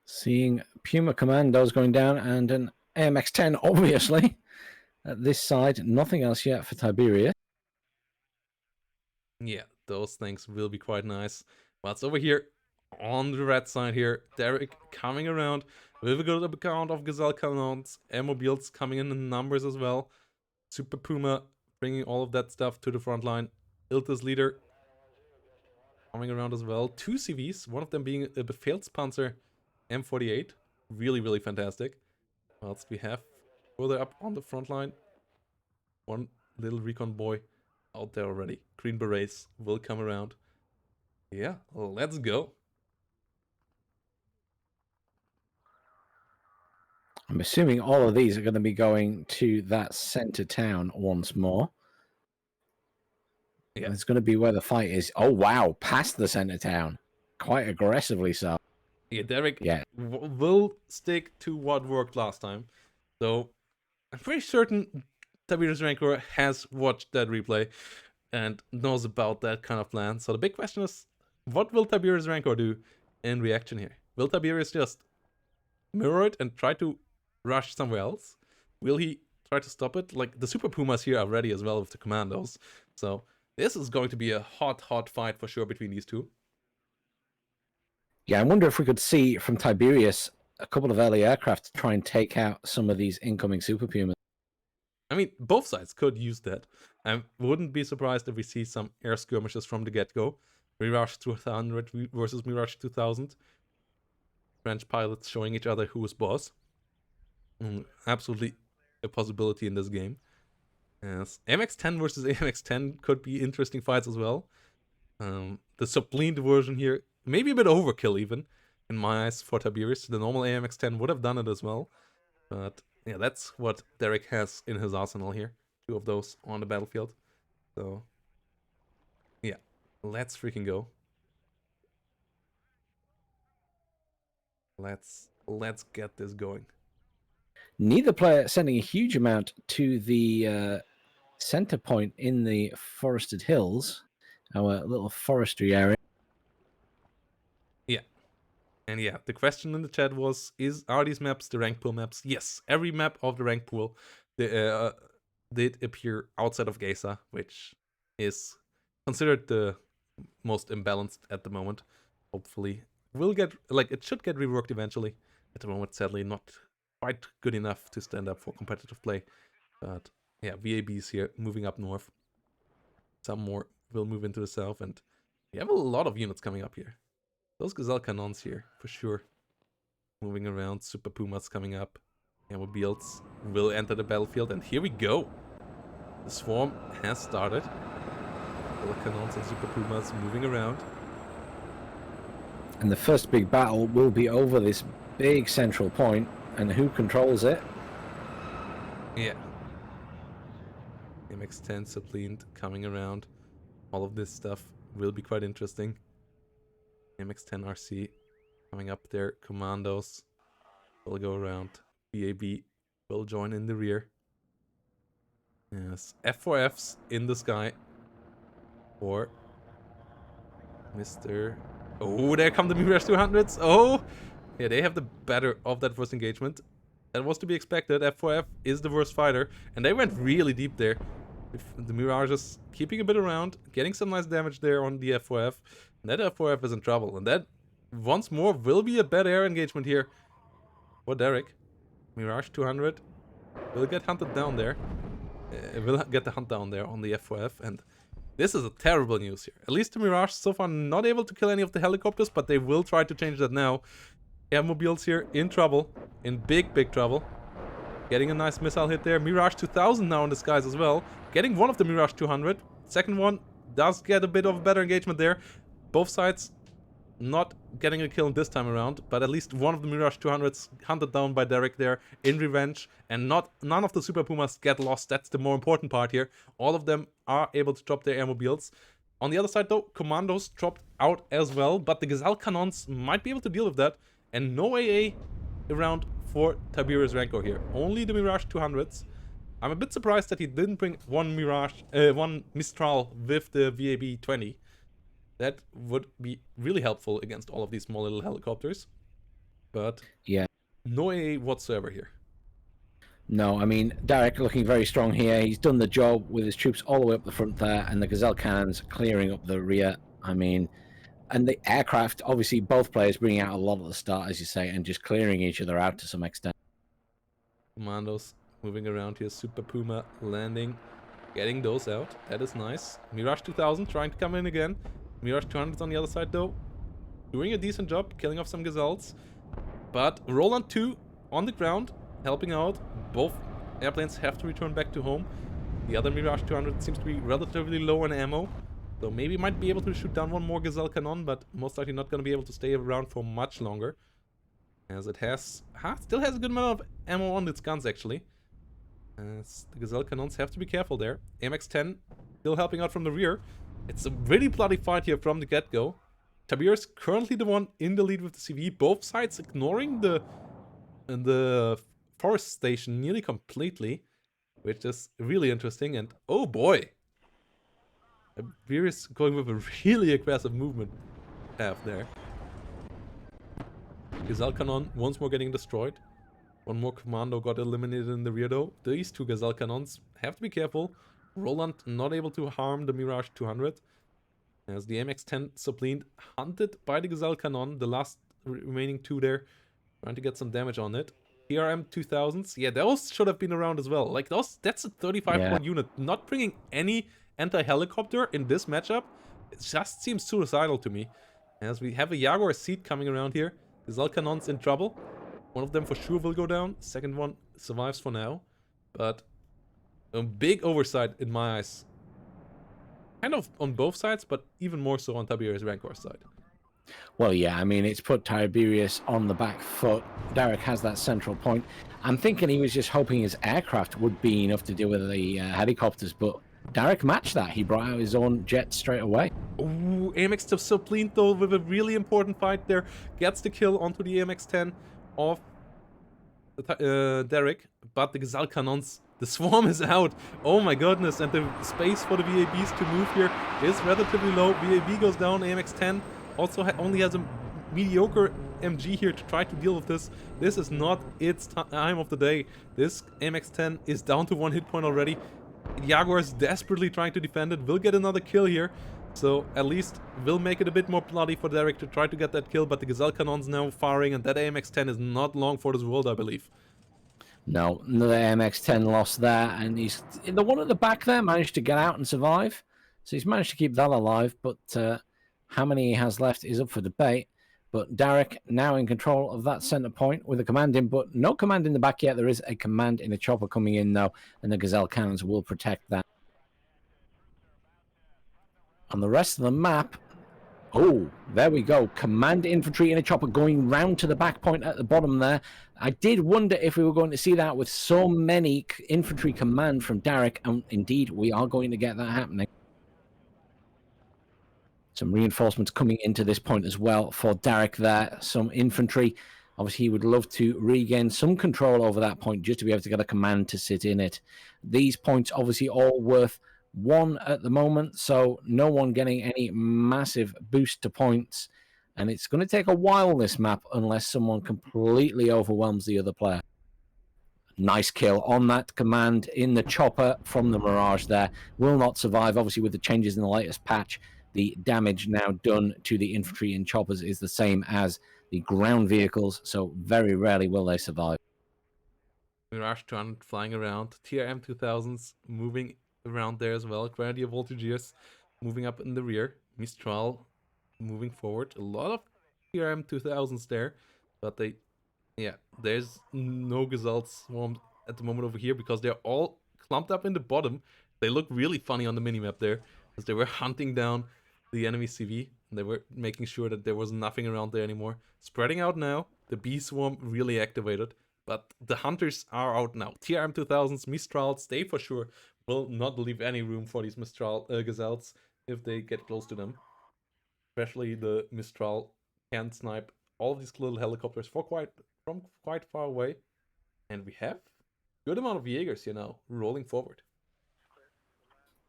[SPEAKER 2] Seeing Puma Commandos going down and an AMX-10, obviously. At this side, nothing else yet for Tiberius.
[SPEAKER 1] Yeah, those things will be quite nice. What's over here on the red side here? Derek coming around with a good account of Gazelle cannons, airmobiles coming in numbers as well. Super Puma bringing all of that stuff to the front line. Ilta's leader coming around as well. 2 CVs, one of them being a Befehlspanzer M48. Really, really fantastic. Whilst we have further up on the front line, one little recon boy out there already. Green Berets will come around. Yeah, let's go.
[SPEAKER 2] I'm assuming all of these are going to be going to that center town once more.
[SPEAKER 1] Yeah.
[SPEAKER 2] It's going to be where the fight is. Oh, wow. Past the center town. Quite aggressively so.
[SPEAKER 1] Yeah, Derek
[SPEAKER 2] Yeah.
[SPEAKER 1] will stick to what worked last time. So I'm pretty certain Tiberius Rancor has watched that replay and knows about that kind of plan. So the big question is, what will Tiberius Rancor do in reaction here? Will Tiberius just mirror it and try to rush somewhere else? Will he try to stop it? Like, the Super Pumas here are ready as well with the commandos. So this is going to be a hot fight for sure between these two.
[SPEAKER 2] Yeah, I wonder if we could see from Tiberius a couple of early aircraft to try and take out some of these incoming Super Pumas.
[SPEAKER 1] I mean, both sides could use that. I wouldn't be surprised if we see some air skirmishes from the get-go. Mirage 200 versus Mirage 2000. French pilots showing each other who is boss. Absolutely a possibility in this game. Yes. AMX-10 versus AMX-10 could be interesting fights as well. The subleaned version here, maybe a bit overkill even, in my eyes, for Tiberius. The normal AMX-10 would have done it as well. But yeah, that's what Derek has in his arsenal here. 2 of those on the battlefield. So yeah, let's freaking go. Let's get this going.
[SPEAKER 2] Neither player sending a huge amount to the center point in the forested hills, our little forestry area.
[SPEAKER 1] Yeah. And yeah, the question in the chat was, are these maps the rank pool maps? Yes, every map of the rank pool did appear outside of Geisa, which is considered the most imbalanced at the moment. Hopefully it should get reworked eventually. At the moment, sadly, not quite good enough to stand up for competitive play. But yeah, VABs here moving up north. Some more will move into the south, and we have a lot of units coming up here. Those Gazelle Cannons here, for sure. Moving around, Super Pumas coming up. Airmobiles will enter the battlefield, and here we go. The swarm has started. Gazelle Cannons and Super Pumas moving around.
[SPEAKER 2] And the first big battle will be over this big central point, and who controls it?
[SPEAKER 1] Yeah. MX-10 subleaned coming around. All of this stuff will be quite interesting. MX-10 RC coming up there. Commandos will go around. VAB will join in the rear. Yes. F4Fs in the sky for Mr. Oh, there come the Mirage 200s. Oh, yeah, they have the better of that first engagement. That was to be expected. F4F is the worst fighter, and they went really deep there. With the Mirages keeping a bit around, getting some nice damage there on the F4F. And that F4F is in trouble, and that once more will be a bad air engagement here for Derek. Mirage 200 will get hunted down there. Will get the hunt down there on the F4F, and this is a terrible news here. At least the Mirage so far not able to kill any of the helicopters, but they will try to change that now. Airmobiles here in trouble, in big trouble. Getting a nice missile hit there. Mirage 2000 now in the skies as well. Getting one of the Mirage 200. Second one does get a bit of a better engagement there. Both sides not getting a kill this time around, but at least one of the Mirage 200s hunted down by Derek there in revenge, and none of the Super Pumas get lost. That's the more important part here. All of them are able to drop their airmobiles. On the other side though, Commandos dropped out as well, but the Gazelle Cannons might be able to deal with that, and no AA around for Tiberius Rancor here. Only the Mirage 200s. I'm a bit surprised that he didn't bring one Mistral with the VAB 20. That would be really helpful against all of these small little helicopters. But
[SPEAKER 2] yeah,
[SPEAKER 1] no AA whatsoever here.
[SPEAKER 2] No, I mean, Derek looking very strong here. He's done the job with his troops all the way up the front there, and the Gazelle cannons clearing up the rear. I mean, and the aircraft, obviously both players bringing out a lot at the start, as you say, and just clearing each other out to some extent.
[SPEAKER 1] Commandos moving around here. Super Puma landing, getting those out. That is nice. Mirage 2000 trying to come in again. Mirage 200 on the other side though, doing a decent job, killing off some Gazelles. But Roland 2 on the ground, helping out. Both airplanes have to return back to home. The other Mirage 200 seems to be relatively low on ammo, so maybe might be able to shoot down one more Gazelle cannon, but most likely not going to be able to stay around for much longer, as it still has a good amount of ammo on its guns, actually. As the Gazelle Cannons have to be careful there. AMX-10 still helping out from the rear. It's a really bloody fight here from the get-go. Tiberius currently the one in the lead with the CV. Both sides ignoring the forest station nearly completely, which is really interesting. And oh boy, Tiberius going with a really aggressive movement path there. Gazelle Cannon once more getting destroyed. One more commando got eliminated in the rear though. These two Gazelle Cannons have to be careful. Roland not able to harm the Mirage 200. As the MX-10 Subleaned hunted by the Gazelle Cannon, the last remaining two there, trying to get some damage on it. PRM 2000s, yeah, those should have been around as well. Like that's a 35-point unit. Not bringing any anti-helicopter in this matchup, it just seems suicidal to me. As we have a Jaguar seat coming around here. Gazelle Cannon's in trouble. One of them for sure will go down. Second one survives for now. But a big oversight in my eyes. Kind of on both sides, but even more so on Tiberius Rancor's side.
[SPEAKER 2] Well, yeah, I mean, it's put Tiberius on the back foot. Derek has that central point. I'm thinking he was just hoping his aircraft would be enough to deal with the helicopters, but Derek matched that. He brought out his own jet straight away.
[SPEAKER 1] Ooh, AMX to Subleaned though with a really important fight there. Gets the kill onto the AMX-10 of Derek, but the Gazelle Cannons, the swarm is out. Oh my goodness, and the space for the VABs to move here is relatively low. VAB goes down, AMX-10 also only has a mediocre MG here to try to deal with this. This is not its time of the day. This AMX-10 is down to 1 hit point already. Jaguar is desperately trying to defend it, will get another kill here. So at least will make it a bit more bloody for Derek to try to get that kill, but the Gazelle Cannon's now firing, and that AMX-10 is not long for this world, I believe.
[SPEAKER 2] No, another MX-10 lost there, and he's the one at the back there managed to get out and survive. So he's managed to keep that alive, but how many he has left is up for debate. But Derek now in control of that center point with a command in, but no command in the back yet. There is a command in a chopper coming in though, and the Gazelle cannons will protect that. On the rest of the map, oh, there we go. Command infantry in a chopper going round to the back point at the bottom there. I did wonder if we were going to see that with so many infantry command from Derek, and indeed we are going to get that happening. Some reinforcements coming into this point as well for Derek there. Some infantry. Obviously, he would love to regain some control over that point just to be able to get a command to sit in it. These points obviously all worth 1 at the moment, so no one getting any massive boost to points. And it's going to take a while, this map, unless someone completely overwhelms the other player. Nice kill on that command in the chopper from the Mirage there. Will not survive, obviously, with the changes in the latest patch. The damage now done to the infantry and choppers is the same as the ground vehicles, so very rarely will they survive.
[SPEAKER 1] Mirage 200 flying around. TRM 2000s moving around there as well. Grenadier Voltigeurs moving up in the rear. Mistral moving forward. A lot of TRM 2000s there, but there's no Gazelle swarm at the moment over here because they're all clumped up in the bottom. They look really funny on the minimap there as they were hunting down the enemy CV. And they were making sure that there was nothing around there anymore. Spreading out now. The B swarm really activated. But the hunters are out now. TRM 2000s, Mistrals, they for sure will not leave any room for these Mistral Gazelles if they get close to them. Especially the Mistral can snipe all of these little helicopters from quite far away. And we have a good amount of Jaegers here now, rolling forward.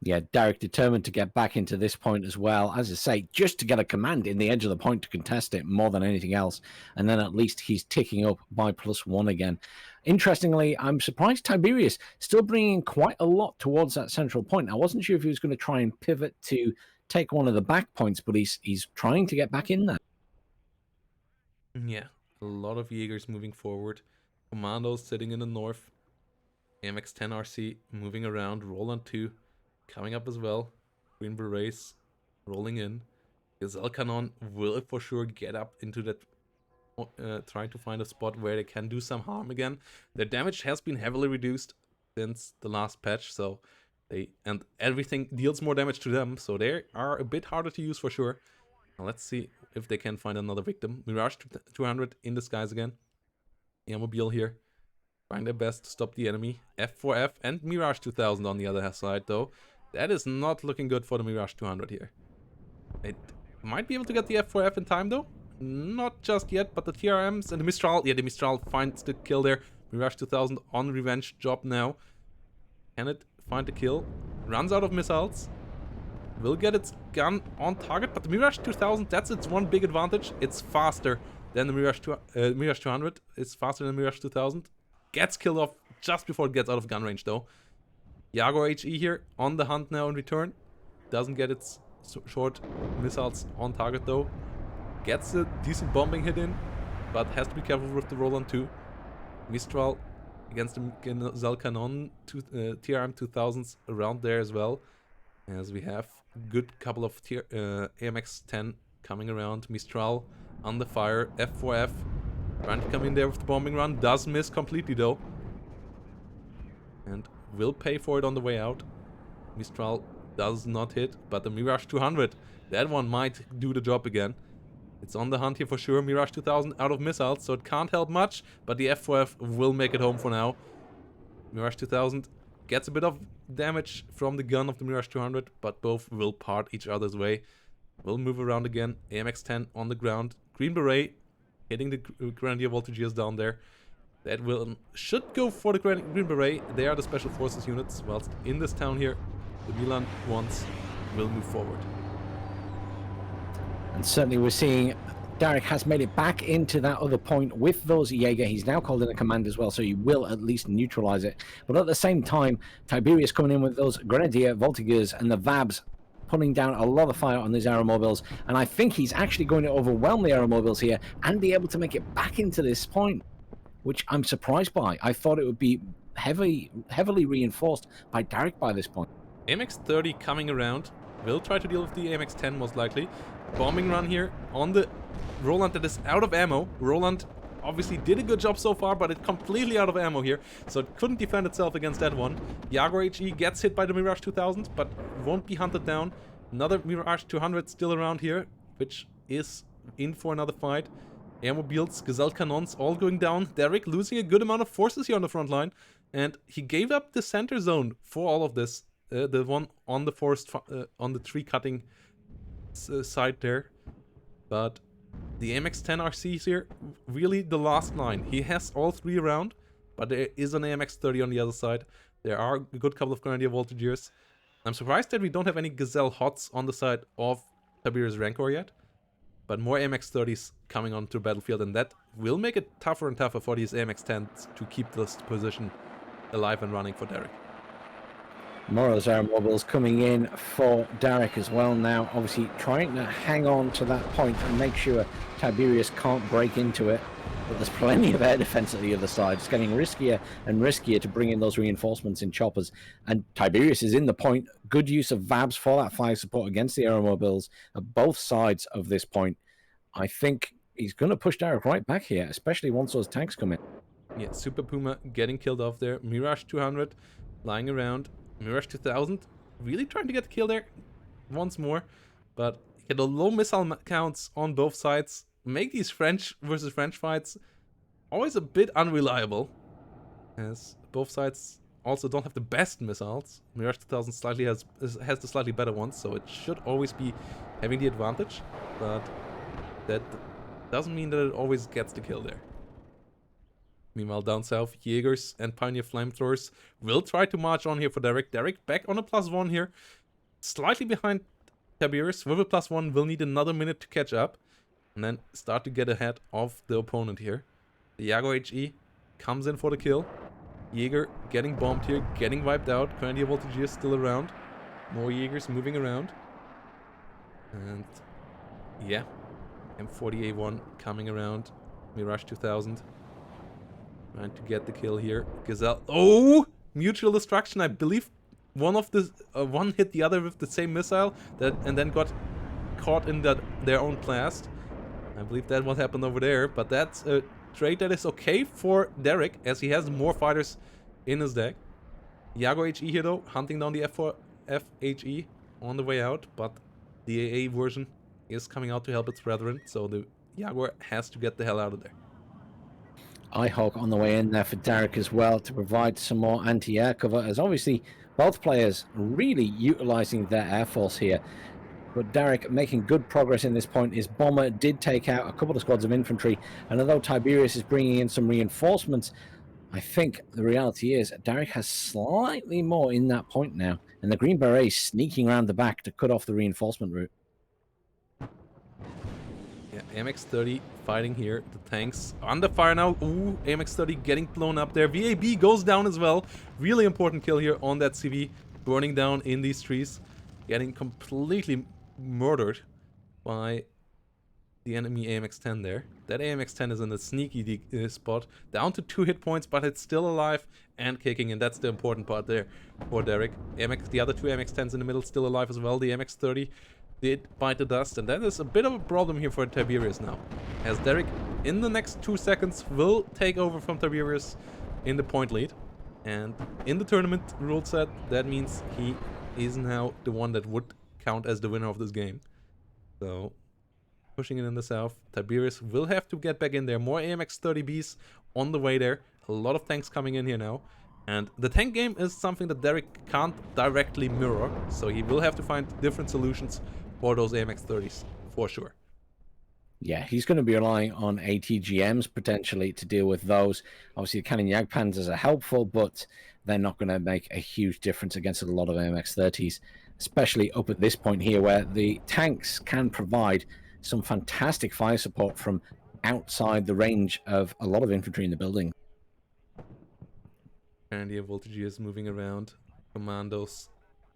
[SPEAKER 2] Yeah, Derek determined to get back into this point as well. As I say, just to get a command in the edge of the point to contest it more than anything else. And then at least he's ticking up by +1 again. Interestingly, I'm surprised Tiberius still bringing quite a lot towards that central point. I wasn't sure if he was going to try and pivot to take one of the back points, but he's trying to get back in there.
[SPEAKER 1] Yeah, a lot of Jaegers moving forward. Commandos sitting in the north. MX-10 RC moving around. Roland 2 coming up as well. Green Berets rolling in. Gazelle Cannon will for sure get up into that, trying to find a spot where they can do some harm again. Their damage has been heavily reduced since the last patch, so and everything deals more damage to them, so they are a bit harder to use for sure. Now let's see if they can find another victim. Mirage 200 in the skies again. Airmobile here. trying their best to stop the enemy. F4F and Mirage 2000 on the other side, though. That is not looking good for the Mirage 200 here. It might be able to get the F4F in time, though. Not just yet, but the TRMs and the Mistral. Yeah, the Mistral finds the kill there. Mirage 2000 on revenge job now. Can it find the kill? Runs out of missiles. Will get its gun on target, but the Mirage 2000, that's its one big advantage. It's faster than the Mirage 200. It's faster than the Mirage 2000. Gets killed off just before it gets out of gun range, though. Jaguar HE here on the hunt now in return. Doesn't get its short missiles on target, though. Gets a decent bombing hit in, but has to be careful with the Roland too. Mistral against the Gazelle Cannon, TRM 2000s around there as well. As we have a good couple of AMX-10 coming around. Mistral under fire. F4F trying to come in there with the bombing run. Does miss completely though. And will pay for it on the way out. Mistral does not hit, but the Mirage 200, that one might do the job again. It's on the hunt here for sure. Mirage 2000 out of missiles, so it can't help much, but the F4F will make it home for now. Mirage 2000 gets a bit of damage from the gun of the Mirage 200, but both will part each other's way. Will move around again. AMX-10 on the ground. Green Beret hitting the Grenadier Voltigeurs down there. That should go for the Green Beret. They are the Special Forces units, whilst in this town here, the Milan ones will move forward.
[SPEAKER 2] And certainly we're seeing Derek has made it back into that other point with those Jaeger. He's now called in a command as well, so he will at least neutralize it. But at the same time, Tiberius coming in with those Grenadier Voltigeurs and the VABs putting down a lot of fire on these aeromobiles. And I think he's actually going to overwhelm the aeromobiles here and be able to make it back into this point, which I'm surprised by. I thought it would be heavily reinforced by Derek by this point.
[SPEAKER 1] AMX-30 coming around. Will try to deal with the AMX-10 most likely. Bombing run here on the Roland that is out of ammo. Roland obviously did a good job so far, but it's completely out of ammo here, so it couldn't defend itself against that one. Jaguar HE gets hit by the Mirage 2000, but won't be hunted down. Another Mirage 200 still around here, which is in for another fight. Airmobiles, Gazelle Cannons all going down. Derek losing a good amount of forces here on the front line, and he gave up the center zone for all of this. The one on the forest, on the tree cutting side there. But the AMX-10 RCs here, really the last line. He has all three around, but there is an AMX-30 on the other side. There are a good couple of Grenadier Voltigeurs. I'm surprised that we don't have any Gazelle Hots on the side of Tiberius Rancor yet. But more AMX-30s coming onto the battlefield, and that will make it tougher and tougher for these AMX-10s to keep this position alive and running for Derek.
[SPEAKER 2] More of those aeromobiles coming in for Derek as well now, obviously trying to hang on to that point and make sure Tiberius can't break into it. But there's plenty of air defense at the other side. It's getting riskier and riskier to bring in those reinforcements in choppers. And Tiberius is in the point. Good use of VABs for that fire support against the aeromobiles at both sides of this point. I think he's going to push Derek right back here, especially once those tanks come in.
[SPEAKER 1] Yeah, Super Puma getting killed off there. Mirage 200 lying around. Mirage 2000 really trying to get the kill there once more. But get a low missile counts on both sides. Make these French versus French fights always a bit unreliable, as both sides also don't have the best missiles. Mirage 2000 slightly has the slightly better ones, so it should always be having the advantage, but that doesn't mean that it always gets the kill there. Meanwhile, down south, Jaegers and Pioneer Flamethrowers will try to march on here for Derek. Derek back on a +1 here, slightly behind Tiberius. With a +1, will need another minute to catch up, and then start to get ahead of the opponent here. The Jaguar HE comes in for the kill. Jaeger getting bombed here, getting wiped out. Grenadier Voltigeurs still around. More Jaegers moving around. And yeah, M40A1 coming around. Mirage 2000. Trying to get the kill here. Gazelle. Oh! Mutual destruction. I believe one of the one hit the other with the same missile and then got caught in their own blast. I believe that what happened over there, but that's a trade that is okay for Derek, as he has more fighters in his deck. Jaguar HE here though, hunting down the F4F HE on the way out, but the AA version is coming out to help its brethren, so the Jaguar has to get the hell out of there.
[SPEAKER 2] iHawk on the way in there for Derek as well to provide some more anti-air cover, as obviously both players really utilizing their air force here. But Derek making good progress in this point. His bomber did take out a couple of squads of infantry, and although Tiberius is bringing in some reinforcements, I think the reality is Derek has slightly more in that point now, and the Green Berets sneaking around the back to cut off the reinforcement route.
[SPEAKER 1] Yeah, AMX-30 fighting here. The tanks under fire now. Ooh, AMX-30 getting blown up there. VAB goes down as well. Really important kill here on that CV. Burning down in these trees. Getting completely murdered by the enemy AMX-10 there. That AMX-10 is in a sneaky spot. Down to 2 hit points, but it's still alive and kicking, and that's the important part there for Derek. The other 2 AMX-10s in the middle still alive as well. The AMX-30 did bite the dust, and that is a bit of a problem here for Tiberius now. As Derek, in the next 2 seconds, will take over from Tiberius in the point lead. And in the tournament rule set, that means he is now the one that would count as the winner of this game. So, pushing it in the south. Tiberius will have to get back in there. More AMX-30Bs on the way there. A lot of tanks coming in here now. And the tank game is something that Derek can't directly mirror. So he will have to find different solutions for those AMX-30s, for sure.
[SPEAKER 2] Yeah, he's going to be relying on ATGMs potentially to deal with those. Obviously, the Cannon Jagdpanzers are helpful, but they're not going to make a huge difference against a lot of AMX-30s, especially up at this point here where the tanks can provide some fantastic fire support from outside the range of a lot of infantry in the building.
[SPEAKER 1] And the voltage is moving around. Commandos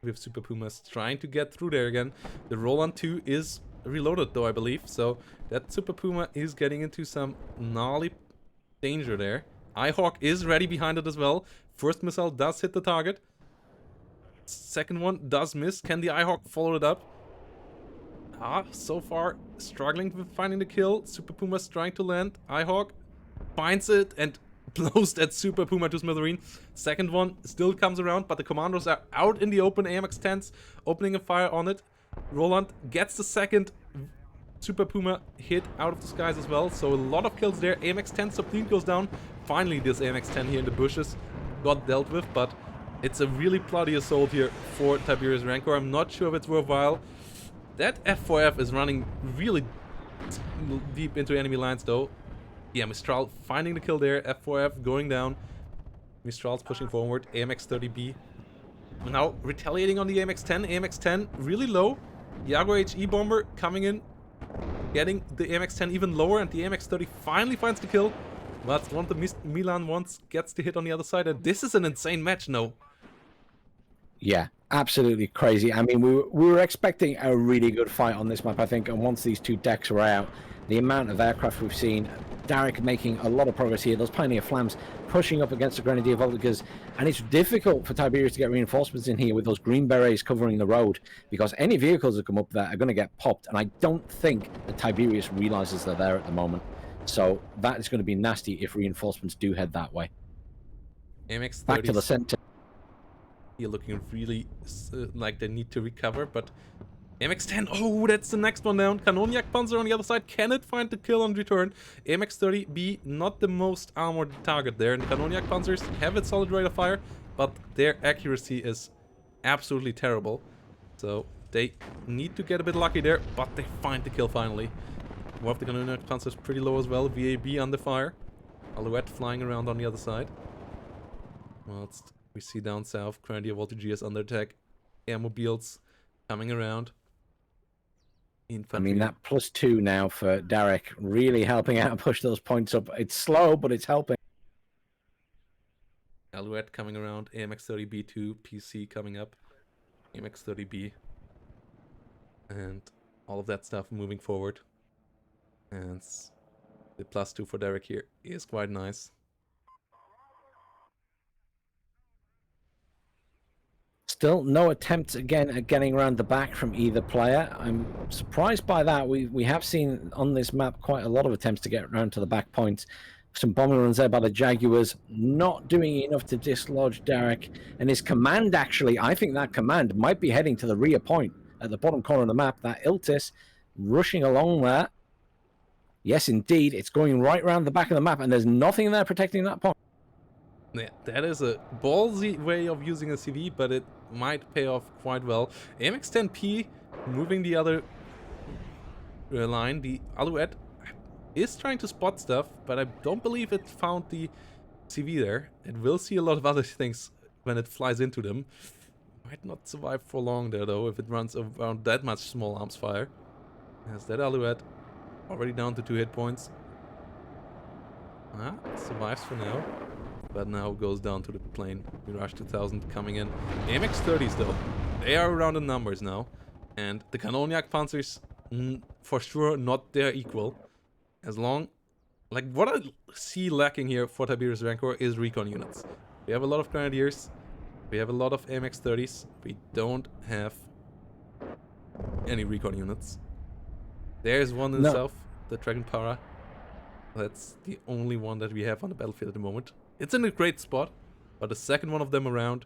[SPEAKER 1] with Super Pumas trying to get through there again. The Roland 2 is reloaded though, I believe. So that Super Puma is getting into some gnarly danger there. iHawk is ready behind it as well. First missile does hit the target. Second one does miss. Can the iHawk follow it up? So far struggling with finding the kill. Super Puma's trying to land. iHawk finds it and blows that Super Puma to smithereen. Second one still comes around, but the commandos are out in the open. AMX-10s opening a fire on it. Roland gets the second Super Puma hit out of the skies as well. So a lot of kills there. AMX-10 Subclean goes down. Finally, this AMX-10 here in the bushes got dealt with, but it's a really bloody assault here for Tiberius Rancor. I'm not sure if it's worthwhile. That F4F is running really deep into enemy lines though. Yeah, Mistral finding the kill there. F4F going down. Mistral's pushing forward. AMX-30B now retaliating on the AMX-10. AMX-10 really low. Jaguar HE bomber coming in, getting the AMX-10 even lower, and the AMX-30 finally finds the kill. But one of the Milan ones gets the hit on the other side, and this is an insane match, no?
[SPEAKER 2] Yeah, absolutely crazy. I mean, we were expecting a really good fight on this map, I think, and once these 2 decks were out, the amount of aircraft we've seen, Derek making a lot of progress here. Those Pioneer Flams pushing up against the Grenadier Voltigeurs, and it's difficult for Tiberius to get reinforcements in here with those Green Berets covering the road, because any vehicles that come up there are going to get popped, and I don't think that Tiberius realizes they're there at the moment. So that is going to be nasty if reinforcements do head that way.
[SPEAKER 1] AMX-30
[SPEAKER 2] Back to the center.
[SPEAKER 1] You're looking really like they need to recover, but AMX-10, oh, that's the next one down. Kanonjak Panzer on the other side, can it find the kill on return? AMX-30B, not the most armored target there, and the Kanonjak Panzers have its solid rate of fire, but their accuracy is absolutely terrible. So they need to get a bit lucky there, but they find the kill finally. One of the Kanonjak Panzers pretty low as well, VAB under fire. Alouette flying around on the other side. Whilst we see down south, Grenadier Voltigeurs under attack. Airmobiles coming around. Infantry.
[SPEAKER 2] I mean, that +2 now for Derek, really helping out and push those points up. It's slow, but it's helping.
[SPEAKER 1] Alouette coming around. AMX-30B2, PC coming up. AMX-30B. And all of that stuff moving forward. And the +2 for Derek here is quite nice.
[SPEAKER 2] Still no attempts again at getting around the back from either player. I'm surprised by that. We have seen on this map quite a lot of attempts to get around to the back points. Some bombing runs there by the Jaguars, not doing enough to dislodge Derek. And his command, actually, I think that command might be heading to the rear point at the bottom corner of the map. That Iltis rushing along there. Yes, indeed. It's going right around the back of the map, and there's nothing there protecting that point.
[SPEAKER 1] Yeah, that is a ballsy way of using a CV, but it might pay off quite well. AMX10P moving the other line. The Alouette is trying to spot stuff, but I don't believe it found the CV there. It will see a lot of other things when it flies into them. Might not survive for long there, though, if it runs around that much small arms fire. As that Alouette already down to 2 hit points. Survives for now. But now goes down to the plane. Mirage 2000 coming in. AMX-30s, though, they are around in numbers now. And the Kanoniak Panzers, for sure, not their equal. As long... Like, what I see lacking here for Tiberius Rancor is recon units. We have a lot of Grenadiers. We have a lot of AMX-30s. We don't have any recon units. There's one in the south, the Dragon Para. That's the only one that we have on the battlefield at the moment. It's in a great spot, but the second one of them around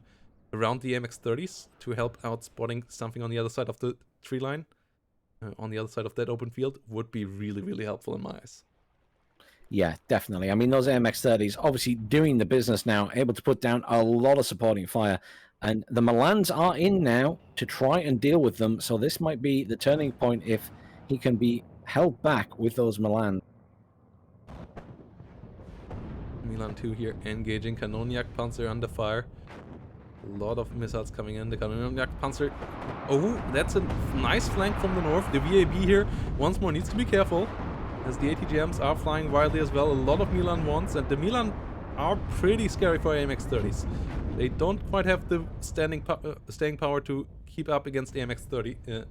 [SPEAKER 1] the AMX-30s to help out spotting something on the other side of the tree line, on the other side of that open field, would be really, really helpful in my eyes.
[SPEAKER 2] Yeah, definitely. I mean, those AMX-30s obviously doing the business now, able to put down a lot of supporting fire. And the Milans are in now to try and deal with them. So this might be the turning point if he can be held back with those Milan.
[SPEAKER 1] Milan 2 here engaging. Kanoniak Panzer under fire. A lot of missiles coming in. The Kanoniak Panzer. Oh, that's a nice flank from the north. The VAB here once more needs to be careful, as the ATGMs are flying wildly as well. A lot of Milan 1s, and the Milan are pretty scary for AMX-30s. They don't quite have the staying power to keep up against AMX-30.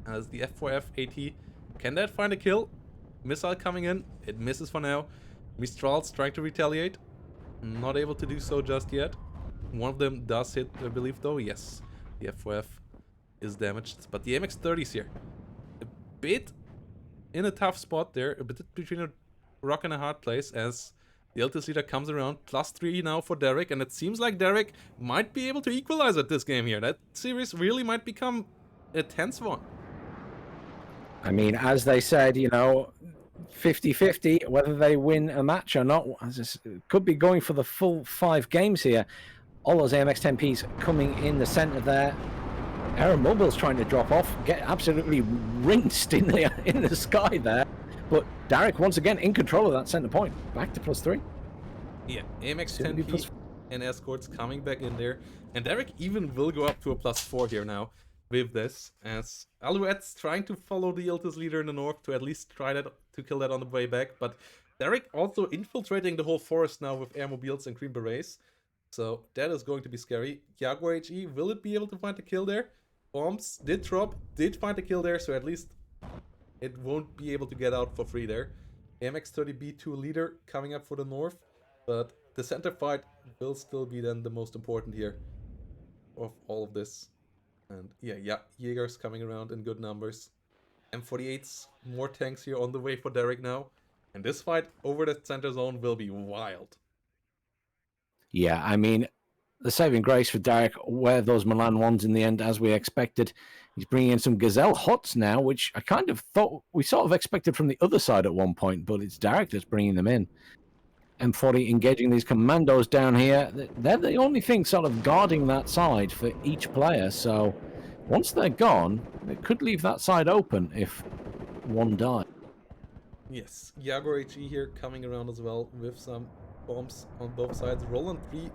[SPEAKER 1] As the F4F AT, can that find a kill? Missile coming in. It misses for now. Mistral's trying to retaliate. Not able to do so just yet. One of them does hit, I believe, though. Yes, the F4F is damaged. But the AMX-30s here, a bit in a tough spot there, a bit between a rock and a hard place, as the Iltis leader comes around. +3 now for Derek, and it seems like Derek might be able to equalize at this game here. That series really might become a tense one.
[SPEAKER 2] I mean, as they said, 50-50, whether they win a match or not. Could be going for the full 5 games here. All those AMX-10Ps coming in the center there. Aeromobile's trying to drop off, get absolutely rinsed in the sky there. But Derek, once again, in control of that center point. Back to +3.
[SPEAKER 1] Yeah, AMX-10P and escorts coming back in there. And Derek even will go up to a +4 here now with this, as Alouette's trying to follow the Iltis leader in the north to at least try to kill that on the way back. But Derek also infiltrating the whole forest now with airmobiles and green berets. So that is going to be scary. Jaguar HE, will it be able to find a kill there? Bombs did drop, did find a kill there, so at least it won't be able to get out for free there. AMX-30B2 leader coming up for the north, but the center fight will still be then the most important here of all of this. And yeah, Jaegers coming around in good numbers. M48s, more tanks here on the way for Derek now. And this fight over the center zone will be wild.
[SPEAKER 2] Yeah, I mean, the saving grace for Derek were those Milan 1s in the end, as we expected. He's bringing in some Gazelle Huts now, which I kind of thought we sort of expected from the other side at one point, but it's Derek that's bringing them in. M40 engaging these commandos down here. They're the only thing sort of guarding that side for each player, so once they're gone, it could leave that side open if one died.
[SPEAKER 1] Yes, Jaguar HE here coming around as well with some bombs on both sides. Roland 3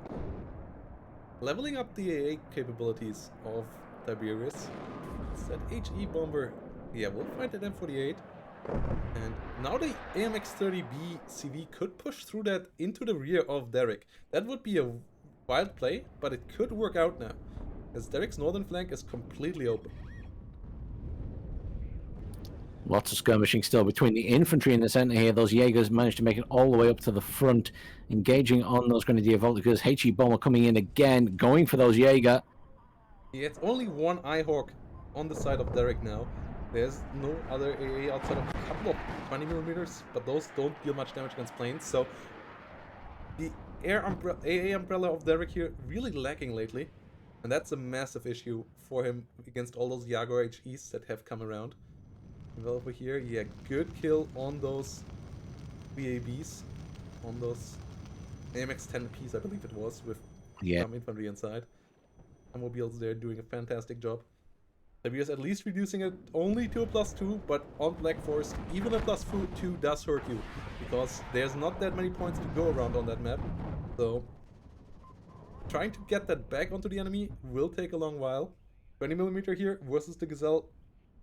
[SPEAKER 1] leveling up the AA capabilities of Tiberius. It's that HE bomber. Yeah, we'll find that M48. And now the AMX-30B CV could push through that into the rear of Derek. That would be a wild play, but it could work out now, as Derek's northern flank is completely open.
[SPEAKER 2] Lots of skirmishing still between the infantry in the center here. Those Jaegers managed to make it all the way up to the front, engaging on those Grenadier Voltigeurs. HE bomber coming in again, going for those Jaeger.
[SPEAKER 1] Yeah, it's only one Eyehawk on the side of Derek now. There's no other AA outside of a couple of 20mm, but those don't deal much damage against planes. So the AA umbrella of Derek here really lacking lately, and that's a massive issue for him against all those Jaguar HEs that have come around. Developer here, yeah, good kill on those VABs, on those AMX 10Ps, I believe it was, with
[SPEAKER 2] Yeah.
[SPEAKER 1] some infantry inside. Mobiles there doing a fantastic job. Tiberius at least reducing it only to a +2, but on Black Forest, even a +2 does hurt you, because there's not that many points to go around on that map. So, trying to get that back onto the enemy will take a long while. 20mm here versus the Gazelle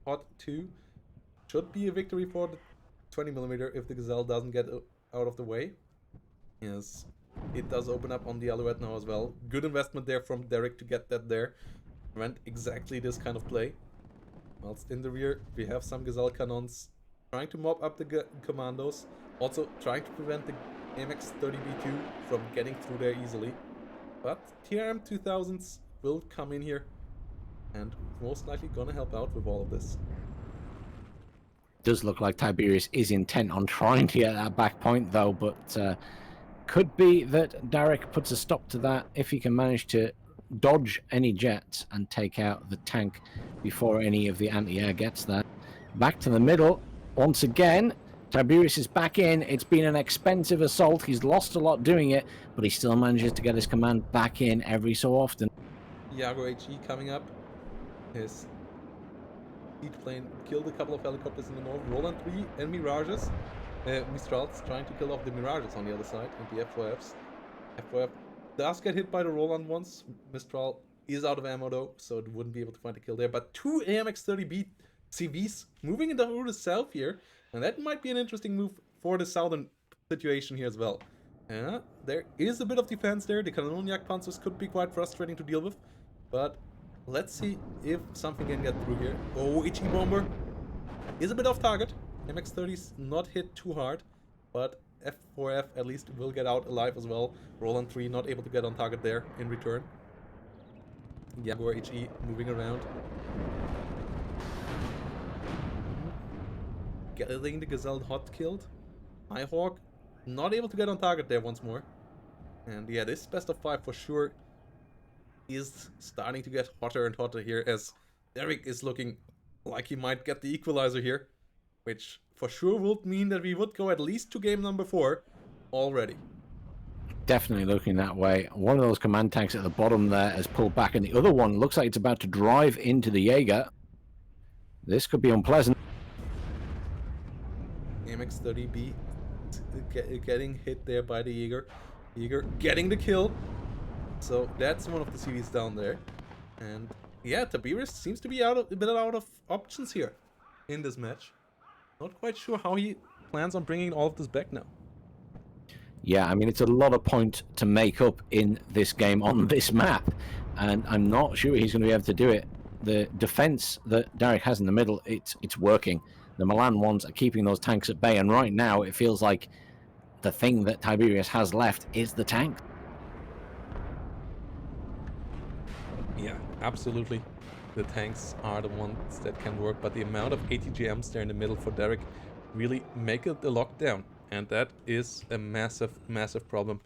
[SPEAKER 1] Hot 2 should be a victory for the 20mm if the Gazelle doesn't get out of the way. Yes, it does open up on the Alouette now as well. Good investment there from Derek to get that there. Prevent exactly this kind of play. Whilst in the rear, we have some Gazelle cannons trying to mop up the commandos. Also trying to prevent the MX-30B2 from getting through there easily. But TRM 2000s will come in here and most likely gonna help out with all of this.
[SPEAKER 2] Does look like Tiberius is intent on trying to get that back point though, but could be that Derek puts a stop to that if he can manage to dodge any jets and take out the tank before any of the anti-air gets there. Back to the middle once again. Tiberius is back in. It's been an expensive assault. He's lost a lot doing it, but he still manages to get his command back in every so often.
[SPEAKER 1] Iago HE coming up. His seed plane killed a couple of helicopters in the north. Roland 3 and Mirages. Mistral's trying to kill off the Mirages on the other side and the F4Fs. F4F does get hit by the Roland once. Mistral is out of ammo though, so it wouldn't be able to find a kill there. But two AMX-30B CVs moving into the south here, and that might be an interesting move for the southern situation here as well. There is a bit of defense there. The Kanonjagd Panzers could be quite frustrating to deal with, but let's see if something can get through here. Oh, HE Bomber is a bit off target. MX-30's not hit too hard, but F4F at least will get out alive as well. Roland 3 not able to get on target there in return. Jaguar HE moving around. Getting the Gazelle hot killed. Nighthawk not able to get on target there once more. And yeah, this best of 5 for sure is starting to get hotter and hotter here, as Derek is looking like he might get the equalizer here, which for sure would mean that we would go at least to game number 4 already.
[SPEAKER 2] Definitely looking that way. One of those command tanks at the bottom there has pulled back, and the other one looks like it's about to drive into the Jaeger. This could be unpleasant.
[SPEAKER 1] MX-30B getting hit there by the Jaeger. Jaeger getting the kill. So that's one of the CVs down there. And yeah, Tiberius seems to be a bit out of options here in this match. Not quite sure how he plans on bringing all of this back now.
[SPEAKER 2] Yeah, I mean, it's a lot of point to make up in this game on this map, and I'm not sure he's going to be able to do it. The defense that Derek has in the middle, it's working. The Milan ones are keeping those tanks at bay, and right now it feels like the thing that Tiberius has left is the tank.
[SPEAKER 1] Yeah, absolutely. The tanks are the ones that can work, but the amount of ATGMs there in the middle for Derek really make it a lockdown. And that is a massive, massive problem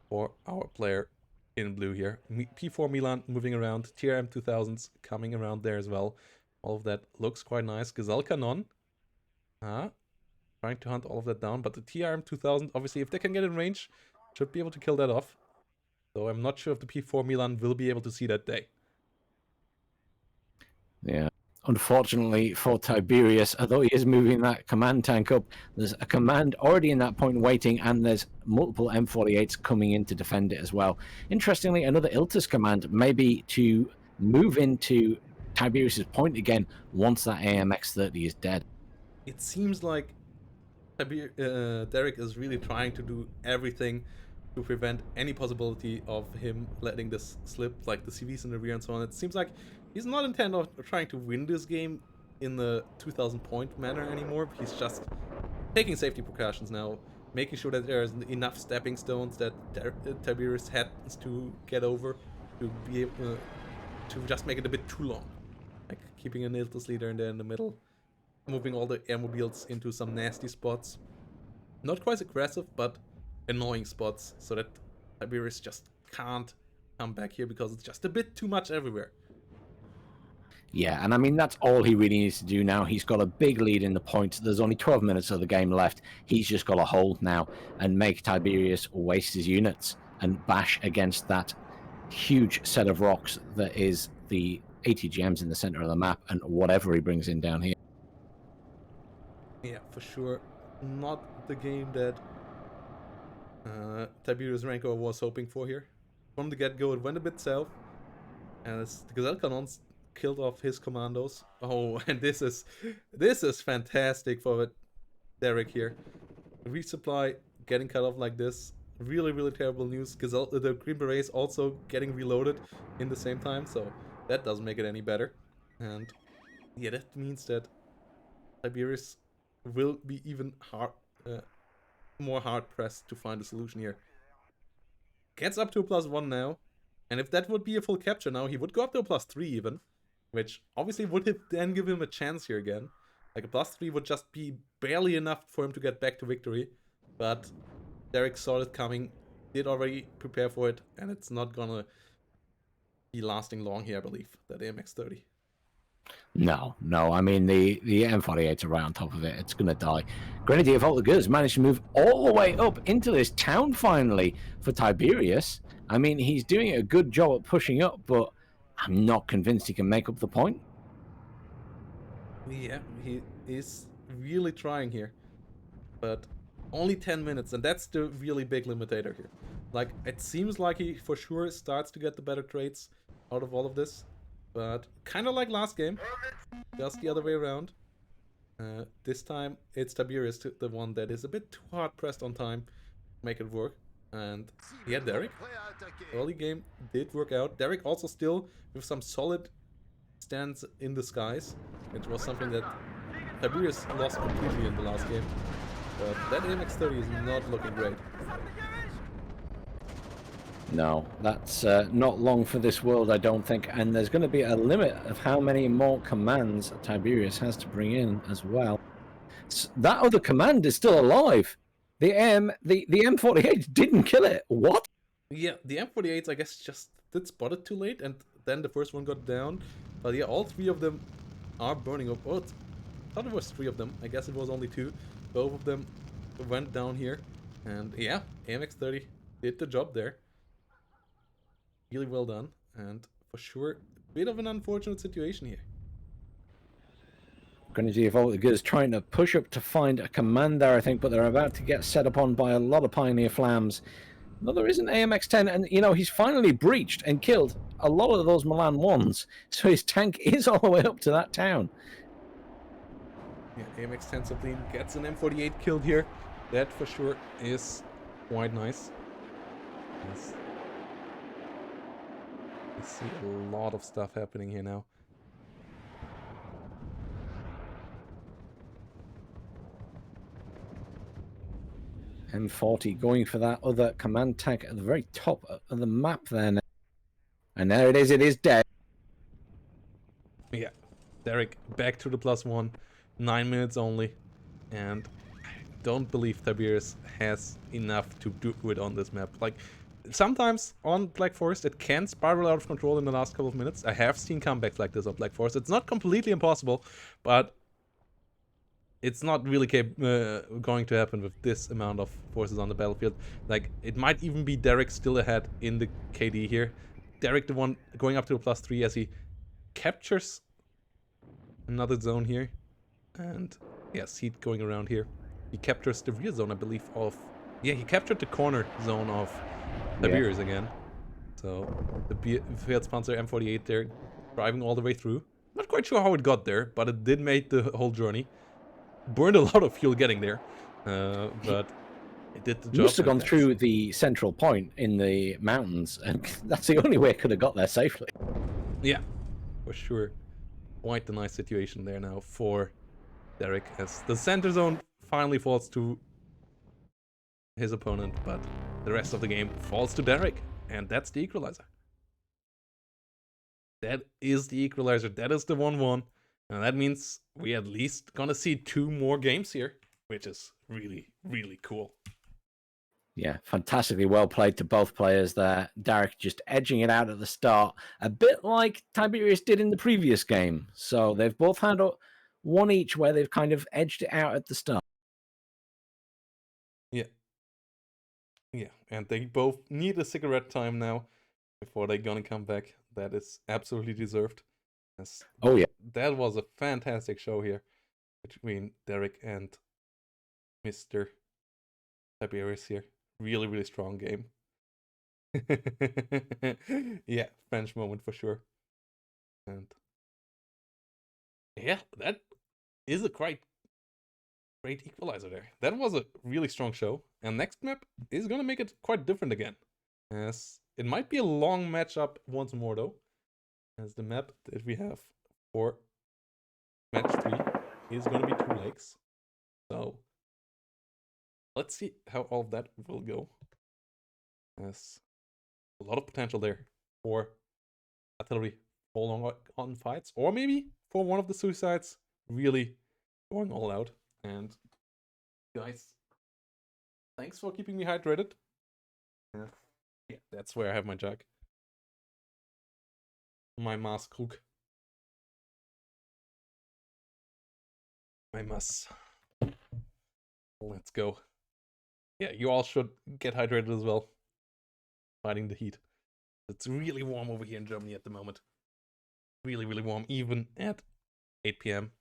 [SPEAKER 1] for our player in blue here. P4 Milan moving around, TRM 2000s coming around there as well. All of that looks quite nice. Gazelle Cannon, trying to hunt all of that down, but the TRM 2000, obviously, if they can get in range, should be able to kill that off. So I'm not sure if the P4 Milan will be able to see that day.
[SPEAKER 2] Yeah. Unfortunately for Tiberius, although he is moving that command tank up, there's a command already in that point waiting, and there's multiple M48s coming in to defend it as well. Interestingly, another Iltis command maybe to move into Tiberius's point again once that AMX-30 is dead.
[SPEAKER 1] It seems like Derek is really trying to do everything to prevent any possibility of him letting this slip, like the CVs in the rear and so on. It seems like he's not intent on trying to win this game in the 2000 point manner anymore. He's just taking safety precautions now, making sure that there's enough stepping stones that Tiberius has to get over to be able to just make it a bit too long. Like keeping an Iltis leader in there in the middle, moving all the airmobiles into some nasty spots. Not quite aggressive, but annoying spots, so that Tiberius just can't come back here because it's just a bit too much everywhere.
[SPEAKER 2] Yeah, and I mean, that's all he really needs to do now. He's got a big lead in the points. There's only 12 minutes of the game left. He's just got to hold now and make Tiberius waste his units and bash against that huge set of rocks that is the ATGMs in the center of the map and whatever he brings in down here.
[SPEAKER 1] Yeah, for sure. Not the game that Tiberius Rancor was hoping for here. From the get-go, it went a bit south. And the Gazelle Cannons killed off his commandos. Oh, and this is fantastic for Derek here. Resupply getting cut off like this. Really, really terrible news. Gazelle, the Green Berets also getting reloaded in the same time, so that doesn't make it any better. And yeah, that means that Tiberius will be even more hard pressed to find a solution here. Gets up to a +1 now. And if that would be a full capture now, he would go up to a +3 even. Which obviously would then give him a chance here again. Like a +3 would just be barely enough for him to get back to victory. But Derek saw it coming, did already prepare for it, and it's not gonna be lasting long here, I believe, that AMX-30.
[SPEAKER 2] No, I mean, the M48 are right on top of it. It's going to die. Grenadier of all the goods managed to move all the way up into this town finally for Tiberius. I mean, he's doing a good job at pushing up, but I'm not convinced he can make up the point.
[SPEAKER 1] Yeah, he is really trying here. But only 10 minutes, and that's the really big limitator here. Like, it seems like he for sure starts to get the better traits out of all of this. But kind of like last game, just the other way around. This time, it's Tiberius, the one that is a bit too hard pressed on time to make it work. And yeah, Derek, early game did work out. Derek also still with some solid stands in the skies. It was something that Tiberius lost completely in the last game. But that AMX-30 is not looking great.
[SPEAKER 2] No, that's not long for this world, I don't think. And there's going to be a limit of how many more commands Tiberius has to bring in as well. So that other command is still alive. The M48 didn't kill it. What?
[SPEAKER 1] Yeah, the M48s, I guess, just did spot it too late, and then the first one got down. But yeah, all three of them are burning up. Oh, I thought it was 3 of them. I guess it was only 2. Both of them went down here. And yeah, AMX-30 did the job there. Really well done. And for sure, a bit of an unfortunate situation here.
[SPEAKER 2] Grenadier of all the goods trying to push up to find a command there, I think, but they're about to get set upon by a lot of Pioneer Flams. No, there is an AMX-10, and you know, he's finally breached and killed a lot of those Milan 1s, so his tank is all the way up to that town.
[SPEAKER 1] Yeah, AMX-10 Sublime gets an M48 killed here. That for sure is quite nice. Yes. I see a lot of stuff happening here now.
[SPEAKER 2] M40 going for that other command tank at the very top of the map there now. And there it is dead.
[SPEAKER 1] Yeah, Derek back to the +1. 9 minutes only. And I don't believe Tiberius has enough to do it on this map. Like, sometimes on Black Forest it can spiral out of control in the last couple of minutes. I have seen comebacks like this on Black Forest. It's not completely impossible, but it's not really going to happen with this amount of forces on the battlefield. Like, it might even be Derek still ahead in the KD here. Derek the one going up to a +3 as he captures another zone here. And yes, he's going around here. He captures the rear zone, I believe, of... Yeah, he captured the corner zone of Tiberius again. So the Feldpanzer M48 there, driving all the way through. Not quite sure how it got there, but it did make the whole journey. Burned a lot of fuel getting there, but it did the job.
[SPEAKER 2] Must have gone through the central point in the mountains, and that's the only way it could have got there safely.
[SPEAKER 1] Yeah, for sure. Quite a nice situation there now for Derek, as the center zone finally falls to his opponent, but the rest of the game falls to Derek, and that's the equalizer. That is the equalizer. That is the 1-1. And that means we at least gonna see 2 more games here, which is really, really cool.
[SPEAKER 2] Yeah, fantastically well played to both players there. Derek just edging it out at the start, a bit like Tiberius did in the previous game. So they've both had one each where they've kind of edged it out at the start.
[SPEAKER 1] Yeah. Yeah, and they both need a cigarette time now before they're gonna come back. That is absolutely deserved. Yes,
[SPEAKER 2] Oh, yeah.
[SPEAKER 1] that was a fantastic show here between Derek and Mr. Tiberius here. Really, really strong game. Yeah, French moment for sure. And yeah, that is a great equalizer there. That was a really strong show. And next map is gonna make it quite different again. As it might be a long matchup once more though. As the map that we have for match 3 is gonna be 2 lakes. So let's see how all of that will go. There's a lot of potential there for artillery fall on fights, or maybe for one of the suicides really going all out. And guys, thanks for keeping me hydrated. Yeah, that's where I have my jug. My Maßkrug. My Maß. Let's go. Yeah, you all should get hydrated as well. Fighting the heat. It's really warm over here in Germany at the moment. Really, really warm, even at 8 p.m.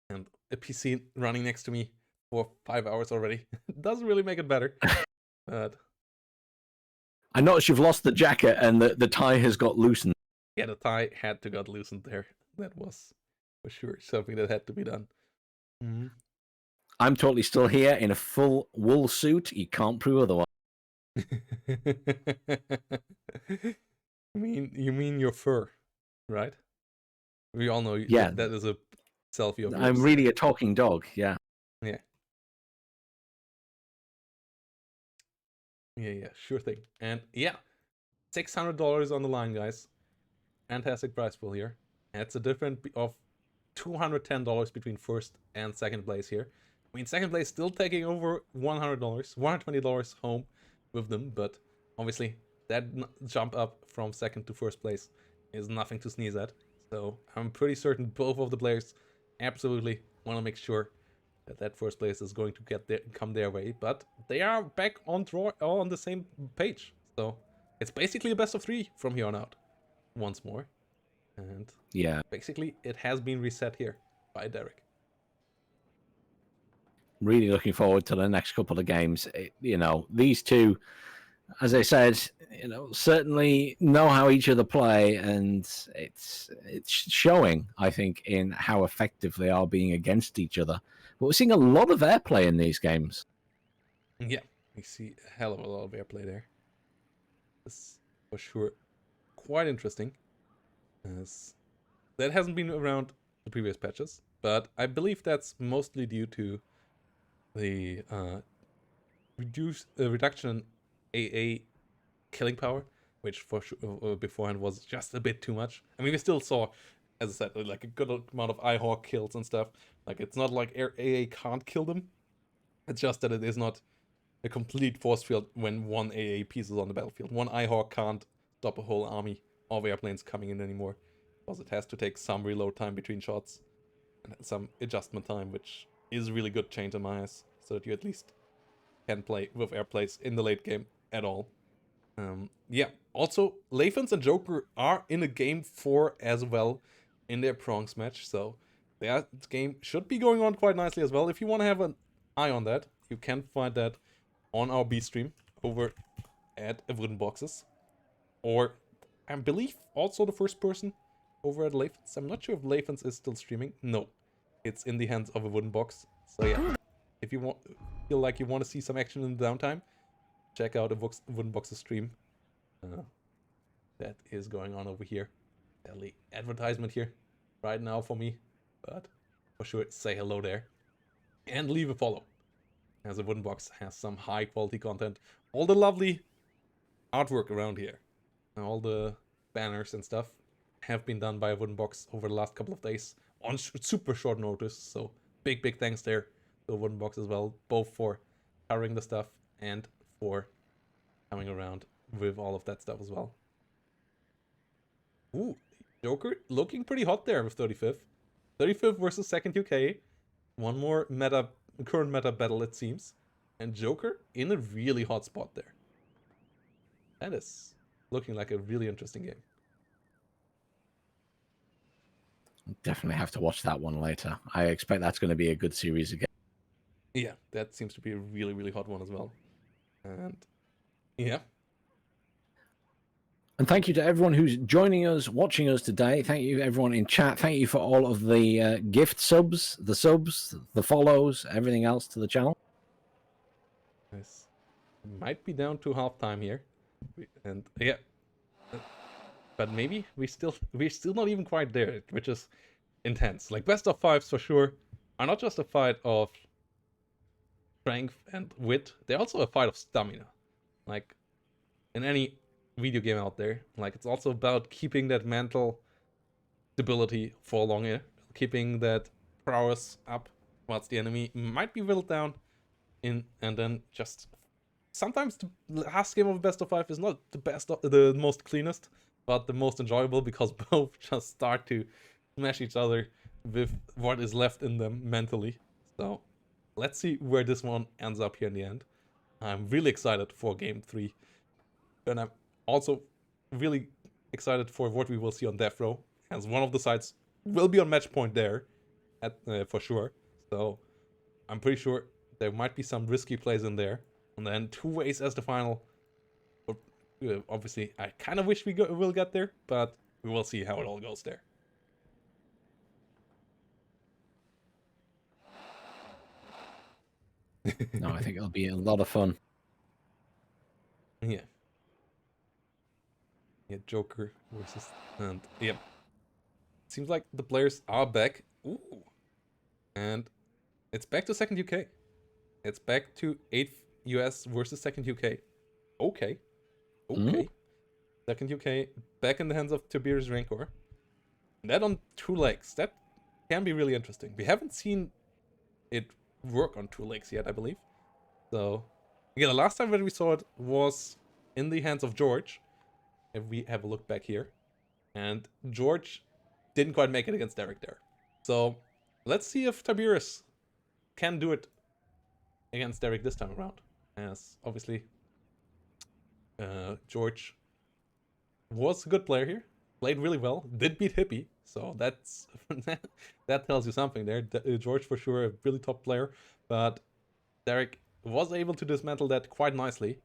[SPEAKER 1] And a PC running next to me for 5 hours already. Doesn't really make it better. But
[SPEAKER 2] I noticed you've lost the jacket and the tie has got loosened.
[SPEAKER 1] yeah, the tie had to got loosened there. That was for sure something that had to be done. Mm-hmm.
[SPEAKER 2] I'm totally still here in a full wool suit. You can't prove otherwise.
[SPEAKER 1] You mean your fur, right? We all know
[SPEAKER 2] Yeah.
[SPEAKER 1] that is a selfie of yours.
[SPEAKER 2] I'm really a talking dog, yeah.
[SPEAKER 1] Yeah. Yeah, sure thing. And yeah, $600 on the line, guys. Fantastic prize pool here. It's a difference of $210 between first and second place here. I mean, second place still taking over $100, $120 home with them, but obviously that jump up from second to first place is nothing to sneeze at. So I'm pretty certain both of the players absolutely want to make sure that first place is going to come their way, but they are back on the same page. So it's basically a best of 3 from here on out, once more. And
[SPEAKER 2] yeah,
[SPEAKER 1] basically it has been reset here by Derek.
[SPEAKER 2] Really looking forward to the next couple of games. These two, as I said, certainly know how each other play, and it's showing, I think, in how effective they are being against each other. But we're seeing a lot of airplay in these games.
[SPEAKER 1] Yeah, we see a hell of a lot of airplay there. This for sure quite interesting, as that hasn't been around the previous patches, but I believe that's mostly due to the reduction in AA killing power, which for sure beforehand was just a bit too much. I mean, we still saw, as I said, like a good amount of IHawk kills and stuff. Like, it's not like AA can't kill them. It's just that it is not a complete force field when one AA piece is on the battlefield. One IHawk can't stop a whole army of airplanes coming in anymore, because it has to take some reload time between shots and some adjustment time, which is really good change in my eyes, so that you at least can play with airplays in the late game at all. Yeah, also, Leifens and Joker are in a game 4 as well in their prongs match, so that game should be going on quite nicely as well. If you want to have an eye on that, you can find that on our B stream over at Wooden Boxes, or I believe also the first person over at Leifens. I'm not sure if Leifens is still streaming. No, it's in the hands of a Wooden Box. So yeah, if you feel like you want to see some action in the downtime, check out a Wooden Boxes stream. That is going on over here. Deadly advertisement here right now for me, but for sure say hello there and leave a follow, as a Wooden Box has some high quality content. All the lovely artwork around here, all the banners and stuff have been done by a Wooden Box over the last couple of days on super short notice, so big thanks there to Wooden Box as well, both for covering the stuff and for coming around with all of that stuff as well. Ooh, Joker looking pretty hot there with 35th. 35th versus second UK. One more current meta battle, it seems. And Joker in a really hot spot there. That is looking like a really interesting game.
[SPEAKER 2] Definitely have to watch that one later. I expect that's going to be a good series again.
[SPEAKER 1] Yeah, that seems to be a really, really hot one as well. And yeah.
[SPEAKER 2] And thank you to everyone who's joining us, watching us today. Thank you, everyone in chat. Thank you for all of the gift subs, the follows, everything else to the channel.
[SPEAKER 1] Nice. Might be down to halftime here. And yeah. But maybe we're still not even quite there, which is intense. Like best of fives for sure are not just a fight of strength and wit, they're also a fight of stamina. Like in any video game out there, like it's also about keeping that mental stability for longer, keeping that prowess up whilst the enemy might be whittled down in, and then just sometimes the last game of best of five is not the most cleanest, but the most enjoyable because both just start to smash each other with what is left in them mentally. So let's see where this one ends up here in the end. I'm really excited for game 3. And I'm also really excited for what we will see on Death Row, as one of the sides will be on match point there for sure. So I'm pretty sure there might be some risky plays in there. And then 2 ways as the final. Obviously, I kind of wish will get there, but we will see how it all goes there.
[SPEAKER 2] No, I think it'll be a lot of fun.
[SPEAKER 1] Yeah. Yeah, Joker versus... And, yeah. Seems like the players are back. Ooh. And it's back to second UK. It's back to 8th US versus second UK. Okay. Okay. Second UK back in the hands of Tiberius Rancor. That on 2 legs. That can be really interesting. We haven't seen it work on 2 legs yet, I believe. So, yeah, the last time that we saw it was in the hands of George. If we have a look back here. And George didn't quite make it against Derek there. So, let's see if Tiberius can do it against Derek this time around. As, obviously, George was a good player here. Played really well. Did beat Hippie. So, that's that tells you something there. George, for sure, a really top player. But Derek was able to dismantle that quite nicely.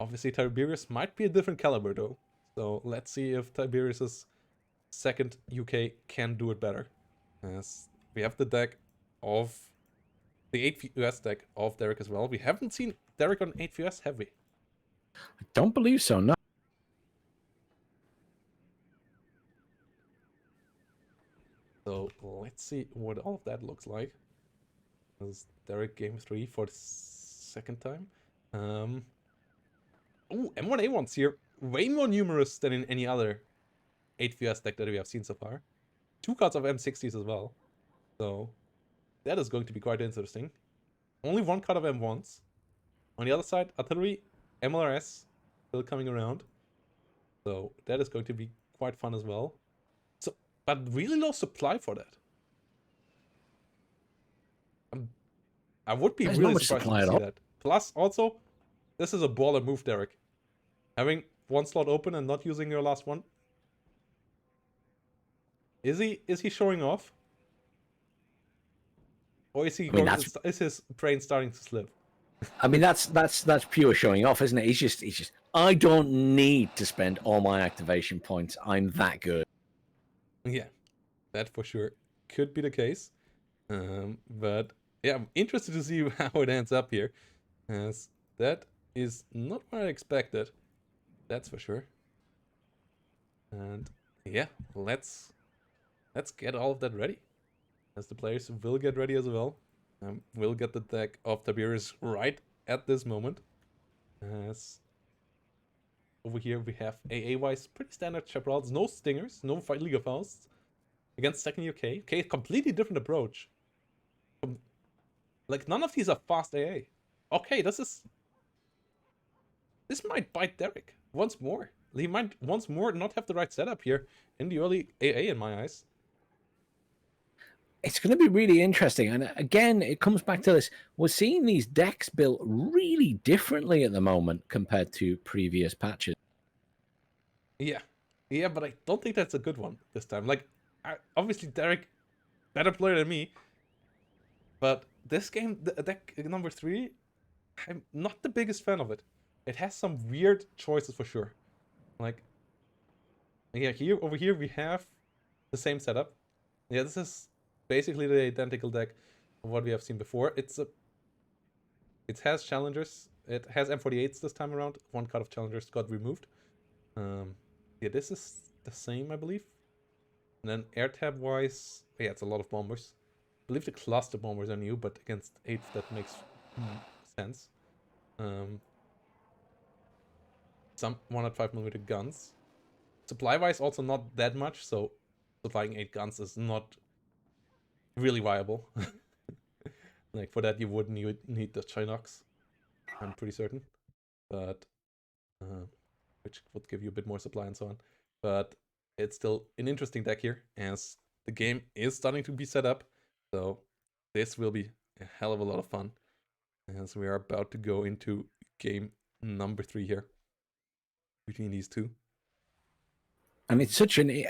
[SPEAKER 1] Obviously, Tiberius might be a different caliber, though. So, let's see if Tiberius's second UK can do it better. As we have the deck of... the 8th US deck of Derek as well. We haven't seen Derek on 8th US, have we?
[SPEAKER 2] I don't believe so, no.
[SPEAKER 1] So let's see what all of that looks like. This is Derek game 3 for the second time. Oh, M1A1's here. Way more numerous than in any other 8th US deck that we have seen so far. 2 cards of M60s as well. So that is going to be quite interesting. Only 1 card of M1s. On the other side, artillery, MLRS, still coming around. So that is going to be quite fun as well. So, but really low supply for that. I would be
[SPEAKER 2] There's
[SPEAKER 1] really
[SPEAKER 2] not much
[SPEAKER 1] surprised
[SPEAKER 2] supply
[SPEAKER 1] to
[SPEAKER 2] at
[SPEAKER 1] see
[SPEAKER 2] all.
[SPEAKER 1] that. Plus, also, this is a baller move, Derek. Having 1 slot open and not using your last one. Is he showing off? Or is he is his brain starting to slip?
[SPEAKER 2] I mean, that's pure showing off, isn't it? He's just. I don't need to spend all my activation points. I'm that good.
[SPEAKER 1] Yeah, that for sure could be the case. But yeah, I'm interested to see how it ends up here, as that is not what I expected. That's for sure. And yeah, let's get all of that ready, as the players will get ready as well. We'll get the deck of Tiberius right at this moment. As over here we have AA-wise pretty standard chaparrals, no stingers, no fight League of Fausts against second UK. Okay, completely different approach. Like none of these are fast AA. Okay, this is This might bite Derek once more. He might once more not have the right setup here in the early AA in my eyes.
[SPEAKER 2] It's going to be really interesting. And again, it comes back to this. We're seeing these decks built really differently at the moment compared to previous patches.
[SPEAKER 1] Yeah. Yeah, but I don't think that's a good one this time. Like, obviously, Derek, better player than me. But this game, deck number 3, I'm not the biggest fan of it. It has some weird choices for sure. Like, yeah, over here we have the same setup. Yeah, this is basically the identical deck of what we have seen before. It has challengers. It has M48s this time around. One card of challengers got removed. Yeah, this is the same, I believe. And then air tab wise, yeah, it's a lot of bombers. I believe the cluster bombers are new, but against 8 that makes sense. Some 105mm guns. Supply wise, also not that much, so supplying 8 guns is not really viable. Like, for that you would need the Chinox, I'm pretty certain. But which would give you a bit more supply and so on. But it's still an interesting deck here, as the game is starting to be set up. So this will be a hell of a lot of fun, as we are about to go into game number 3 here between these two.
[SPEAKER 2] And it's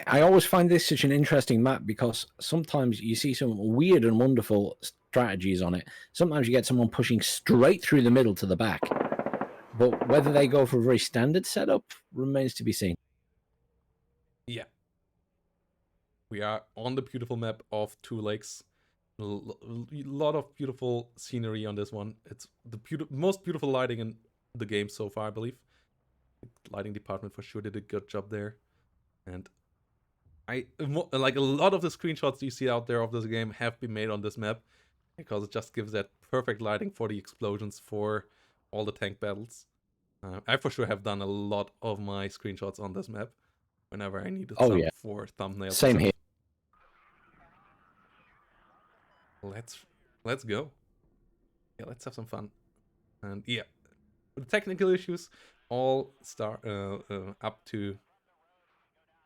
[SPEAKER 2] I always find this such an interesting map, because sometimes you see some weird and wonderful strategies on it. Sometimes you get someone pushing straight through the middle to the back. But whether they go for a very standard setup remains to be seen.
[SPEAKER 1] Yeah. We are on the beautiful map of Two Lakes. A lot of beautiful scenery on this one. It's the most beautiful lighting in the game so far, I believe. The lighting department for sure did a good job there. And like, a lot of the screenshots you see out there of this game have been made on this map, because it just gives that perfect lighting for the explosions, for all the tank battles. I for sure have done a lot of my screenshots on this map whenever I needed some for thumbnails.
[SPEAKER 2] Same here.
[SPEAKER 1] Let's go. Yeah, let's have some fun. And yeah, the technical issues all start up to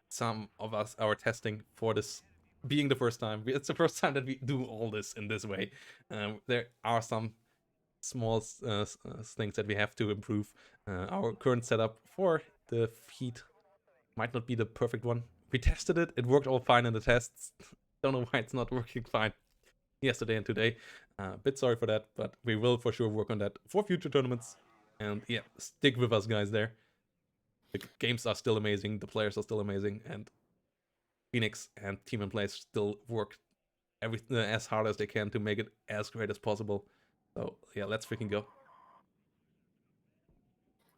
[SPEAKER 1] some of us, our testing for this being the first time. It's the first time that we do all this in this way. There are some small things that we have to improve. Our current setup for the feed might not be the perfect one. We tested it. It worked all fine in the tests. Don't know why it's not working fine yesterday and today. A bit sorry for that, but we will for sure work on that for future tournaments. And yeah, stick with us, guys, there. The games are still amazing, the players are still amazing, and Phoenix and Team and Play still work as hard as they can to make it as great as possible. So yeah, let's freaking go.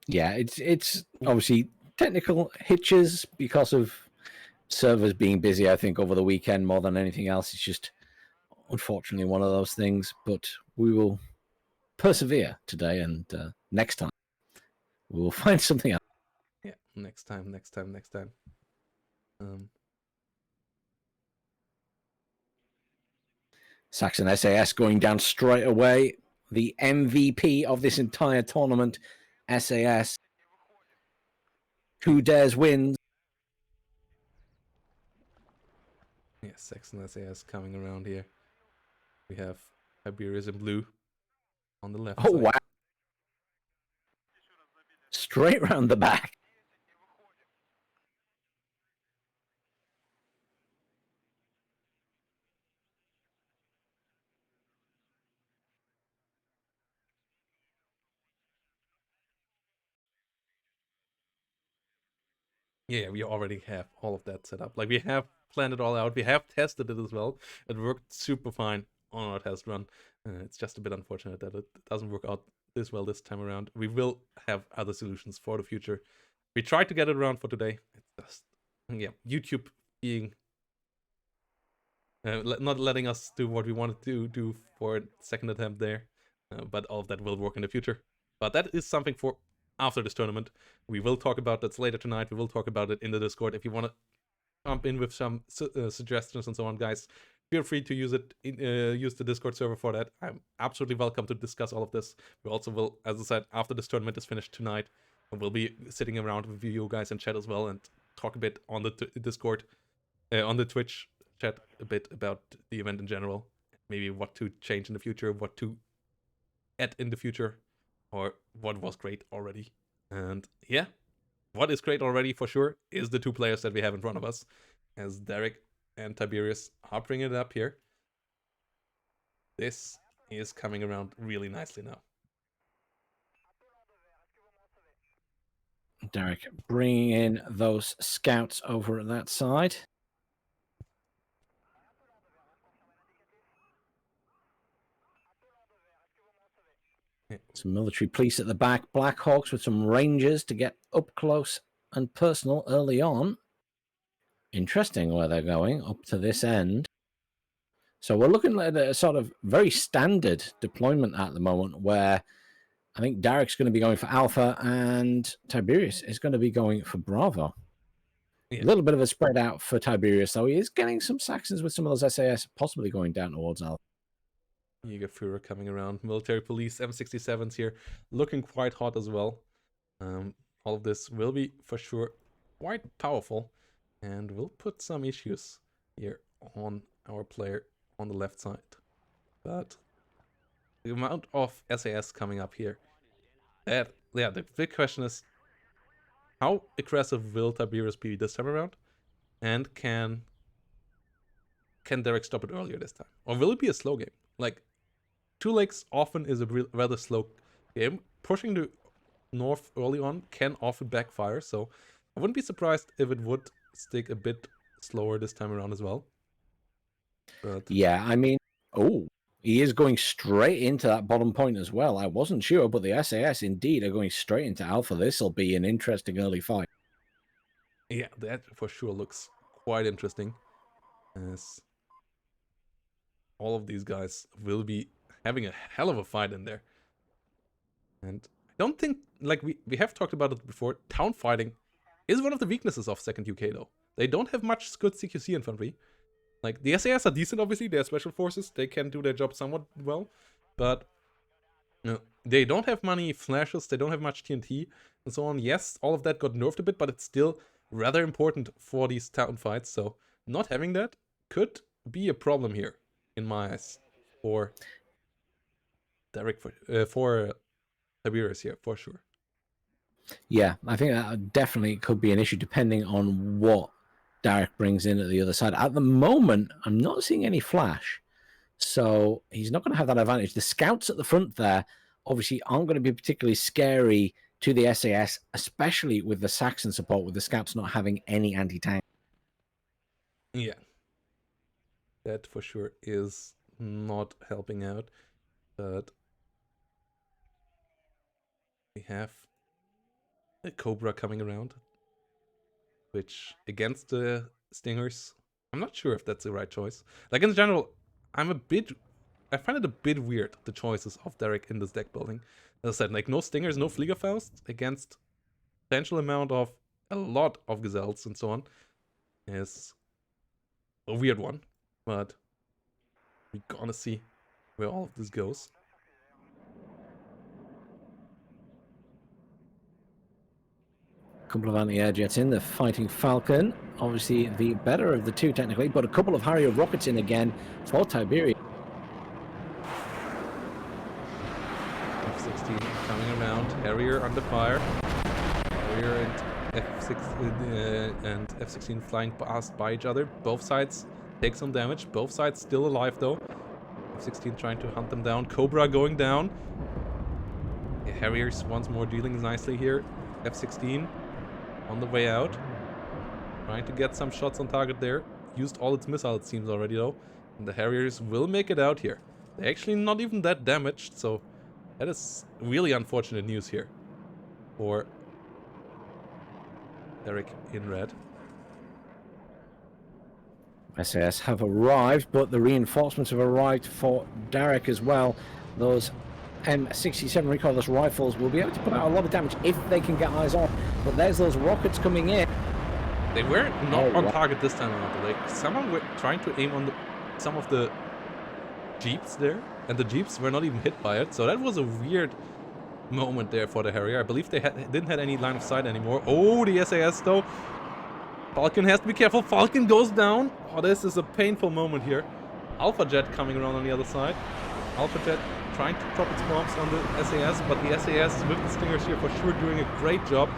[SPEAKER 2] Yeah, it's obviously technical hitches because of servers being busy, I think, over the weekend more than anything else. It's just, unfortunately, one of those things, but we will persevere today, and next time we will find something else.
[SPEAKER 1] Yeah, next time.
[SPEAKER 2] Saxon SAS going down straight away. The MVP of this entire tournament, SAS. Who dares wins?
[SPEAKER 1] Yeah, Saxon SAS coming around here. We have Tiberius in blue on the left side.
[SPEAKER 2] Wow. Straight round the back.
[SPEAKER 1] Yeah, we already have all of that set up. Like, we have planned it all out. We have tested it as well. It worked super fine on our test run. It's just a bit unfortunate that it doesn't work out this well this time around. We will have other solutions for the future. We tried to get it around for today. It's just, yeah, YouTube being not letting us do what we wanted to do for a second attempt there. But all of that will work in the future. But that is something for after this tournament. We will talk about that later tonight. We will talk about it in the Discord. If you want to jump in with some suggestions and so on, guys, feel free to use it. Use the Discord server for that. I'm absolutely welcome to discuss all of this. We also will, as I said, after this tournament is finished tonight, We'll be sitting around with you guys in chat as well and talk a bit on the Discord, on the Twitch chat a bit about the event in general. Maybe what to change in the future, what to add in the future, or what was great already. And yeah, what is great already for sure is the two players that we have in front of us, as Derek and Tiberius are bringing it up here. This is coming around really nicely now.
[SPEAKER 2] Derek bringing in those scouts over at that side. Some military police at the back. Blackhawks with some rangers to get up close and personal early on. Interesting where they're going up to this end. So we're looking at a sort of very standard deployment at the moment where I think Derek's going to be going for Alpha and Tiberius is going to be going for Bravo.
[SPEAKER 1] Yeah.
[SPEAKER 2] A little bit of a spread out for Tiberius, though. He is getting some Saxons with some of those SAS possibly going down towards Alpha.
[SPEAKER 1] Jägerführer coming around. Military police, M67s here, looking quite hot as well. All of this will be, for sure, quite powerful. And will put some issues here on our player on the left side. But the amount of SAS coming up here. The big question is, how aggressive will Tiberius be this time around? And can Derek stop it earlier this time? Or will it be a slow game? Like, 2 lakes often is a rather slow game. Pushing the north early on can often backfire, so I wouldn't be surprised if it would stick a bit slower this time around as well. But
[SPEAKER 2] yeah, I mean, he is going straight into that bottom point as well. I wasn't sure, but the SAS indeed are going straight into Alpha. This will be an interesting early fight.
[SPEAKER 1] Yeah, that for sure looks quite interesting, as all of these guys will be having a hell of a fight in there. And I don't think, like we have talked about it before, town fighting is one of the weaknesses of 2nd UK though. They don't have much good CQC infantry. Like, the SAS are decent, obviously, they're special forces, they can do their job somewhat well, but they don't have many flashes, they don't have much TNT, and so on. Yes, all of that got nerfed a bit, but it's still rather important for these town fights, so not having that could be a problem here, in my eyes, for Derek, for Tiberius here, for sure.
[SPEAKER 2] Yeah, I think that definitely could be an issue depending on what Derek brings in at the other side. At the moment, I'm not seeing any flash, so he's not going to have that advantage. The scouts at the front there obviously aren't going to be particularly scary to the SAS, especially with the Saxon support, with the scouts not having any anti-tank.
[SPEAKER 1] Yeah, that for sure is not helping out, but we have a Cobra coming around, which against the Stingers, I'm not sure if that's the right choice. Like, in general, I find it a bit weird, the choices of Derek in this deck building. As I said, like, no Stingers, no Fliegerfaust against potential amount of a lot of Gazelles and so on is a weird one, but we're gonna see where all of this goes.
[SPEAKER 2] Couple of anti-air jets in, the Fighting Falcon, obviously the better of the two technically, but a couple of Harrier rockets in again for Tiberius.
[SPEAKER 1] F-16 coming around, Harrier under fire, Harrier and F-16 flying past by each other. Both sides take some damage, both sides still alive though. F-16 trying to hunt them down, Cobra going down. Yeah, Harriers once more dealing nicely here. F-16 on the way out, trying to get some shots on target there. Used all its missiles, it seems, already though. And the Harriers will make it out here. They're actually not even that damaged, so that is really unfortunate news here for Derek in red.
[SPEAKER 2] SAS have arrived, but the reinforcements have arrived for Derek as well. Those M67 recoilless rifles will be able to put out a lot of damage if they can get eyes on. But there's those rockets coming in.
[SPEAKER 1] They were not on target this time around. Like, someone were trying to aim on some of the Jeeps there, and the Jeeps were not even hit by it. So that was a weird moment there for the Harrier. I believe they didn't have any line of sight anymore. Oh, the SAS though. Falcon has to be careful. Falcon goes down. Oh, this is a painful moment here. Alpha Jet coming around on the other side. Alpha Jet trying to drop its bombs on the SAS, but the SAS with the Stingers here for sure doing a great job.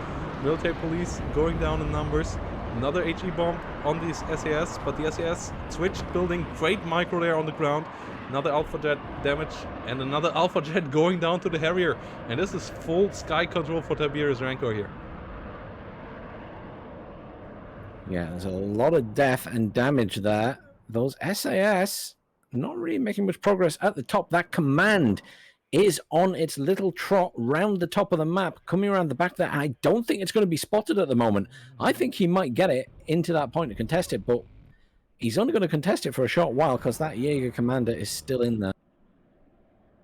[SPEAKER 1] Military Police going down in numbers. Another HE bomb on the SAS, but the SAS switched building. Great micro there on the ground. Another Alpha Jet damage, and another Alpha Jet going down to the Harrier. And this is full sky control for Tiberius Rancor here.
[SPEAKER 2] Yeah, there's a lot of death and damage there. Those SAS not really making much progress at the top. That command is on its little trot round the top of the map, coming around the back there. I don't think it's going to be spotted at the moment. I think he might get it into that point to contest it, but he's only going to contest it for a short while because that Jaeger commander is still in there.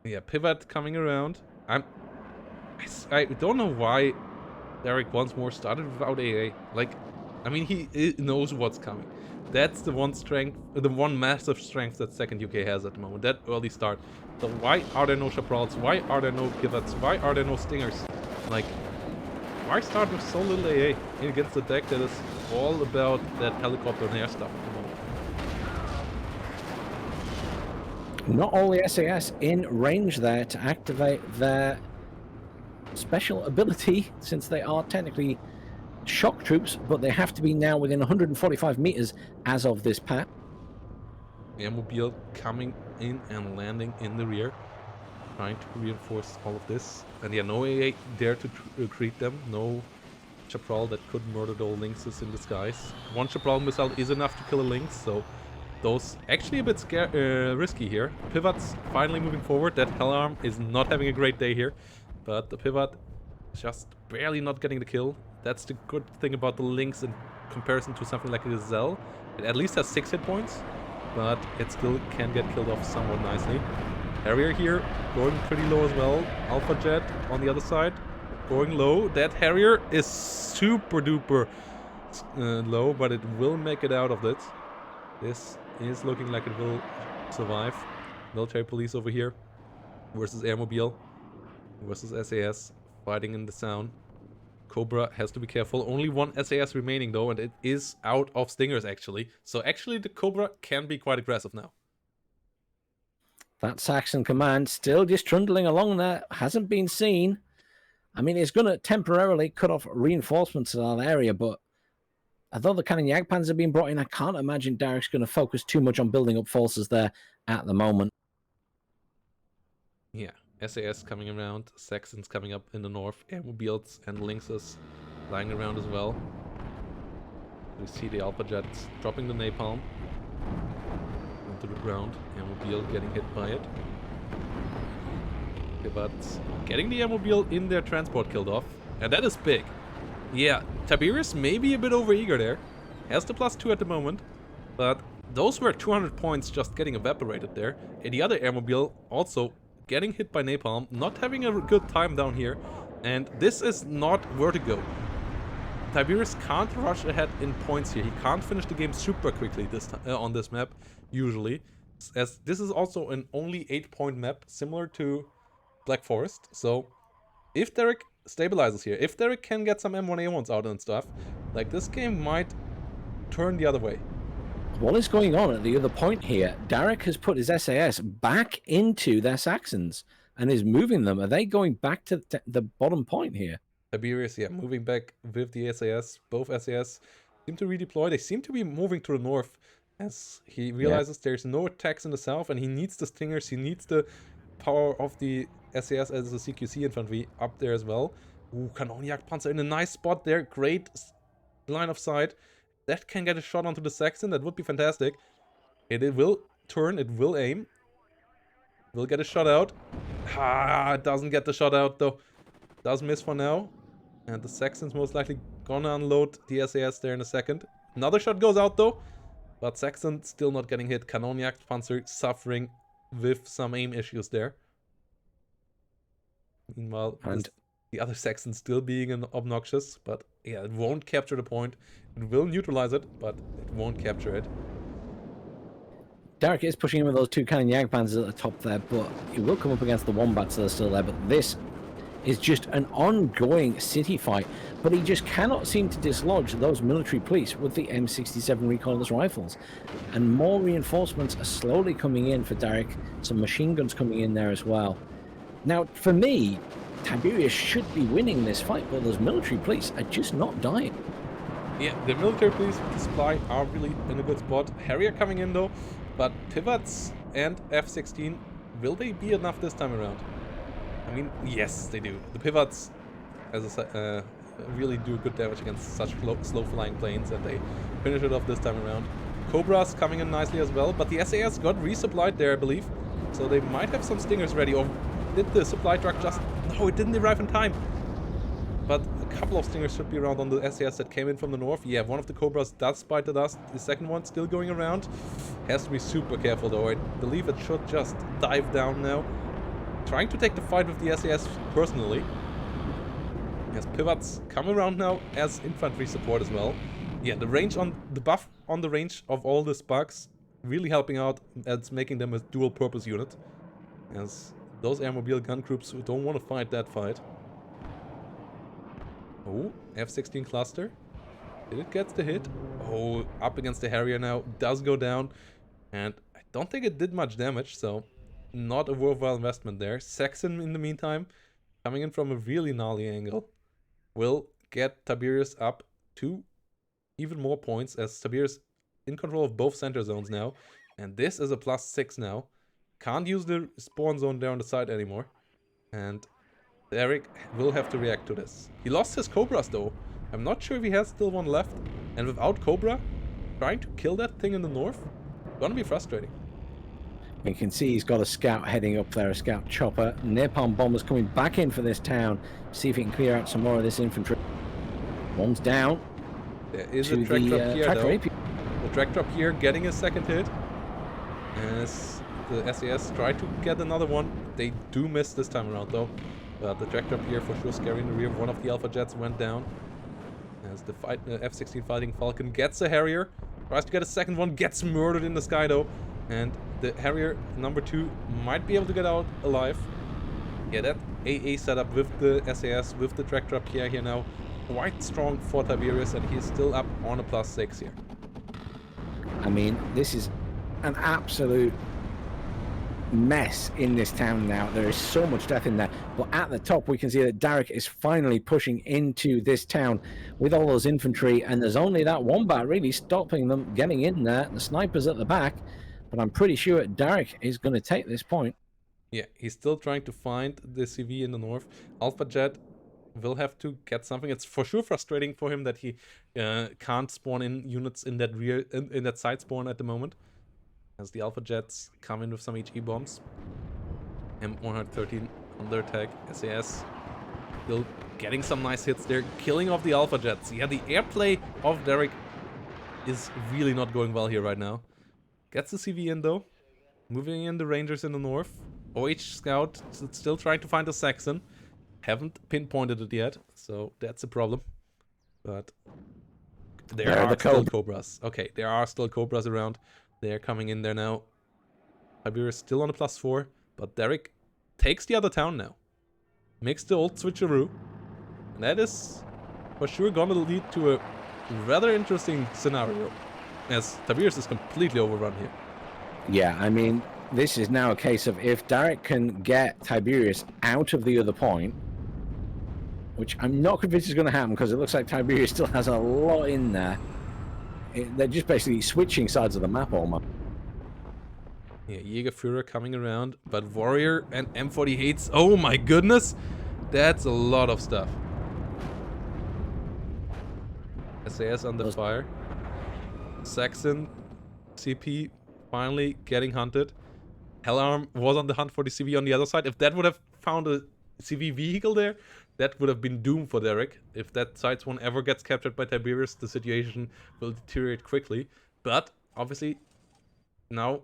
[SPEAKER 1] Yeah, pivot coming around. I don't know why Derek once more started without AA. Like, I mean, he knows what's coming. That's the one strength, the one massive strength that second UK has at the moment. That early start. So why are there no Chaparrals? Why are there no pivots? Why are there no Stingers? Like, why start with so little AA against a deck that is all about that helicopter and air stuff at the moment?
[SPEAKER 2] Not all the SAS in range there to activate their special ability, since they are technically shock troops, but they have to be now within 145 meters as of this path.
[SPEAKER 1] Airmobile coming in and landing in the rear, trying to reinforce all of this. And yeah, no AA there to greet them. No Chaparral that could murder the old Lynxes in disguise. One Chaparral missile is enough to kill a Lynx, so those actually a bit risky here. Pivots finally moving forward. That Hellarm is not having a great day here, but the pivot just barely not getting the kill. That's the good thing about the Lynx in comparison to something like a Gazelle. It at least has 6 hit points, but it still can get killed off somewhat nicely. Harrier here going pretty low as well. Alpha Jet on the other side going low. That Harrier is super duper low, but it will make it out of it. This is looking like it will survive. Military Police over here versus Airmobile versus SAS fighting in the sound. Cobra has to be careful. Only one SAS remaining though, and it is out of Stingers actually. So actually the Cobra can be quite aggressive now.
[SPEAKER 2] That Saxon command still just trundling along there, hasn't been seen. I mean, it's going to temporarily cut off reinforcements in that area, but although the cannon Jagdpanzer have been brought in, I can't imagine Derek's going to focus too much on building up forces there at the moment.
[SPEAKER 1] Yeah, SAS coming around, Saxons coming up in the north, Airmobiles and Lynxes lying around as well. We see the Alpha Jets dropping the napalm onto the ground. Airmobile getting hit by it. Okay, but getting the Airmobile in their transport killed off, and that is big. Yeah, Tiberius may be a bit overeager there. Has the +2 at the moment, but those were 200 points just getting evaporated there. And the other Airmobile also getting hit by napalm, not having a good time down here, and this is not Vertigo. Tiberius can't rush ahead in points here. He can't finish the game super quickly this on this map, usually, as this is also an only 8-point map, similar to Black Forest. So if Derek stabilizes here, if Derek can get some M1A1s out and stuff, like this game might turn the other way.
[SPEAKER 2] What is going on at the other point here? Derek has put his SAS back into their Saxons and is moving them. Are they going back to the bottom point here?
[SPEAKER 1] Tiberius, yeah, moving back with the SAS. Both SAS seem to redeploy. They seem to be moving to the north as he realizes there's no attacks in the south and he needs the Stingers. He needs the power of the SAS as a CQC infantry up there as well. Ooh, Kanonjagdpanzer in a nice spot there. Great line of sight. That can get a shot onto the Saxon. That would be fantastic. It will turn. It will aim. Will get a shot out. It doesn't get the shot out though. Does miss for now. And the Saxon's most likely gonna unload the SAS there in a second. Another shot goes out though. But Saxon still not getting hit. Kanonjagdpanzer suffering with some aim issues there. Meanwhile, the other Saxon still being obnoxious, but yeah, it won't capture the point. It will neutralize it, but it won't capture it.
[SPEAKER 2] Derek is pushing in with those 2 cannon Jagdpanzers at the top there, but he will come up against the Wombats that are still there. But this is just an ongoing city fight, but he just cannot seem to dislodge those military police with the M67 recoilless rifles. And more reinforcements are slowly coming in for Derek, some machine guns coming in there as well. Now, for me, Tiberius should be winning this fight, but those military police are just not dying.
[SPEAKER 1] Yeah, the military police with the supply are really in a good spot. Harrier coming in though, but pivots and F-16, will they be enough this time around? I mean, yes, they do. The pivots, as I said, really do good damage against such slow-flying planes, and they finish it off this time around. Cobras coming in nicely as well, but the SAS got resupplied there, I believe, so they might have some Stingers ready. Or did the supply truck just... No, it didn't arrive in time. But a couple of Stingers should be around on the SAS that came in from the north. Yeah, one of the Cobras does bite the dust. The second one still going around. Has to be super careful though. I believe it should just dive down now. Trying to take the fight with the SAS personally. Yes, pivots come around now as infantry support as well. Yeah, the range on the buff on the range of all the sparks really helping out. It's making them a dual purpose unit. As those airmobile gun groups who don't want to fight that fight. Oh, F-16 cluster. Did it get the hit? Oh, up against the Harrier now. Does go down. And I don't think it did much damage, so not a worthwhile investment there. Saxon, in the meantime, coming in from a really gnarly angle, will get Tiberius up to even more points, as Tiberius in control of both center zones now. And this is a +6 now. Can't use the spawn zone there on the side anymore. And Eric will have to react to this. He lost his Cobras though. I'm not sure if he has still one left. And without Cobra, trying to kill that thing in the north, gonna be frustrating.
[SPEAKER 2] You can see he's got a scout heading up there, a scout chopper. Napalm bombers coming back in for this town. See if he can clear out some more of this infantry. One's down.
[SPEAKER 1] There is a tractor up here though. The tractor up here getting a second hit. As the SAS try to get another one. They do miss this time around though. But the tractor up here for sure scary in the rear. One of the Alpha Jets went down. As the F-16 Fighting Falcon gets a Harrier. Tries to get a second one. Gets murdered in the sky though. And the Harrier number 2 might be able to get out alive. Yeah, that AA setup with the SAS, with the tractor up here now. Quite strong for Tiberius, and he's still up on a +6 here.
[SPEAKER 2] I mean, this is an absolute mess in this town now. There is so much death in there. But at the top, we can see that Derek is finally pushing into this town with all those infantry, and there's only that Wombat really stopping them getting in there. The snipers at the back, but I'm pretty sure Derek is going to take this point.
[SPEAKER 1] Yeah, he's still trying to find the CV in the north. Alpha Jet will have to get something. It's for sure frustrating for him that he can't spawn in units in that rear in that side spawn at the moment, as the Alpha Jets come in with some HE bombs. M113 under attack. SAS still getting some nice hits there, killing off the Alpha Jets. Yeah, the airplay of Derek is really not going well here right now. Gets the CV in though, moving in the Rangers in the north. OH Scout still trying to find a Saxon. Haven't pinpointed it yet, so that's a problem. But there are still Cobras. Okay, there are still Cobras around. They're coming in there now. Tiberius still on a +4, but Derek takes the other town now. Makes the old switcheroo. And that is for sure gonna lead to a rather interesting scenario, as Tiberius is completely overrun here.
[SPEAKER 2] Yeah, I mean, this is now a case of if Derek can get Tiberius out of the other point, which I'm not convinced is going to happen because it looks like Tiberius still has a lot in there. They're just basically switching sides of the map almost.
[SPEAKER 1] Yeah, Jägerführer coming around, but Warrior and M48s, oh my goodness! That's a lot of stuff. SAS under fire. Saxon, CP, finally getting hunted. Hellarm was on the hunt for the CV on the other side. If that would have found a CV vehicle there, that would have been doom for Derek. If that Sides one ever gets captured by Tiberius, the situation will deteriorate quickly. But obviously, now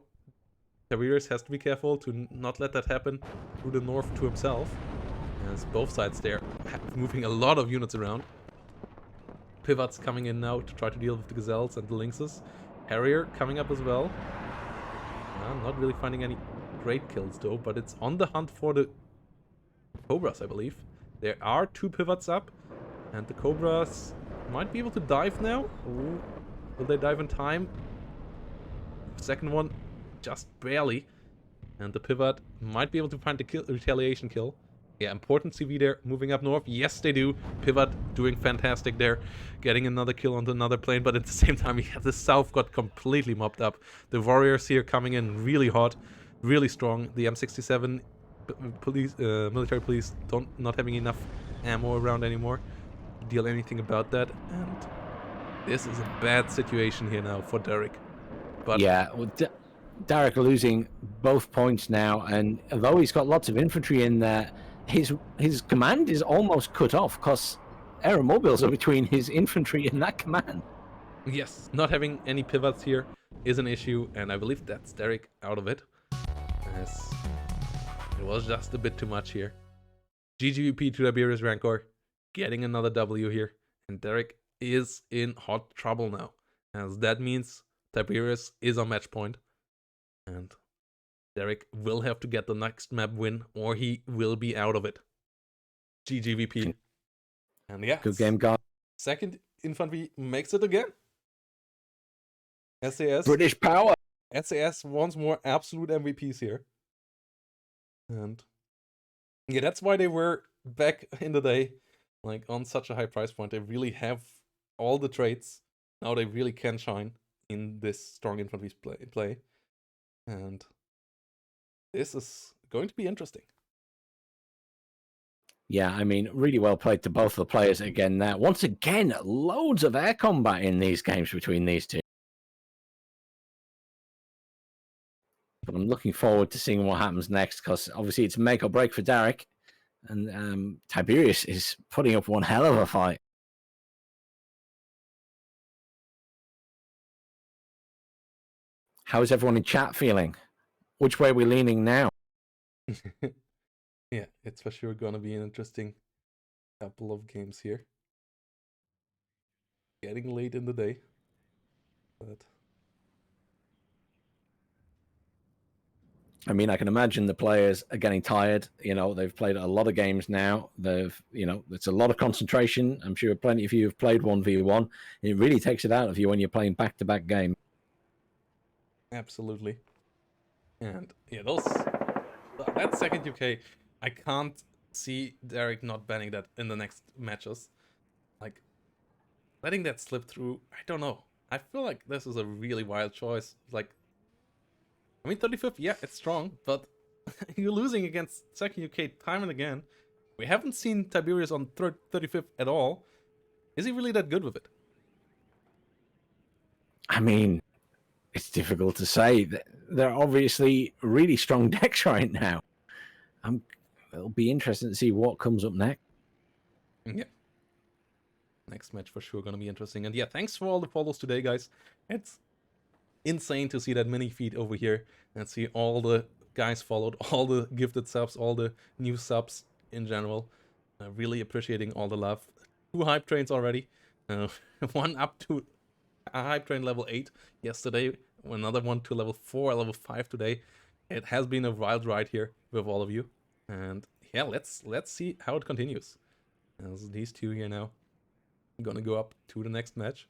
[SPEAKER 1] Tiberius has to be careful to not let that happen through the north to himself, as both sides there moving a lot of units around. Pivots coming in now to try to deal with the Gazelles and the Lynxes. Harrier coming up as well. Not really finding any great kills though, but it's on the hunt for the Cobras, I believe. There are 2 pivots up, and the Cobras might be able to dive now. Ooh, will they dive in time? Second one, just barely. And the pivot might be able to find the retaliation kill. Yeah, important CV there, moving up north. Yes, they do. Pivot doing fantastic there. Getting another kill onto another plane, but at the same time, the south got completely mopped up. The warriors here coming in really hot, really strong. The M67 police, military police not having enough ammo around anymore to deal anything about that. And this is a bad situation here now for Derek. But
[SPEAKER 2] yeah, well, Derek losing both points now, and although he's got lots of infantry in there, his command is almost cut off because aeromobiles are between his infantry and that command.
[SPEAKER 1] yes, not having any pivots here is an issue, and I believe that's Derek out of it. Yes, it was just a bit too much here. GGVP to Tiberius Rancor, getting another W here, and Derek is in hot trouble now, as that means Tiberius is on match point, and Derek will have to get the next map win, or he will be out of it. GGVP. And yeah,
[SPEAKER 2] Good game, guys.
[SPEAKER 1] Second Infantry makes it again. SAS.
[SPEAKER 2] British power.
[SPEAKER 1] SAS once more absolute MVPs here. And yeah, that's why they were back in the day, like on such a high price point. They really have all the traits. Now they really can shine in this strong infantry play. And this is going to be interesting.
[SPEAKER 2] Yeah, I mean, really well played to both the players again there. Once again, loads of air combat in these games between these two. But I'm looking forward to seeing what happens next, because obviously it's make or break for Derek. And Tiberius is putting up one hell of a fight. How is everyone in chat feeling? Which way are we leaning now?
[SPEAKER 1] Yeah, it's for sure going to be an interesting couple of games here. Getting late in the day. But
[SPEAKER 2] I mean, I can imagine the players are getting tired. You know, they've played a lot of games now. It's a lot of concentration. I'm sure plenty of you have played 1v1. It really takes it out of you when you're playing back-to-back games.
[SPEAKER 1] absolutely. And yeah, that second UK, I can't see Derek not banning that in the next matches. Like, letting that slip through, I don't know. I feel like this is a really wild choice. Like, I mean, 35th, yeah, it's strong, but you're losing against second UK time and again. We haven't seen Tiberius on 35th at all. Is he really that good with it?
[SPEAKER 2] I mean, it's difficult to say. They're obviously really strong decks right now. It'll be interesting to see what comes up next.
[SPEAKER 1] Yeah. Next match for sure gonna be interesting. And yeah, thanks for all the follows today, guys. It's insane to see that mini feed over here and see all the guys followed, all the gifted subs, all the new subs in general. Really appreciating all the love. 2 hype trains already. One up to a hype train level 8 yesterday. Another one to level 4, level 5 today. It has been a wild ride here with all of you. And yeah, let's see how it continues. As these two here now gonna go up to the next match.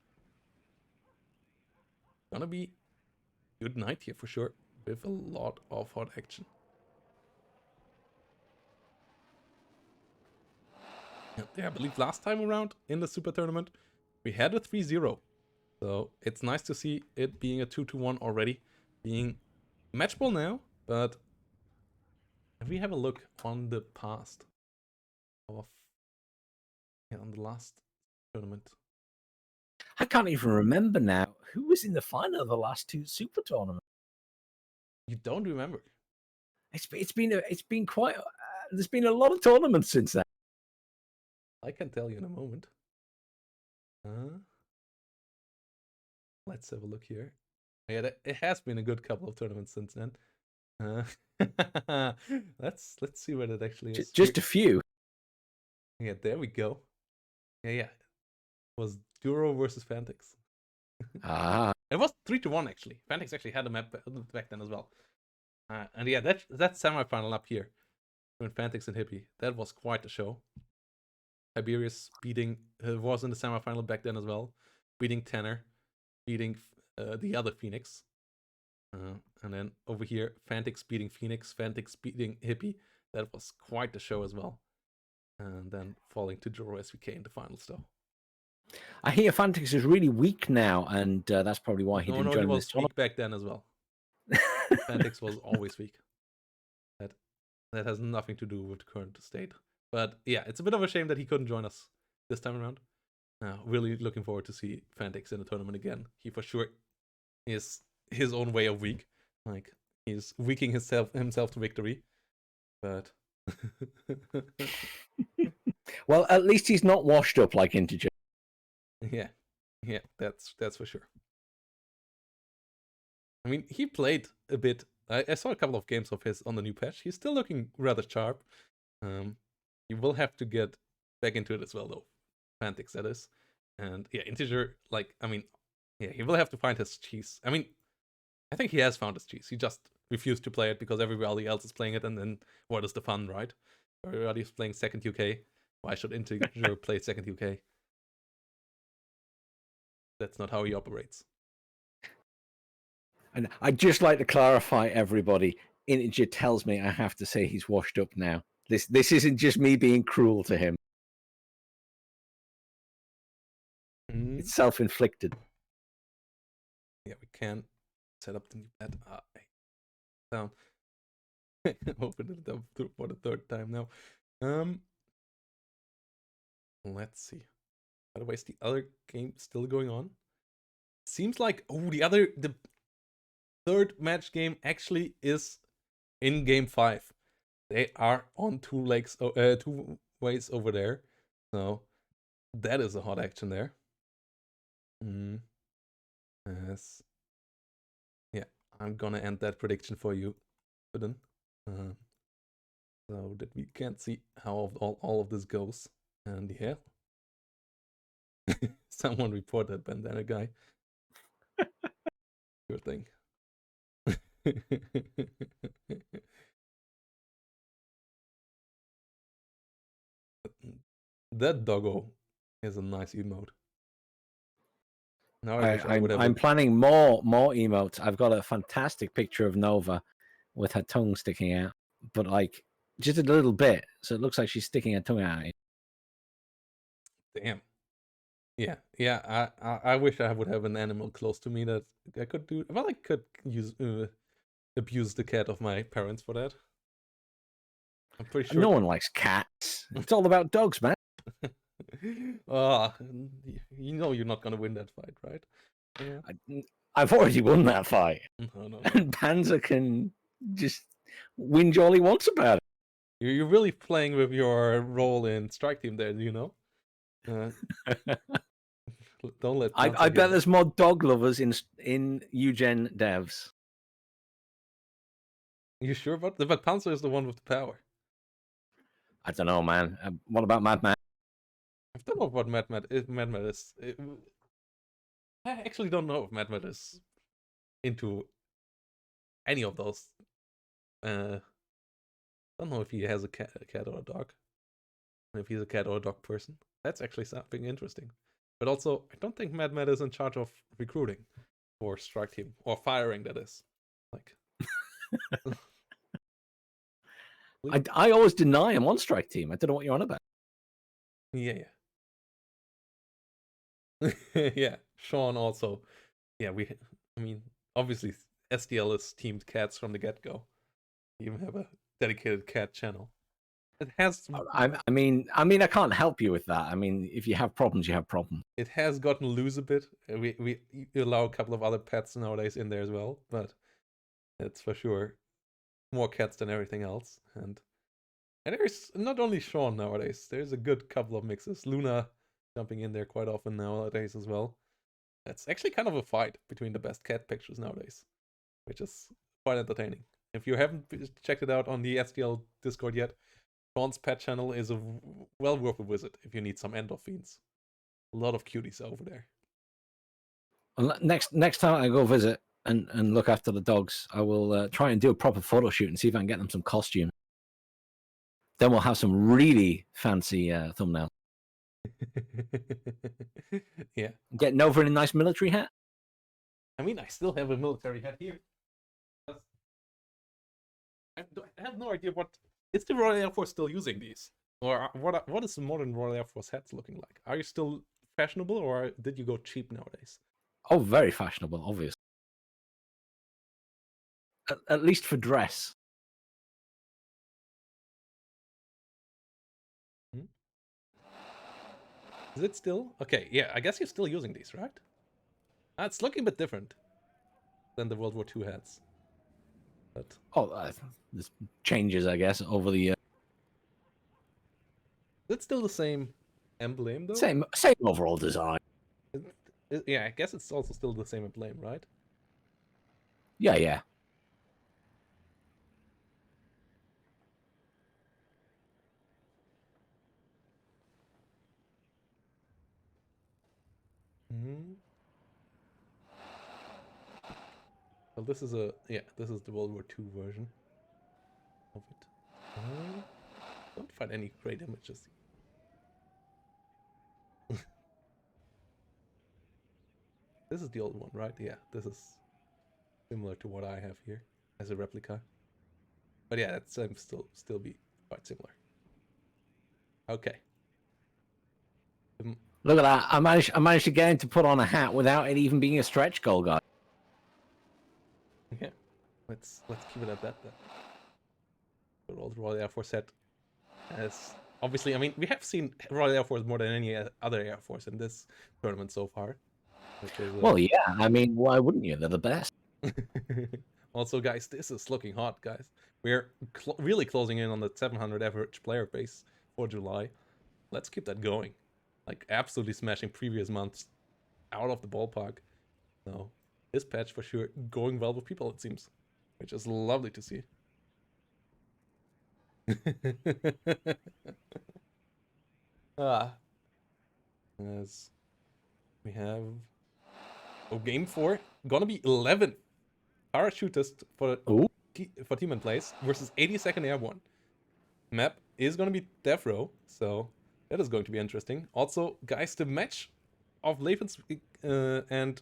[SPEAKER 1] Gonna be good night here for sure, with a lot of hot action. Yeah, I believe last time around in the Super Tournament, we had a 3-0. So it's nice to see it being a 2-1 already, being matchable now, but if we have a look on the past of, on the last tournament.
[SPEAKER 2] I can't even remember now who was in the final of the last 2 Super Tournaments.
[SPEAKER 1] You don't remember?
[SPEAKER 2] It's been quite. There's been a lot of tournaments since then.
[SPEAKER 1] I can tell you in a moment. Let's have a look here. Yeah, it has been a good couple of tournaments since then. Let's see where that actually is.
[SPEAKER 2] Just a few.
[SPEAKER 1] Yeah, there we go. Yeah. It was Duro versus Fantix. It was 3-1 actually. Fantix actually had a map back then as well. And yeah, that semi-final up here between Fantix and Hippie, that was quite a show. Tiberius beating was in the semifinal back then as well, beating Tanner, beating the other Phoenix. And then over here, Fantix beating Phoenix, Fantix beating Hippie. That was quite the show as well. And then falling to Joro SVK in the finals, though.
[SPEAKER 2] I hear Fantix is really weak now, and that's probably why he didn't
[SPEAKER 1] He
[SPEAKER 2] join
[SPEAKER 1] was
[SPEAKER 2] this
[SPEAKER 1] weak back then as well. Fantix was always weak. That has nothing to do with the current state. But yeah, it's a bit of a shame that he couldn't join us this time around. Really looking forward to see Fantix in the tournament again. He for sure is his own way of weak. Like, he's weaking himself to victory. But
[SPEAKER 2] well, at least he's not washed up like Integer.
[SPEAKER 1] yeah, that's for sure. I mean, he played a bit. I saw a couple of games of his on the new patch. He's still looking rather sharp. You will have to get back into it as well, though. Fantix, that is. And yeah, Integer, like, I mean, yeah, he will have to find his cheese. I mean, I think he has found his cheese. He just refused to play it because everybody else is playing it, and then what is the fun, right? Everybody's playing second UK. Why should Integer play second UK? That's not how he operates.
[SPEAKER 2] And I'd just like to clarify, everybody, Integer tells me I have to say he's washed up now. This isn't just me being cruel to him. It's self-inflicted.
[SPEAKER 1] Yeah, we can set up the new pad. Down. Open it up for the third time now. Let's see. By the way, is the other game still going on? Seems like the third match game actually is in game 5. They are on two ways over there. So that is a hot action there. Yes. Yeah, I'm gonna end that prediction for you, Puddin. So that we can't see how all of this goes. And yeah. Someone report that bandana guy. Sure thing. That doggo is a nice emote. Now
[SPEAKER 2] I'm planning more emotes. I've got a fantastic picture of Nova with her tongue sticking out, but like just a little bit, so it looks like she's sticking her tongue out.
[SPEAKER 1] Damn. Yeah. I wish I would have an animal close to me that I could do. Well, I could use abuse the cat of my parents for that. I'm pretty sure.
[SPEAKER 2] No one likes cats. It's all about dogs, man.
[SPEAKER 1] You know you're not gonna win that fight, right? Yeah.
[SPEAKER 2] I've already won that fight.
[SPEAKER 1] No.
[SPEAKER 2] And Panzer can just whinge all he wants about it.
[SPEAKER 1] You're really playing with your role in Strike Team there, you know? Don't let.
[SPEAKER 2] I bet there's more dog lovers in Eugen devs.
[SPEAKER 1] You sure about that? But Panzer is the one with the power.
[SPEAKER 2] I don't know, man. What about Madman?
[SPEAKER 1] I don't know what Madman is. I actually don't know if Madman is into any of those. I don't know if he has a cat or a dog. If he's a cat or a dog person. That's actually something interesting. But also, I don't think Madman is in charge of recruiting for Strike Team. Or firing, that is. Like...
[SPEAKER 2] I always deny I'm on Strike Team. I don't know what you're on about.
[SPEAKER 1] Yeah. Yeah, Sean also. Yeah, I mean, obviously SDL is teamed cats from the get-go. You even have a dedicated cat channel. It has.
[SPEAKER 2] I mean, I can't help you with that. I mean, if you have problems, you have problems.
[SPEAKER 1] It has gotten loose a bit. We allow a couple of other pets nowadays in there as well, but it's for sure more cats than everything else. And there's not only Sean nowadays. There's a good couple of mixes. Luna jumping in there quite often nowadays as well. It's actually kind of a fight between the best cat pictures nowadays, which is quite entertaining. If you haven't checked it out on the SDL Discord yet, Sean's pet channel is well worth a visit if you need some endorphins. A lot of cuties over there.
[SPEAKER 2] Well, next time I go visit and look after the dogs, I will try and do a proper photo shoot and see if I can get them some costume. Then we'll have some really fancy thumbnails.
[SPEAKER 1] Yeah.
[SPEAKER 2] Getting over in a nice military hat.
[SPEAKER 1] I mean, I still have a military hat here. I have no idea what is the Royal Air Force still using these, or what is the modern Royal Air Force hats looking like? Are you still fashionable, or did you go cheap nowadays?
[SPEAKER 2] Oh, very fashionable, obviously. At least for dress.
[SPEAKER 1] Is it still okay? Yeah, I guess you're still using these, right? It's looking a bit different than the World War II hats, but
[SPEAKER 2] There's changes, I guess, over the
[SPEAKER 1] is it still the same emblem though?
[SPEAKER 2] same overall design.
[SPEAKER 1] Yeah, I guess it's also still the same emblem, right?
[SPEAKER 2] Yeah, yeah.
[SPEAKER 1] Hmm. Well, this is the World War II version of it. Don't find any great images. This is the old one, right? Yeah, this is similar to what I have here as a replica. But yeah, that's still be quite similar. Okay.
[SPEAKER 2] Look at that! I managed to get him to put on a hat without it even being a stretch goal, guy.
[SPEAKER 1] Yeah, let's keep it at that then. Good old Royal Air Force set. As obviously, I mean, we have seen Royal Air Force more than any other Air Force in this tournament so far. Which is,
[SPEAKER 2] Well, yeah. I mean, why wouldn't you? They're the best.
[SPEAKER 1] Also, guys, this is looking hot, guys. We're really closing in on the 700 average player base for July. Let's keep that going. Like, absolutely smashing previous months out of the ballpark. So, this patch for sure going well with people, it seems. Which is lovely to see. As we have... Oh, game 4. Gonna be 11 parachutists for team in place versus 82nd Airborne. Map is going to be Death Row, so that is going to be interesting. Also, guys, the match of Levens and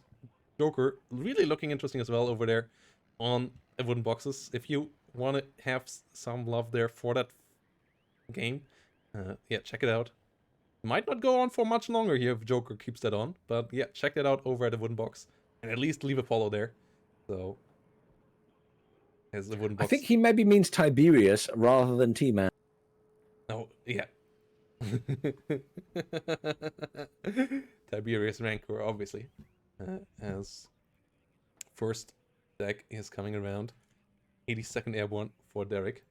[SPEAKER 1] Joker really looking interesting as well over there on wooden boxes. If you want to have some love there for that game, yeah, check it out. Might not go on for much longer here if Joker keeps that on, but yeah, check that out over at the wooden box and at least leave a follow there. So, as the wooden box.
[SPEAKER 2] I think he maybe means Tiberius rather than T-Man.
[SPEAKER 1] Oh, yeah. Tiberius Rancor, obviously. As first deck is coming around. 82nd Airborne for Derek.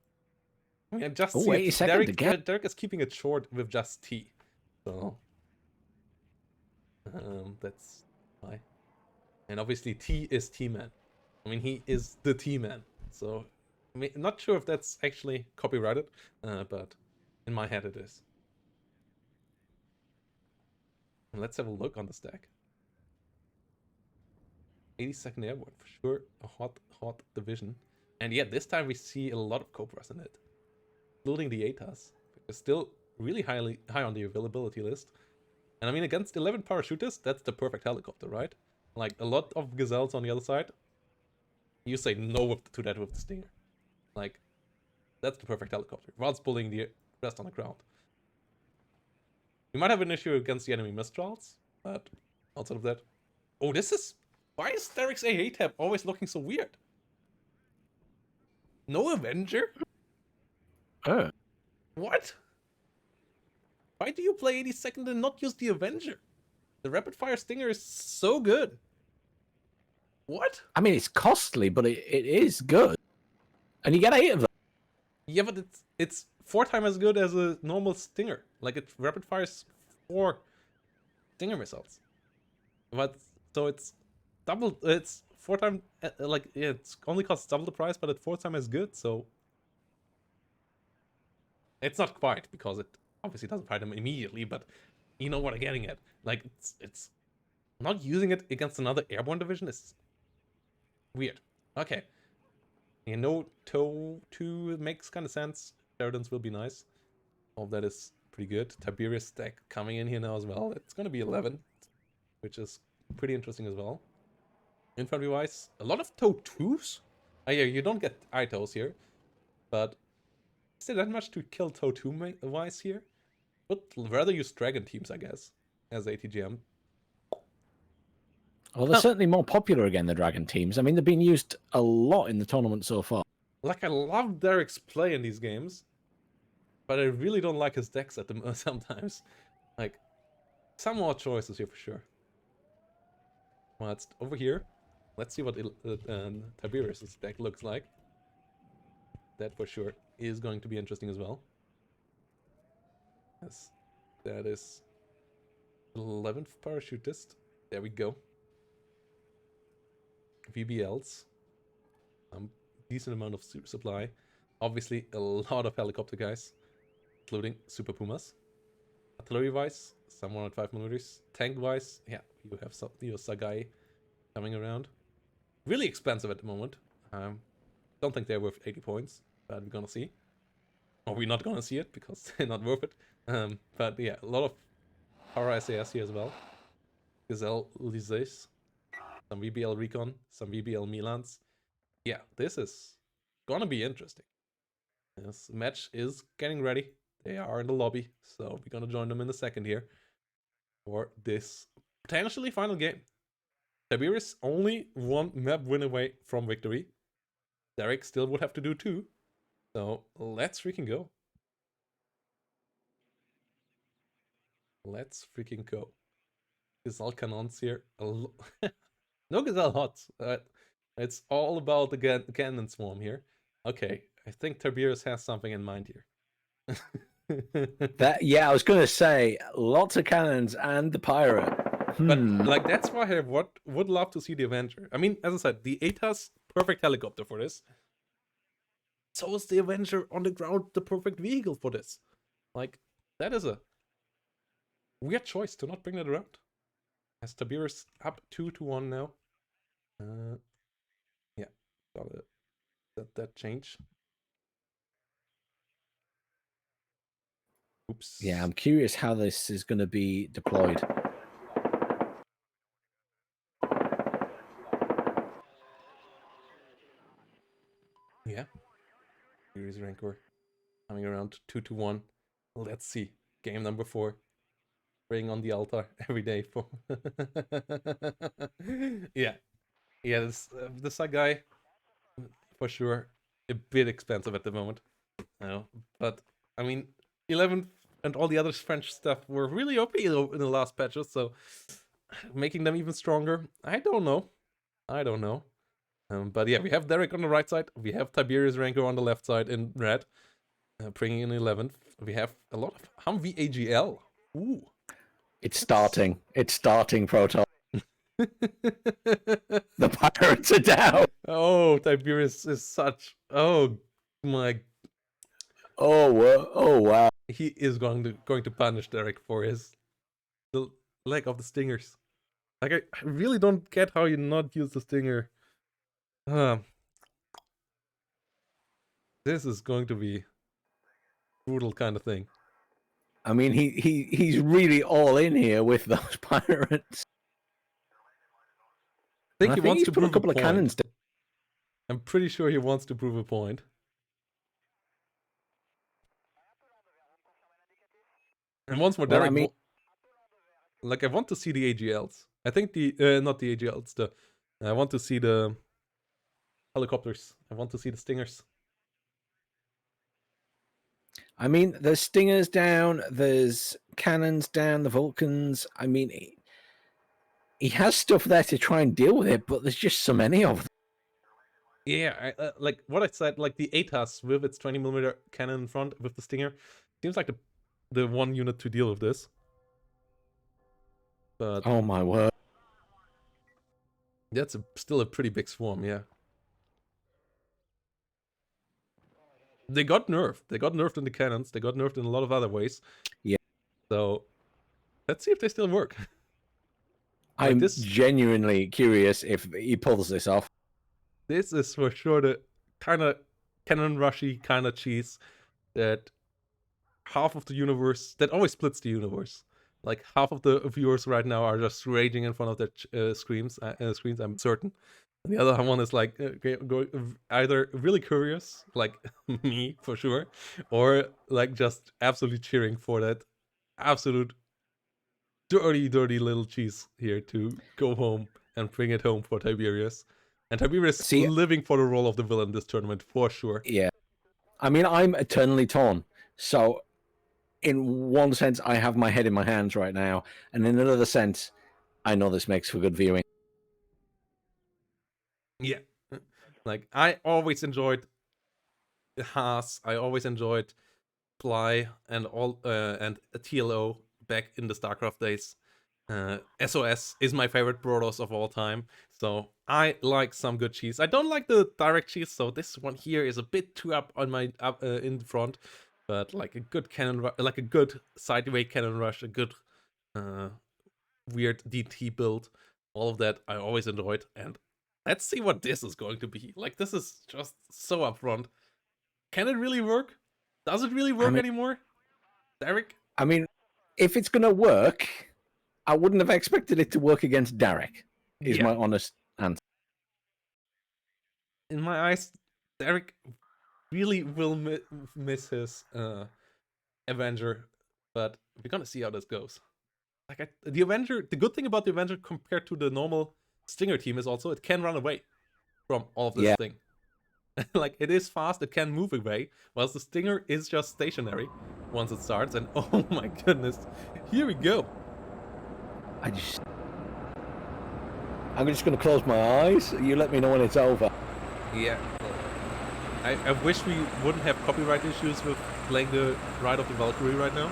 [SPEAKER 1] I mean, I just see it. Derek is keeping it short with just T. So, that's why. And obviously T is T-Man. I mean, he is the T-Man. So, I mean, not sure if that's actually copyrighted, but in my head it is. And let's have a look on the stack. 82nd Airborne, for sure, a hot division. And yeah, this time we see a lot of Cobras in it, including the ATAS. It's still really high on the availability list. And I mean, against 11 parachutists, that's the perfect helicopter, right? Like, a lot of Gazelles on the other side. You say no to that with the Stinger. Like, that's the perfect helicopter, whilst pulling the rest on the ground. You might have an issue against the enemy Mistrals, but outside of that... Oh, this is... Why is Derek's AA tab always looking so weird? No Avenger?
[SPEAKER 2] Oh.
[SPEAKER 1] What? Why do you play 82nd and not use the Avenger? The rapid fire Stinger is so good. What?
[SPEAKER 2] I mean, it's costly, but it is good. And you get 8 of them.
[SPEAKER 1] Yeah, but it's 4 times as good as a normal Stinger. Like, it rapid fires 4 Stinger missiles. But, so it's double, it's 4 times, like, yeah, it only costs double the price, but it's 4 times as good, so... It's not quite, because it obviously doesn't fire them immediately, but you know what I'm getting at. Like, it's not using it against another airborne division is weird. Okay. You know, Toe 2 makes kind of sense. Sheridan's will be nice. All that is pretty good. Tiberius deck coming in here now as well. It's going to be 11, which is pretty interesting as well. Infantry-wise, a lot of TOE2s. Oh yeah, you don't get ITOs here, but is there that much to kill TOE2-wise here? Would rather use Dragon teams, I guess, as ATGM.
[SPEAKER 2] Well, they're certainly more popular again, the Dragon teams. I mean, they've been used a lot in the tournament so far.
[SPEAKER 1] Like, I love Derek's play in these games, but I really don't like his decks at the sometimes. Like, some more choices here for sure. Well, it's over here. Let's see what Tiberius' deck looks like. That for sure is going to be interesting as well. Yes, that is 11th parachutist. There we go. VBLs. Decent amount of supply. Obviously, a lot of helicopter guys, including Super Pumas. Artillery-wise, some 105mm. Tank-wise, yeah, you have some Sagai coming around. Really expensive at the moment. Don't think they're worth 80 points, but we're gonna see. Or we're not gonna see it because they're not worth it. But yeah, a lot of power SAS here as well. Gazelle Ulysses, some VBL Recon, some VBL Milans. Yeah, this is gonna be interesting. This match is getting ready. They are in the lobby, so we're gonna join them in a second here for this potentially final game. Tiberius only one map win away from victory. Derek still would have to do 2. So let's freaking go. Let's freaking go. Gazelle cannons here. No Gazelle Hots. It's all about the cannon swarm here. Okay, I think Tiberius has something in mind here.
[SPEAKER 2] Yeah, I was going to say lots of cannons and the pirate.
[SPEAKER 1] But like that's why I would love to see the Avenger. I mean, as I said, the ATAS perfect helicopter for this. So is the Avenger on the ground the perfect vehicle for this. Like that is a weird choice to not bring that around. As Tiberius up 2-1 now. Yeah, gotta let that change. Oops.
[SPEAKER 2] Yeah, I'm curious how this is going to be deployed.
[SPEAKER 1] Yeah. Series Rancor coming around 2-1. Let's see. Game number 4. Praying on the altar every day for. Yeah. Yeah, this guy for sure a bit expensive at the moment. But I mean 11th and all the other French stuff were really OP in the last patches, so making them even stronger, I don't know. But yeah, we have Derek on the right side. We have Tiberius Rancor on the left side in red, bringing in 11th. We have a lot of Humvee AGL. Ooh.
[SPEAKER 2] It's starting. It's starting, Proton. The pirates are down.
[SPEAKER 1] Oh, Tiberius is such... Oh, my...
[SPEAKER 2] Oh wow.
[SPEAKER 1] He is going to punish Derek for the lack of the stingers. Like, I really don't get how you not use the stinger. This is going to be brutal kind of thing.
[SPEAKER 2] I mean, he's really all in here with those pirates.
[SPEAKER 1] I think he wants to
[SPEAKER 2] put
[SPEAKER 1] prove
[SPEAKER 2] a couple
[SPEAKER 1] a
[SPEAKER 2] of
[SPEAKER 1] point.
[SPEAKER 2] cannons down.
[SPEAKER 1] I'm pretty sure he wants to prove a point. And once more, Derek.
[SPEAKER 2] Well, I mean,
[SPEAKER 1] like, I want to see the AGLs. I think not the AGLs. I want to see the helicopters. I want to see the stingers.
[SPEAKER 2] I mean, there's stingers down. There's cannons down. The Vulcans. I mean, he has stuff there to try and deal with it, but there's just so many of them.
[SPEAKER 1] Yeah, like what I said, like the ATAS with its 20mm cannon in front with the stinger seems like the one unit to deal with this. But
[SPEAKER 2] oh my word,
[SPEAKER 1] that's still a pretty big swarm, yeah. They got nerfed. They got nerfed in the cannons. They got nerfed in a lot of other ways.
[SPEAKER 2] Yeah.
[SPEAKER 1] So let's see if they still work.
[SPEAKER 2] Like I'm genuinely curious if he pulls this off.
[SPEAKER 1] This is for sure the kind of cannon rushy kind of cheese that half of the universe, that always splits the universe. Like half of the viewers right now are just raging in front of their screens, I'm certain. And the other one is like either really curious, like me for sure, or like just absolutely cheering for that absolute dirty little cheese here to go home and bring it home for Tiberius. And Tiberius
[SPEAKER 2] See-
[SPEAKER 1] living for the role of the villain this tournament for sure.
[SPEAKER 2] Yeah. I mean, I'm eternally torn. So, in one sense, I have my head in my hands right now. And in another sense, I know this makes for good viewing.
[SPEAKER 1] Yeah. Like, I always enjoyed Haas. I always enjoyed Ply and TLO back in the StarCraft days. SOS is my favorite Brodos of all time, so I like some good cheese. I don't like the direct cheese, so this one here is a bit too up on my in front. But like a good cannon, like a good sideway cannon rush, a good weird DT build, all of that I always enjoyed. And let's see what this is going to be. Like, this is just so upfront. Can it really work? Does it really work anymore? Derek?
[SPEAKER 2] I mean, if it's going to work, I wouldn't have expected it to work against Derek, is my honest answer.
[SPEAKER 1] In my eyes, Derek really will miss his Avenger, but we're gonna see how this goes. Like, the Avenger, the good thing about the Avenger compared to the normal Stinger team is also it can run away from all of this thing. Like, it is fast, it can move away, whilst the Stinger is just stationary once it starts, and oh my goodness, here we go.
[SPEAKER 2] I'm just going to close my eyes. You let me know when it's over.
[SPEAKER 1] Yeah. I wish we wouldn't have copyright issues with playing the Ride of the Valkyrie right now,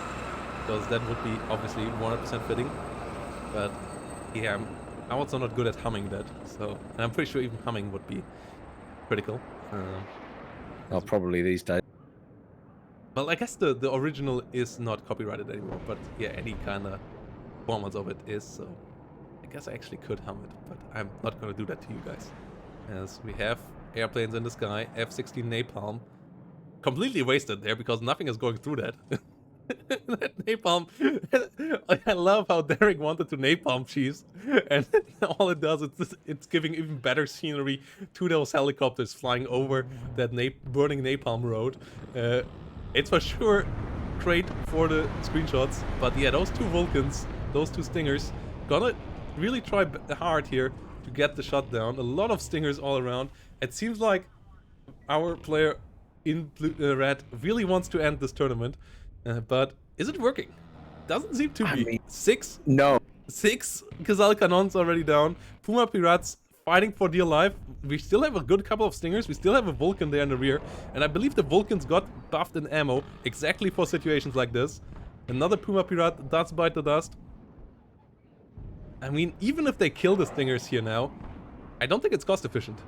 [SPEAKER 1] because that would be obviously 100% fitting. But yeah, I'm also not good at humming that, so and I'm pretty sure even humming would be critical.
[SPEAKER 2] Oh, probably these days.
[SPEAKER 1] Well, I guess the original is not copyrighted anymore, but yeah, any kind of performance of it is, so I guess I actually could hum it, but I'm not gonna do that to you guys. As we have airplanes in the sky, F-16 napalm. Completely wasted there because nothing is going through that. That napalm. I love how Derek wanted to napalm cheese, and all it does is it's giving even better scenery to those helicopters flying over that burning napalm road. It's for sure great for the screenshots, but yeah, those two Vulcans, those two Stingers, gonna really try hard here to get the shot down. A lot of Stingers all around. It seems like our player in red really wants to end this tournament, but is it working? Doesn't seem to be.
[SPEAKER 2] mean,
[SPEAKER 1] Six Gazelle Cannons already down. Puma Pirates fighting for dear life. We still have a good couple of Stingers. We still have a Vulcan there in the rear, and I believe the Vulcans got buffed in ammo exactly for situations like this. Another Puma Pirate does bite the dust. I mean, even if they kill the Stingers here now, I don't think it's cost efficient.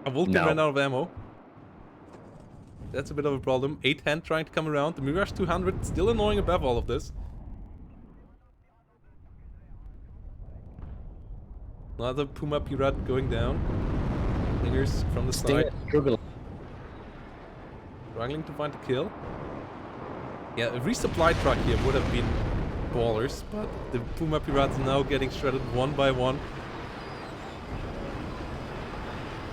[SPEAKER 1] A Vulcan ran out of ammo. That's a bit of a problem. 810 trying to come around. The Mirage 200 still annoying above all of this. Another Puma Pirate going down. Stingers from the side.
[SPEAKER 2] Struggling
[SPEAKER 1] to find a kill. Yeah, a resupply truck here would have been ballers, but the Puma Pirates now getting shredded one by one.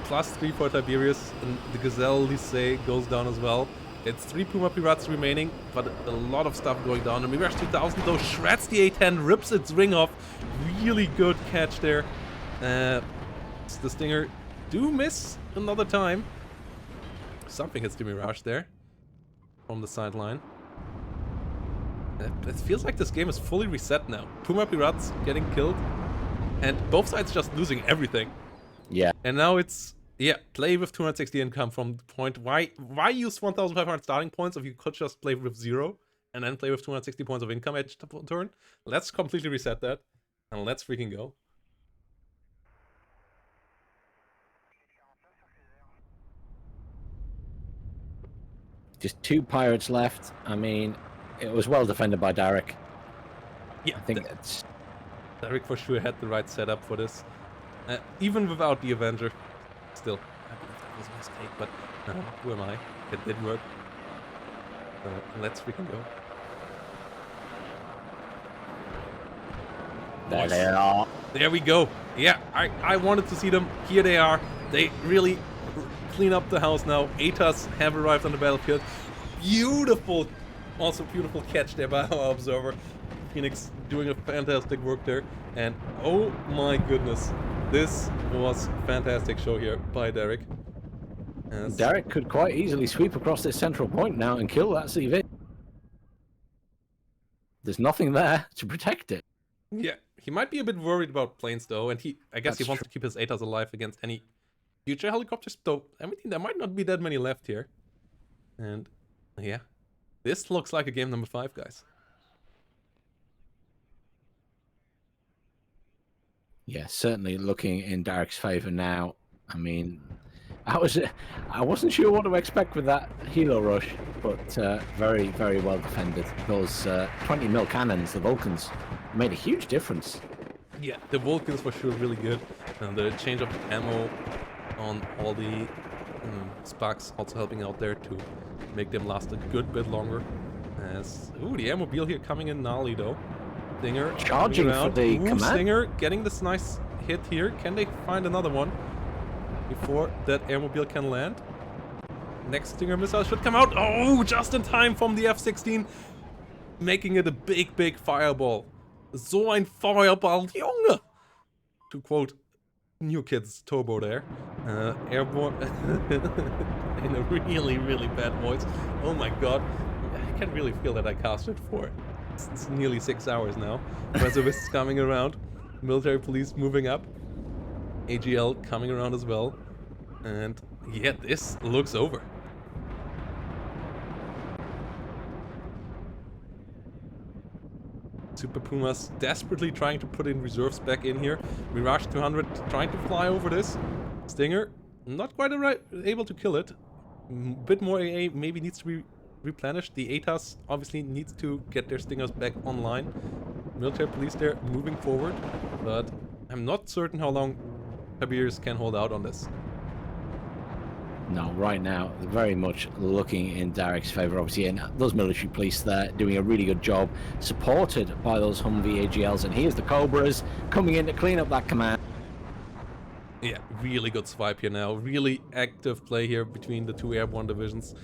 [SPEAKER 1] +3 for Tiberius, and the Gazelle Lycée goes down as well. It's 3 Puma Pirates remaining, but a lot of stuff going down. The Mirage 2000 though shreds the A10, rips its wing off. Really good catch there. The Stinger do miss another time. Something hits the Mirage there from the sideline. It feels like this game is fully reset now. Puma Pirates getting killed, and both sides just losing everything.
[SPEAKER 2] Yeah.
[SPEAKER 1] And now it's, yeah, play with 260 income from the point. Why use 1,500 starting points if you could just play with 0 and then play with 260 points of income each turn? Let's completely reset that, and let's freaking go.
[SPEAKER 2] Just 2 pirates left. I mean, it was well defended by Derek.
[SPEAKER 1] Yeah,
[SPEAKER 2] I think it's...
[SPEAKER 1] Derek for sure had the right setup for this. Even without the Avenger. Still, I believe that was a mistake, but who am I? It did work. Let's freaking go.
[SPEAKER 2] There they are.
[SPEAKER 1] There we go. Yeah, I wanted to see them. Here they are. They really clean up the house now. ATAS have arrived on the battlefield. Beautiful, also beautiful catch there by our observer. Phoenix doing a fantastic work there. And oh my goodness, this was fantastic show here by Derek.
[SPEAKER 2] Derek could quite easily sweep across this central point now and kill that CV. There's nothing there to protect it.
[SPEAKER 1] Yeah, he might be a bit worried about planes though, and I guess he wants to keep his ATAS alive against any future helicopters. Though I mean, there might not be that many left here. And yeah, this looks like a game number 5, guys.
[SPEAKER 2] Yeah, certainly looking in Derek's favor now. I mean, I wasn't sure what to expect with that helo rush, but very, very well defended. Those 20 mil cannons, the Vulcans, made a huge difference.
[SPEAKER 1] Yeah, the Vulcans for sure really good. And the change of ammo on all the sparks also helping out there to make them last a good bit longer. As the airmobile here coming in gnarly though. Stinger
[SPEAKER 2] charging for the command.
[SPEAKER 1] Stinger getting this nice hit here. Can they find another one before that airmobile can land? Next Stinger missile should come out. Oh, just in time from the F-16, making it a big, big fireball. So ein Feuerball, Junge! To quote New Kids Turbo there. Airborne in a really, really bad voice. Oh my god. I can really feel that I cast it for it's nearly 6 hours now. Reservists coming around. Military police moving up. AGL coming around as well. And yeah, this looks over. Super Pumas desperately trying to put in reserves back in here. Mirage 200 trying to fly over this. Stinger not quite able to kill it. Bit more AA maybe needs to be replenished. The ATAS obviously needs to get their Stingers back online. Military police there moving forward, but I'm not certain how long Tiberius can hold out on this.
[SPEAKER 2] No, right now, very much looking in Derek's favour, obviously, and those military police there doing a really good job, supported by those Humvee AGLs, and here's the Cobras coming in to clean up that command.
[SPEAKER 1] Yeah, really good swipe here now. Really active play here between the two airborne divisions.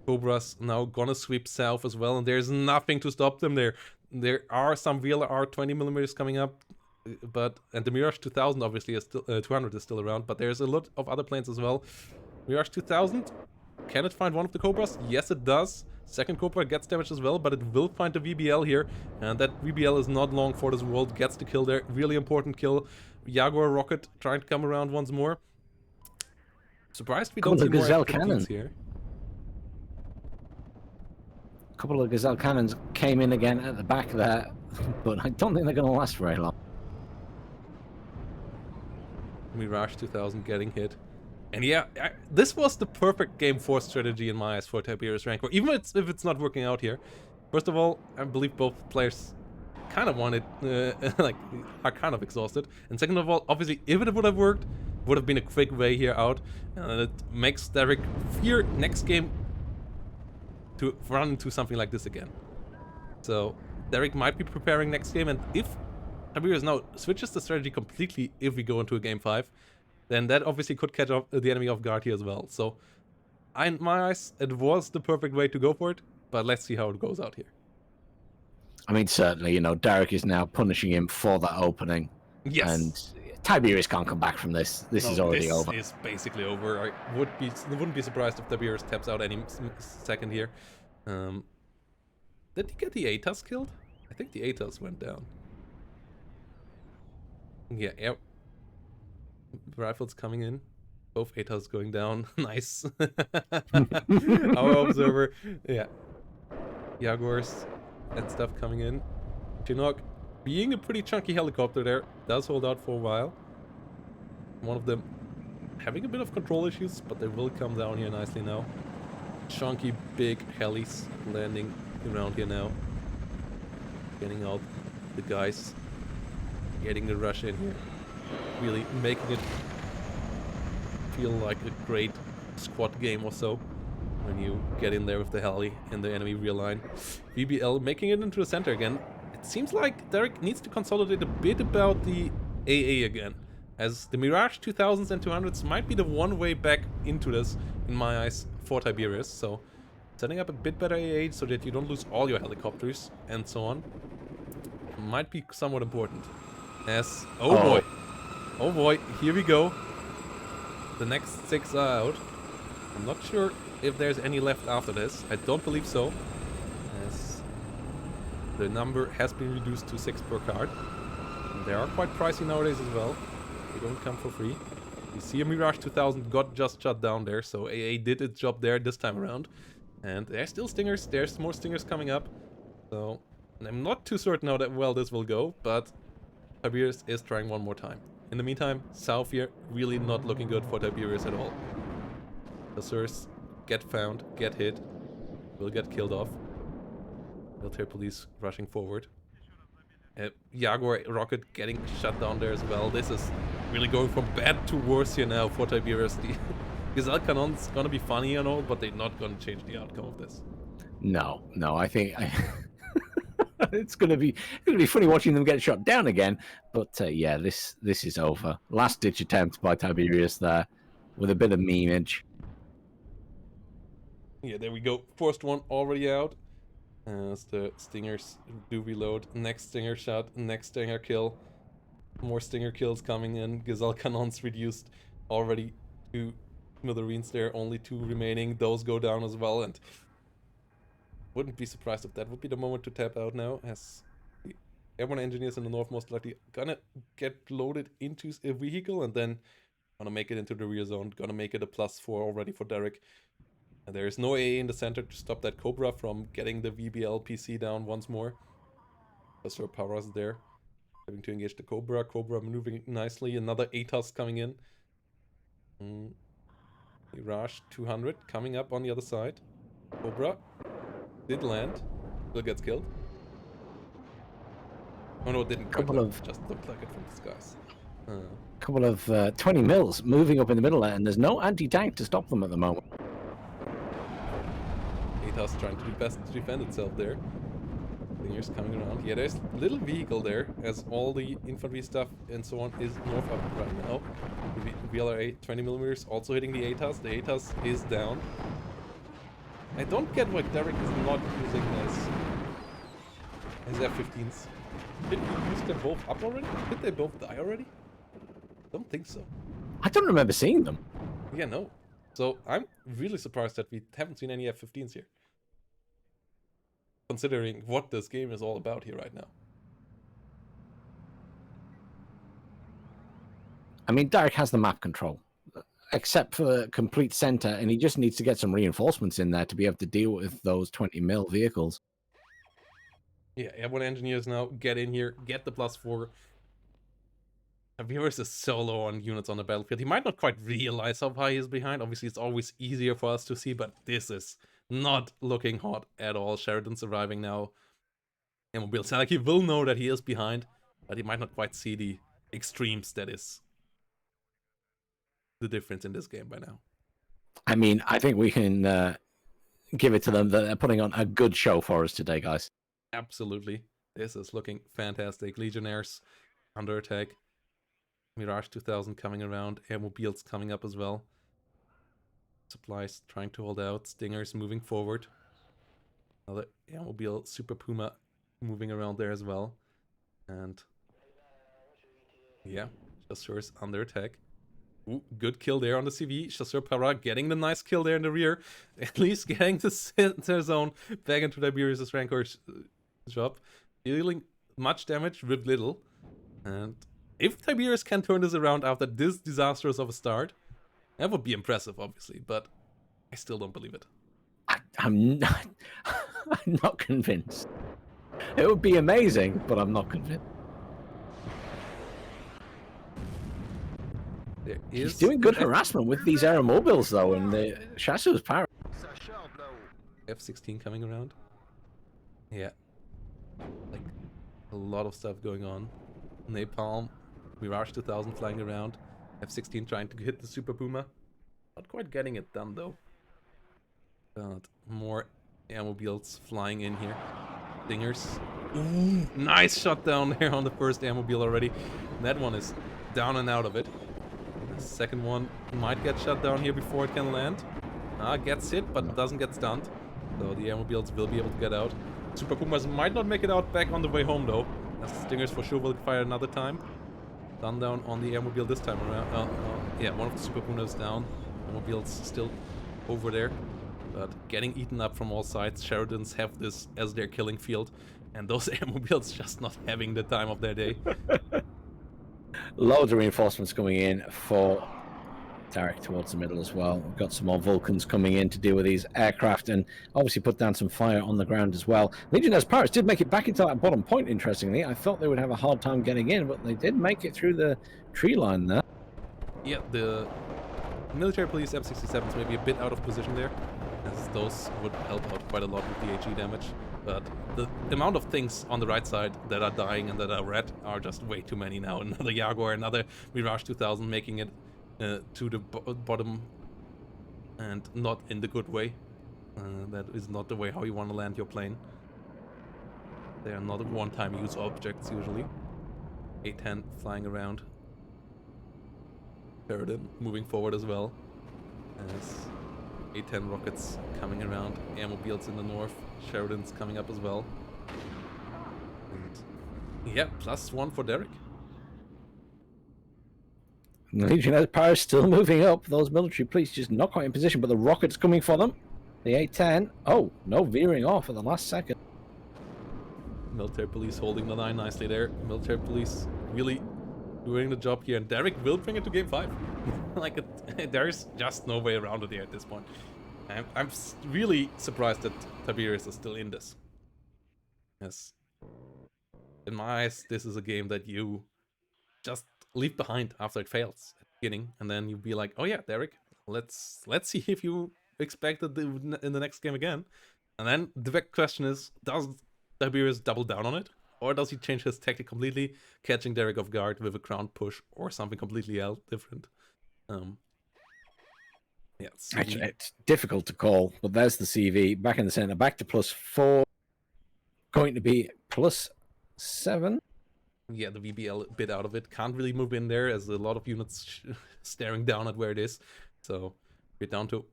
[SPEAKER 1] Cobras now gonna sweep south as well, and there's nothing to stop them there. There are some VLR 20mm coming up, and the Mirage 2000 obviously is still 200 is still around, but there's a lot of other planes as well. Mirage 2000, can it find one of the Cobras? Yes, it does. Second Cobra gets damaged as well, but it will find the VBL here, and that VBL is not long for this world. Gets the kill there. Really important kill. Jaguar rocket trying to come around once more. Surprised we don't see more activities here.
[SPEAKER 2] A couple of Gazelle cannons came in again at the back there, but I don't think they're going to last very long.
[SPEAKER 1] Mirage 2000 getting hit. And yeah, this was the perfect game 4 strategy in my eyes for Tiberius Rancor, even if it's not working out here. First of all, I believe both players kind of wanted, like, are kind of exhausted. And second of all, obviously, if it would have worked, would have been a quick way here out. And it makes Derek fear next game to run into something like this again. So Derek might be preparing next game, and if Tiberius now switches the strategy completely if we go into a game 5, then that obviously could catch up the enemy off guard here as well. So, in my eyes, it was the perfect way to go for it, but let's see how it goes out here.
[SPEAKER 2] I mean, certainly, you know, Derek is now punishing him for that opening.
[SPEAKER 1] Yes.
[SPEAKER 2] And Tiberius can't come back from this. This is already over.
[SPEAKER 1] This is basically over. I wouldn't be surprised if Tiberius taps out any second here. Did he get the ATAS killed? I think the ATAS went down. Yeah, rifles coming in. Both ATAS going down. Nice. Our observer. Yeah. Jaguars and stuff coming in. Chinook, being a pretty chunky helicopter there, does hold out for a while. One of them having a bit of control issues, but they will come down here nicely now. Chunky, big helis landing around here now. Getting out the guys. Getting the rush in here. Really making it feel like a great squad game or so when you get in there with the heli in the enemy rear line. VBL making it into the center again. I it seems like Derek needs to consolidate a bit about the AA again, as the Mirage 2000s and 200s might be the one way back into this, in my eyes, for Tiberius. So setting up a bit better AA so that you don't lose all your helicopters and so on might be somewhat important. As, oh boy, here we go. The next 6 are out. I'm not sure if there's any left after this. I don't believe so, as the number has been reduced to 6 per card. And they are quite pricey nowadays as well. They don't come for free. You see a Mirage 2000 got just shut down there, so AA did its job there this time around. And there's still Stingers, there's more Stingers coming up. So I'm not too certain how that well this will go, but Tiberius is trying one more time. In the meantime, south here really not looking good for Tiberius at all. Chasseurs get found, get hit, will get killed off. Military police rushing forward. Jaguar rocket getting shut down there as well. This is really going from bad to worse here now for Tiberius. The Gazelle Cannon's gonna be funny and all, but they're not gonna change the outcome of this.
[SPEAKER 2] No, I think it's gonna be funny watching them get shot down again. But yeah, this is over. Last ditch attempt by Tiberius there, with a bit of memeage.
[SPEAKER 1] Yeah, there we go. First one already out. As the Stingers do reload. Next Stinger shot, next Stinger kill. More Stinger kills coming in. Gazelle Cannons reduced already to Smithereens there. Only 2 remaining. Those go down as well, and wouldn't be surprised if that would be the moment to tap out now, as the airborne engineers in the north most likely gonna get loaded into a vehicle and then gonna make it into the rear zone. Gonna make it a +4 already for Derek. And there is no AA in the center to stop that Cobra from getting the VBL PC down once more. Chasseur Powers there, having to engage the Cobra. Cobra maneuvering nicely. Another ATOS coming in. Mirage 200 coming up on the other side. Cobra did land. Still gets killed. Oh no, it didn't. Just looked like it from the skies.
[SPEAKER 2] Couple of 20 mils moving up in the middle there, and there's no anti-tank to stop them at the moment.
[SPEAKER 1] ATOS trying to do best to defend itself there. Stingers coming around. Yeah, there's a little vehicle there, as all the infantry stuff and so on is north up right now. The VLRA 20mm also hitting the ATOS. The ATOS is down. I don't get why Derek is not using his F-15s. Did he use them both up already? Did they both die already? Don't think so.
[SPEAKER 2] I don't remember seeing them.
[SPEAKER 1] Yeah, no. So I'm really surprised that we haven't seen any F-15s here, considering what this game is all about here right now.
[SPEAKER 2] I mean, Derek has the map control, except for complete center, and he just needs to get some reinforcements in there to be able to deal with those 20 mil vehicles.
[SPEAKER 1] Yeah, airborne engineers now get in here, get the +4. Tiberius is so low on units on the battlefield. He might not quite realize how high he is behind. Obviously, it's always easier for us to see, but this is not looking hot at all. Sheridan's arriving now. Mobile Salaki will know that he is behind, but he might not quite see the extremes that is the difference in this game by now.
[SPEAKER 2] I mean, I think we can give it to them that they're putting on a good show for us today, guys.
[SPEAKER 1] Absolutely. This is looking fantastic. Legionnaires under attack. Mirage 2000 coming around. Airmobiles coming up as well. Supplies trying to hold out. Stingers moving forward. Another Airmobile Super Puma moving around there as well. And yeah, Chasseurs under attack. Ooh, good kill there on the CV. Chasseur Para getting the nice kill there in the rear. At least getting the center zone back into Tiberius' Rancor's job. Dealing much damage with little. And if Tiberius can turn this around after this disastrous of a start, that would be impressive, obviously, but I still don't believe it.
[SPEAKER 2] I'm not convinced. It would be amazing, but I'm not convinced. He's doing good harassment with these aeromobiles, though, and the Chasseurs Para.
[SPEAKER 1] F-16 coming around. Yeah. Like, a lot of stuff going on. Napalm, Mirage 2000 flying around. F-16 trying to hit the Super Puma. Not quite getting it done, though. But more airmobiles flying in here. Stingers Ooh, nice shot down there on the first airmobile already. That one is down and out of it. The second one might get shut down here before it can land. Gets hit, but doesn't get stunned. So the airmobiles will be able to get out. Super Pumas might not make it out back on the way home though. As the Stingers for sure will fire another time. Done down on the airmobile this time around. Yeah, one of the Super Pumas down. Airmobile's still over there. But getting eaten up from all sides. Sheridans have this as their killing field. And those airmobiles just not having the time of their day.
[SPEAKER 2] Loads of reinforcements coming in for Derek towards the middle as well. We've got some more Vulcans coming in to deal with these aircraft and obviously put down some fire on the ground as well. Legionnaires Pirates did make it back into that bottom point, interestingly. I thought they would have a hard time getting in, but they did make it through the tree line there.
[SPEAKER 1] Yeah, the military police M67s may be a bit out of position there, as those would help out quite a lot with the HE damage. But the amount of things on the right side that are dying and that are red are just way too many now. Another Jaguar, another Mirage 2000 making it to the bottom, and not in the good way. That is not the way how you want to land your plane. They are not one-time use objects usually. A-10 flying around. Sheridan moving forward as well. As A-10 rockets coming around. Airmobiles in the north. Sheridan's coming up as well. And yeah, +1 for Derek.
[SPEAKER 2] Legionnaires Pirates still moving up. Those military police just not quite in position, but the rockets coming for them. The A-10. Oh, no veering off at the last second.
[SPEAKER 1] Military police holding the line nicely there. Military police really doing the job here, and Derek will bring it to game 5. Like, there's just no way around it here at this point. I'm really surprised that Tiberius is still in this. Yes. In my eyes, this is a game that you just leave behind after it fails at the beginning, and then you'll be like, oh yeah, Derek, let's see if you expect it in the next game again. And then the big question is, does Tiberius double down on it? Or does he change his tactic completely, catching Derek off guard with a ground push or something completely different? Yeah,
[SPEAKER 2] Actually, it's difficult to call, but there's the CV back in the center, back to +4, going to be +7.
[SPEAKER 1] Yeah, the VBL a bit out of it. Can't really move in there as a lot of units staring down at where it is. So we're down to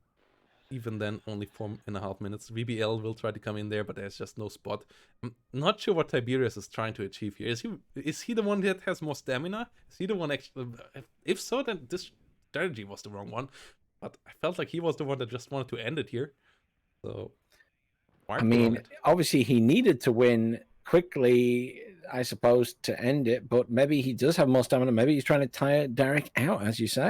[SPEAKER 1] even then only 4.5 minutes. VBL will try to come in there, but there's just no spot. I'm not sure what Tiberius is trying to achieve here. Is he the one that has more stamina? Is he the one actually? If so, then this strategy was the wrong one. But I felt like he was the one that just wanted to end it here. So
[SPEAKER 2] I mean, obviously he needed to win quickly, I suppose, to end it, but maybe he does have more stamina. Maybe he's trying to tire Derek out, as you say.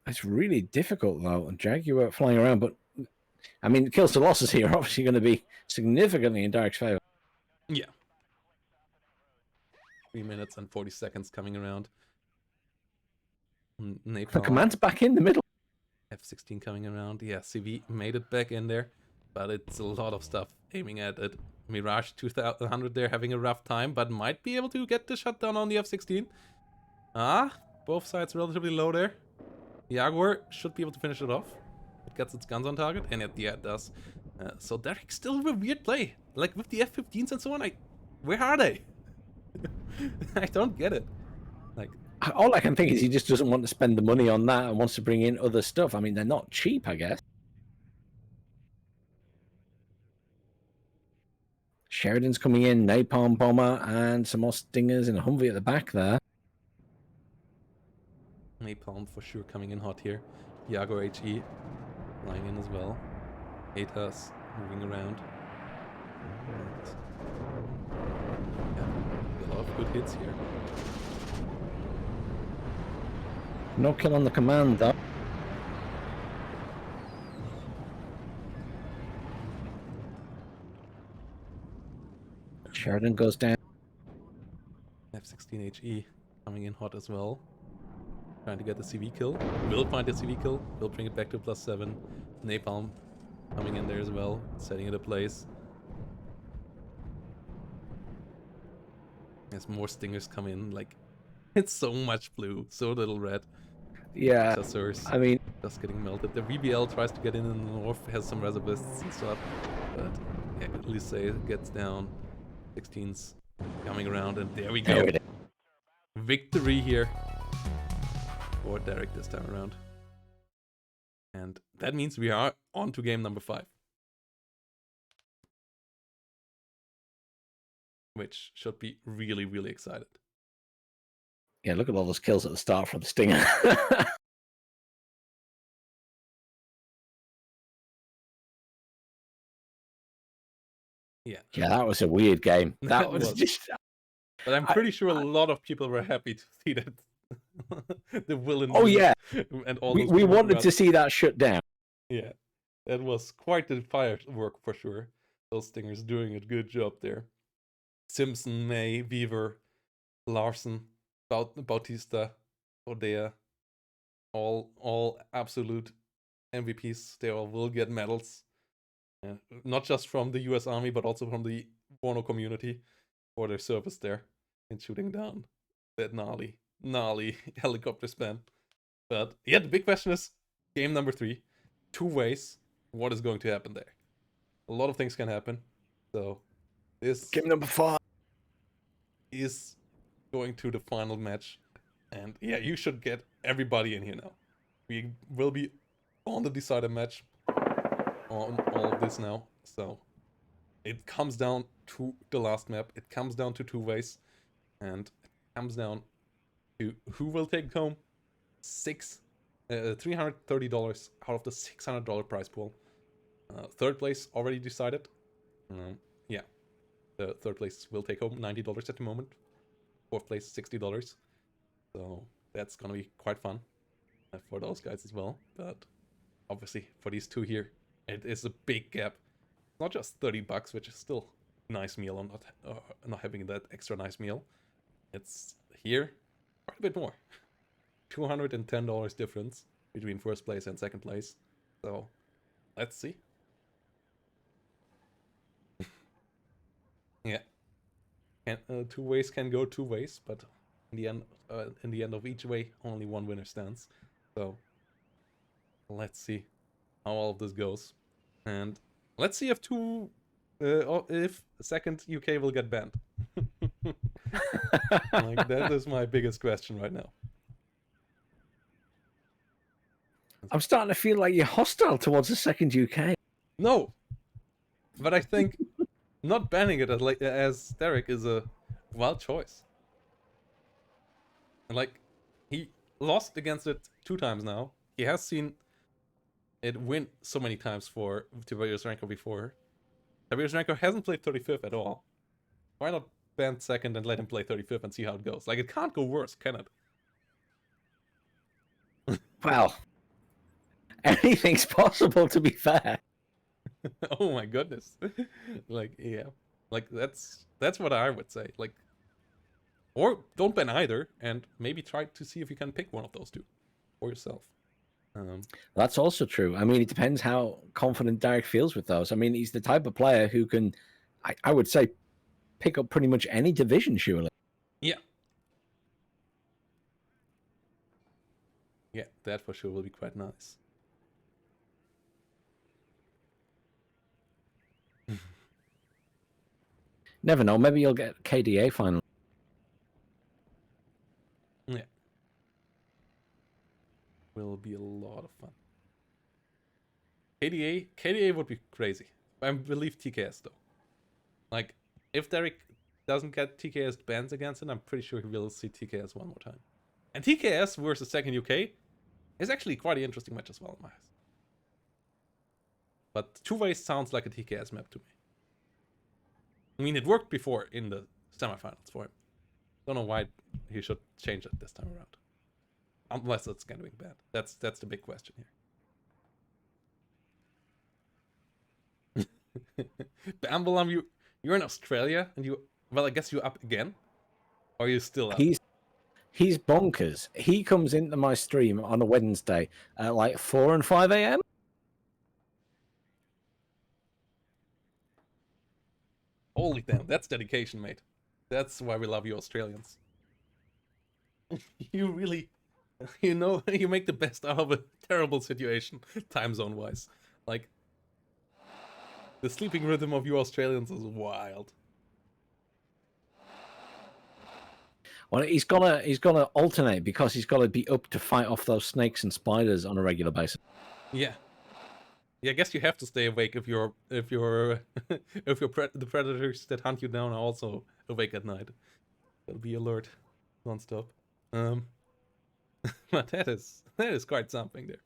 [SPEAKER 2] It's really difficult, though. Jaguar flying around, but I mean, kills to losses here are obviously going to be significantly in Derek's favor.
[SPEAKER 1] Yeah. 3 minutes and 40 seconds coming around.
[SPEAKER 2] The command's back in the middle.
[SPEAKER 1] F-16 coming around. Yeah, CV made it back in there, but it's a lot of stuff aiming at it. Mirage 200 there having a rough time, but might be able to get the shutdown on the F-16. Both sides relatively low there. Jaguar should be able to finish it off. It gets its guns on target, and it does. So Derek's still a weird play. Like with the F-15s and so on, where are they? I don't get it. Like,
[SPEAKER 2] all I can think is he just doesn't want to spend the money on that and wants to bring in other stuff. I mean, they're not cheap, I guess. Sheridan's coming in, Napalm Bomber, and some more Stingers in a Humvee at the back there.
[SPEAKER 1] Napalm for sure coming in hot here. Jaguar HE flying in as well. ATAS moving around. Yeah, a lot of good hits here.
[SPEAKER 2] No kill on the command, though. Sheridan goes down.
[SPEAKER 1] F-16 HE coming in hot as well. Trying to get the CV kill. Will find the CV kill. Will bring it back to +7. Napalm coming in there as well. Setting it ablaze. As more Stingers come in. Like, it's so much blue. So little red.
[SPEAKER 2] Yeah,
[SPEAKER 1] Chasseurs
[SPEAKER 2] I mean,
[SPEAKER 1] just getting melted. The VBL tries to get in the north, has some reservists and stuff, but yeah, Lycée gets down. 16's coming around, and there we go.
[SPEAKER 2] there it is.
[SPEAKER 1] Victory here for Derek this time around. And that means we are on to game number 5. Which should be really, really excited.
[SPEAKER 2] Yeah, look at all those kills at the start from the Stinger.
[SPEAKER 1] Yeah.
[SPEAKER 2] Yeah, that was a weird game. That
[SPEAKER 1] That
[SPEAKER 2] was
[SPEAKER 1] was.
[SPEAKER 2] just.
[SPEAKER 1] But I'm pretty sure a lot of people were happy to see that. The villain.
[SPEAKER 2] Oh, yeah.
[SPEAKER 1] And all
[SPEAKER 2] We
[SPEAKER 1] those
[SPEAKER 2] wanted
[SPEAKER 1] throughout.
[SPEAKER 2] to see that shut down.
[SPEAKER 1] Yeah. That was quite the firework for sure. Those Stingers doing a good job there. Simpson, May, Weaver, Larson, Bautista, Odea. All absolute MVPs. They all will get medals. Not just from the US Army, but also from the WARNO community for their service there in shooting down that gnarly helicopter spam. But yeah, the big question is game number 3. 2 ways. What is going to happen there? A lot of things can happen. So this
[SPEAKER 2] Game number 5
[SPEAKER 1] is going to the final match. And yeah, you should get everybody in here now. We will be on the decider match on all of this now. So it comes down to the last map. It comes down to 2 ways. And it comes down to who will take home $330 out of the $600 prize pool. Third place already decided. Yeah, the third place will take home $90 at the moment. Fourth place $60. So that's gonna be quite fun for those guys as well. But obviously for these 2 here, it is a big gap. Not just $30, which is still a nice meal. I'm not having that extra nice meal. It's here quite a bit more. $210 difference between first place and second place. So let's see. Yeah, and 2 ways can go 2 ways, but in the end of each way, only one winner stands. So let's see how all of this goes, and let's see if second UK will get banned. Like, that is my biggest question right now.
[SPEAKER 2] I'm starting to feel like you're hostile towards the second UK.
[SPEAKER 1] No, but I think not banning it as Derek is a wild choice. And like, he lost against it 2 times now. He has seen it win so many times for Tiberius Ranko before. Tiberius Ranko hasn't played 35th at all. Why not ban second and let him play 35th and see how it goes? Like, it can't go worse, can it?
[SPEAKER 2] Well, anything's possible, to be fair.
[SPEAKER 1] Oh my goodness. Like, yeah. Like, that's what I would say. Like, or don't ban either, and maybe try to see if you can pick one of those 2 for yourself.
[SPEAKER 2] That's also true. I mean, it depends how confident Derek feels with those. I mean, he's the type of player who can, I would say, pick up pretty much any division, surely.
[SPEAKER 1] Yeah. Yeah, that for sure will be quite nice.
[SPEAKER 2] Never know. Maybe you'll get KDA finally.
[SPEAKER 1] Yeah. Will be a lot of fun. KDA would be crazy. I believe TKS though. Like, if Derek doesn't get TKS bans against it, I'm pretty sure he will see TKS one more time. And TKS versus second UK is actually quite an interesting match as well in my eyes. But 2 ways sounds like a TKS map to me. I mean, it worked before in the semifinals for him. Don't know why he should change it this time around. Unless it's getting bad. That's the big question here. Bambalam, you're in Australia and I guess you're up again? Or are you still up?
[SPEAKER 2] He's bonkers. He comes into my stream on a Wednesday at like 4 and 5 a.m.
[SPEAKER 1] Holy damn, that's dedication, mate. That's why we love you Australians. You really You know, you make the best out of a terrible situation, time zone wise. Like, the sleeping rhythm of you Australians is wild.
[SPEAKER 2] Well, he's gonna alternate because he's got to be up to fight off those snakes and spiders on a regular basis.
[SPEAKER 1] Yeah. Yeah, I guess you have to stay awake if you're if the predators that hunt you down are also awake at night. Gotta be alert, non-stop. But that is quite something there.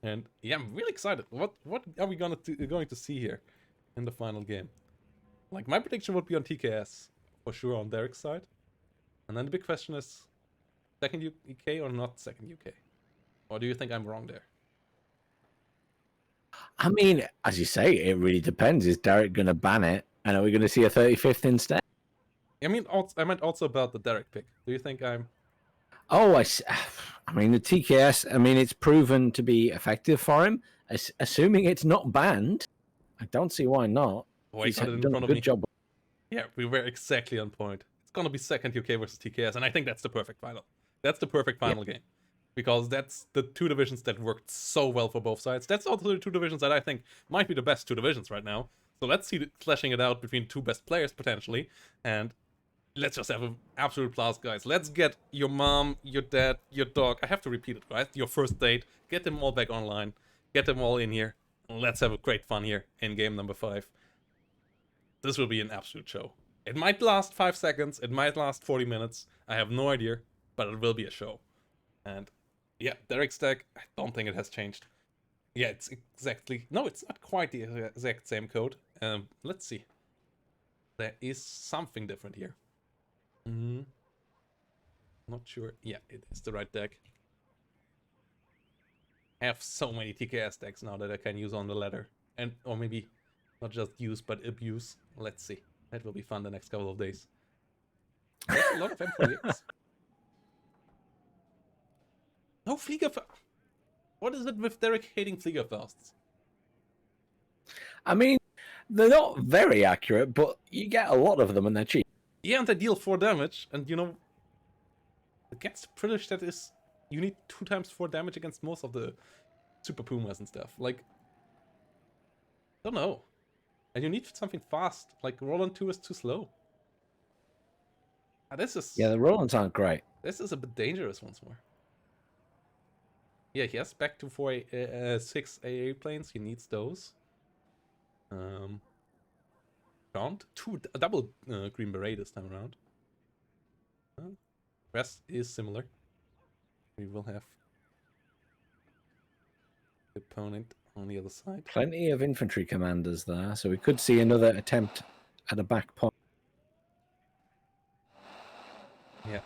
[SPEAKER 1] And yeah, I'm really excited. What are we going to see here in the final game? Like, my prediction would be on TKS for sure on Derek's side, and then the big question is, second UK or not second UK? Or do you think I'm wrong there?
[SPEAKER 2] I mean, as you say, it really depends. Is Derek going to ban it, and are we going to see a 35th instead?
[SPEAKER 1] I mean, I meant also about the Derek pick. Do you think I'm?
[SPEAKER 2] Oh, I mean, the TKS. I mean, it's proven to be effective for him. Assuming it's not banned, I don't see why not.
[SPEAKER 1] Oh, I
[SPEAKER 2] He's
[SPEAKER 1] got it in
[SPEAKER 2] done
[SPEAKER 1] front
[SPEAKER 2] a
[SPEAKER 1] of
[SPEAKER 2] good
[SPEAKER 1] me.
[SPEAKER 2] job.
[SPEAKER 1] Yeah, we were exactly on point. It's gonna be second UK versus TKS, and I think that's the perfect final. That's the perfect final game. Because that's the two divisions that worked so well for both sides. That's also the two divisions that I think might be the best two divisions right now. So let's see fleshing it out between two best players, potentially. And let's just have an absolute blast, guys. Let's get your mom, your dad, your dog. I have to repeat it, right? Your first date. Get them all back online. Get them all in here. And let's have a great fun here in game number 5. This will be an absolute show. It might last 5 seconds. It might last 40 minutes. I have no idea. But it will be a show. And yeah, Derek's deck, I don't think it has changed. Yeah, it's exactly... No, it's not quite the exact same code. Let's see. There is something different here. Not sure. Yeah, it is the right deck. I have so many TKS decks now that I can use on the ladder. Or maybe not just use, but abuse. Let's see. That will be fun the next couple of days. There's a lot of M48s. No, Fliegerfaust. What is it with Derek hating Fliegerfausts?
[SPEAKER 2] I mean, they're not very accurate, but you get a lot of them and they're cheap.
[SPEAKER 1] Yeah, and they deal 4 damage, and you know, against British that is, you need 2 times 4 damage against most of the Super Pumas and stuff. Like, don't know. And you need something fast. Like, Roland 2 is too slow. This is...
[SPEAKER 2] Yeah, the Rolands aren't great.
[SPEAKER 1] This is a bit dangerous once more. Yeah, yes, back to 6 AA planes. He needs those. Found 2 double Green Beret this time around. Rest is similar. We will have the opponent on the other side.
[SPEAKER 2] Plenty of infantry commanders there, so we could see another attempt at a back point.
[SPEAKER 1] Yeah.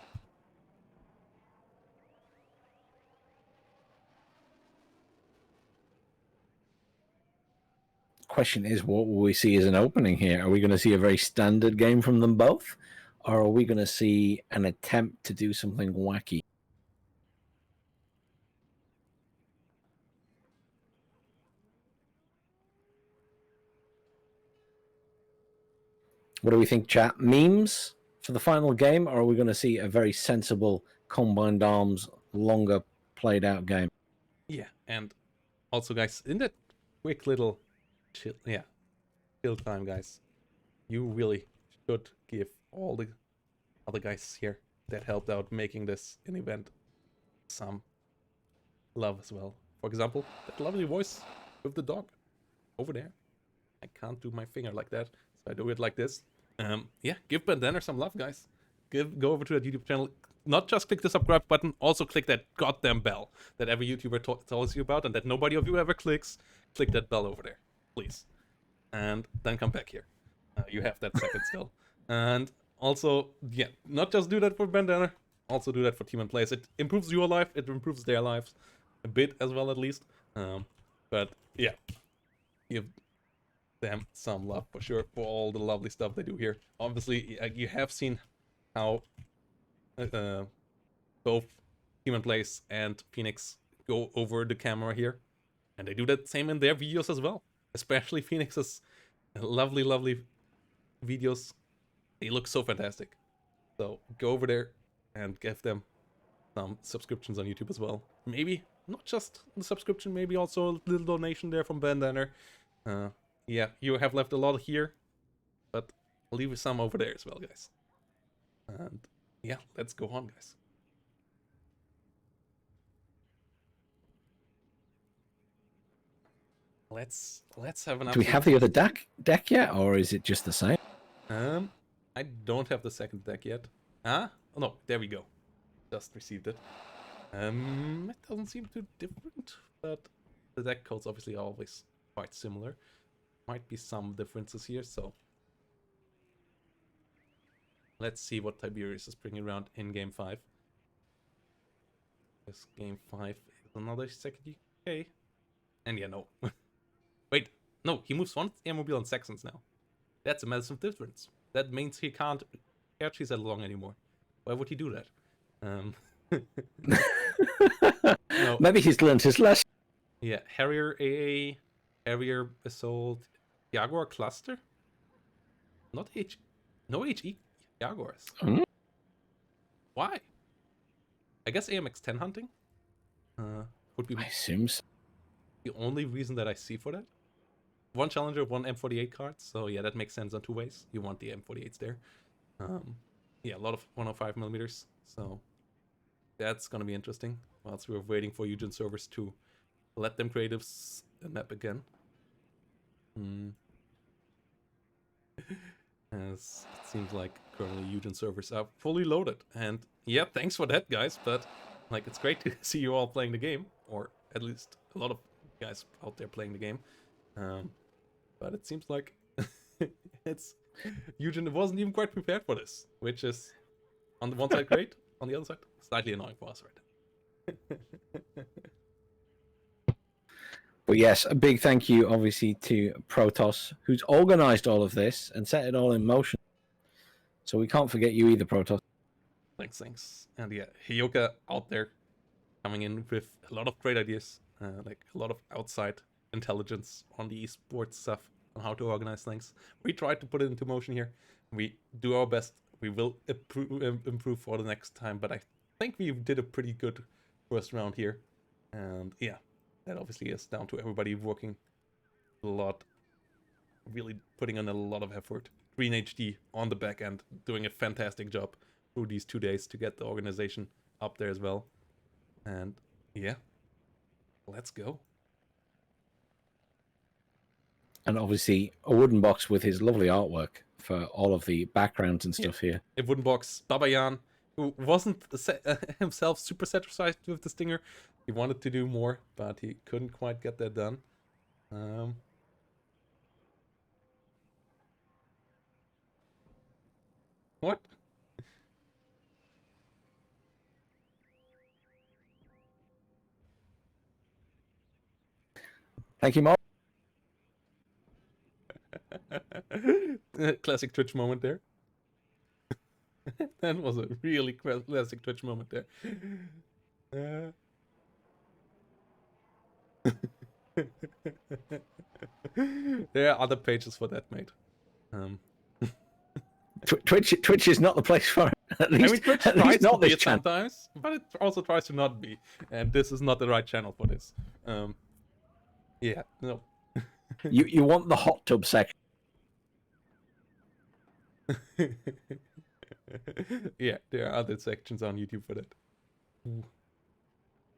[SPEAKER 2] Question is, what will we see as an opening here? Are we going to see a very standard game from them both? Or are we going to see an attempt to do something wacky? What do we think, chat? Memes for the final game? Or are we going to see a very sensible combined arms, longer played out game?
[SPEAKER 1] Yeah, and also, guys, in that quick little chill time, guys, you really should give all the other guys here that helped out making this an event some love as well. For example, that lovely voice with the dog over there. I can't do my finger like that, so I do it like this. Yeah, give Bandana some love, guys. Go over to that YouTube channel. Not just click the subscribe button, also click that goddamn bell that every YouTuber tells you about and that nobody of you ever clicks. Click that bell over there, please. And then come back here. You have that second skill. And also, yeah, not just do that for Bandana, also do that for Team and Plays. It improves your life, it improves their lives a bit as well, at least. But yeah, give them some love for sure for all the lovely stuff they do here. Obviously, you have seen how both Team and Plays and Phoenix go over the camera here, and they do that same in their videos as well. Especially Phoenix's lovely, lovely videos. They look so fantastic. So go over there and give them some subscriptions on YouTube as well. Maybe not just the subscription, maybe also a little donation there from Bandana. Yeah, you have left a lot here, but I'll leave some over there as well, guys. And yeah, let's go on, guys. Let's have an.
[SPEAKER 2] Do we have the other deck yet, or is it just the same?
[SPEAKER 1] I don't have the second deck yet. Oh no, there we go. Just received it. It doesn't seem too different, but the deck codes obviously are always quite similar. Might be some differences here, so let's see what Tiberius is bringing around in Game 5. This Game 5 is another second UK. And yeah, no. Wait, no, he moves one Airmobile and Saxons now. That's a massive difference. That means he can't catch that long anymore. Why would he do that? No.
[SPEAKER 2] Maybe he's learned his lesson.
[SPEAKER 1] Yeah, Harrier AA, Harrier Assault, Jaguar Cluster? Not H... No HE Jaguars.
[SPEAKER 2] Hmm?
[SPEAKER 1] Why? I guess AMX-10 hunting? Would be
[SPEAKER 2] I assume so.
[SPEAKER 1] the only reason that I see for that. One Challenger, one M48 cards, so yeah, that makes sense on two ways. You want the M48s there. Yeah, a lot of 105 millimeters, so that's gonna be interesting. Whilst we're waiting for Eugen servers to let them create a map again. As it seems like currently Eugen servers are fully loaded. And yeah, thanks for that, guys, but like it's great to see you all playing the game, or at least a lot of guys out there playing the game. But it seems like it's Eugen wasn't even quite prepared for this, which is on the one side great, on the other side slightly annoying for us right now.
[SPEAKER 2] But yes, a big thank you, obviously, to Protoss, who's organized all of this and set it all in motion. So we can't forget you either, Protoss.
[SPEAKER 1] Thanks. And yeah, Hyoka out there coming in with a lot of great ideas, like a lot of outside intelligence on the esports stuff, on how to organize things. We tried to put it into motion here. We do our best. We will improve for the next time, but I think we did a pretty good first round here. And yeah, that obviously is down to everybody working a lot, really putting in a lot of effort. Green HD on the back end, doing a fantastic job through these 2 days to get the organization up there as well. And yeah, let's go.
[SPEAKER 2] And obviously, a wooden box with his lovely artwork for all of the backgrounds and stuff here.
[SPEAKER 1] A wooden box, Babayan, who wasn't himself super satisfied with the Stinger. He wanted to do more, but he couldn't quite get that done. What?
[SPEAKER 2] Thank you, Mark.
[SPEAKER 1] Classic Twitch moment there. That was a really classic Twitch moment there. There are other pages for that, mate.
[SPEAKER 2] Twitch is not the place for it. At least,
[SPEAKER 1] I mean, Twitch
[SPEAKER 2] at
[SPEAKER 1] tries
[SPEAKER 2] least
[SPEAKER 1] to
[SPEAKER 2] not
[SPEAKER 1] be
[SPEAKER 2] this
[SPEAKER 1] it
[SPEAKER 2] channel.
[SPEAKER 1] sometimes, but it also tries to not be. And this is not the right channel for this. Yeah, no.
[SPEAKER 2] You want the hot tub section.
[SPEAKER 1] Yeah, there are other sections on YouTube for that.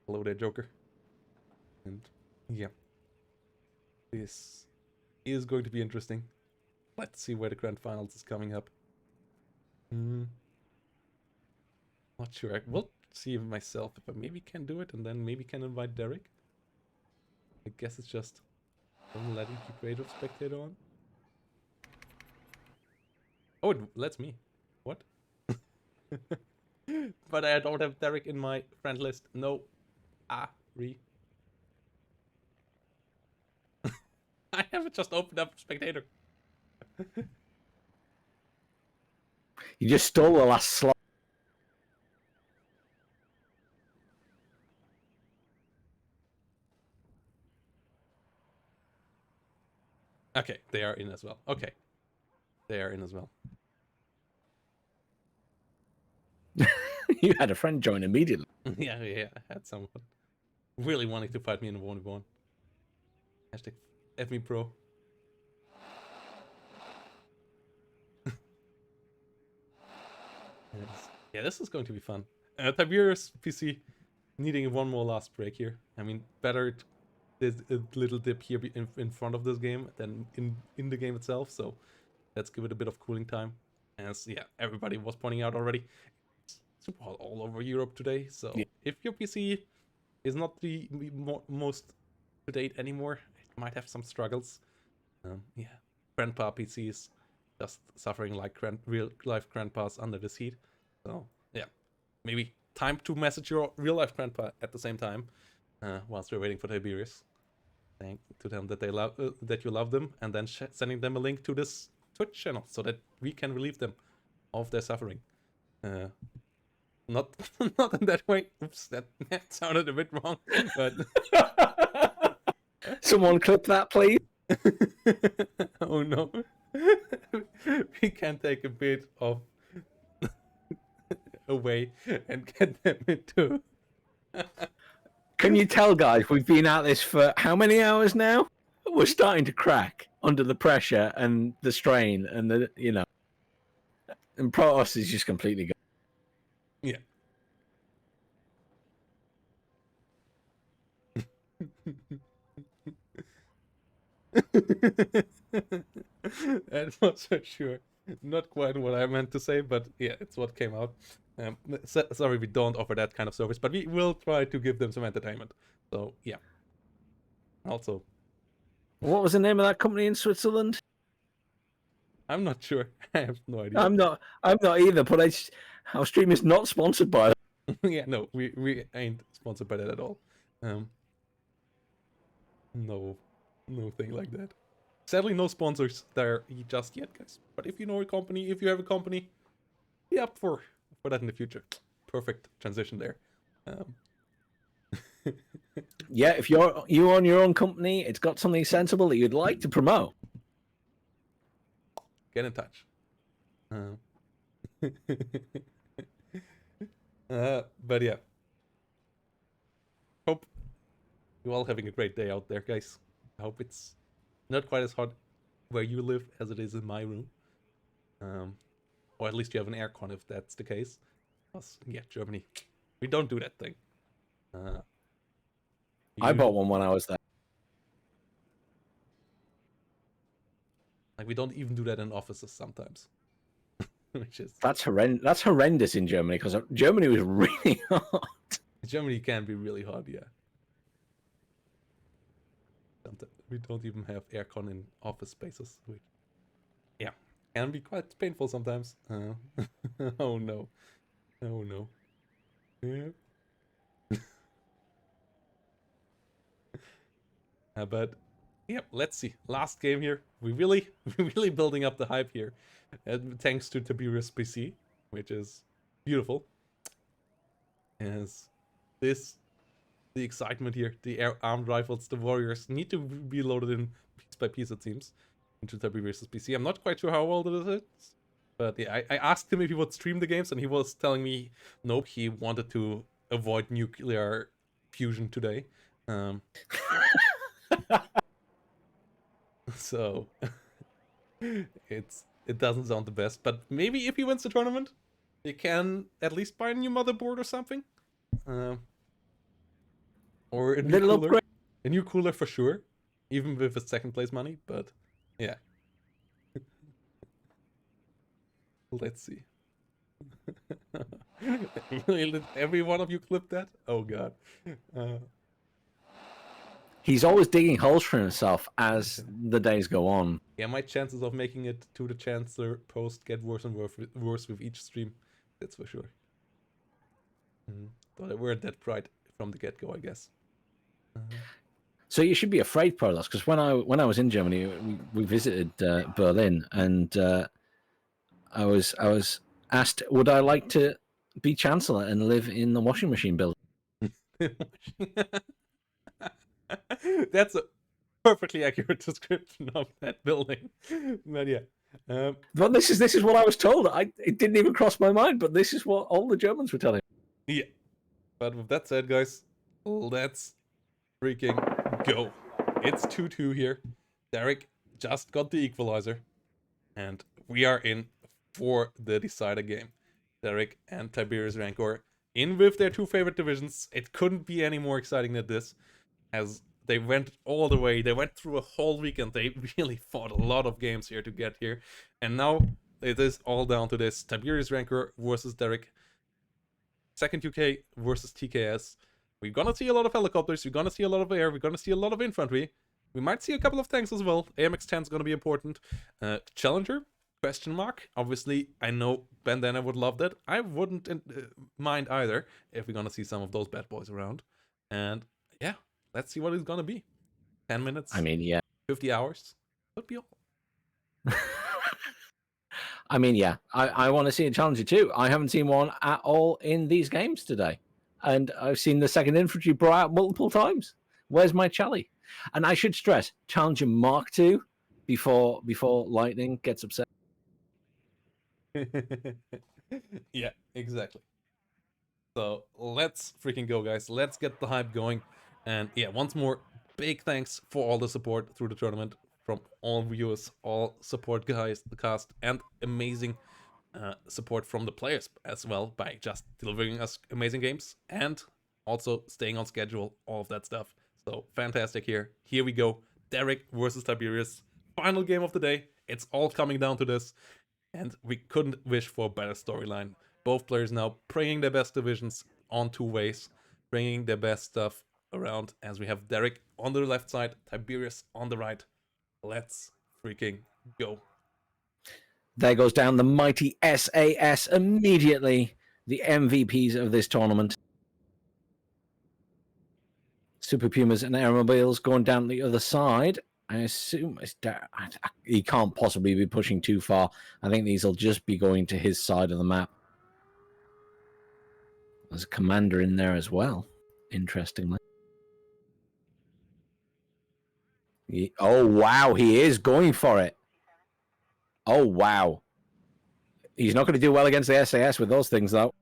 [SPEAKER 1] Hello there, Joker. And yeah, this is going to be interesting. Let's see where the Grandfinals is coming up. Not sure. I will see myself if I maybe can do it, and then maybe can invite Derek. I guess it's just don't let him keep creative spectator on. Oh, it lets me. What? But I don't have Derek in my friend list. No. I haven't just opened up spectator.
[SPEAKER 2] You just stole the last slot.
[SPEAKER 1] Okay, they are in as well. Okay. They are in as well.
[SPEAKER 2] You had a friend join immediately.
[SPEAKER 1] Yeah, I had someone really wanting to fight me in a 1v1. Hashtag FMePro. Yes. Yeah, this is going to be fun. Tiberius PC needing one more last break here. I mean, better there's a little dip here in front of this game than in the game itself, so let's give it a bit of cooling time. As yeah, everybody was pointing out already, it's super hot all over Europe today, so
[SPEAKER 2] Yeah.
[SPEAKER 1] if your PC is not the most to date anymore, it might have some struggles. Yeah, grandpa PCs just suffering like real life grandpas under this heat. So yeah, maybe time to message your real life grandpa at the same time, whilst we're waiting for Tiberius, saying to them that they love that you love them, and then sending them a link to this Twitch channel so that we can relieve them of their suffering. Not not in that way. Oops, that sounded a bit wrong. But
[SPEAKER 2] Someone clip that, please.
[SPEAKER 1] oh no, we can take a bit of away and get them into.
[SPEAKER 2] Can you tell, guys? We've been at this for how many hours now? We're starting to crack under the pressure and the strain, and and Protoss is just completely gone.
[SPEAKER 1] Yeah. That was for sure not quite what I meant to say, but yeah, it's what came out. Sorry, we don't offer that kind of service, but we will try to give them some entertainment. So yeah. Also,
[SPEAKER 2] What was the name of that company in Switzerland?
[SPEAKER 1] I'm not sure. I have no idea.
[SPEAKER 2] I'm not either. But our stream is not sponsored by.
[SPEAKER 1] Yeah, no, we ain't sponsored by that at all. No thing like that. Sadly, no sponsors there just yet, guys. But if you know a company, if you have a company, be up for that in the future. Perfect transition there.
[SPEAKER 2] Yeah, if you own your own company, it's got something sensible that you'd like to promote.
[SPEAKER 1] Get in touch. But yeah. Hope you're all having a great day out there, guys. I hope it's not quite as hot where you live as it is in my room. Or at least you have an aircon if that's the case. Because, yeah, Germany, we don't do that thing.
[SPEAKER 2] I bought one when I was there.
[SPEAKER 1] Like, we don't even do that in offices sometimes. Which is...
[SPEAKER 2] That's horrendous in Germany, because Germany was really hot.
[SPEAKER 1] Germany can be really hot, yeah. We don't even have aircon in office spaces, which, yeah, can be quite painful sometimes. Oh no. Oh no. Yeah. But yeah, let's see. Last game here. We're really building up the hype here. Thanks to Tiberius PC, which is beautiful. As the excitement here, the armed rifles, the warriors need to be loaded in piece by piece, it seems, into Tiberius PC. I'm not quite sure how old it is, but yeah, I asked him if he would stream the games, and he was telling me nope, he wanted to avoid nuclear fusion today. So it doesn't sound the best, but maybe if he wins the tournament, he can at least buy a new motherboard or something. Or a new cooler. A new cooler for sure, even with his second place money, but yeah. Let's see. Did every one of you clip that? Oh god.
[SPEAKER 2] He's always digging holes for himself as the days go on.
[SPEAKER 1] Yeah, my chances of making it to the Chancellor post get worse and worse with each stream. That's for sure. Thought I weren't that bright from the get-go, I guess.
[SPEAKER 2] So you should be afraid, Protoss, because when I was in Germany, we visited Berlin, and I was asked, would I like to be Chancellor and live in the washing machine building?
[SPEAKER 1] That's a perfectly accurate description of that building. But yeah.
[SPEAKER 2] But this is what I was told. It didn't even cross my mind, but this is what all the Germans were telling me.
[SPEAKER 1] Yeah. But with that said, guys, let's freaking go. It's 2-2 here. Derek just got the equalizer. And we are in for the decider game. Derek and Tiberius Rancor in with their two favorite divisions. It couldn't be any more exciting than this, as they went all the way. They went through a whole weekend. They really fought a lot of games here to get here. And now it is all down to this. Tiberius Rancor versus Derek. Second UK versus TKS. We're gonna see a lot of helicopters. We're gonna see a lot of air. We're gonna see a lot of infantry. We might see a couple of tanks as well. AMX-10 is gonna be important. Challenger? Question mark. Obviously, I know Bandana would love that. I wouldn't mind either if we're gonna see some of those bad boys around. And yeah, let's see what it's gonna be. 10 minutes.
[SPEAKER 2] I mean, yeah.
[SPEAKER 1] 50 hours. Could be all.
[SPEAKER 2] I mean, yeah, I want to see a challenger too. I haven't seen one at all in these games today. And I've seen the second infantry brought out multiple times. Where's my Charlie? And I should stress, Challenger Mark II before Lightning gets upset.
[SPEAKER 1] Yeah, exactly. So let's freaking go, guys. Let's get the hype going. And yeah, once more, big thanks for all the support through the tournament from all viewers, all support guys, the cast, and amazing support from the players as well by just delivering us amazing games and also staying on schedule, all of that stuff. So fantastic here. Here we go. Derek versus Tiberius. Final game of the day. It's all coming down to this. And we couldn't wish for a better storyline. Both players now bringing their best divisions on two ways, bringing their best stuff around as we have Derek on the left side, Tiberius on the right. Let's freaking go.
[SPEAKER 2] There goes down the mighty SAS immediately, the MVPs of this tournament. Super Pumas and Aeromobiles going down the other side. I assume he can't possibly be pushing too far. I think these will just be going to his side of the map. There's a commander in there as well, interestingly. Oh, wow, he is going for it. Oh, wow. He's not going to do well against the SAS with those things, though.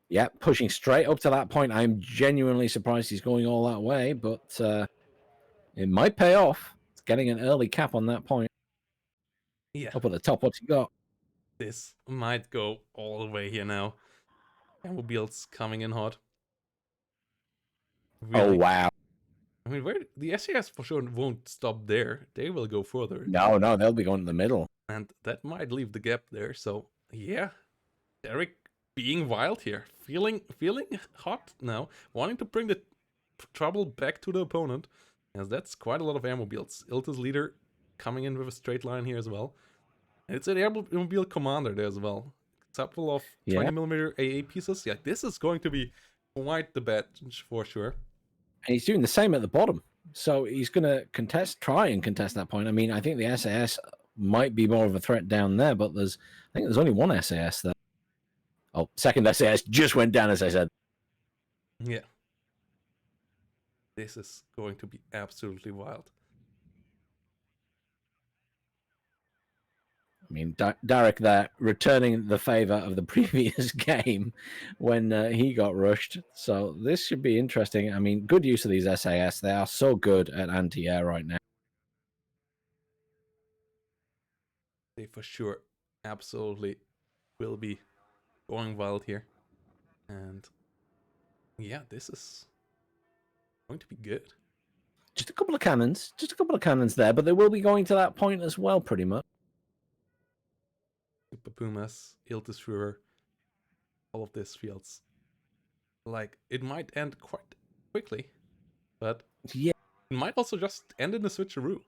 [SPEAKER 2] Yeah, pushing straight up to that point. I'm genuinely surprised he's going all that way, but it might pay off. It's getting an early cap on that point.
[SPEAKER 1] Yeah.
[SPEAKER 2] Up at the top, what's he got?
[SPEAKER 1] This might go all the way here now. Mobiles coming in hot.
[SPEAKER 2] Really? Oh, wow.
[SPEAKER 1] I mean, where the SAS for sure won't stop there. They will go further.
[SPEAKER 2] No, they'll be going to the middle.
[SPEAKER 1] And that might leave the gap there. So, yeah. Derek being wild here. Feeling hot now. Wanting to bring the trouble back to the opponent. As that's quite a lot of airmobiles. Ilta's leader coming in with a straight line here as well. And it's an airmobile commander there as well. A couple of 20mm AA pieces. Yeah, this is going to be quite the badge for sure.
[SPEAKER 2] And he's doing the same at the bottom. So he's going to try and contest that point. I mean, I think the SAS might be more of a threat down there, but I think there's only one SAS there. Oh, second SAS just went down, as I said.
[SPEAKER 1] Yeah. This is going to be absolutely wild.
[SPEAKER 2] I mean, Derek there returning the favor of the previous game when he got rushed. So this should be interesting. I mean, good use of these SAS. They are so good at anti-air right now.
[SPEAKER 1] They for sure absolutely will be going wild here. And yeah, this is going to be good.
[SPEAKER 2] Just a couple of cannons there, but they will be going to that point as well, pretty much.
[SPEAKER 1] Super Pumas, Iltis Führer, all of this feels like it might end quite quickly, but
[SPEAKER 2] yeah,
[SPEAKER 1] it might also just end in a switcheroo.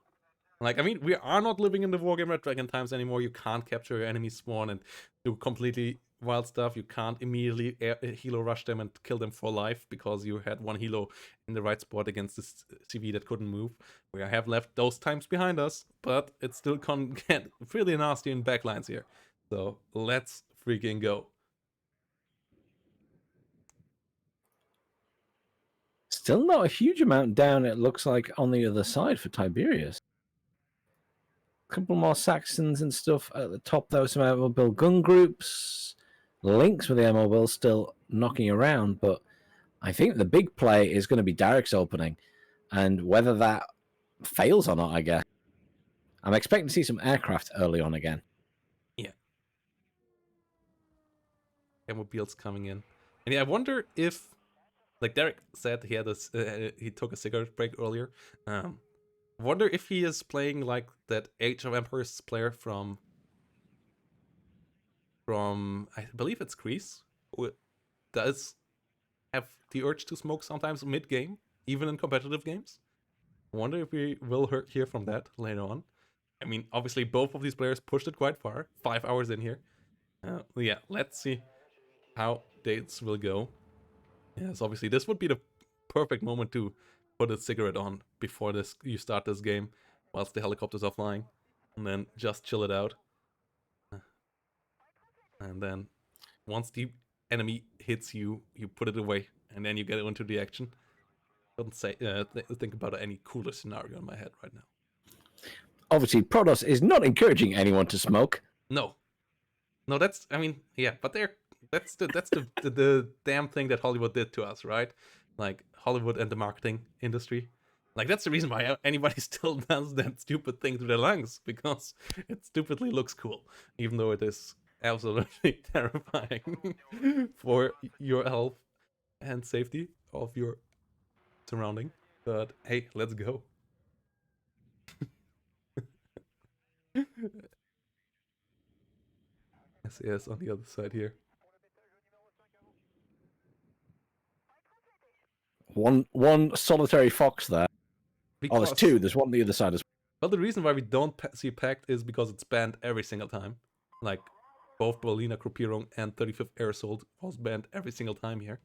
[SPEAKER 1] Like, I mean, we are not living in the Wargame Red Dragon times anymore. You can't capture your enemy spawn and do completely wild stuff. You can't immediately helo rush them and kill them for life because you had one helo in the right spot against this CV that couldn't move. We have left those times behind us, but it still can get really nasty in backlines here. So let's freaking go.
[SPEAKER 2] Still not a huge amount down, it looks like, on the other side for Tiberius. A couple more Saxons and stuff at the top, though. Some airmobile gun groups. Lynx with the Airmobile still knocking around, but I think the big play is going to be Derek's opening, and whether that fails or not, I guess. I'm expecting to see some aircraft early on again.
[SPEAKER 1] Yeah. Airmobiles coming in. And yeah, I wonder if, like Derek said, he had he took a cigarette break earlier. I wonder if he is playing like that Age of Empires player from I believe it's Greece, who does have the urge to smoke sometimes mid-game, even in competitive games. I wonder if we will hear from that later on. I mean, obviously both of these players pushed it quite far, 5 hours in here. Yeah, let's see how dates will go. Yes, obviously this would be the perfect moment to put a cigarette on before you start this game, whilst the helicopters are flying, and then just chill it out. And then once the enemy hits you, you put it away, and then you get into the action. Don't say think about any cooler scenario in my head right now.
[SPEAKER 2] Obviously, Protoss is not encouraging anyone to smoke.
[SPEAKER 1] No, that's, I mean, yeah, but that's the damn thing that Hollywood did to us, right? Like Hollywood and the marketing industry. Like that's the reason why anybody still does that stupid thing to their lungs, because it stupidly looks cool, even though it is absolutely terrifying for your health and safety of your surrounding. But hey, let's go. SAS on the other side here.
[SPEAKER 2] One solitary fox there.
[SPEAKER 1] Because,
[SPEAKER 2] there's two. There's one on the other side as well.
[SPEAKER 1] Well, the reason why we don't see Pact is because it's banned every single time. Like, both Berliner Gruppierung and 35th Air Assault was banned every single time here.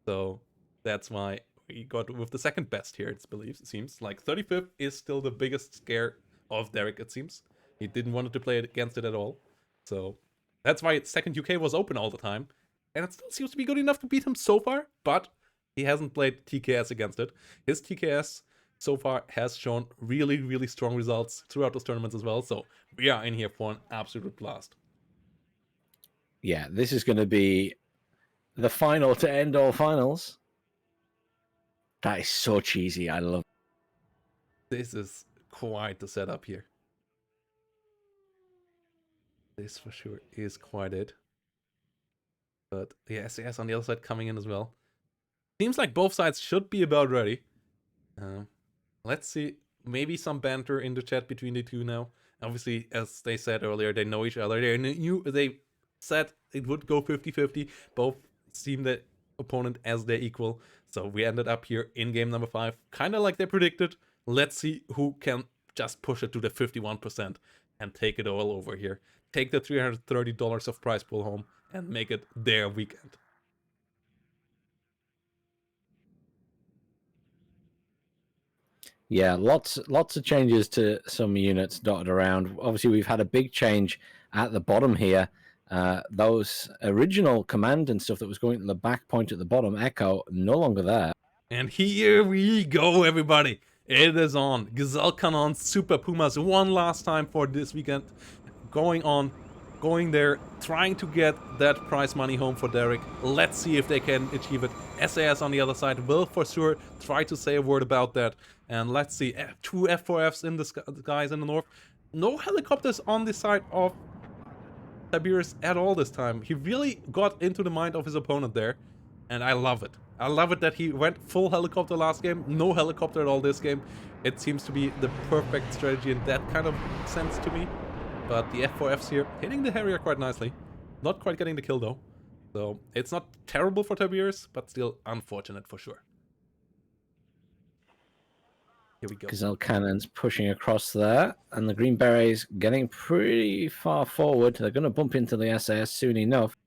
[SPEAKER 1] So, that's why we got with the second best here, it seems. Like, 35th is still the biggest scare of Derek, it seems. He didn't want to play against it at all. So, that's why second UK was open all the time. And it still seems to be good enough to beat him so far, but he hasn't played TKS against it. His TKS so far has shown really, really strong results throughout those tournaments as well. So we are in here for an absolute blast.
[SPEAKER 2] Yeah, this is going to be the final to end all finals. That is so cheesy. I love it.
[SPEAKER 1] This is quite the setup here. This for sure is quite it. But the SAS on the other side coming in as well. Seems like both sides should be about ready. Let's see. Maybe some banter in the chat between the two now. Obviously, as they said earlier, they know each other. They said it would go 50-50. Both seem the opponent as their equal. So we ended up here in game number 5. Kind of like they predicted. Let's see who can just push it to the 51% and take it all over here. Take the $330 of prize pool home and make it their weekend.
[SPEAKER 2] Yeah, lots of changes to some units dotted around. Obviously, we've had a big change at the bottom here. Those original command and stuff that was going to the back point at the bottom, Echo, no longer there.
[SPEAKER 1] And here we go, everybody. It is on. Gazelle Cannon, Super Pumas, one last time for this weekend. Going there, trying to get that prize money home for Derek. Let's see if they can achieve it. SAS on the other side will for sure try to say a word about that. And let's see, 2 F4Fs in the skies in the north. No helicopters on the side of Tiberius at all this time. He really got into the mind of his opponent there. And I love it. I love it that he went full helicopter last game. No helicopter at all this game. It seems to be the perfect strategy in that kind of sense to me. But the F4Fs here, hitting the Harrier quite nicely. Not quite getting the kill though. So it's not terrible for Tiberius, but still unfortunate for sure. Here we go.
[SPEAKER 2] Gazelle Cannon's pushing across there, and the Green Berets getting pretty far forward. They're going to bump into the SAS soon enough.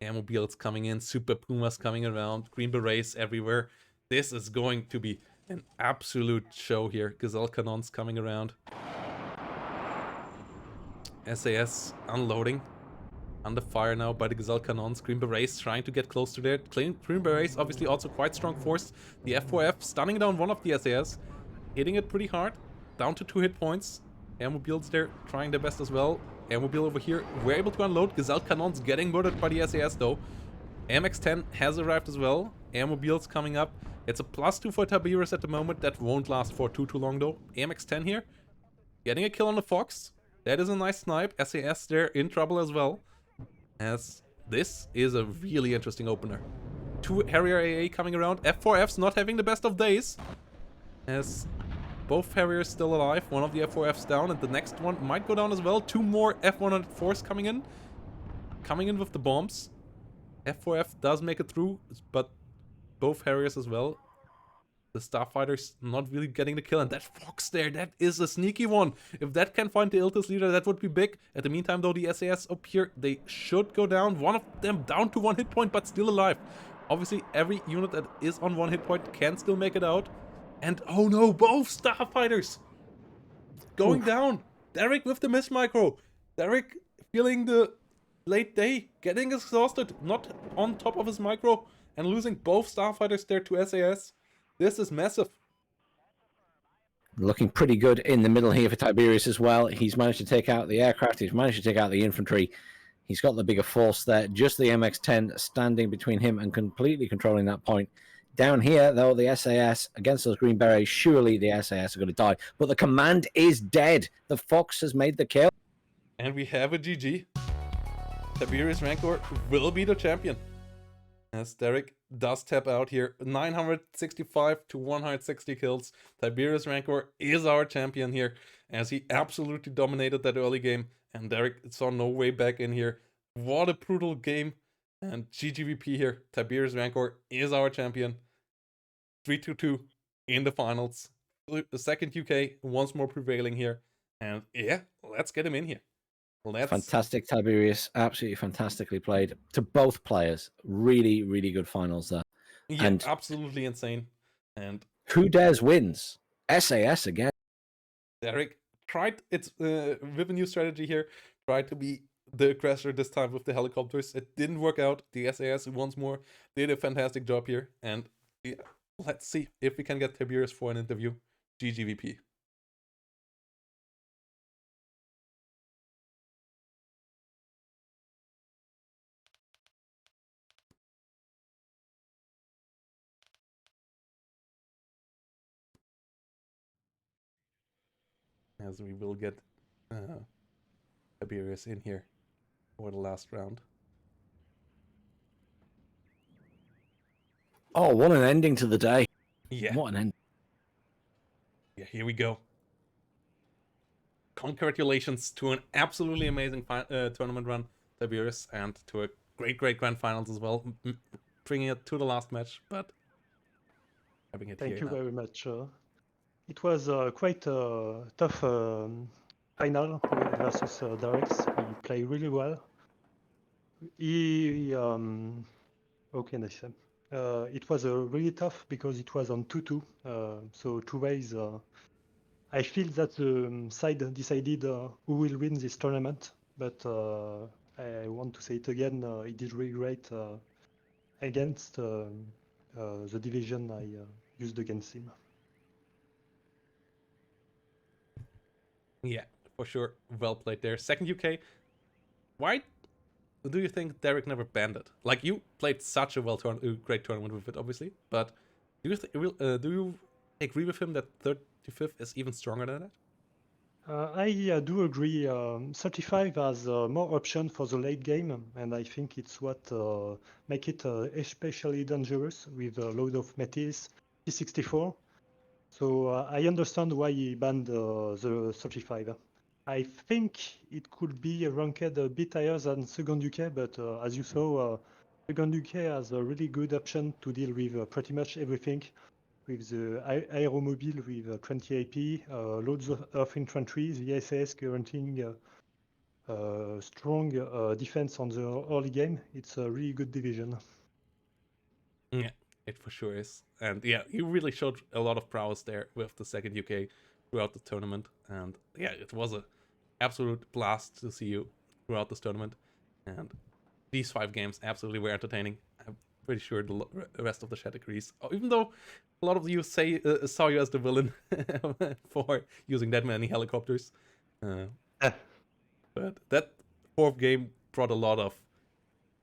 [SPEAKER 1] Airmobiles coming in, Super Pumas coming around, Green Berets everywhere. This is going to be an absolute show here. Gazelle Cannons coming around. SAS unloading. Under fire now by the Gazelle Cannons. Green Berets trying to get close to there. Green Berets obviously also quite strong force. The F4F stunning down one of the SAS. Hitting it pretty hard. Down to 2 hit points. Airmobiles there trying their best as well. Airmobile over here. We're able to unload. Gazelle Cannons getting murdered by the SAS though. AMX-10 has arrived as well. Airmobile's coming up. It's a +2 for Tiberius at the moment. That won't last for too long though. AMX-10 here. Getting a kill on the Fox. That is a nice snipe. SAS there in trouble as well. As this is a really interesting opener. 2 Harrier AA coming around. F4F's not having the best of days. As both Harriers still alive. One of the F4F's down and the next one might go down as well. 2 more F104s coming in. Coming in with the bombs. F4F does make it through, but both Harriers as well. The Starfighter's not really getting the kill, and that Fox there, that is a sneaky one. If that can find the Iltis leader, that would be big. At the meantime, though, the SAS up here, they should go down. One of them down to 1 hit point, but still alive. Obviously, every unit that is on 1 hit point can still make it out. And oh no, both Starfighters going down. Derek with the miss micro. Derek feeling the late day, getting exhausted, not on top of his micro, and losing both Starfighters there to SAS. This is massive.
[SPEAKER 2] Looking pretty good in the middle here for Tiberius as well. He's managed to take out the aircraft. He's managed to take out the infantry. He's got the bigger force there. Just the MX-10 standing between him and completely controlling that point. Down here, though, the SAS against those Green Berets, surely the SAS are going to die. But the command is dead. The Fox has made the kill.
[SPEAKER 1] And we have a GG. Tiberius Rancor will be the champion. As Derek does tap out here. 965 to 160 kills. Tiberius Rancor is our champion here, as he absolutely dominated that early game. And Derek saw no way back in here. What a brutal game. And GGVP here. Tiberius Rancor is our champion. 3-2-2 in the finals. The second UK once more prevailing here. And yeah, let's get him in here.
[SPEAKER 2] Fantastic, Tiberius. Absolutely fantastically played to both players. Really, really good finals there.
[SPEAKER 1] Yeah,
[SPEAKER 2] and
[SPEAKER 1] absolutely insane. And
[SPEAKER 2] who dares wins? SAS again.
[SPEAKER 1] Derek tried it with a new strategy here. Tried to be the aggressor this time with the helicopters. It didn't work out. The SAS once more did a fantastic job here. And yeah, let's see if we can get Tiberius for an interview. GGVP. As we will get Tiberius in here for the last round.
[SPEAKER 2] Oh, what an ending to the day.
[SPEAKER 1] Yeah.
[SPEAKER 2] What an end.
[SPEAKER 1] Yeah, here we go. Congratulations to an absolutely amazing tournament run, Tiberius, and to a great grand finals as well, bringing it to the last match, but having it
[SPEAKER 4] Thank
[SPEAKER 1] here
[SPEAKER 4] you
[SPEAKER 1] now.
[SPEAKER 4] very much. It was quite a tough final versus Darex. He played really well. He, how can I say? It was really tough because it was on 2-2. So 2 ways. I feel that the side decided who will win this tournament, but I want to say it again. He did really great against the division I used against him.
[SPEAKER 1] Yeah, for sure. Well played there. Second UK. Why do you think Derek never banned it? Like, you played such a great tournament with it, obviously, but do you agree with him that 35th is even stronger than that?
[SPEAKER 4] I do agree. 35 has more option for the late game, and I think it's what make it especially dangerous with a load of Metis P64. So I understand why he banned the 35. I think it could be ranked a bit higher than second UK, but as you saw, second UK has a really good option to deal with pretty much everything. With the aeromobile with 20 AP, loads of infantry, the SAS guaranteeing strong defense on the early game. It's a really good division.
[SPEAKER 1] Yeah, it for sure is. And yeah, he really showed a lot of prowess there with the second UK throughout the tournament. And yeah, it was an absolute blast to see you throughout this tournament. And these 5 games absolutely were entertaining. I'm pretty sure the rest of the chat agrees. Even though a lot of you saw you as the villain for using that many helicopters. But But that fourth game brought a lot of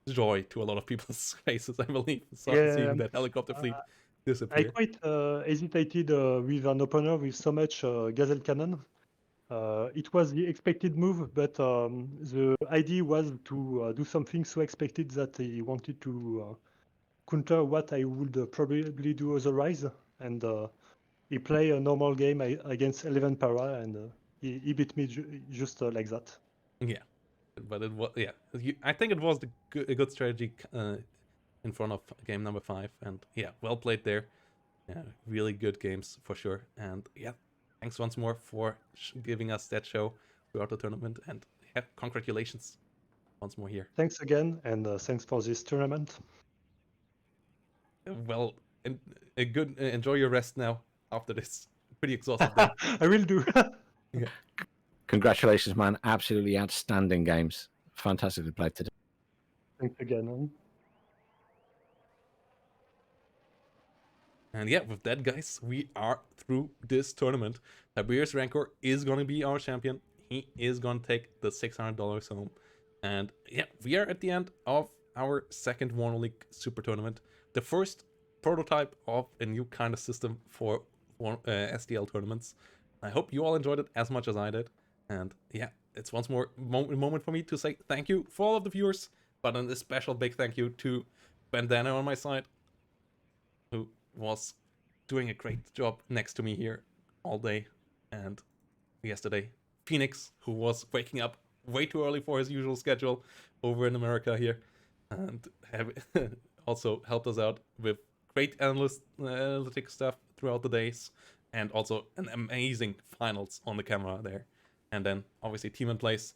[SPEAKER 1] joy to a lot of people's faces, I believe,
[SPEAKER 4] Yeah,
[SPEAKER 1] seeing that helicopter fleet
[SPEAKER 4] I
[SPEAKER 1] disappear.
[SPEAKER 4] quite hesitated with an opener with so much Gazelle cannon. It was the expected move, but the idea was to do something so expected that he wanted to counter what I would probably do otherwise. And he played a normal game against 11 para, and he beat me just like that.
[SPEAKER 1] Yeah, but it was I think it was a good strategy in front of game number 5, and yeah, well played there. Yeah, really good games for sure. And yeah, thanks once more for giving us that show throughout the tournament, and yeah, congratulations once more here.
[SPEAKER 4] Thanks again, and thanks for this tournament.
[SPEAKER 1] Well, a good enjoy your rest now after this pretty exhaustive day.
[SPEAKER 4] I will do.
[SPEAKER 1] Yeah.
[SPEAKER 2] Congratulations, man. Absolutely outstanding games. Fantastically played today.
[SPEAKER 4] Thanks again.
[SPEAKER 1] And yeah, with that, guys, we are through this tournament. Tiberius Rancor is going to be our champion. He is going to take the $600 home. And yeah, we are at the end of our second WARNO League Super Tournament. The first prototype of a new kind of system for SDL tournaments. I hope you all enjoyed it as much as I did. And yeah, it's once more a moment for me to say thank you for all of the viewers. But a special big thank you to Bandana on my side, who was doing a great job next to me here all day and yesterday. Phoenix, who was waking up way too early for his usual schedule over in America here, and also helped us out with great analytic stuff throughout the days, and also an amazing finals on the camera there. And then obviously Team in Place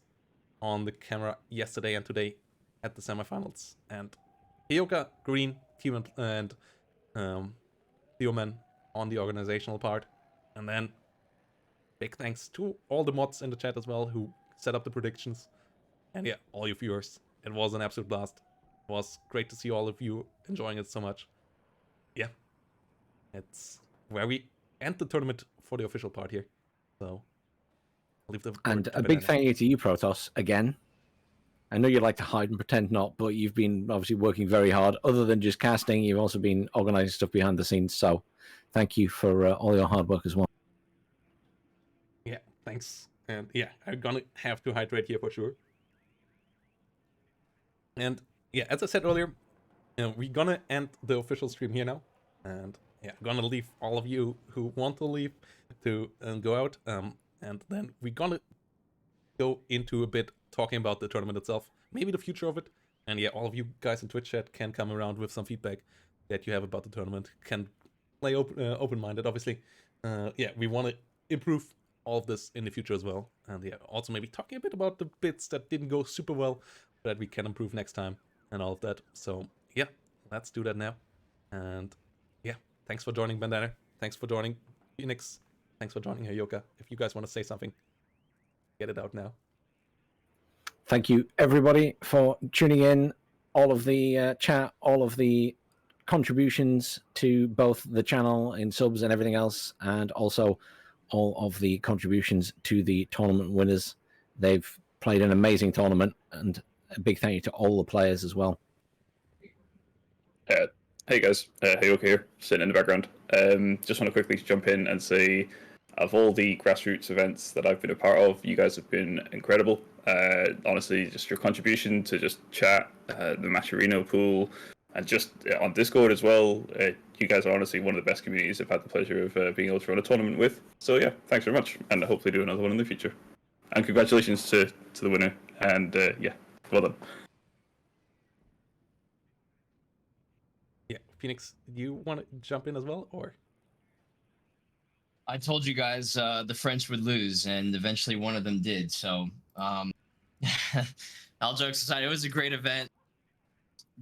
[SPEAKER 1] on the camera yesterday and today at the semifinals. And Hyoka, Green, Team and Theoman on the organizational part. And then big thanks to all the mods in the chat as well who set up the predictions. And yeah, all you viewers. It was an absolute blast. It was great to see all of you enjoying it so much. Yeah, it's where we end the tournament for the official part here. So I'll leave the
[SPEAKER 2] And a big thank you to you, Protoss, again. I know you like to hide and pretend not, but you've been obviously working very hard. Other than just casting, you've also been organizing stuff behind the scenes. So thank you for all your hard work as well.
[SPEAKER 1] Yeah, thanks. And yeah, I'm gonna have to hydrate here for sure. And yeah, as I said earlier, we're gonna end the official stream here now. And yeah, I'm gonna leave all of you who want to leave to go out. And then we're gonna go into a bit talking about the tournament itself, maybe the future of it. And yeah, all of you guys in Twitch chat can come around with some feedback that you have about the tournament. Can play open-minded, obviously. Yeah, we want to improve all of this in the future as well. And yeah, also maybe talking a bit about the bits that didn't go super well that we can improve next time and all of that. So yeah, let's do that now. And yeah, thanks for joining, Bandana. Thanks for joining, Phoenix. Thanks for joining, Hyoka. If you guys want to say something, get it out now.
[SPEAKER 2] Thank you, everybody, for tuning in. All of the chat, all of the contributions to both the channel in subs and everything else, and also all of the contributions to the tournament winners. They've played an amazing tournament, and a big thank you to all the players as well.
[SPEAKER 6] Hey guys, Hyoka here, sitting in the background. Just want to quickly jump in and say, of all the grassroots events that I've been a part of, you guys have been incredible. Honestly, just your contribution to just chat, the Matcherino pool, and just on Discord as well. You guys are honestly one of the best communities I've had the pleasure of being able to run a tournament with. So yeah, thanks very much, and hopefully do another one in the future. And congratulations to the winner, and yeah, well done.
[SPEAKER 1] Yeah, Phoenix, do you want to jump in as well, or?
[SPEAKER 5] I told you guys the French would lose, and eventually one of them did. So, all jokes aside, it was a great event.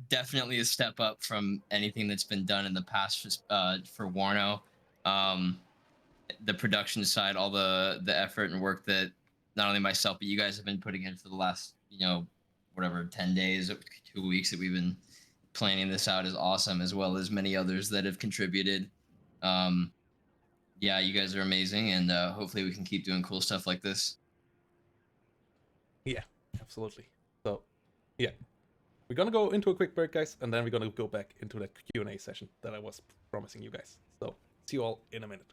[SPEAKER 5] Definitely a step up from anything that's been done in the past for WARNO. The production side, all the effort and work that not only myself but you guys have been putting in for the last 10 days, 2 weeks that we've been planning this out is awesome, as well as many others that have contributed. Yeah, you guys are amazing, and hopefully we can keep doing cool stuff like this.
[SPEAKER 1] Yeah, absolutely. So, yeah. We're gonna go into a quick break, guys, and then we're gonna go back into the Q&A session that I was promising you guys. So, see you all in a minute.